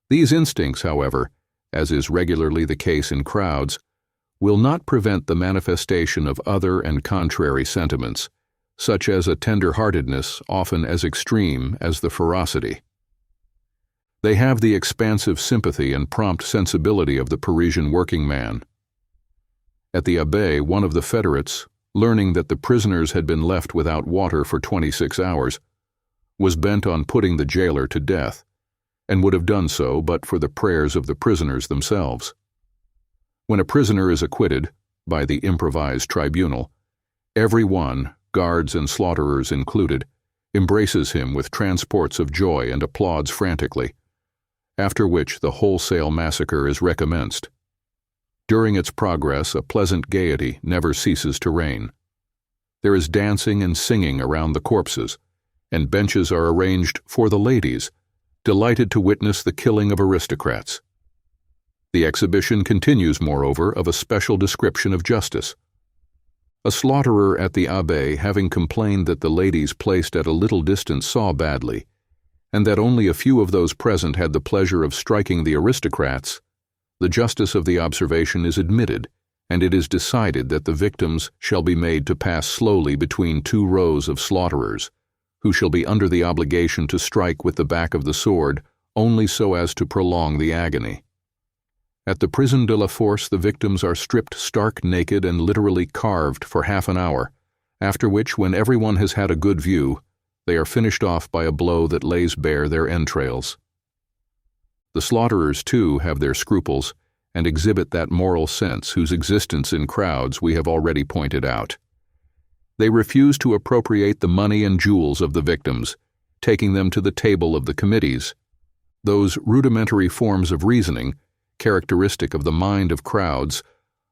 These instincts, however, as is regularly the case in crowds, will not prevent the manifestation of other and contrary sentiments, such as a tender-heartedness often as extreme as the ferocity. They have the expansive sympathy and prompt sensibility of the Parisian working man. At the Abbaye, one of the federates, learning that the prisoners had been left without water for 26 hours, was bent on putting the jailer to death, and would have done so but for the prayers of the prisoners themselves. When a prisoner is acquitted, by the improvised tribunal, every one, guards and slaughterers included, embraces him with transports of joy and applauds frantically, after which the wholesale massacre is recommenced. During its progress, a pleasant gaiety never ceases to reign. There is dancing and singing around the corpses, and benches are arranged for the ladies, delighted to witness the killing of aristocrats. The exhibition continues, moreover, of a special description of justice. A slaughterer at the Abbaye, having complained that the ladies placed at a little distance saw badly, and that only a few of those present had the pleasure of striking the aristocrats, the justice of the observation is admitted, and it is decided that the victims shall be made to pass slowly between 2 rows of slaughterers, who shall be under the obligation to strike with the back of the sword only so as to prolong the agony. At the Prison de la Force, the victims are stripped stark naked and literally carved for half an hour, after which, when everyone has had a good view, they are finished off by a blow that lays bare their entrails. The slaughterers, too, have their scruples, and exhibit that moral sense whose existence in crowds we have already pointed out. They refuse to appropriate the money and jewels of the victims, taking them to the table of the committees. Those rudimentary forms of reasoning, characteristic of the mind of crowds,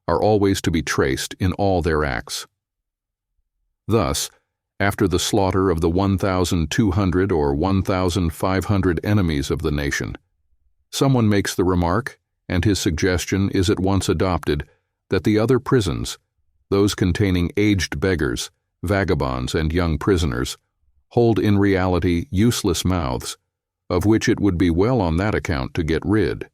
are always to be traced in all their acts. Thus, after the slaughter of the 1,200 or 1,500 enemies of the nation. Someone makes the remark, and his suggestion is at once adopted, that the other prisons, those containing aged beggars, vagabonds, and young prisoners, hold in reality useless mouths, of which it would be well on that account to get rid.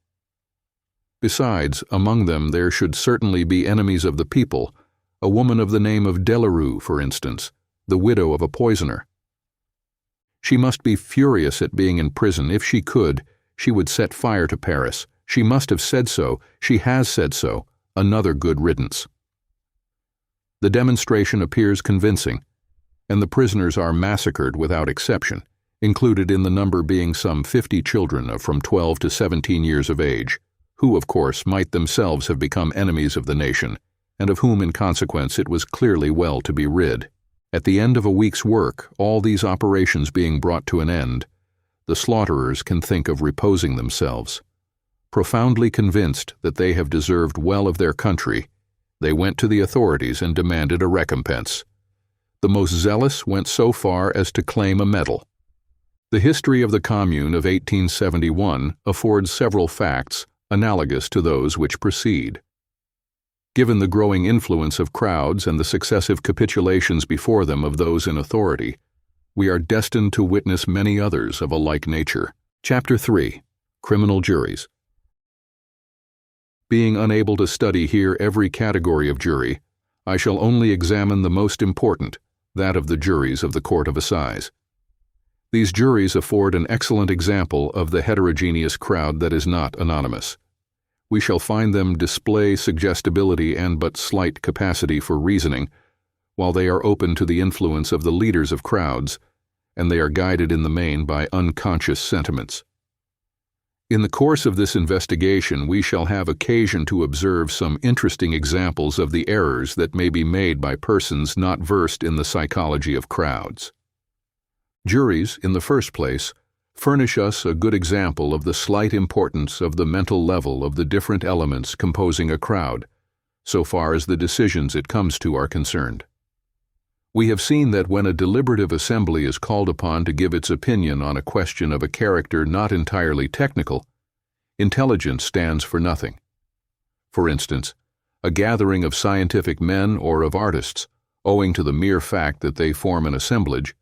Besides, among them there should certainly be enemies of the people, a woman of the name of Delarue, for instance, the widow of a poisoner. She must be furious at being in prison. If she could, she would set fire to Paris. She must have said so. She has said so. Another good riddance. The demonstration appears convincing, and the prisoners are massacred without exception, included in the number being some 50 children of from 12 to 17 years of age, who, of course, might themselves have become enemies of the nation, and of whom, in consequence, it was clearly well to be rid. At the end of a week's work, all these operations being brought to an end, the slaughterers can think of reposing themselves. Profoundly convinced that they have deserved well of their country, they went to the authorities and demanded a recompense. The most zealous went so far as to claim a medal. The history of the Commune of 1871 affords several facts analogous to those which precede. Given the growing influence of crowds and the successive capitulations before them of those in authority, we are destined to witness many others of a like nature. Chapter 3. Criminal Juries. Being unable to study here every category of jury, I shall only examine the most important, that of the juries of the Court of Assize. These juries afford an excellent example of the heterogeneous crowd that is not anonymous. We shall find them display suggestibility and but slight capacity for reasoning, while they are open to the influence of the leaders of crowds, and they are guided in the main by unconscious sentiments. In the course of this investigation, we shall have occasion to observe some interesting examples of the errors that may be made by persons not versed in the psychology of crowds. Juries, in the first place, furnish us a good example of the slight importance of the mental level of the different elements composing a crowd, so far as the decisions it comes to are concerned. We have seen that when a deliberative assembly is called upon to give its opinion on a question of a character not entirely technical, intelligence stands for nothing. For instance, a gathering of scientific men or of artists, owing to the mere fact that they form an assemblage,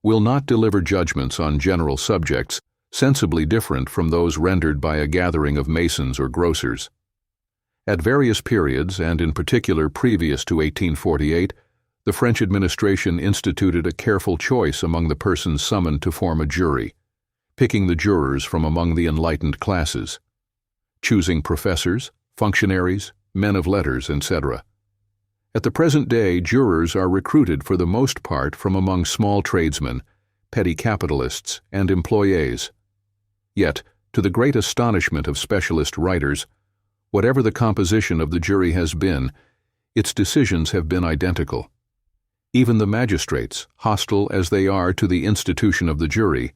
will not deliver judgments on general subjects sensibly different from those rendered by a gathering of masons or grocers. At various periods, and in particular previous to 1848, the French administration instituted a careful choice among the persons summoned to form a jury, picking the jurors from among the enlightened classes, choosing professors, functionaries, men of letters, etc. At the present day, jurors are recruited for the most part from among small tradesmen, petty capitalists, and employees. Yet, to the great astonishment of specialist writers, whatever the composition of the jury has been, its decisions have been identical. Even the magistrates, hostile as they are to the institution of the jury,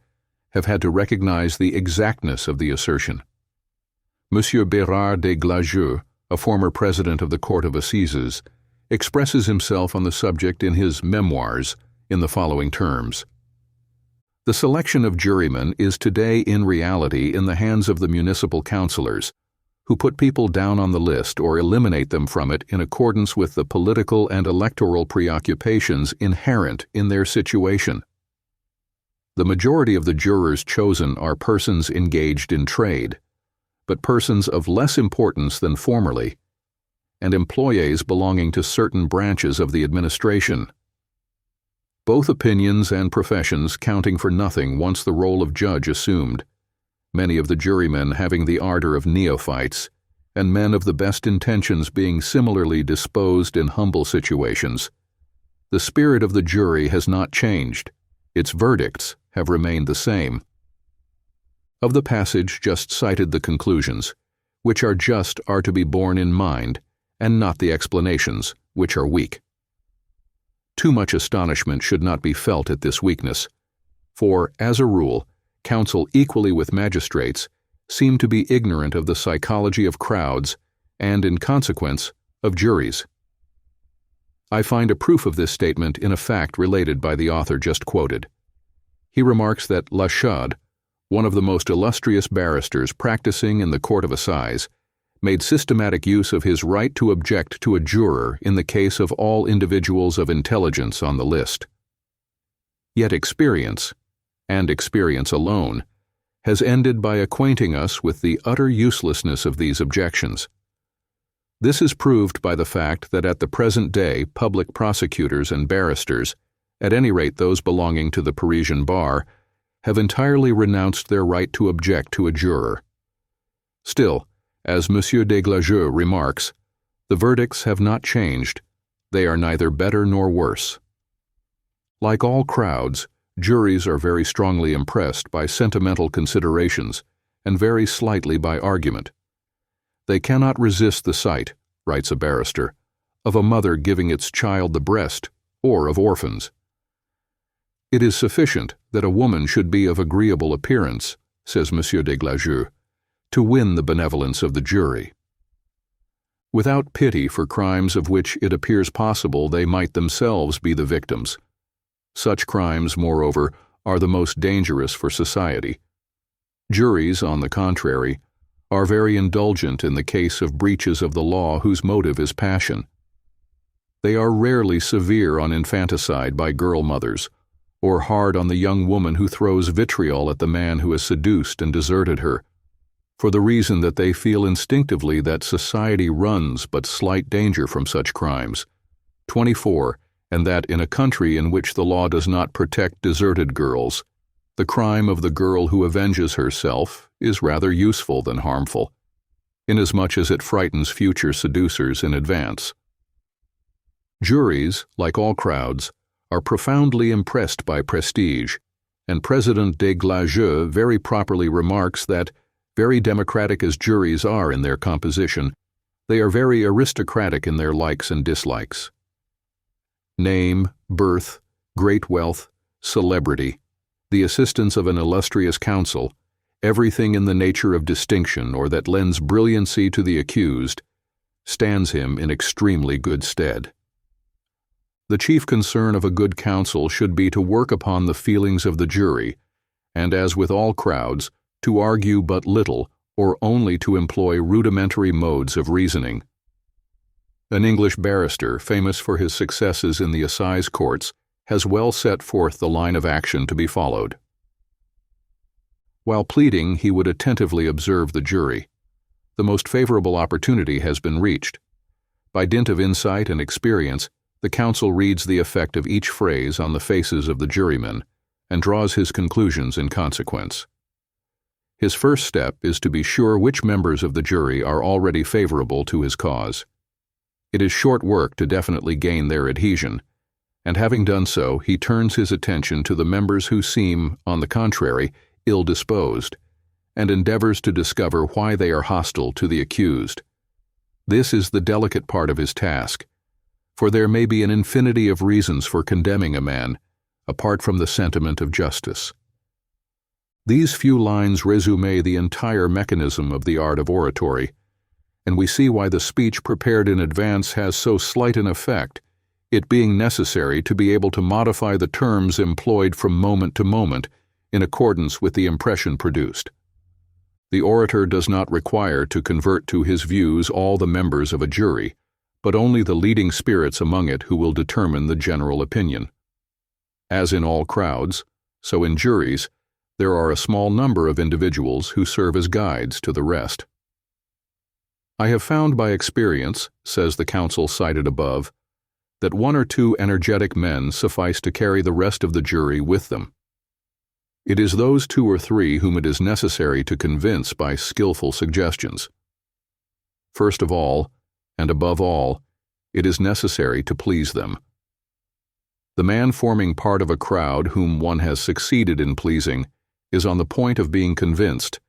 have had to recognize the exactness of the assertion. Monsieur Bérard de Glajeux, a former president of the Court of Assizes, expresses himself on the subject in his Memoirs in the following terms. The selection of jurymen is today in reality in the hands of the municipal councillors, who put people down on the list or eliminate them from it in accordance with the political and electoral preoccupations inherent in their situation. The majority of the jurors chosen are persons engaged in trade, but persons of less importance than formerly, and employees belonging to certain branches of the administration. Both opinions and professions counting for nothing once the role of judge assumed, many of the jurymen having the ardor of neophytes, and men of the best intentions being similarly disposed in humble situations. The spirit of the jury has not changed. Its verdicts have remained the same. Of the passage just cited the conclusions, which are just, are to be borne in mind, and not the explanations, which are weak. Too much astonishment should not be felt at this weakness, for, as a rule, counsel equally with magistrates seem to be ignorant of the psychology of crowds and, in consequence, of juries. I find a proof of this statement in a fact related by the author just quoted. He remarks that Lachaude, one of the most illustrious barristers practicing in the Court of Assize, made systematic use of his right to object to a juror in the case of all individuals of intelligence on the list. Yet experience, and experience alone, has ended by acquainting us with the utter uselessness of these objections. This is proved by the fact that at the present day public prosecutors and barristers, at any rate those belonging to the Parisian bar, have entirely renounced their right to object to a juror. Still, as M. de Gaulle remarks, the verdicts have not changed. They are neither better nor worse. Like all crowds, juries are very strongly impressed by sentimental considerations and very slightly by argument. They cannot resist the sight, writes a barrister, of a mother giving its child the breast, or of orphans. It is sufficient that a woman should be of agreeable appearance, says M. de Gaulle, to win the benevolence of the jury. Without pity for crimes of which it appears possible they might themselves be the victims. Such crimes, moreover, are the most dangerous for society. Juries, on the contrary, are very indulgent in the case of breaches of the law whose motive is passion. They are rarely severe on infanticide by girl mothers, or hard on the young woman who throws vitriol at the man who has seduced and deserted her, for the reason that they feel instinctively that society runs but slight danger from such crimes. 24. And that in a country in which the law does not protect deserted girls, the crime of the girl who avenges herself is rather useful than harmful, inasmuch as it frightens future seducers in advance. Juries, like all crowds, are profoundly impressed by prestige, and President de Gaulle very properly remarks that, very democratic as juries are in their composition, they are very aristocratic in their likes and dislikes. Name, birth, great wealth, celebrity, the assistance of an illustrious counsel, everything in the nature of distinction or that lends brilliancy to the accused, stands him in extremely good stead. The chief concern of a good counsel should be to work upon the feelings of the jury, and as with all crowds, to argue but little or only to employ rudimentary modes of reasoning. An English barrister, famous for his successes in the assize courts, has well set forth the line of action to be followed. While pleading, he would attentively observe the jury. The most favorable opportunity has been reached. By dint of insight and experience, the counsel reads the effect of each phrase on the faces of the jurymen and draws his conclusions in consequence. His first step is to be sure which members of the jury are already favorable to his cause. It is short work to definitely gain their adhesion, and having done so, he turns his attention to the members who seem, on the contrary, ill-disposed, and endeavors to discover why they are hostile to the accused. This is the delicate part of his task, for there may be an infinity of reasons for condemning a man, apart from the sentiment of justice. These few lines resume the entire mechanism of the art of oratory, and we see why the speech prepared in advance has so slight an effect, it being necessary to be able to modify the terms employed from moment to moment in accordance with the impression produced. The orator does not require to convert to his views all the members of a jury, but only the leading spirits among it who will determine the general opinion. As in all crowds, so in juries, there are a small number of individuals who serve as guides to the rest. I have found by experience, says the counsel cited above, that one or two energetic men suffice to carry the rest of the jury with them. It is those two or three whom it is necessary to convince by skillful suggestions. First of all, and above all, it is necessary to please them. The man forming part of a crowd whom one has succeeded in pleasing is on the point of being convinced,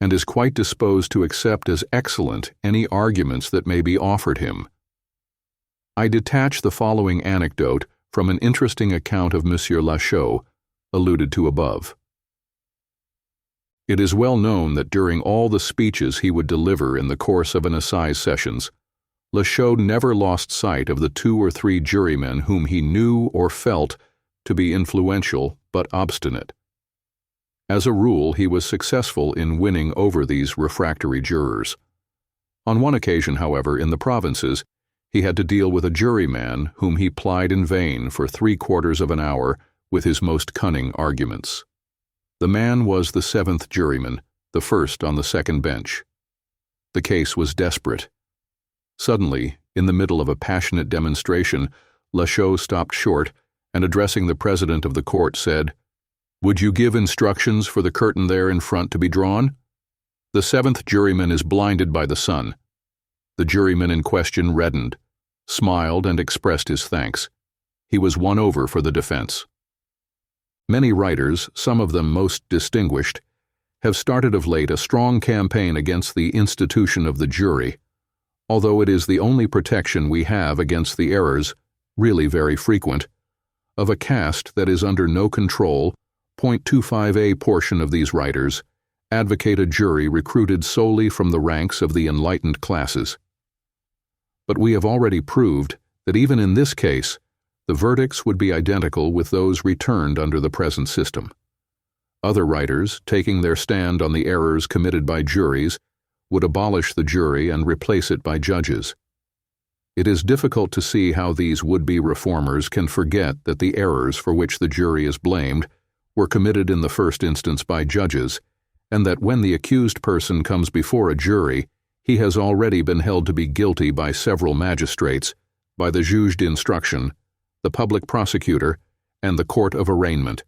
and is quite disposed to accept as excellent any arguments that may be offered him. I detach the following anecdote from an interesting account of M. Lachaude, alluded to above. It is well known that during all the speeches he would deliver in the course of an assize sessions, Le Bon never lost sight of the 2 or 3 jurymen whom he knew or felt to be influential but obstinate. As a rule, he was successful in winning over these refractory jurors. On one occasion, however, in the provinces, he had to deal with a juryman whom he plied in vain for 3/4 of an hour with his most cunning arguments. The man was the 7th juryman, the first on the second bench. The case was desperate. Suddenly, in the middle of a passionate demonstration, Le Bon stopped short and, addressing the president of the court, said, "Would you give instructions for the curtain there in front to be drawn? The 7th juryman is blinded by the sun." The juryman in question reddened, smiled, and expressed his thanks. He was won over for the defense. Many writers, some of them most distinguished, have started of late a strong campaign against the institution of the jury, although it is the only protection we have against the errors, really very frequent, of a caste that is under no control. 0.25a portion of these writers advocate a jury recruited solely from the ranks of the enlightened classes. But we have already proved that even in this case, the verdicts would be identical with those returned under the present system. Other writers, taking their stand on the errors committed by juries, would abolish the jury and replace it by judges. It is difficult to see how these would-be reformers can forget that the errors for which the jury is blamed were committed in the first instance by judges, and that when the accused person comes before a jury, he has already been held to be guilty by several magistrates, by the juge d'instruction, the public prosecutor, and the court of arraignment.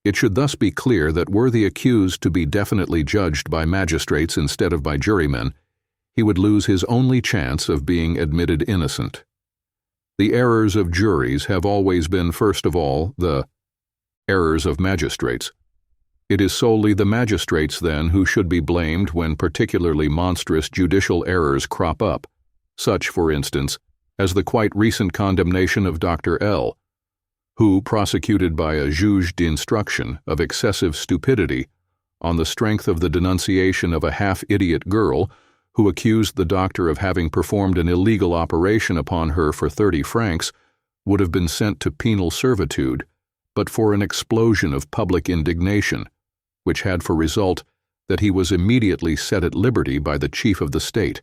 It should thus be clear that were the accused to be definitely judged by magistrates instead of by jurymen, he would lose his only chance of being admitted innocent. The errors of juries have always been, first of all, the errors of magistrates. It is solely the magistrates, then, who should be blamed when particularly monstrous judicial errors crop up, such, for instance, as the quite recent condemnation of Dr. L., who, prosecuted by a juge d'instruction of excessive stupidity on the strength of the denunciation of a half-idiot girl who accused the doctor of having performed an illegal operation upon her for 30 francs, would have been sent to penal servitude, but for an explosion of public indignation, which had for result that he was immediately set at liberty by the chief of the state.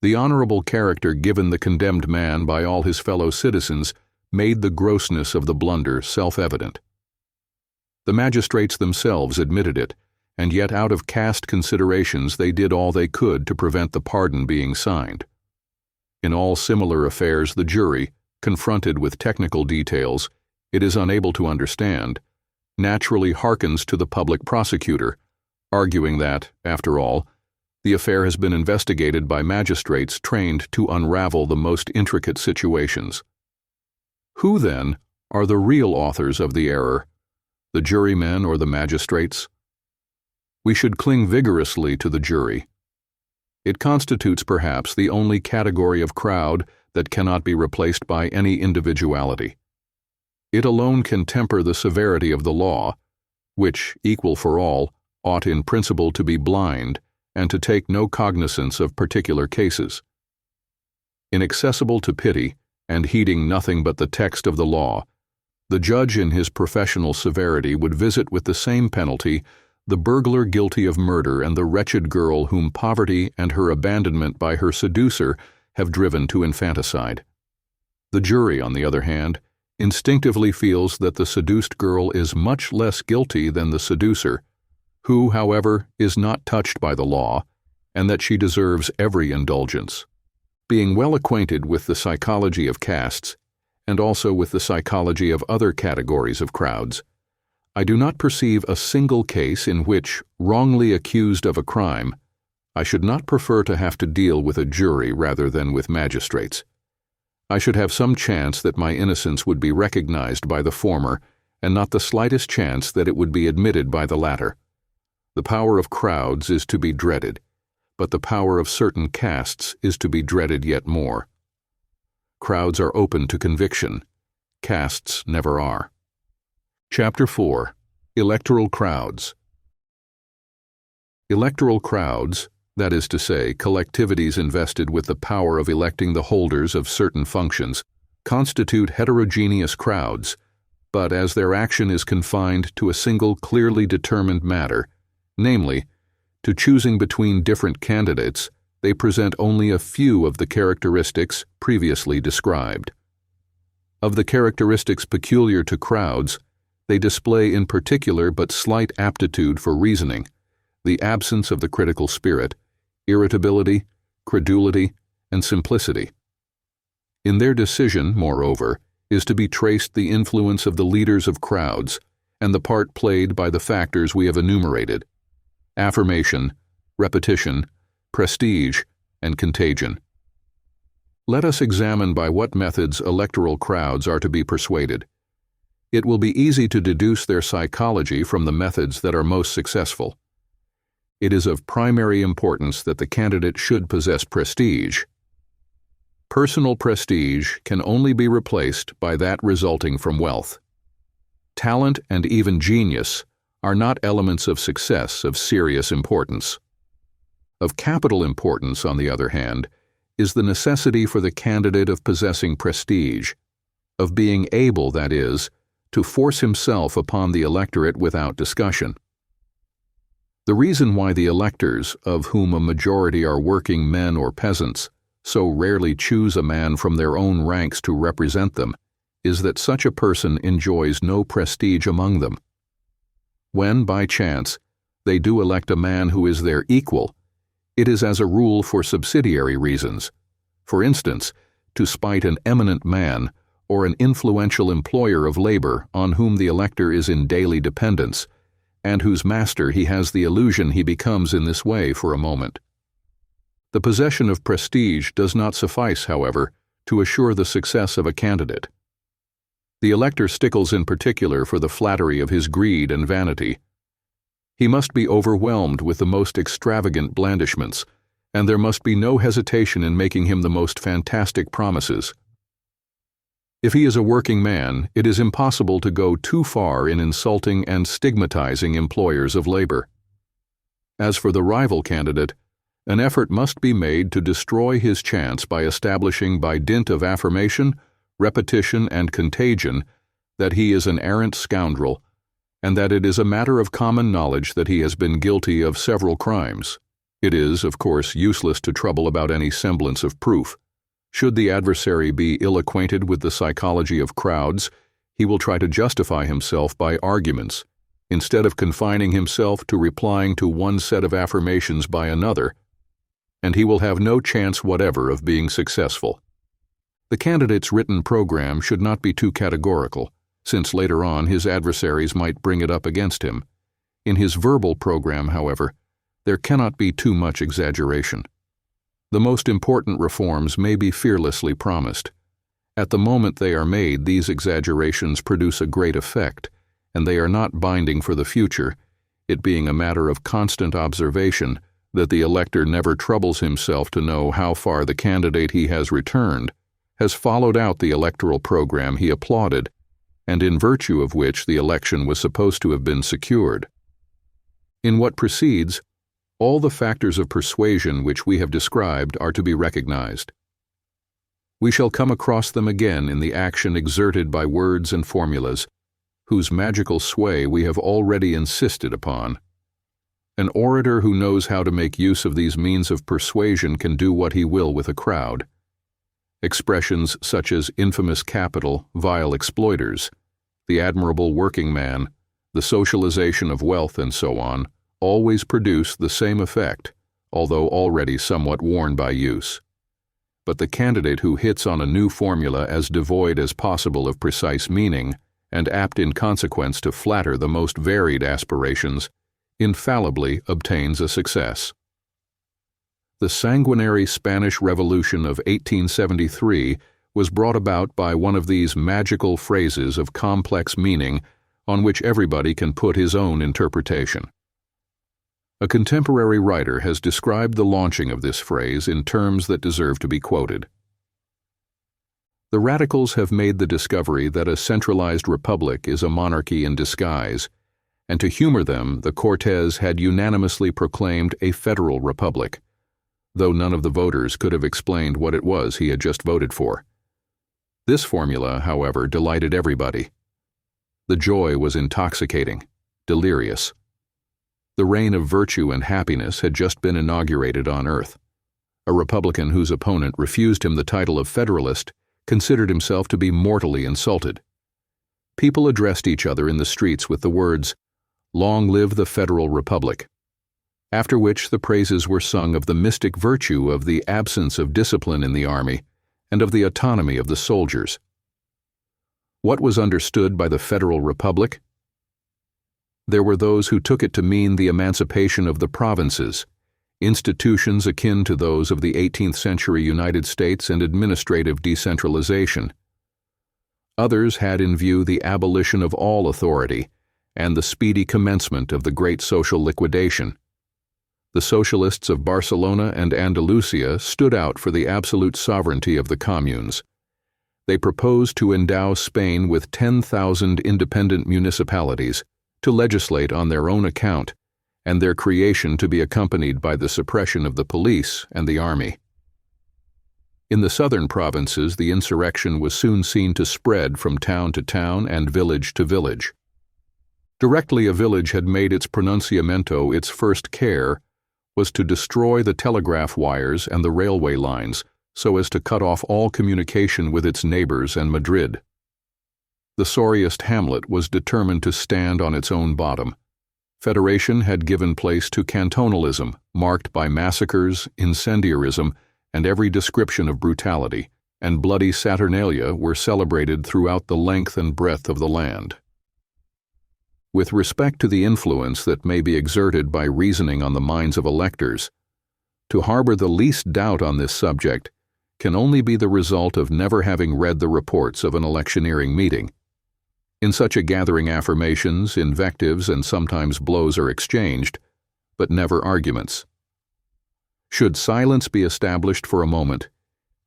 The honorable character given the condemned man by all his fellow citizens made the grossness of the blunder self-evident. The magistrates themselves admitted it, and yet out of caste considerations they did all they could to prevent the pardon being signed. In all similar affairs, the jury, confronted with technical details it is unable to understand, naturally hearkens to the public prosecutor, arguing that, after all, the affair has been investigated by magistrates trained to unravel the most intricate situations. Who, then, are the real authors of the error, the jurymen or the magistrates? We should cling vigorously to the jury. It constitutes, perhaps, the only category of crowd that cannot be replaced by any individuality. It alone can temper the severity of the law, which, equal for all, ought in principle to be blind and to take no cognizance of particular cases. Inaccessible to pity, and heeding nothing but the text of the law, the judge in his professional severity would visit with the same penalty the burglar guilty of murder and the wretched girl whom poverty and her abandonment by her seducer have driven to infanticide. The jury, on the other hand, instinctively feels that the seduced girl is much less guilty than the seducer, who, however, is not touched by the law, and that she deserves every indulgence. Being well acquainted with the psychology of castes, and also with the psychology of other categories of crowds, I do not perceive a single case in which, wrongly accused of a crime, I should not prefer to have to deal with a jury rather than with magistrates. I should have some chance that my innocence would be recognized by the former, and not the slightest chance that it would be admitted by the latter. The power of crowds is to be dreaded, but the power of certain castes is to be dreaded yet more. Crowds are open to conviction. Castes never are. Chapter 4. Electoral Crowds. Electoral crowds, that is to say, collectivities invested with the power of electing the holders of certain functions, constitute heterogeneous crowds, but as their action is confined to a single clearly determined matter, namely, to choosing between different candidates, they present only a few of the characteristics previously described. Of the characteristics peculiar to crowds, they display in particular but slight aptitude for reasoning, the absence of the critical spirit, irritability, credulity, and simplicity. In their decision, moreover, is to be traced the influence of the leaders of crowds and the part played by the factors we have enumerated: affirmation, repetition, prestige, and contagion. Let us examine by what methods electoral crowds are to be persuaded. It will be easy to deduce their psychology from the methods that are most successful. It is of primary importance that the candidate should possess prestige. Personal prestige can only be replaced by that resulting from wealth. Talent and even genius are not elements of success of serious importance. Of capital importance, on the other hand, is the necessity for the candidate of possessing prestige, of being able, that is, to force himself upon the electorate without discussion. The reason why the electors, of whom a majority are working men or peasants, so rarely choose a man from their own ranks to represent them is that such a person enjoys no prestige among them. When, by chance, they do elect a man who is their equal, it is as a rule for subsidiary reasons. For instance, to spite an eminent man or an influential employer of labor on whom the elector is in daily dependence, and whose master he has the illusion he becomes in this way for a moment. The possession of prestige does not suffice, however, to assure the success of a candidate. The elector stickles in particular for the flattery of his greed and vanity. He must be overwhelmed with the most extravagant blandishments, and there must be no hesitation in making him the most fantastic promises. If he is a working man, it is impossible to go too far in insulting and stigmatizing employers of labor. As for the rival candidate, an effort must be made to destroy his chance by establishing by dint of affirmation, repetition, and contagion that he is an arrant scoundrel, and that it is a matter of common knowledge that he has been guilty of several crimes. It is, of course, useless to trouble about any semblance of proof. Should the adversary be ill-acquainted with the psychology of crowds, he will try to justify himself by arguments, instead of confining himself to replying to one set of affirmations by another, and he will have no chance whatever of being successful. The candidate's written program should not be too categorical, since later on his adversaries might bring it up against him. In his verbal program, however, there cannot be too much exaggeration. The most important reforms may be fearlessly promised. At the moment they are made, these exaggerations produce a great effect, and they are not binding for the future, it being a matter of constant observation that the elector never troubles himself to know how far the candidate he has returned has followed out the electoral program he applauded, and in virtue of which the election was supposed to have been secured. In what precedes, all the factors of persuasion which we have described are to be recognized. We shall come across them again in the action exerted by words and formulas, whose magical sway we have already insisted upon. An orator who knows how to make use of these means of persuasion can do what he will with a crowd. Expressions such as infamous capital, vile exploiters, the admirable working man, the socialization of wealth, and so on, always produce the same effect, although already somewhat worn by use. But the candidate who hits on a new formula as devoid as possible of precise meaning, and apt in consequence to flatter the most varied aspirations, infallibly obtains a success. The sanguinary Spanish Revolution of 1873 was brought about by one of these magical phrases of complex meaning on which everybody can put his own interpretation. A contemporary writer has described the launching of this phrase in terms that deserve to be quoted. The radicals have made the discovery that a centralized republic is a monarchy in disguise, and to humor them, the Cortes had unanimously proclaimed a federal republic, though none of the voters could have explained what it was he had just voted for. This formula, however, delighted everybody. The joy was intoxicating, delirious. The reign of virtue and happiness had just been inaugurated on earth. A Republican whose opponent refused him the title of Federalist considered himself to be mortally insulted. People addressed each other in the streets with the words, "Long live the Federal Republic," after which the praises were sung of the mystic virtue of the absence of discipline in the army and of the autonomy of the soldiers. What was understood by the Federal Republic? There were those who took it to mean the emancipation of the provinces, institutions akin to those of the 18th century United States and administrative decentralization. Others had in view the abolition of all authority and the speedy commencement of the great social liquidation. The socialists of Barcelona and Andalusia stood out for the absolute sovereignty of the communes. They proposed to endow Spain with 10,000 independent municipalities to legislate on their own account, and their creation to be accompanied by the suppression of the police and the army. In the southern provinces, the insurrection was soon seen to spread from town to town and village to village. Directly a village had made its pronunciamento, its first care was to destroy the telegraph wires and the railway lines so as to cut off all communication with its neighbors and Madrid. The sorriest hamlet was determined to stand on its own bottom. Federation had given place to cantonalism, marked by massacres, incendiarism, and every description of brutality, and bloody saturnalia were celebrated throughout the length and breadth of the land. With respect to the influence that may be exerted by reasoning on the minds of electors, to harbor the least doubt on this subject can only be the result of never having read the reports of an electioneering meeting. In such a gathering, affirmations, invectives, and sometimes blows are exchanged, but never arguments. Should silence be established for a moment,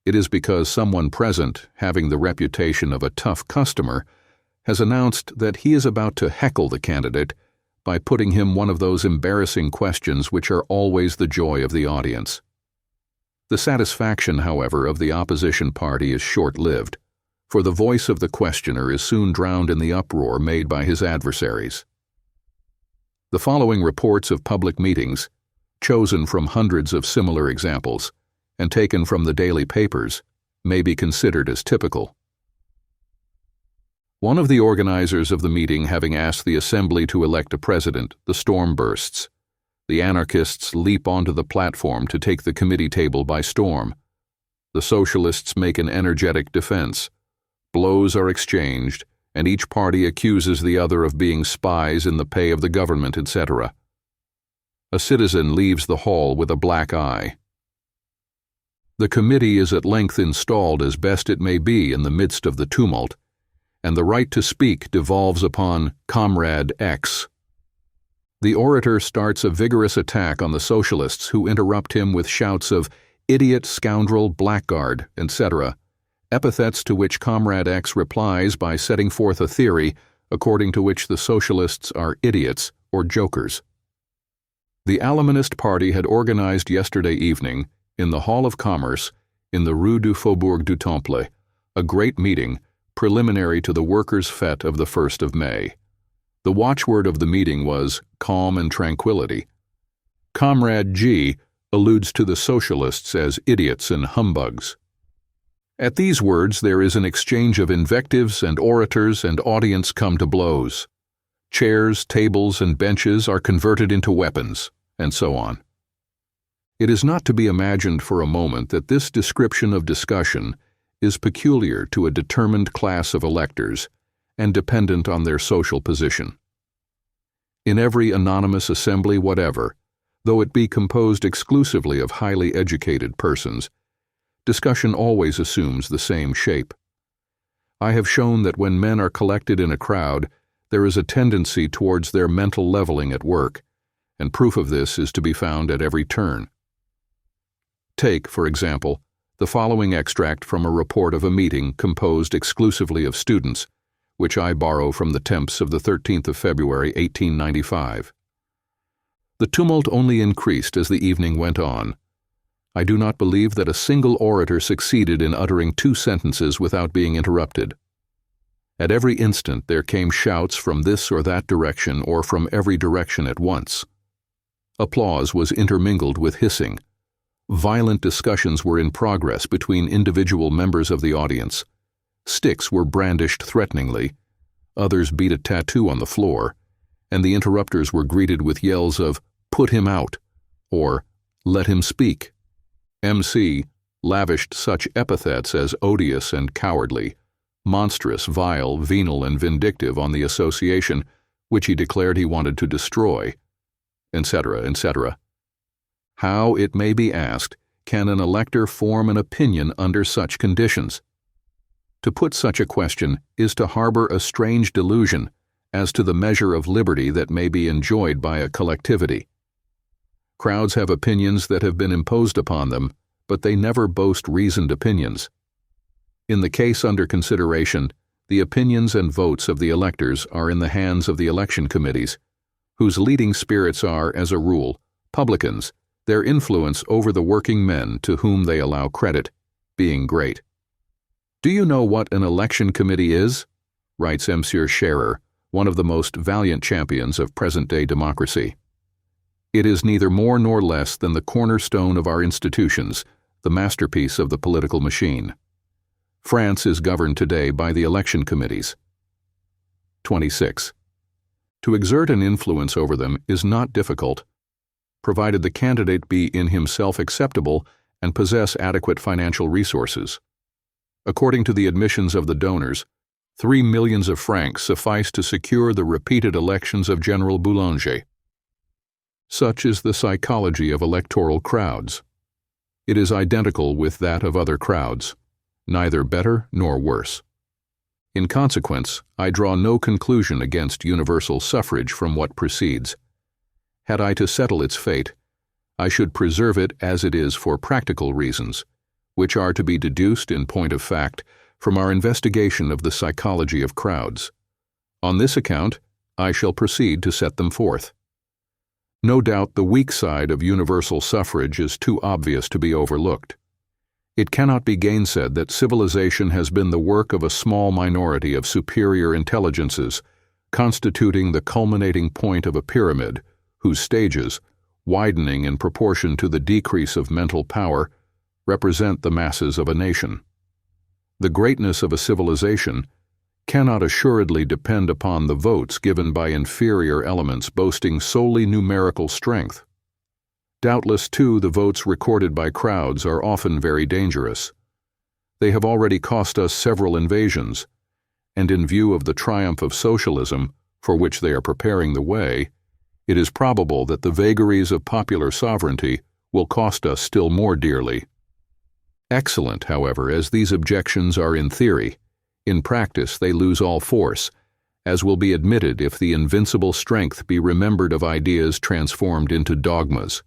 it is because someone present, having the reputation of a tough customer, has announced that he is about to heckle the candidate by putting him one of those embarrassing questions which are always the joy of the audience. The satisfaction, however, of the opposition party is short-lived, for the voice of the questioner is soon drowned in the uproar made by his adversaries. The following reports of public meetings, chosen from hundreds of similar examples, and taken from the daily papers, may be considered as typical. One of the organizers of the meeting having asked the assembly to elect a president, the storm bursts. The anarchists leap onto the platform to take the committee table by storm. The socialists make an energetic defense. Blows are exchanged, and each party accuses the other of being spies in the pay of the government, etc. A citizen leaves the hall with a black eye. The committee is at length installed as best it may be in the midst of the tumult, and the right to speak devolves upon Comrade X. The orator starts a vigorous attack on the socialists, who interrupt him with shouts of idiot, scoundrel, blackguard, etc., epithets to which Comrade X replies by setting forth a theory according to which the socialists are idiots or jokers. The Allemanist Party had organized yesterday evening, in the Hall of Commerce, in the Rue du Faubourg du Temple, a great meeting preliminary to the workers' fête of the 1st of May. The watchword of the meeting was calm and tranquility. Comrade G alludes to the socialists as idiots and humbugs. At these words there is an exchange of invectives, and orators and audience come to blows. Chairs, tables, and benches are converted into weapons, and so on. It is not to be imagined for a moment that this description of discussion is peculiar to a determined class of electors and dependent on their social position. In every anonymous assembly whatever, though it be composed exclusively of highly educated persons, discussion always assumes the same shape. I have shown that when men are collected in a crowd, there is a tendency towards their mental leveling at work, and proof of this is to be found at every turn. Take, for example, the following extract from a report of a meeting composed exclusively of students, which I borrow from the temps of the 13th of February, 1895. The tumult only increased as the evening went on. I do not believe that a single orator succeeded in uttering 2 sentences without being interrupted. At every instant there came shouts from this or that direction or from every direction at once. Applause was intermingled with hissing. Violent discussions were in progress between individual members of the audience. Sticks were brandished threateningly. Others beat a tattoo on the floor, and the interrupters were greeted with yells of, "Put him out," or "Let him speak." MC lavished such epithets as odious and cowardly, monstrous, vile, venal, and vindictive on the association, which he declared he wanted to destroy, etc., etc. How, it may be asked, can an elector form an opinion under such conditions? To put such a question is to harbor a strange delusion as to the measure of liberty that may be enjoyed by a collectivity. Crowds have opinions that have been imposed upon them, but they never boast reasoned opinions. In the case under consideration, the opinions and votes of the electors are in the hands of the election committees, whose leading spirits are, as a rule, publicans, their influence over the working men to whom they allow credit being great. "Do you know what an election committee is?" writes M. Scherer, one of the most valiant champions of present-day democracy. "It is neither more nor less than the cornerstone of our institutions, the masterpiece of the political machine. France is governed today by the election committees." 26. To exert an influence over them is not difficult, provided the candidate be in himself acceptable and possess adequate financial resources. According to the admissions of the donors, 3 millions of francs suffice to secure the repeated elections of General Boulanger. Such is the psychology of electoral crowds. It is identical with that of other crowds, neither better nor worse. In consequence, I draw no conclusion against universal suffrage from what precedes. Had I to settle its fate, I should preserve it as it is for practical reasons, which are to be deduced in point of fact from our investigation of the psychology of crowds. On this account, I shall proceed to set them forth. No doubt the weak side of universal suffrage is too obvious to be overlooked. It cannot be gainsaid that civilization has been the work of a small minority of superior intelligences, constituting the culminating point of a pyramid, whose stages, widening in proportion to the decrease of mental power, represent the masses of a nation. The greatness of a civilization cannot assuredly depend upon the votes given by inferior elements boasting solely numerical strength. Doubtless, too, the votes recorded by crowds are often very dangerous. They have already cost us several invasions, and in view of the triumph of socialism, for which they are preparing the way, it is probable that the vagaries of popular sovereignty will cost us still more dearly. Excellent, however, as these objections are in theory, in practice they lose all force, as will be admitted if the invincible strength be remembered of ideas transformed into dogmas.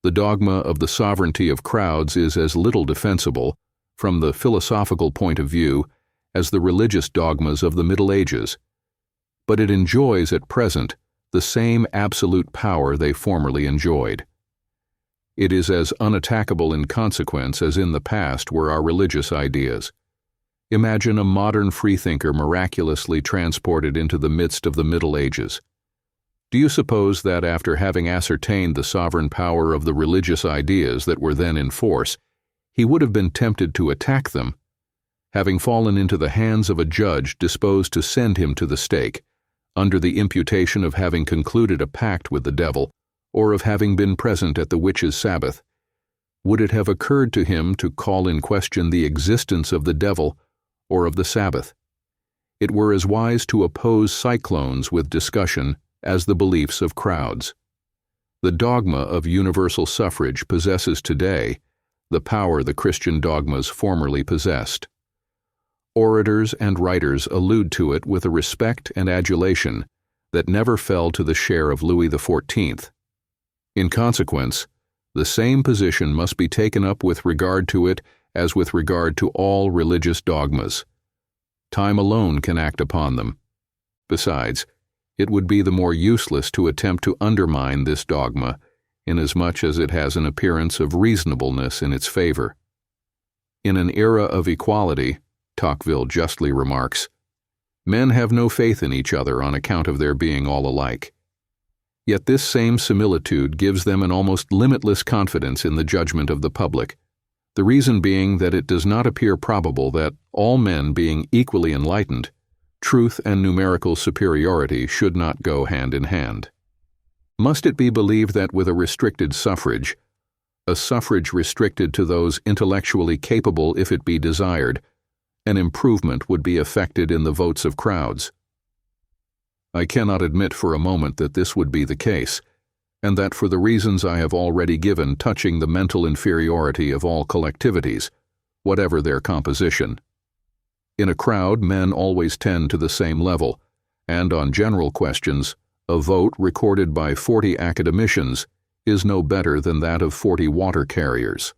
The dogma of the sovereignty of crowds is as little defensible, from the philosophical point of view, as the religious dogmas of the Middle Ages, but it enjoys at present the same absolute power they formerly enjoyed. It is as unattackable in consequence as in the past were our religious ideas. Imagine a modern freethinker miraculously transported into the midst of the Middle Ages. Do you suppose that after having ascertained the sovereign power of the religious ideas that were then in force, he would have been tempted to attack them, having fallen into the hands of a judge disposed to send him to the stake, under the imputation of having concluded a pact with the devil, or of having been present at the witches' Sabbath? Would it have occurred to him to call in question the existence of the devil or of the Sabbath? It were as wise to oppose cyclones with discussion as the beliefs of crowds. The dogma of universal suffrage possesses today the power the Christian dogmas formerly possessed. Orators and writers allude to it with a respect and adulation that never fell to the share of Louis XIV. In consequence, the same position must be taken up with regard to it as with regard to all religious dogmas. Time alone can act upon them. Besides, it would be the more useless to attempt to undermine this dogma, inasmuch as it has an appearance of reasonableness in its favor. In an era of equality, Tocqueville justly remarks, men have no faith in each other on account of their being all alike. Yet this same similitude gives them an almost limitless confidence in the judgment of the public, the reason being that it does not appear probable that, all men being equally enlightened, truth and numerical superiority should not go hand in hand. Must it be believed that with a restricted suffrage, a suffrage restricted to those intellectually capable if it be desired, an improvement would be effected in the votes of crowds? I cannot admit for a moment that this would be the case, and that for the reasons I have already given touching the mental inferiority of all collectivities, whatever their composition. In a crowd, men always tend to the same level, and on general questions, a vote recorded by 40 academicians is no better than that of 40 water carriers.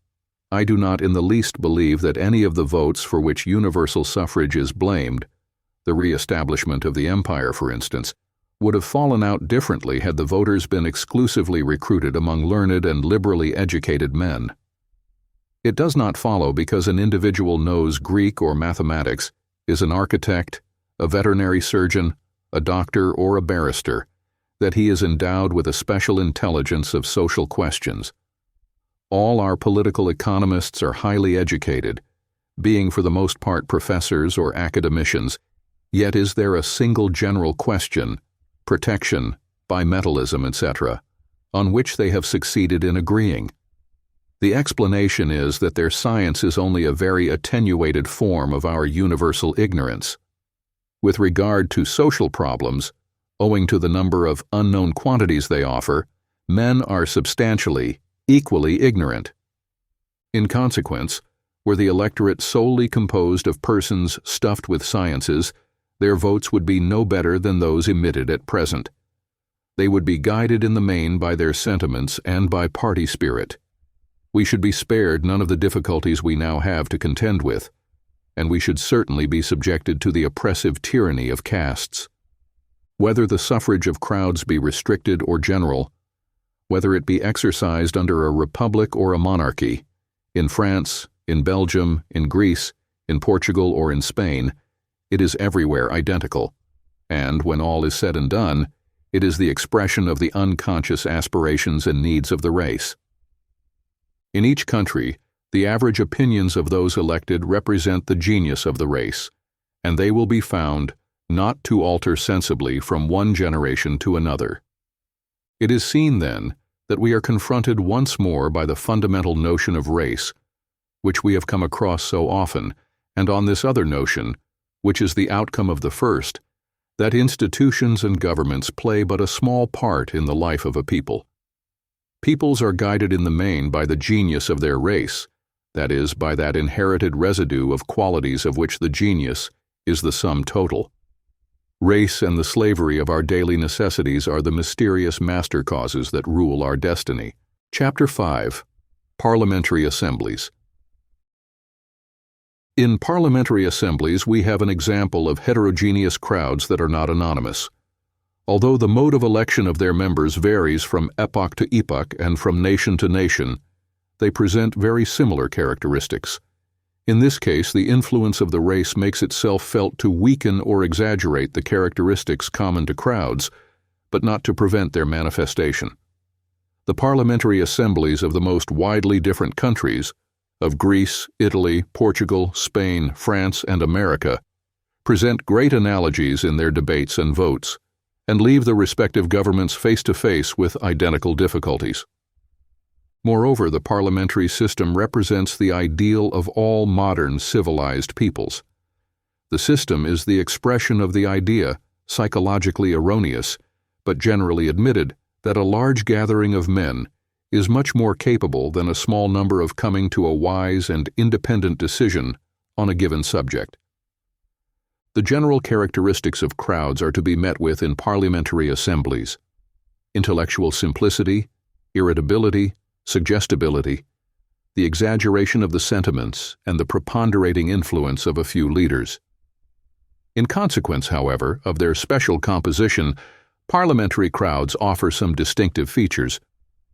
I do not in the least believe that any of the votes for which universal suffrage is blamed, the re-establishment of the empire, for instance, would have fallen out differently had the voters been exclusively recruited among learned and liberally educated men. It does not follow because an individual knows Greek or mathematics, is an architect, a veterinary surgeon, a doctor, or a barrister, that he is endowed with a special intelligence of social questions. All our political economists are highly educated, being for the most part professors or academicians, yet is there a single general question, protection, bimetallism, etc., on which they have succeeded in agreeing? The explanation is that their science is only a very attenuated form of our universal ignorance. With regard to social problems, owing to the number of unknown quantities they offer, men are substantially, equally ignorant. In consequence, were the electorate solely composed of persons stuffed with sciences, their votes would be no better than those emitted at present. They would be guided in the main by their sentiments and by party spirit. We should be spared none of the difficulties we now have to contend with, and we should certainly be subjected to the oppressive tyranny of castes. Whether the suffrage of crowds be restricted or general, whether it be exercised under a republic or a monarchy, in France, in Belgium, in Greece, in Portugal, or in Spain, it is everywhere identical, and when all is said and done, it is the expression of the unconscious aspirations and needs of the race. In each country, the average opinions of those elected represent the genius of the race, and they will be found not to alter sensibly from one generation to another. It is seen, then, that we are confronted once more by the fundamental notion of race, which we have come across so often, and on this other notion, which is the outcome of the first, that institutions and governments play but a small part in the life of a people. Peoples are guided in the main by the genius of their race, that is, by that inherited residue of qualities of which the genius is the sum total. Race and the slavery of our daily necessities are the mysterious master causes that rule our destiny. Chapter 5. Parliamentary Assemblies. In parliamentary assemblies, we have an example of heterogeneous crowds that are not anonymous. Although the mode of election of their members varies from epoch to epoch and from nation to nation, they present very similar characteristics. In this case, the influence of the race makes itself felt to weaken or exaggerate the characteristics common to crowds, but not to prevent their manifestation. The parliamentary assemblies of the most widely different countries, of Greece, Italy, Portugal, Spain, France, and America, present great analogies in their debates and votes, and leave the respective governments face to face with identical difficulties. Moreover, the parliamentary system represents the ideal of all modern civilized peoples. The system is the expression of the idea, psychologically erroneous, but generally admitted, that a large gathering of men is much more capable than a small number of coming to a wise and independent decision on a given subject. The general characteristics of crowds are to be met with in parliamentary assemblies: intellectual simplicity, irritability, suggestibility, the exaggeration of the sentiments, and the preponderating influence of a few leaders. In consequence, however, of their special composition, parliamentary crowds offer some distinctive features,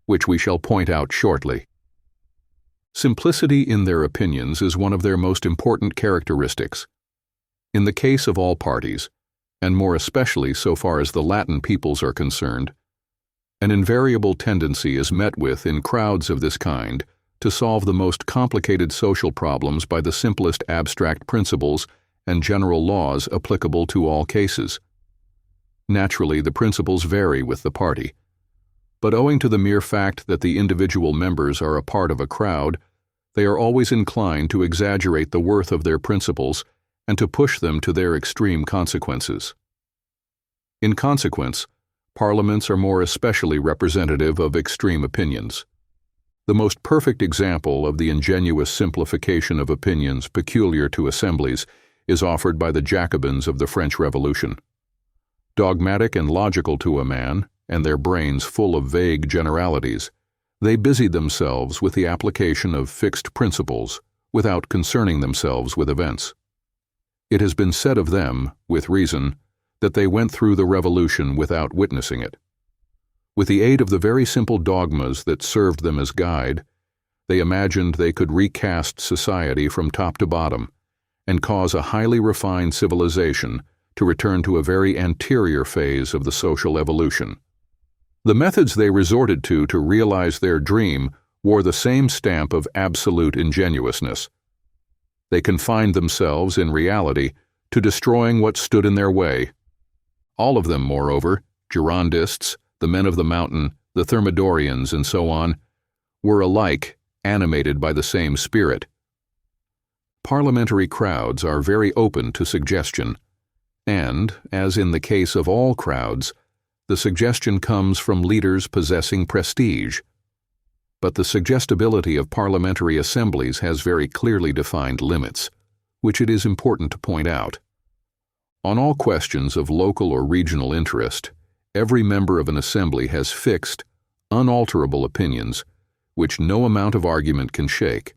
which we shall point out shortly. Simplicity in their opinions is one of their most important characteristics. In the case of all parties, and more especially so far as the Latin peoples are concerned, an invariable tendency is met with in crowds of this kind to solve the most complicated social problems by the simplest abstract principles and general laws applicable to all cases. Naturally, the principles vary with the party, but owing to the mere fact that the individual members are a part of a crowd, they are always inclined to exaggerate the worth of their principles and to push them to their extreme consequences. In consequence, parliaments are more especially representative of extreme opinions. The most perfect example of the ingenuous simplification of opinions peculiar to assemblies is offered by the Jacobins of the French Revolution. Dogmatic and logical to a man, and their brains full of vague generalities, they busied themselves with the application of fixed principles without concerning themselves with events. It has been said of them, with reason, that they went through the revolution without witnessing it. With the aid of the very simple dogmas that served them as guide, they imagined they could recast society from top to bottom and cause a highly refined civilization to return to a very anterior phase of the social evolution. The methods they resorted to realize their dream wore the same stamp of absolute ingenuousness. They confined themselves, in reality, to destroying what stood in their way. All of them, moreover, Girondists, the men of the mountain, the Thermidorians, and so on, were alike animated by the same spirit. Parliamentary crowds are very open to suggestion, and, as in the case of all crowds, the suggestion comes from leaders possessing prestige. But the suggestibility of parliamentary assemblies has very clearly defined limits, which it is important to point out. On all questions of local or regional interest, every member of an assembly has fixed, unalterable opinions, which no amount of argument can shake.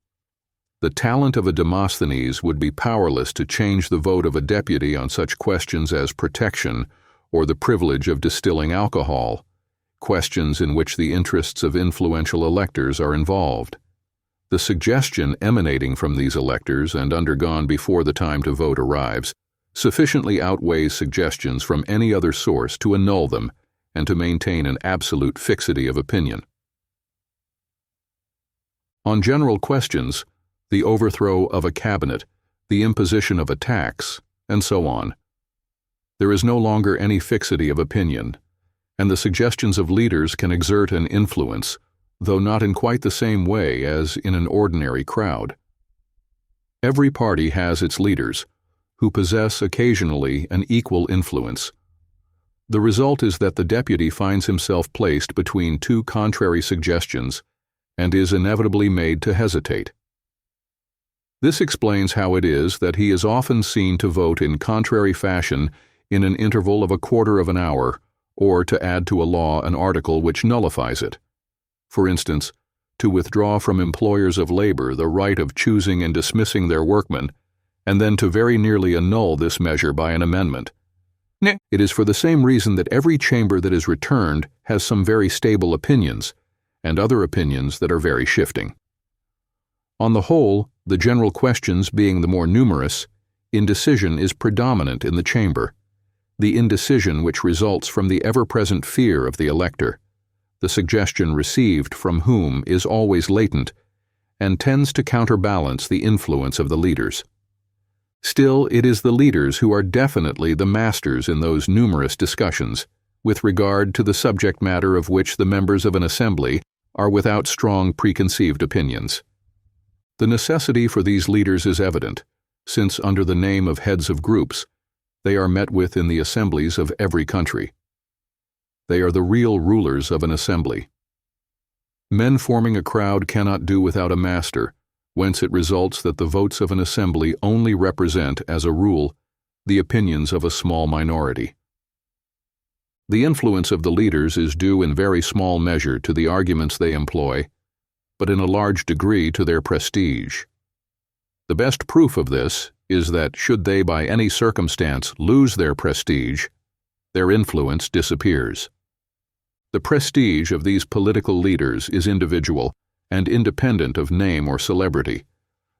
The talent of a Demosthenes would be powerless to change the vote of a deputy on such questions as protection or the privilege of distilling alcohol, questions in which the interests of influential electors are involved. The suggestion emanating from these electors and undergone before the time to vote arrives sufficiently outweighs suggestions from any other source to annul them and to maintain an absolute fixity of opinion. On general questions, the overthrow of a cabinet, the imposition of a tax, and so on, there is no longer any fixity of opinion, and the suggestions of leaders can exert an influence, though not in quite the same way as in an ordinary crowd. Every party has its leaders, who possess occasionally an equal influence. The result is that the deputy finds himself placed between two contrary suggestions and is inevitably made to hesitate. This explains how it is that he is often seen to vote in contrary fashion in an interval of a quarter of an hour, or to add to a law an article which nullifies it. For instance, to withdraw from employers of labor the right of choosing and dismissing their workmen, and then to very nearly annul this measure by an amendment. It is for the same reason that every chamber that is returned has some very stable opinions, and other opinions that are very shifting. On the whole, the general questions being the more numerous, indecision is predominant in the chamber, the indecision which results from the ever-present fear of the elector, the suggestion received from whom is always latent, and tends to counterbalance the influence of the leaders. Still, it is the leaders who are definitely the masters in those numerous discussions, with regard to the subject matter of which the members of an assembly are without strong preconceived opinions. The necessity for these leaders is evident, since under the name of heads of groups, they are met with in the assemblies of every country. They are the real rulers of an assembly. Men forming a crowd cannot do without a master, whence it results that the votes of an assembly only represent, as a rule, the opinions of a small minority. The influence of the leaders is due in very small measure to the arguments they employ, but in a large degree to their prestige. The best proof of this is that should they by any circumstance lose their prestige, their influence disappears. The prestige of these political leaders is individual and independent of name or celebrity,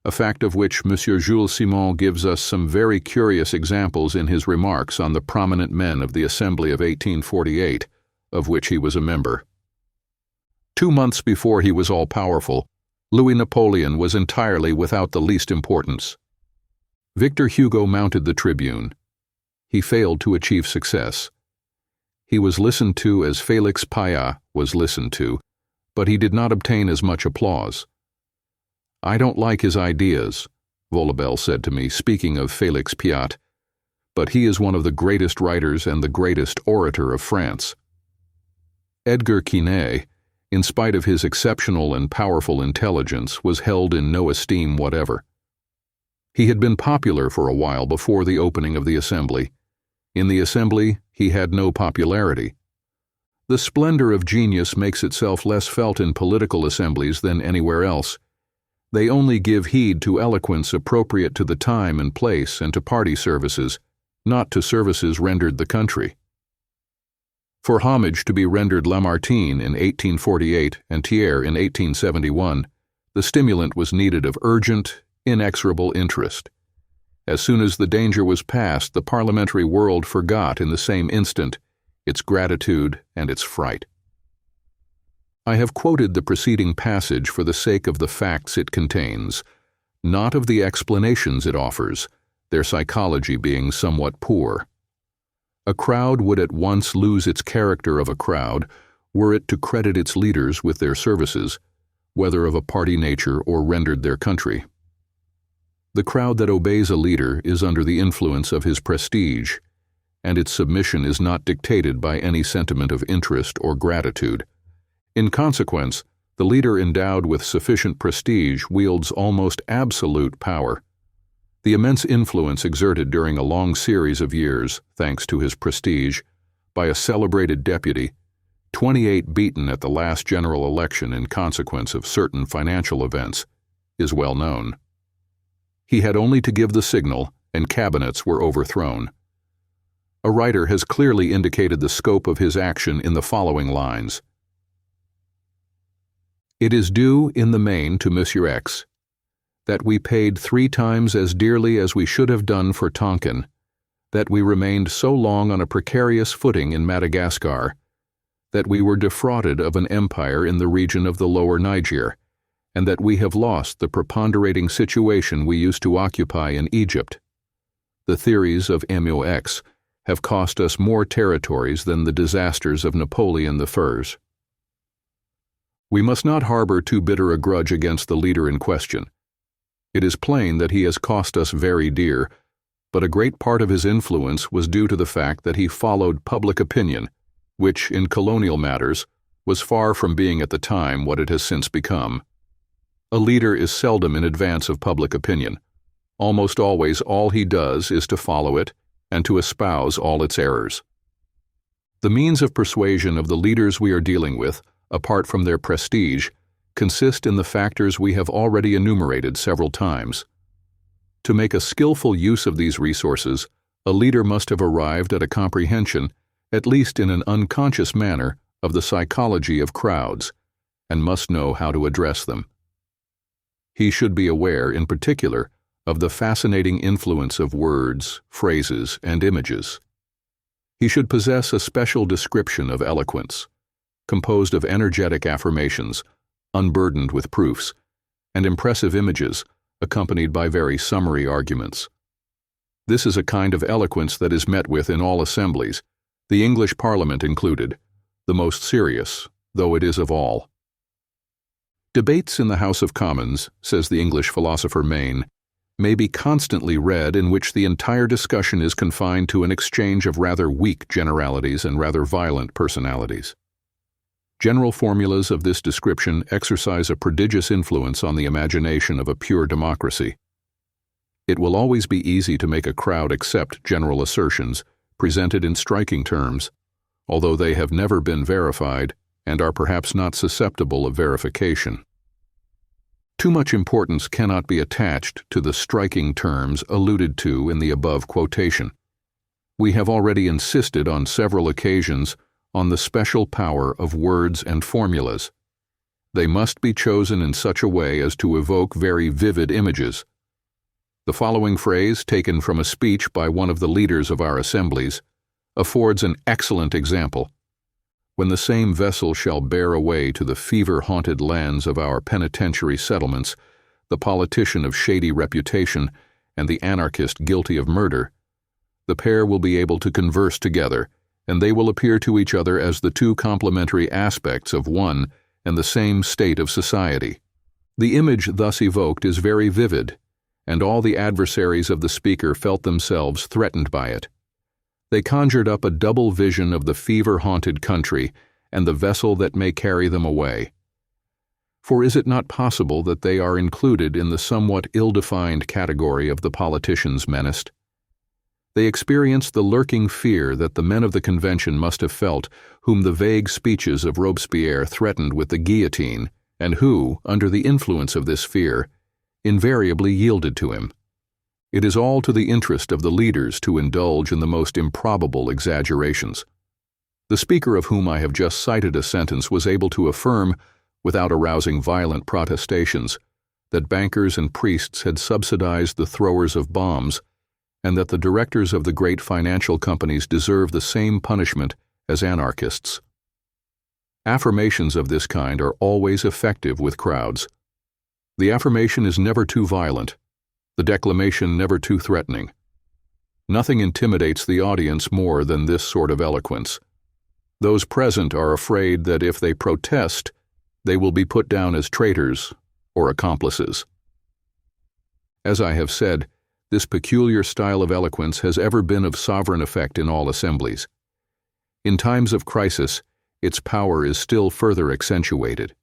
a fact of which M. Jules Simon gives us some very curious examples in his remarks on the prominent men of the Assembly of 1848, of which he was a member. 2 months before he was all-powerful, Louis Napoleon was entirely without the least importance. Victor Hugo mounted the tribune. He failed to achieve success. He was listened to as Félix Pyat was listened to, but he did not obtain as much applause. "I don't like his ideas," Volibel said to me, speaking of Félix Pyat, "but he is one of the greatest writers and the greatest orator of France." Edgar Quinet, in spite of his exceptional and powerful intelligence, was held in no esteem whatever. He had been popular for a while before the opening of the Assembly. In the Assembly, he had no popularity. The splendor of genius makes itself less felt in political assemblies than anywhere else. They only give heed to eloquence appropriate to the time and place and to party services, not to services rendered the country. For homage to be rendered Lamartine in 1848 and Thiers in 1871, the stimulant was needed of urgent, inexorable interest. As soon as the danger was past, the parliamentary world forgot in the same instant its gratitude and its fright. I have quoted the preceding passage for the sake of the facts it contains, not of the explanations it offers, their psychology being somewhat poor. A crowd would at once lose its character of a crowd were it to credit its leaders with their services, whether of a party nature or rendered their country. The crowd that obeys a leader is under the influence of his prestige, and its submission is not dictated by any sentiment of interest or gratitude. In consequence, the leader endowed with sufficient prestige wields almost absolute power. The immense influence exerted during a long series of years, thanks to his prestige, by a celebrated deputy, 28 beaten at the last general election in consequence of certain financial events, is well known. He had only to give the signal, and cabinets were overthrown. A writer has clearly indicated the scope of his action in the following lines. "It is due in the main to Monsieur X that we paid 3 times as dearly as we should have done for Tonkin, that we remained so long on a precarious footing in Madagascar, that we were defrauded of an empire in the region of the Lower Niger, and that we have lost the preponderating situation we used to occupy in Egypt. The theories of Monsieur X have cost us more territories than the disasters of Napoleon I. We must not harbor too bitter a grudge against the leader in question. It is plain that he has cost us very dear, but a great part of his influence was due to the fact that he followed public opinion, which, in colonial matters, was far from being at the time what it has since become. A leader is seldom in advance of public opinion. Almost always all he does is to follow it and to espouse all its errors. The means of persuasion of the leaders we are dealing with, apart from their prestige, consist in the factors we have already enumerated several times. To make a skillful use of these resources, a leader must have arrived at a comprehension, at least in an unconscious manner, of the psychology of crowds, and must know how to address them. He should be aware, in particular, of the fascinating influence of words, phrases, and images. He should possess a special description of eloquence, composed of energetic affirmations, unburdened with proofs, and impressive images, accompanied by very summary arguments. This is a kind of eloquence that is met with in all assemblies, the English Parliament included, the most serious, though it is of all. Debates in the House of Commons, says the English philosopher Maine, may be constantly read in which the entire discussion is confined to an exchange of rather weak generalities and rather violent personalities. General formulas of this description exercise a prodigious influence on the imagination of a pure democracy. It will always be easy to make a crowd accept general assertions presented in striking terms, although they have never been verified and are perhaps not susceptible of verification. Too much importance cannot be attached to the striking terms alluded to in the above quotation. We have already insisted on several occasions on the special power of words and formulas. They must be chosen in such a way as to evoke very vivid images. The following phrase, taken from a speech by one of the leaders of our assemblies, affords an excellent example. When the same vessel shall bear away to the fever-haunted lands of our penitentiary settlements, the politician of shady reputation and the anarchist guilty of murder, the pair will be able to converse together, and they will appear to each other as the two complementary aspects of one and the same state of society. The image thus evoked is very vivid, and all the adversaries of the speaker felt themselves threatened by it. They conjured up a double vision of the fever-haunted country and the vessel that may carry them away. For is it not possible that they are included in the somewhat ill-defined category of the politicians menaced? They experienced the lurking fear that the men of the convention must have felt, whom the vague speeches of Robespierre threatened with the guillotine, and who, under the influence of this fear, invariably yielded to him. It is all to the interest of the leaders to indulge in the most improbable exaggerations. The speaker of whom I have just cited a sentence was able to affirm, without arousing violent protestations, that bankers and priests had subsidized the throwers of bombs, and that the directors of the great financial companies deserve the same punishment as anarchists. Affirmations of this kind are always effective with crowds. The affirmation is never too violent, the declamation never too threatening. Nothing intimidates the audience more than this sort of eloquence. Those present are afraid that if they protest, they will be put down as traitors or accomplices. As I have said, this peculiar style of eloquence has ever been of sovereign effect in all assemblies. In times of crisis, its power is still further accentuated.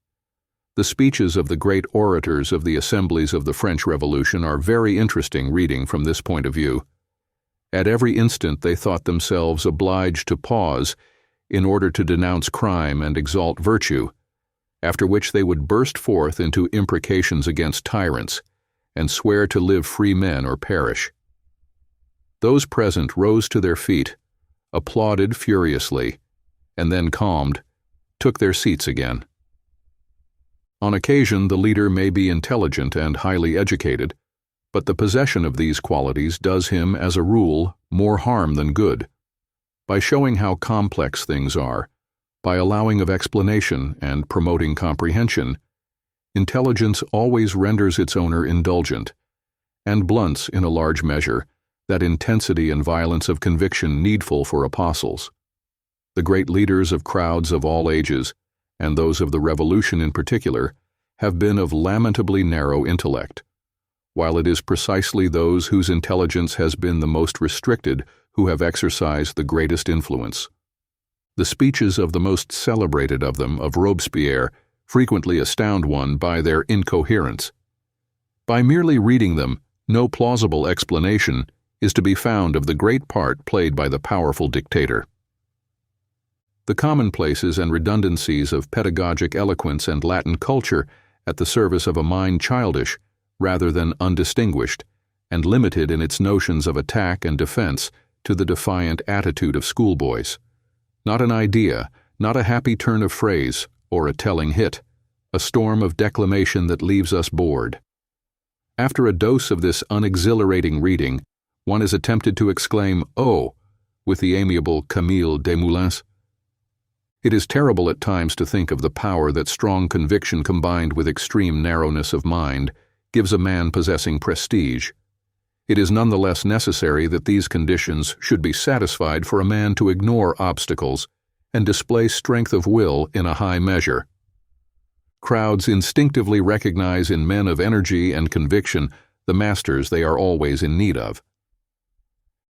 The speeches of the great orators of the assemblies of the French Revolution are very interesting reading from this point of view. At every instant they thought themselves obliged to pause in order to denounce crime and exalt virtue, after which they would burst forth into imprecations against tyrants and swear to live free men or perish. Those present rose to their feet, applauded furiously, and then calmed, took their seats again. On occasion, the leader may be intelligent and highly educated, but the possession of these qualities does him, as a rule, more harm than good. By showing how complex things are, by allowing of explanation and promoting comprehension, intelligence always renders its owner indulgent, and blunts, in a large measure, that intensity and violence of conviction needful for apostles. The great leaders of crowds of all ages, and those of the Revolution in particular, have been of lamentably narrow intellect, while it is precisely those whose intelligence has been the most restricted who have exercised the greatest influence. The speeches of the most celebrated of them, of Robespierre, frequently astound one by their incoherence. By merely reading them, no plausible explanation is to be found of the great part played by the powerful dictator. The commonplaces and redundancies of pedagogic eloquence and Latin culture at the service of a mind childish, rather than undistinguished, and limited in its notions of attack and defense to the defiant attitude of schoolboys. Not an idea, not a happy turn of phrase, or a telling hit, a storm of declamation that leaves us bored. After a dose of this unexhilarating reading, one is tempted to exclaim, "Oh!" with the amiable Camille Desmoulins. It is terrible at times to think of the power that strong conviction combined with extreme narrowness of mind gives a man possessing prestige. It is none the less necessary that these conditions should be satisfied for a man to ignore obstacles and display strength of will in a high measure. Crowds instinctively recognize in men of energy and conviction the masters they are always in need of.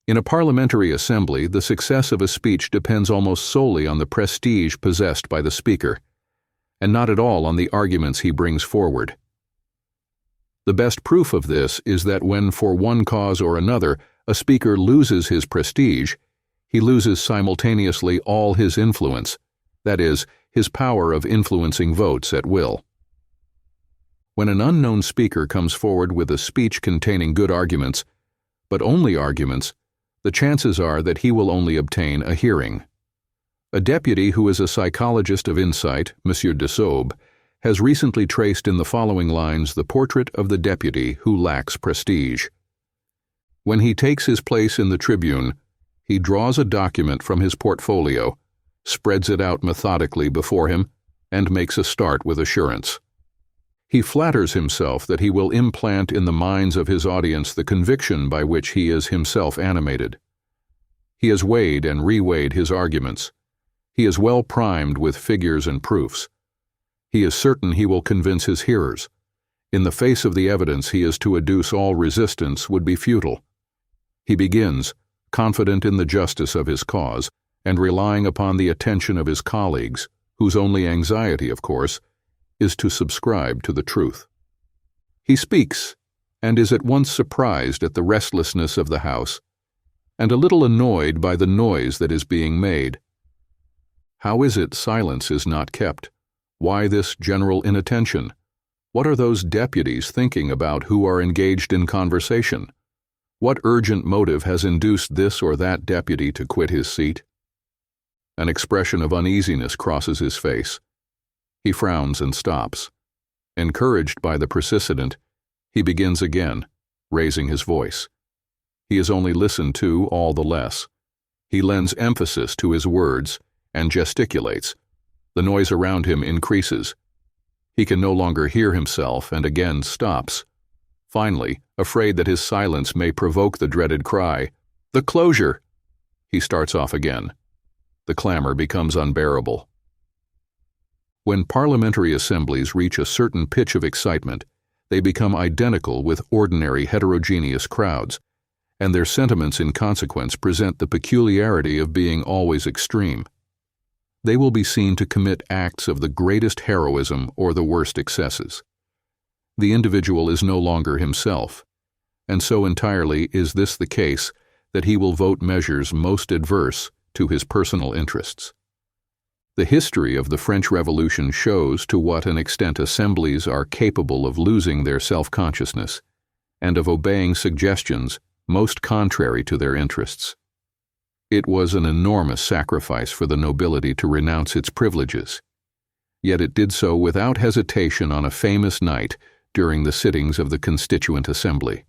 In a parliamentary assembly, the success of a speech depends almost solely on the prestige possessed by the speaker, and not at all on the arguments he brings forward. The best proof of this is that when, for one cause or another, a speaker loses his prestige, he loses simultaneously all his influence, that is, his power of influencing votes at will. When an unknown speaker comes forward with a speech containing good arguments, but only arguments, the chances are that he will only obtain a hearing. A deputy who is a psychologist of insight, Monsieur de Saube, has recently traced in the following lines the portrait of the deputy who lacks prestige. When he takes his place in the tribune, he draws a document from his portfolio, spreads it out methodically before him, and makes a start with assurance. He flatters himself that he will implant in the minds of his audience the conviction by which he is himself animated. He has weighed and reweighed his arguments. He is well primed with figures and proofs. He is certain he will convince his hearers. In the face of the evidence he is to adduce, all resistance would be futile. He begins, confident in the justice of his cause, and relying upon the attention of his colleagues, whose only anxiety, of course, is to subscribe to the truth. He speaks, and is at once surprised at the restlessness of the House, and a little annoyed by the noise that is being made. How is it silence is not kept? Why this general inattention? What are those deputies thinking about who are engaged in conversation? What urgent motive has induced this or that deputy to quit his seat? An expression of uneasiness crosses his face. He frowns and stops. Encouraged by the persistent, he begins again, raising his voice. He is only listened to all the less. He lends emphasis to his words and gesticulates. The noise around him increases. He can no longer hear himself and again stops. Finally, afraid that his silence may provoke the dreaded cry, "The closure!" he starts off again. The clamor becomes unbearable. When parliamentary assemblies reach a certain pitch of excitement, they become identical with ordinary heterogeneous crowds, and their sentiments in consequence present the peculiarity of being always extreme. They will be seen to commit acts of the greatest heroism or the worst excesses. The individual is no longer himself, and so entirely is this the case that he will vote measures most adverse to his personal interests. The history of the French Revolution shows to what an extent assemblies are capable of losing their self-consciousness and of obeying suggestions most contrary to their interests. It was an enormous sacrifice for the nobility to renounce its privileges, yet it did so without hesitation on a famous night during the sittings of the Constituent Assembly.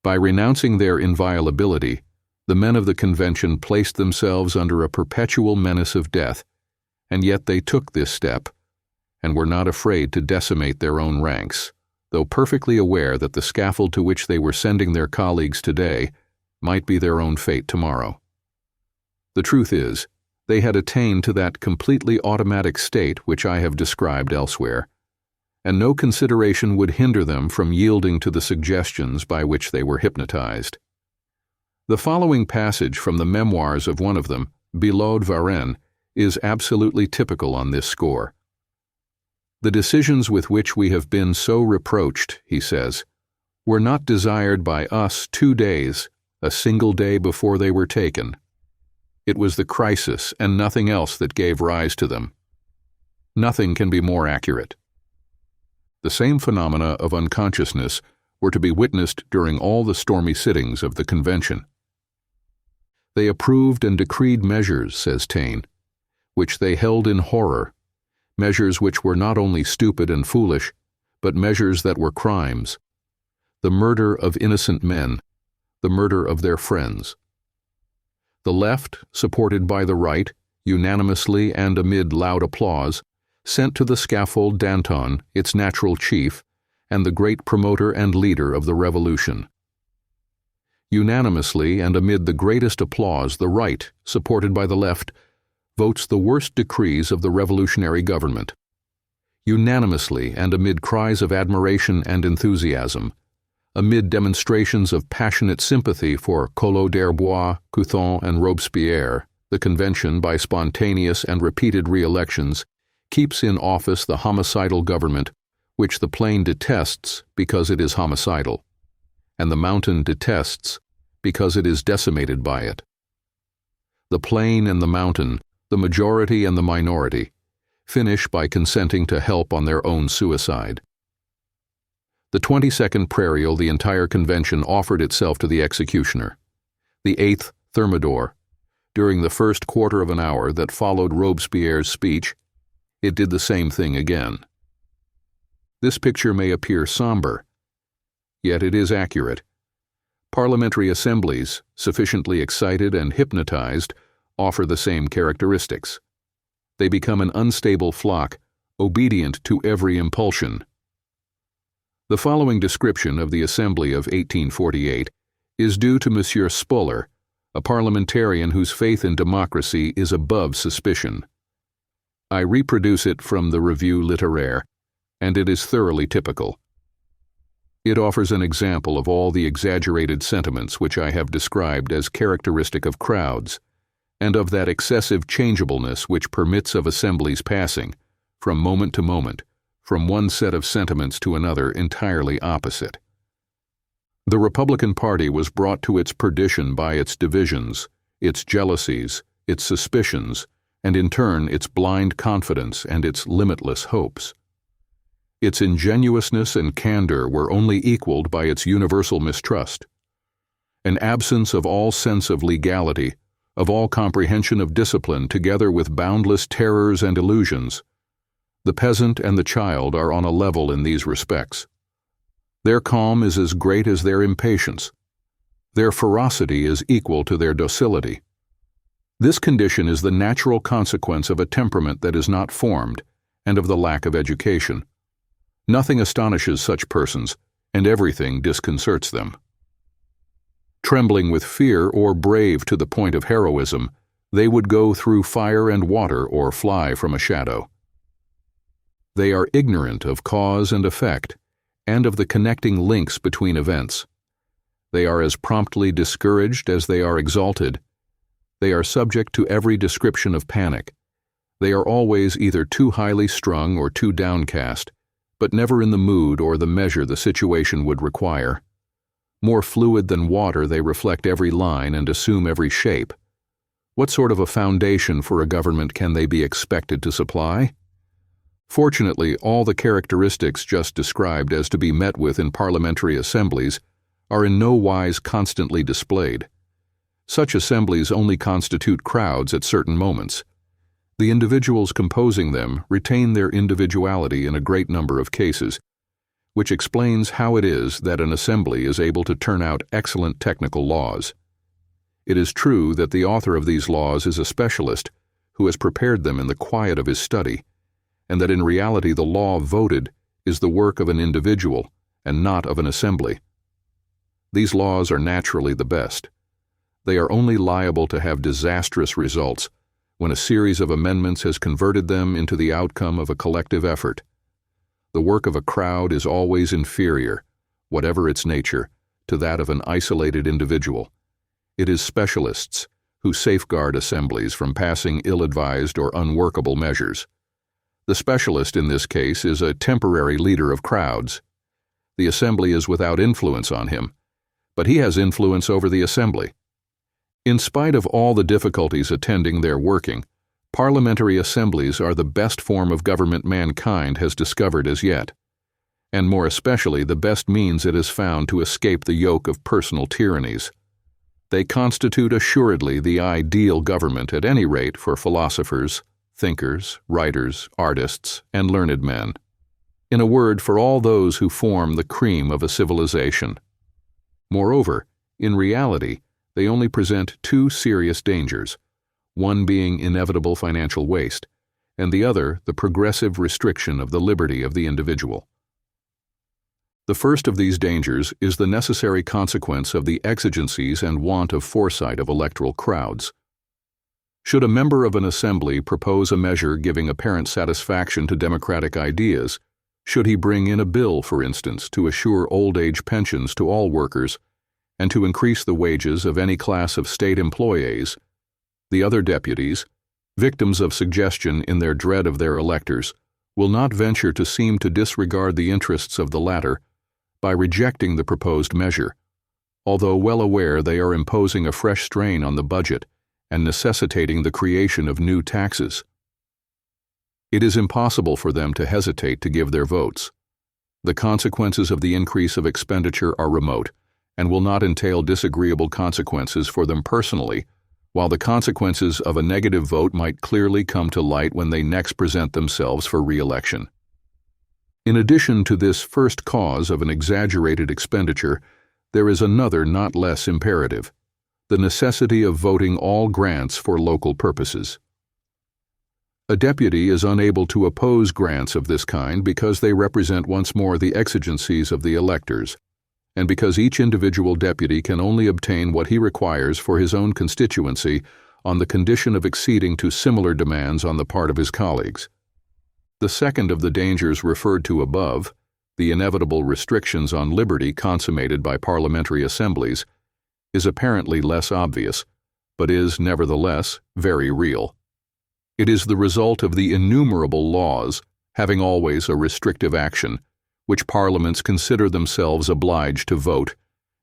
By renouncing their inviolability, the men of the convention placed themselves under a perpetual menace of death, and yet they took this step, and were not afraid to decimate their own ranks, though perfectly aware that the scaffold to which they were sending their colleagues today might be their own fate tomorrow. The truth is, they had attained to that completely automatic state which I have described elsewhere, and no consideration would hinder them from yielding to the suggestions by which they were hypnotized. The following passage from the memoirs of one of them, Billaud Varennes, is absolutely typical on this score. "The decisions with which we have been so reproached," he says, "were not desired by us 2 days, a single day before they were taken. It was the crisis and nothing else that gave rise to them." Nothing can be more accurate. The same phenomena of unconsciousness were to be witnessed during all the stormy sittings of the convention. "They approved and decreed measures," says Taine, "which they held in horror, measures which were not only stupid and foolish, but measures that were crimes, the murder of innocent men, the murder of their friends. The left, supported by the right, unanimously and amid loud applause, sent to the scaffold Danton, its natural chief, and the great promoter and leader of the revolution. Unanimously and amid the greatest applause, the right, supported by the left, votes the worst decrees of the revolutionary government. Unanimously and amid cries of admiration and enthusiasm, amid demonstrations of passionate sympathy for Collot d'Herbois, Couthon, and Robespierre, the convention, by spontaneous and repeated re-elections, keeps in office the homicidal government, which the plain detests because it is homicidal, and the mountain detests because it is decimated by it. The plain and the mountain, the majority and the minority, finish by consenting to help on their own suicide. The 22nd prairial the entire convention offered itself to the executioner. The 8th Thermidor. During the first quarter of an hour that followed Robespierre's speech, it did the same thing again. This picture may appear somber, yet it is accurate. Parliamentary assemblies, sufficiently excited and hypnotized, offer the same characteristics. They become an unstable flock, obedient to every impulsion. The following description of the Assembly of 1848 is due to Monsieur Spuller, a parliamentarian whose faith in democracy is above suspicion. I reproduce it from the Revue Littéraire, and it is thoroughly typical. It offers an example of all the exaggerated sentiments which I have described as characteristic of crowds, and of that excessive changeableness which permits of assemblies passing, from moment to moment, from one set of sentiments to another entirely opposite. The Republican Party was brought to its perdition by its divisions, its jealousies, its suspicions, and in turn its blind confidence and its limitless hopes. Its ingenuousness and candor were only equaled by its universal mistrust. An absence of all sense of legality, of all comprehension of discipline, together with boundless terrors and illusions. The peasant and the child are on a level in these respects. Their calm is as great as their impatience. Their ferocity is equal to their docility. This condition is the natural consequence of a temperament that is not formed, and of the lack of education. Nothing astonishes such persons, and everything disconcerts them. Trembling with fear or brave to the point of heroism, they would go through fire and water or fly from a shadow. They are ignorant of cause and effect, and of the connecting links between events. They are as promptly discouraged as they are exalted. They are subject to every description of panic. They are always either too highly strung or too downcast, but never in the mood or the measure the situation would require. More fluid than water, they reflect every line and assume every shape. What sort of a foundation for a government can they be expected to supply? Fortunately, all the characteristics just described as to be met with in parliamentary assemblies are in no wise constantly displayed. Such assemblies only constitute crowds at certain moments. The individuals composing them retain their individuality in a great number of cases, which explains how it is that an assembly is able to turn out excellent technical laws. It is true that the author of these laws is a specialist who has prepared them in the quiet of his study, and that in reality the law voted is the work of an individual and not of an assembly. These laws are naturally the best. They are only liable to have disastrous results when a series of amendments has converted them into the outcome of a collective effort. The work of a crowd is always inferior, whatever its nature, to that of an isolated individual. It is specialists who safeguard assemblies from passing ill-advised or unworkable measures. The specialist in this case is a temporary leader of crowds. The assembly is without influence on him, but he has influence over the assembly. In spite of all the difficulties attending their working, parliamentary assemblies are the best form of government mankind has discovered as yet, and more especially the best means it has found to escape the yoke of personal tyrannies. They constitute assuredly the ideal government, at any rate for philosophers, thinkers, writers, artists, and learned men. In a word, for all those who form the cream of a civilization. Moreover, in reality, they only present two serious dangers, one being inevitable financial waste, and the other the progressive restriction of the liberty of the individual. The first of these dangers is the necessary consequence of the exigencies and want of foresight of electoral crowds. Should a member of an assembly propose a measure giving apparent satisfaction to democratic ideas, should he bring in a bill, for instance, to assure old-age pensions to all workers and to increase the wages of any class of state employees, the other deputies, victims of suggestion in their dread of their electors, will not venture to seem to disregard the interests of the latter by rejecting the proposed measure, although well aware they are imposing a fresh strain on the budget and necessitating the creation of new taxes. It is impossible for them to hesitate to give their votes. The consequences of the increase of expenditure are remote and will not entail disagreeable consequences for them personally, while the consequences of a negative vote might clearly come to light when they next present themselves for re-election. In addition to this first cause of an exaggerated expenditure, there is another not less imperative: the necessity of voting all grants for local purposes. A deputy is unable to oppose grants of this kind because they represent once more the exigencies of the electors, and because each individual deputy can only obtain what he requires for his own constituency on the condition of acceding to similar demands on the part of his colleagues. The second of the dangers referred to above, the inevitable restrictions on liberty consummated by parliamentary assemblies, is apparently less obvious, but is, nevertheless, very real. It is the result of the innumerable laws, having always a restrictive action, which parliaments consider themselves obliged to vote,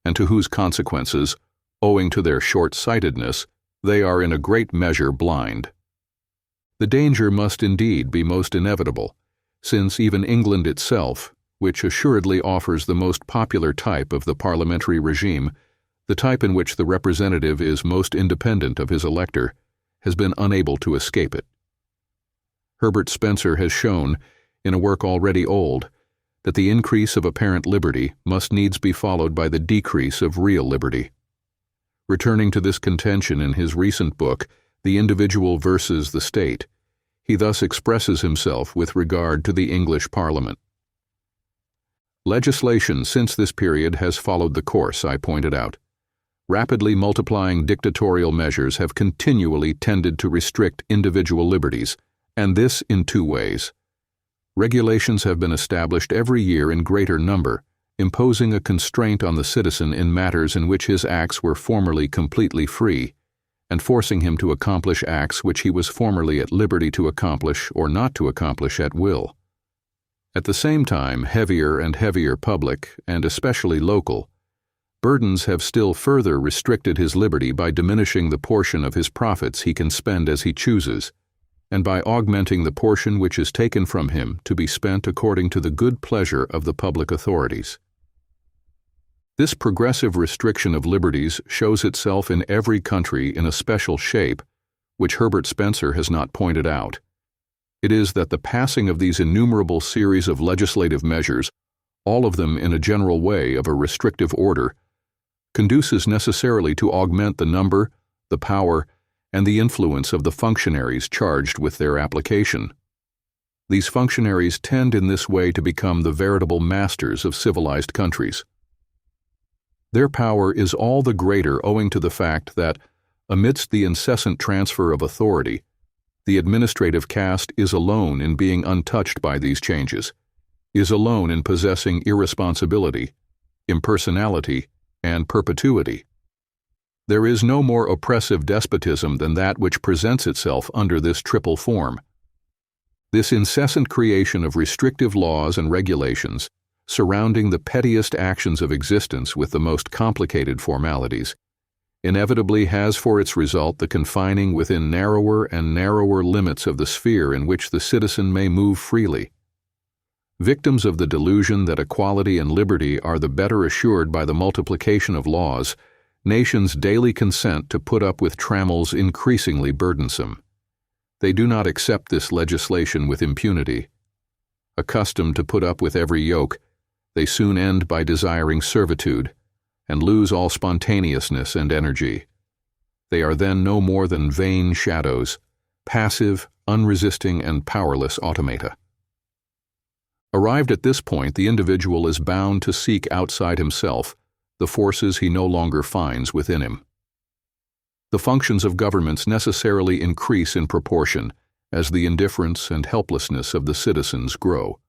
and to whose consequences, owing to their short-sightedness, they are in a great measure blind. The danger must indeed be most inevitable, since even England itself, which assuredly offers the most popular type of the parliamentary regime, the type in which the representative is most independent of his elector, has been unable to escape it. Herbert Spencer has shown, in a work already old, that the increase of apparent liberty must needs be followed by the decrease of real liberty. Returning to this contention in his recent book, The Individual versus the State, he thus expresses himself with regard to the English Parliament. Legislation since this period has followed the course I pointed out. Rapidly multiplying dictatorial measures have continually tended to restrict individual liberties, and this in two ways. Regulations have been established every year in greater number, imposing a constraint on the citizen in matters in which his acts were formerly completely free, and forcing him to accomplish acts which he was formerly at liberty to accomplish or not to accomplish at will. At the same time, heavier and heavier public, and especially local, burdens have still further restricted his liberty by diminishing the portion of his profits he can spend as he chooses, and by augmenting the portion which is taken from him to be spent according to the good pleasure of the public authorities. This progressive restriction of liberties shows itself in every country in a special shape, which Herbert Spencer has not pointed out. It is that the passing of these innumerable series of legislative measures, all of them in a general way of a restrictive order, conduces necessarily to augment the number, the power, and the influence of the functionaries charged with their application. These functionaries tend in this way to become the veritable masters of civilized countries. Their power is all the greater owing to the fact that, amidst the incessant transfer of authority, the administrative caste is alone in being untouched by these changes, is alone in possessing irresponsibility, impersonality, and perpetuity. There is no more oppressive despotism than that which presents itself under this triple form. This incessant creation of restrictive laws and regulations, surrounding the pettiest actions of existence with the most complicated formalities, inevitably has for its result the confining within narrower and narrower limits of the sphere in which the citizen may move freely. Victims of the delusion that equality and liberty are the better assured by the multiplication of laws, nations daily consent to put up with trammels increasingly burdensome. They do not accept this legislation with impunity. Accustomed to put up with every yoke, they soon end by desiring servitude, and lose all spontaneousness and energy. They are then no more than vain shadows, passive, unresisting, and powerless automata. Arrived at this point, the individual is bound to seek outside himself the forces he no longer finds within him. The functions of governments necessarily increase in proportion as the indifference and helplessness of the citizens grow.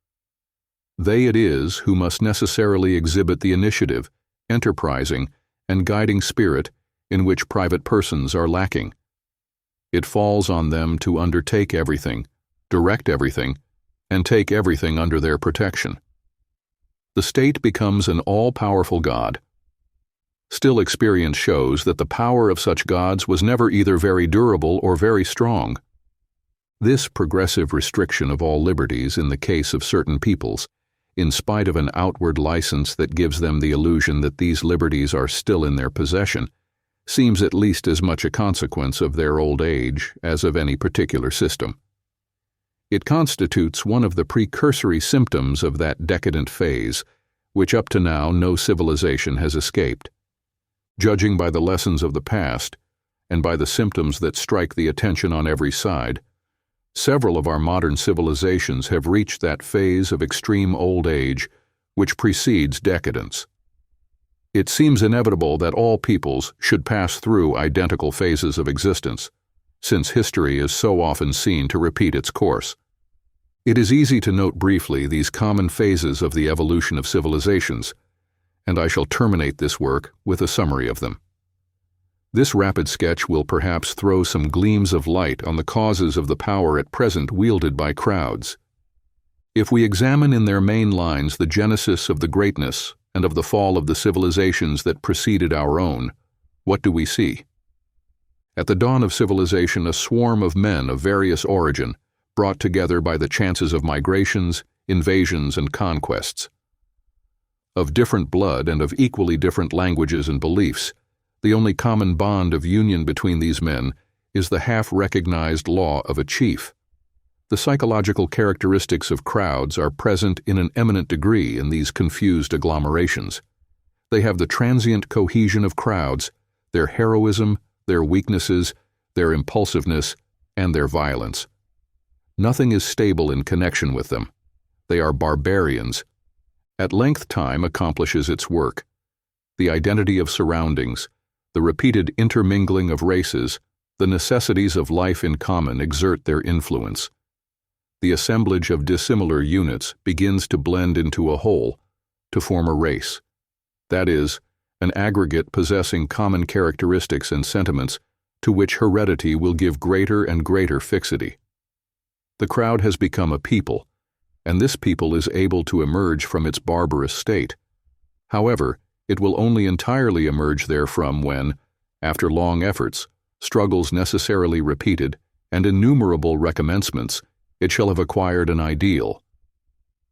They it is who must necessarily exhibit the initiative, enterprising, and guiding spirit in which private persons are lacking. It falls on them to undertake everything, direct everything, and take everything under their protection. The state becomes an all-powerful god. Still, experience shows that the power of such gods was never either very durable or very strong. This progressive restriction of all liberties in the case of certain peoples in spite of an outward license that gives them the illusion that these liberties are still in their possession, seems at least as much a consequence of their old age as of any particular system. It constitutes one of the precursory symptoms of that decadent phase, which up to now no civilization has escaped. Judging by the lessons of the past, and by the symptoms that strike the attention on every side, several of our modern civilizations have reached that phase of extreme old age which precedes decadence. It seems inevitable that all peoples should pass through identical phases of existence, since history is so often seen to repeat its course. It is easy to note briefly these common phases of the evolution of civilizations, and I shall terminate this work with a summary of them. This rapid sketch will perhaps throw some gleams of light on the causes of the power at present wielded by crowds. If we examine in their main lines the genesis of the greatness and of the fall of the civilizations that preceded our own, what do we see? At the dawn of civilization, a swarm of men of various origin, brought together by the chances of migrations, invasions, and conquests. Of different blood and of equally different languages and beliefs, the only common bond of union between these men is the half-recognized law of a chief. The psychological characteristics of crowds are present in an eminent degree in these confused agglomerations. They have the transient cohesion of crowds, their heroism, their weaknesses, their impulsiveness, and their violence. Nothing is stable in connection with them. They are barbarians. At length time accomplishes its work. The identity of surroundings, the repeated intermingling of races, the necessities of life in common exert their influence. The assemblage of dissimilar units begins to blend into a whole, to form a race. That is, an aggregate possessing common characteristics and sentiments to which heredity will give greater and greater fixity. The crowd has become a people, and this people is able to emerge from its barbarous state. However, it will only entirely emerge therefrom when, after long efforts, struggles necessarily repeated, and innumerable recommencements, it shall have acquired an ideal.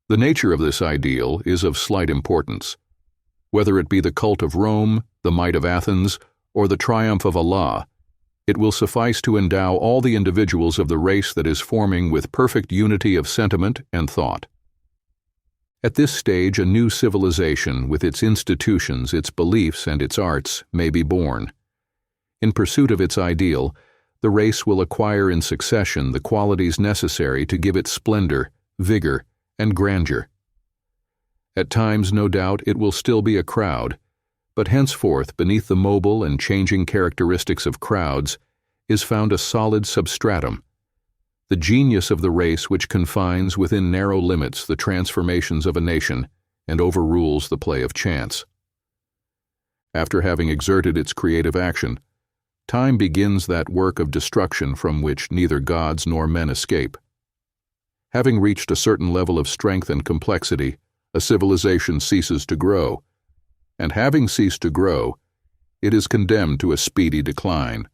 The nature of this ideal is of slight importance. Whether it be the cult of Rome, the might of Athens, or the triumph of Allah, it will suffice to endow all the individuals of the race that is forming with perfect unity of sentiment and thought. At this stage, a new civilization, with its institutions, its beliefs, and its arts, may be born. In pursuit of its ideal, the race will acquire in succession the qualities necessary to give it splendor, vigor, and grandeur. At times, no doubt, it will still be a crowd, but henceforth, beneath the mobile and changing characteristics of crowds, is found a solid substratum, the genius of the race which confines within narrow limits the transformations of a nation and overrules the play of chance. After having exerted its creative action, time begins that work of destruction from which neither gods nor men escape. Having reached a certain level of strength and complexity, a civilization ceases to grow, and having ceased to grow, it is condemned to a speedy decline.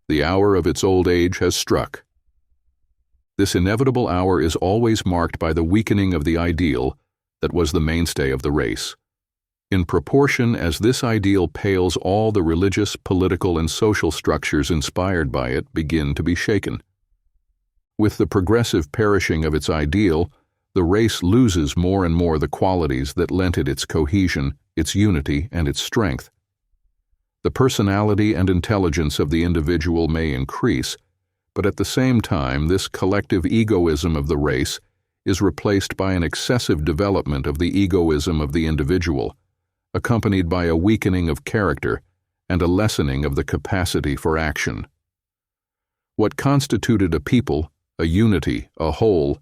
The hour of its old age has struck. This inevitable hour is always marked by the weakening of the ideal that was the mainstay of the race. In proportion as this ideal pales, all the religious, political, and social structures inspired by it begin to be shaken. With the progressive perishing of its ideal, the race loses more and more the qualities that lent it its cohesion, its unity, and its strength. The personality and intelligence of the individual may increase, but at the same time this collective egoism of the race is replaced by an excessive development of the egoism of the individual, accompanied by a weakening of character and a lessening of the capacity for action. What constituted a people, a unity, a whole,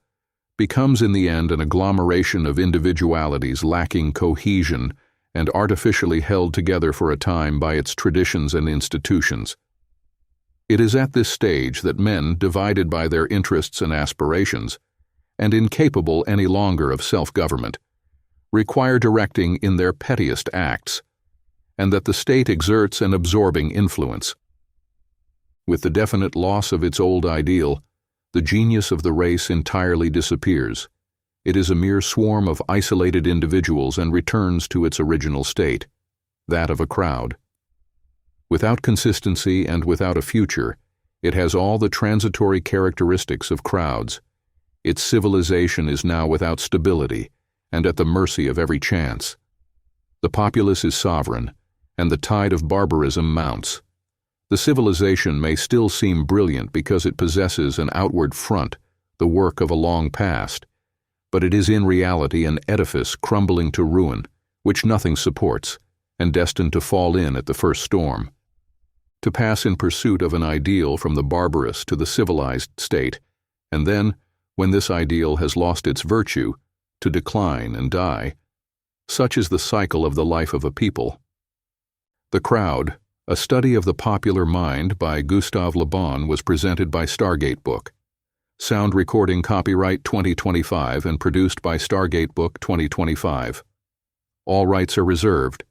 becomes in the end an agglomeration of individualities lacking cohesion and artificially held together for a time by its traditions and institutions. It is at this stage that men, divided by their interests and aspirations, and incapable any longer of self-government, require directing in their pettiest acts, and that the state exerts an absorbing influence. With the definite loss of its old ideal, the genius of the race entirely disappears, It is a mere swarm of isolated individuals and returns to its original state, that of a crowd. Without consistency and without a future, it has all the transitory characteristics of crowds. Its civilization is now without stability and at the mercy of every chance. The populace is sovereign, and the tide of barbarism mounts. The civilization may still seem brilliant because it possesses an outward front, the work of a long past, but it is in reality an edifice crumbling to ruin, which nothing supports, and destined to fall in at the first storm. To pass in pursuit of an ideal from the barbarous to the civilized state, and then, when this ideal has lost its virtue, to decline and die. Such is the cycle of the life of a people. The Crowd, a study of the popular mind by Gustave Le Bon, was presented by Stargate Book. Sound recording copyright 2025 and produced by Stargate Book 2025. All rights are reserved.